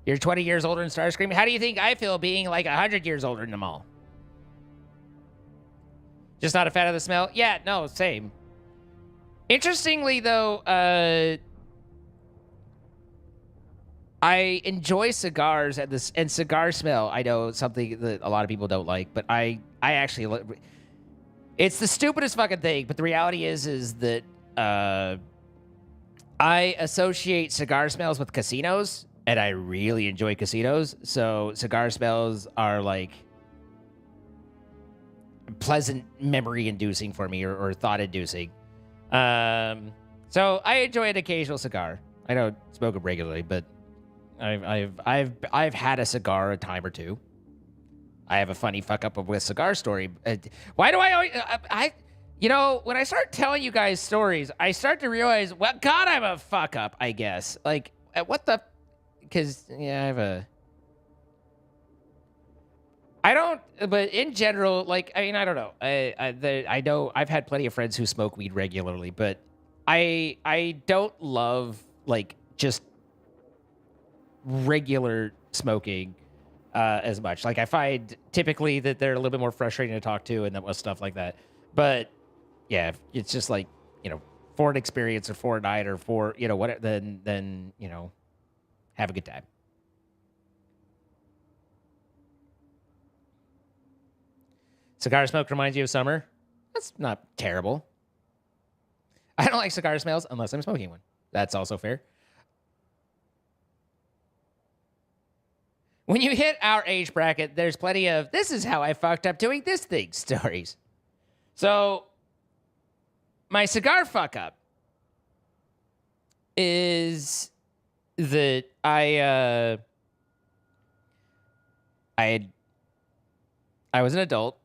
You're 20 years older than Starscream. How do you think I feel being 100 years older than them all? Just not a fan of the smell? Yeah, no, same. Interestingly, though, I enjoy cigars and cigar smell. I know something that a lot of people don't like, but I actually... It's the stupidest fucking thing, but the reality is that I associate cigar smells with casinos, and I really enjoy casinos. So cigar smells are pleasant memory-inducing for me, or thought-inducing. So I enjoy an occasional cigar. I don't smoke them regularly, but I've had a cigar a time or two. I have a funny fuck up with cigar story. Why do I always... when I start telling you guys stories, I start to realize, well, God, I'm a fuck up, I guess. What the... Because, yeah, I have a... I don't... But in general, I don't know. I know I've had plenty of friends who smoke weed regularly, but I don't love, just regular smoking as much. Like I find typically that they're a little bit more frustrating to talk to and that was stuff like that. But yeah, it's just like, for an experience or for a night or for, whatever, then, have a good time. Cigar smoke reminds you of summer. That's not terrible. I don't like cigar smells unless I'm smoking one. That's also fair. When you hit our age bracket, there's plenty of, this is how I fucked up doing this thing stories. So, my cigar fuck up is that I was an adult.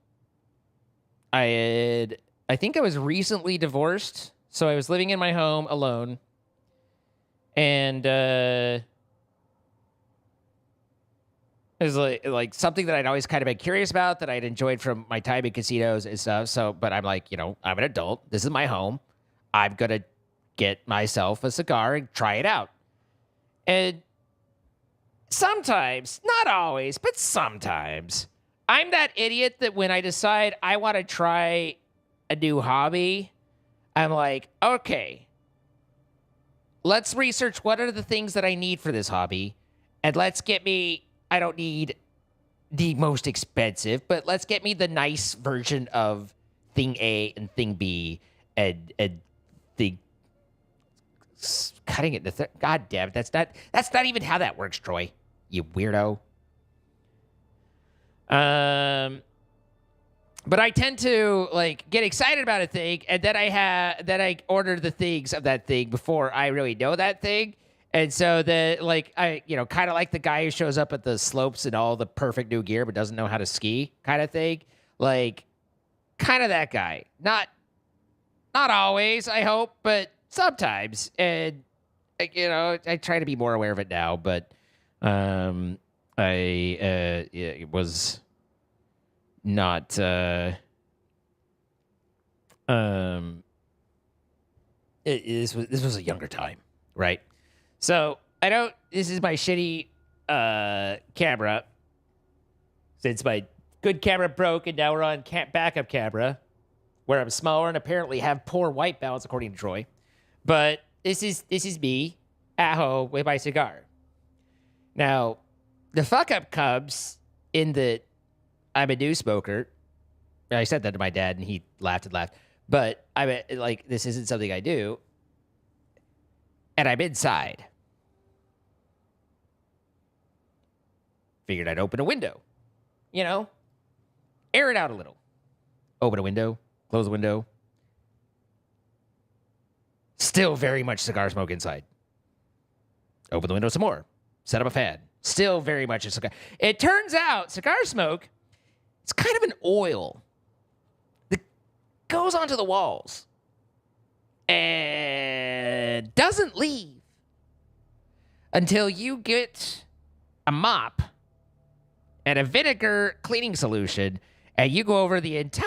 I think I was recently divorced, so I was living in my home alone. And it was like something that I'd always kind of been curious about, that I'd enjoyed from my time in casinos and stuff. So, but I'm like, I'm an adult. This is my home. I'm going to get myself a cigar and try it out. And sometimes, not always, but sometimes, I'm that idiot that when I decide I want to try a new hobby, I'm like, okay, let's research what are the things that I need for this hobby. And let's get me, I don't need the most expensive, but let's get me the nice version of thing A and thing B and the cutting it to God damn it. That's not even how that works, Troy. You weirdo. But I tend to like get excited about a thing, and then I order the things of that thing before I really know that thing. And so I kind of like the guy who shows up at the slopes in all the perfect new gear but doesn't know how to ski kind of thing. Like kind of that guy. Not always, I hope, but sometimes. And I try to be more aware of it now, but it was not this was a younger time, right? So this is my shitty camera, since my good camera broke, and now we're on backup camera where I'm smaller and apparently have poor white balance according to Troy. But this is me at home with my cigar. Now, the fuck up comes in that I'm a new smoker. I said that to my dad, and he laughed and laughed. But this isn't something I do. And I'm inside. Figured I'd open a window. Air it out a little. Open a window, close the window. Still very much cigar smoke inside. Open the window some more. Set up a fan. Still very much a cigar. It turns out cigar smoke, it's kind of an oil that goes onto the walls and doesn't leave until you get a mop and a vinegar cleaning solution, and you go over the entire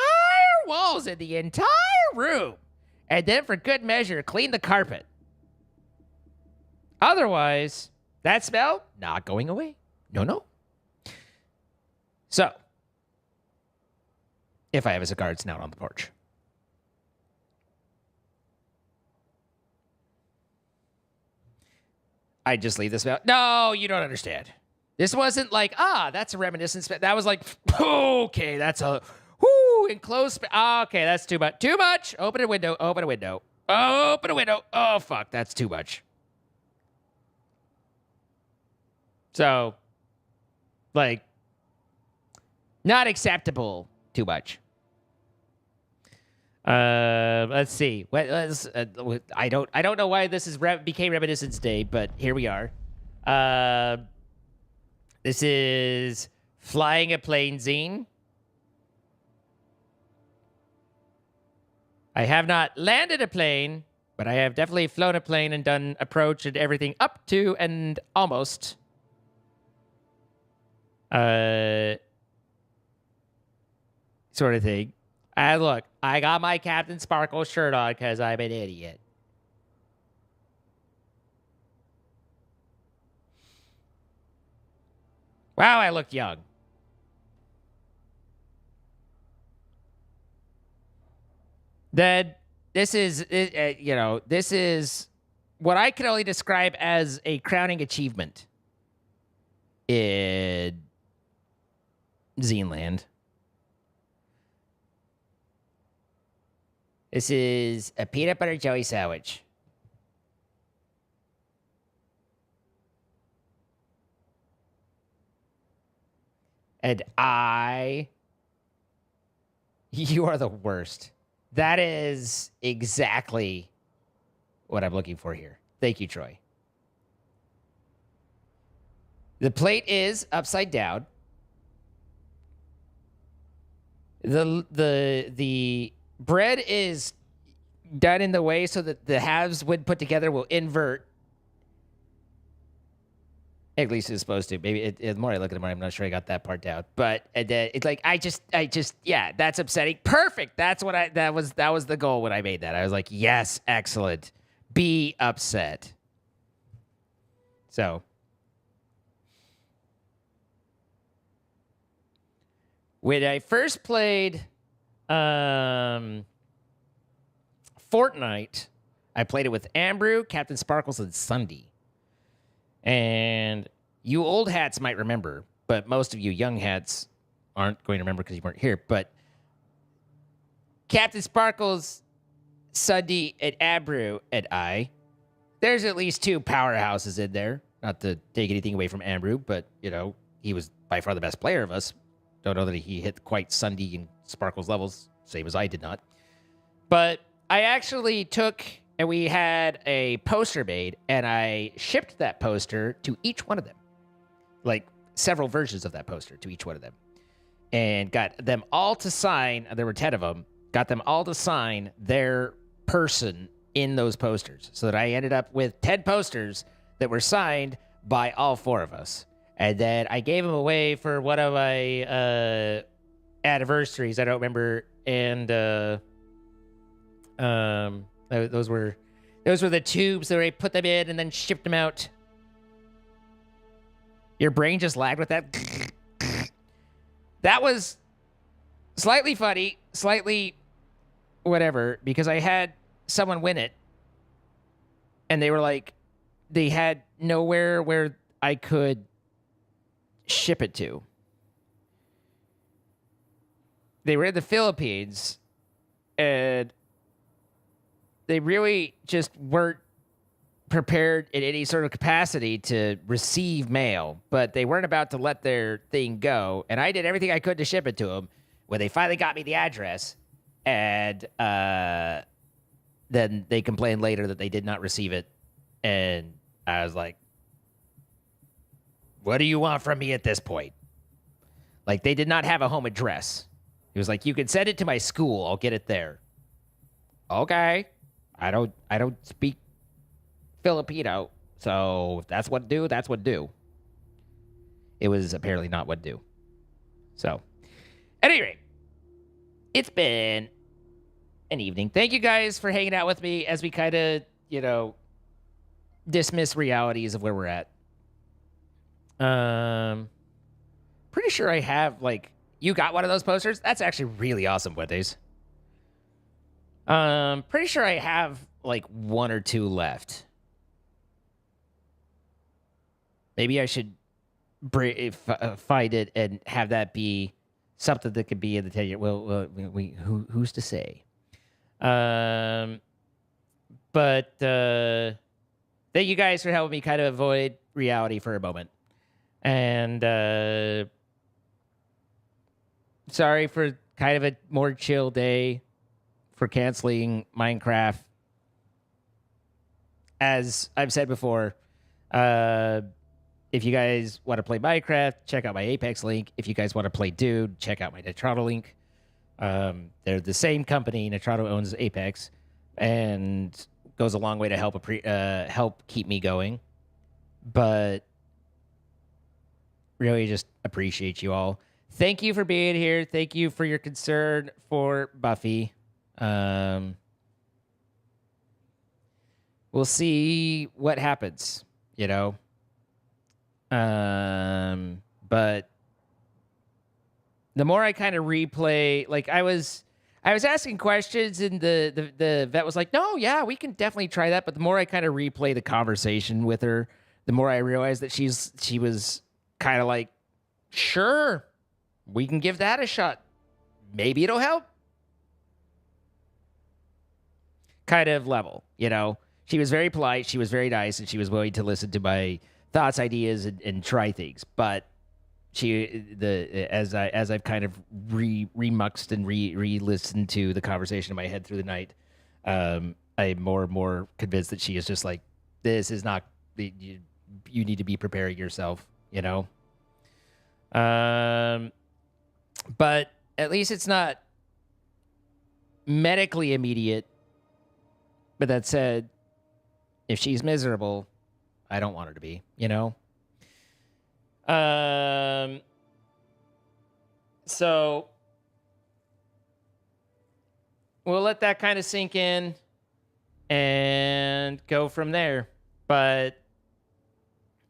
walls in the entire room, and then for good measure, clean the carpet. Otherwise, that smell, not going away. No. So, if I have a cigar, it's now on the porch. I just leave this out. No, you don't understand. This wasn't like, that's a reminiscence. That was like, okay, that's a, enclosed. Okay, that's too much. Too much. Open a window. Open a window. Open a window. Oh, fuck, that's too much. So, not acceptable too much. Let's see. I don't know why this became Reminiscence Day, but here we are. This is Flying a Plane Zine. I have not landed a plane, but I have definitely flown a plane and done approach and everything up to and almost. Sort of thing. And look, I got my Captain Sparkle shirt on because I'm an idiot. Wow, I look young. Then this is, this is what I can only describe as a crowning achievement in Zealand. This is a peanut butter jelly sandwich. And you are the worst. That is exactly what I'm looking for here. Thank you, Troy. The plate is upside down. The bread is done in the way so that the halves, when put together, will invert. At least it's supposed to. Maybe the more I look at it, more I'm not sure I got that part down. But it's like I just yeah, that's upsetting. Perfect. That's what that was the goal when I made that. I was like, yes, excellent. Be upset. So when I first played Fortnite, I played it with Ambrew, Captain Sparkles, and Sunday. And you old hats might remember, but most of you young hats aren't going to remember because you weren't here. But Captain Sparkles, Sunday, and Ambrew, and I, there's at least two powerhouses in there. Not to take anything away from Ambrew, but, he was by far the best player of us. Don't know that he hit quite Sunday and Sparkles levels, same as I did not. But I actually took, and we had a poster made, and I shipped that poster to each one of them. Like, several versions of that poster to each one of them. And got them all to sign, there were 10 of them, got them all to sign their person in those posters. So that I ended up with 10 posters that were signed by all 4 of us. And then I gave them away for one of my anniversaries. I don't remember. And those were the tubes that I put them in and then shipped them out. Your brain just lagged with that. That was slightly funny, slightly whatever, because I had someone win it. And they were like, they had nowhere where I could ship it to. They were in the Philippines, and they really just weren't prepared in any sort of capacity to receive mail, but they weren't about to let their thing go. And I did everything I could to ship it to them. When they finally got me the address, and then they complained later that they did not receive it. And I was like, what do you want from me at this point? Like, they did not have a home address. He was like, you can send it to my school. I'll get it there. Okay. I don't speak Filipino, so if that's what do, that's what do. It was apparently not what do. So, at any rate, it's been an evening. Thank you guys for hanging out with me as we kind of, dismiss realities of where we're at. Pretty sure I have, you got one of those posters? That's actually really awesome, Wendy's. Pretty sure I have, 1 or 2 left. Maybe I should find it and have that be something that could be in the 10-year. Well, who's to say? But thank you guys for helping me kind of avoid reality for a moment. And sorry for kind of a more chill day for canceling Minecraft. As I've said before, if you guys want to play Minecraft, check out my Apex link. If you guys want to play Dune, check out my Nitrado link. They're the same company. Nitrado owns Apex, and goes a long way to help keep me going. But really just appreciate you all. Thank you for being here. Thank you for your concern for Buffy. We'll see what happens, but the more I kind of replay, like I was asking questions, and the vet was like, "No, yeah, we can definitely try that." But the more I kind of replay the conversation with her, the more I realized that she was kind of like, "Sure, we can give that a shot. Maybe it'll help." Kind of level, you know. She was very polite, she was very nice, and she was willing to listen to my thoughts, ideas, and try things. But as I've kind of remuxed and re-listened to the conversation in my head through the night, I'm more and more convinced that she is just like, this is not, you need to be preparing yourself, you know. But at least it's not medically immediate. But that said, if she's miserable, I don't want her to be, you know? So we'll let that kind of sink in and go from there. But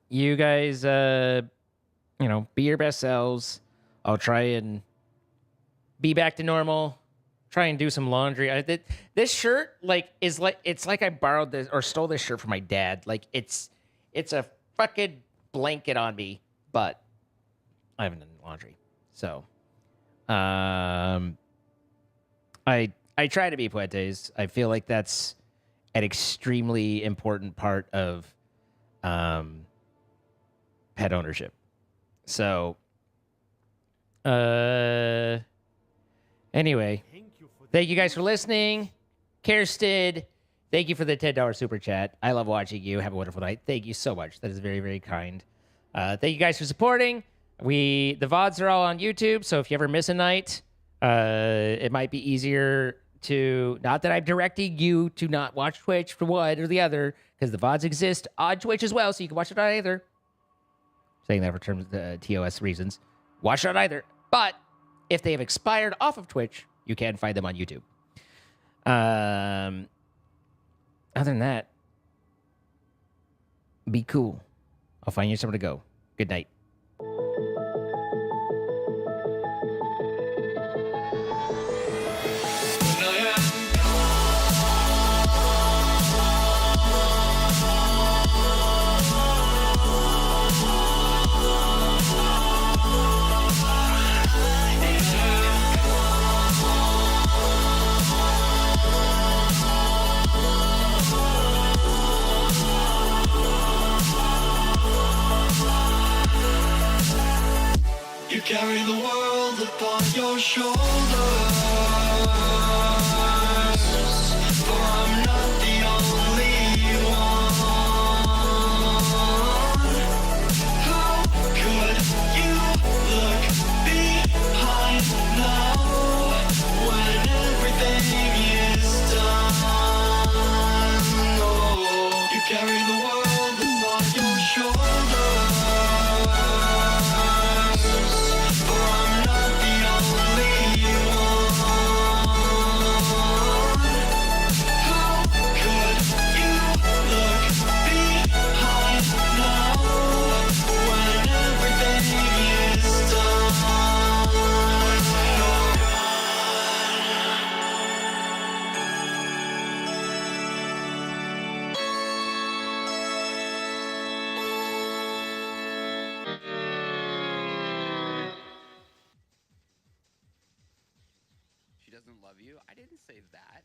you guys, be your best selves. I'll try and be back to normal. Try and do some laundry. This shirt, it's like I borrowed this or stole this shirt from my dad. Like it's a fucking blanket on me, but I haven't done laundry. So, I try to be puentes. I feel like that's an extremely important part of pet ownership. So, anyway, thank you guys for listening. Kirsten, thank you for the $10 super chat. I love watching you. Have a wonderful night. Thank you so much. That is very, very kind. Thank you guys for supporting. The VODs are all on YouTube, so if you ever miss a night, it might be easier to, not that I'm directing you to not watch Twitch for one or the other, because the VODs exist on Twitch as well, so you can watch it on either. Saying that for terms of TOS reasons. Watch it on either. But if they have expired off of Twitch, you can find them on YouTube. Other than that, be cool. I'll find you somewhere to go. Good night. You carry the world upon your shoulders, for I'm not the only one. How could you look behind now when everything is done? Oh, you carry the world upon your shoulders. She doesn't love you. I didn't say that.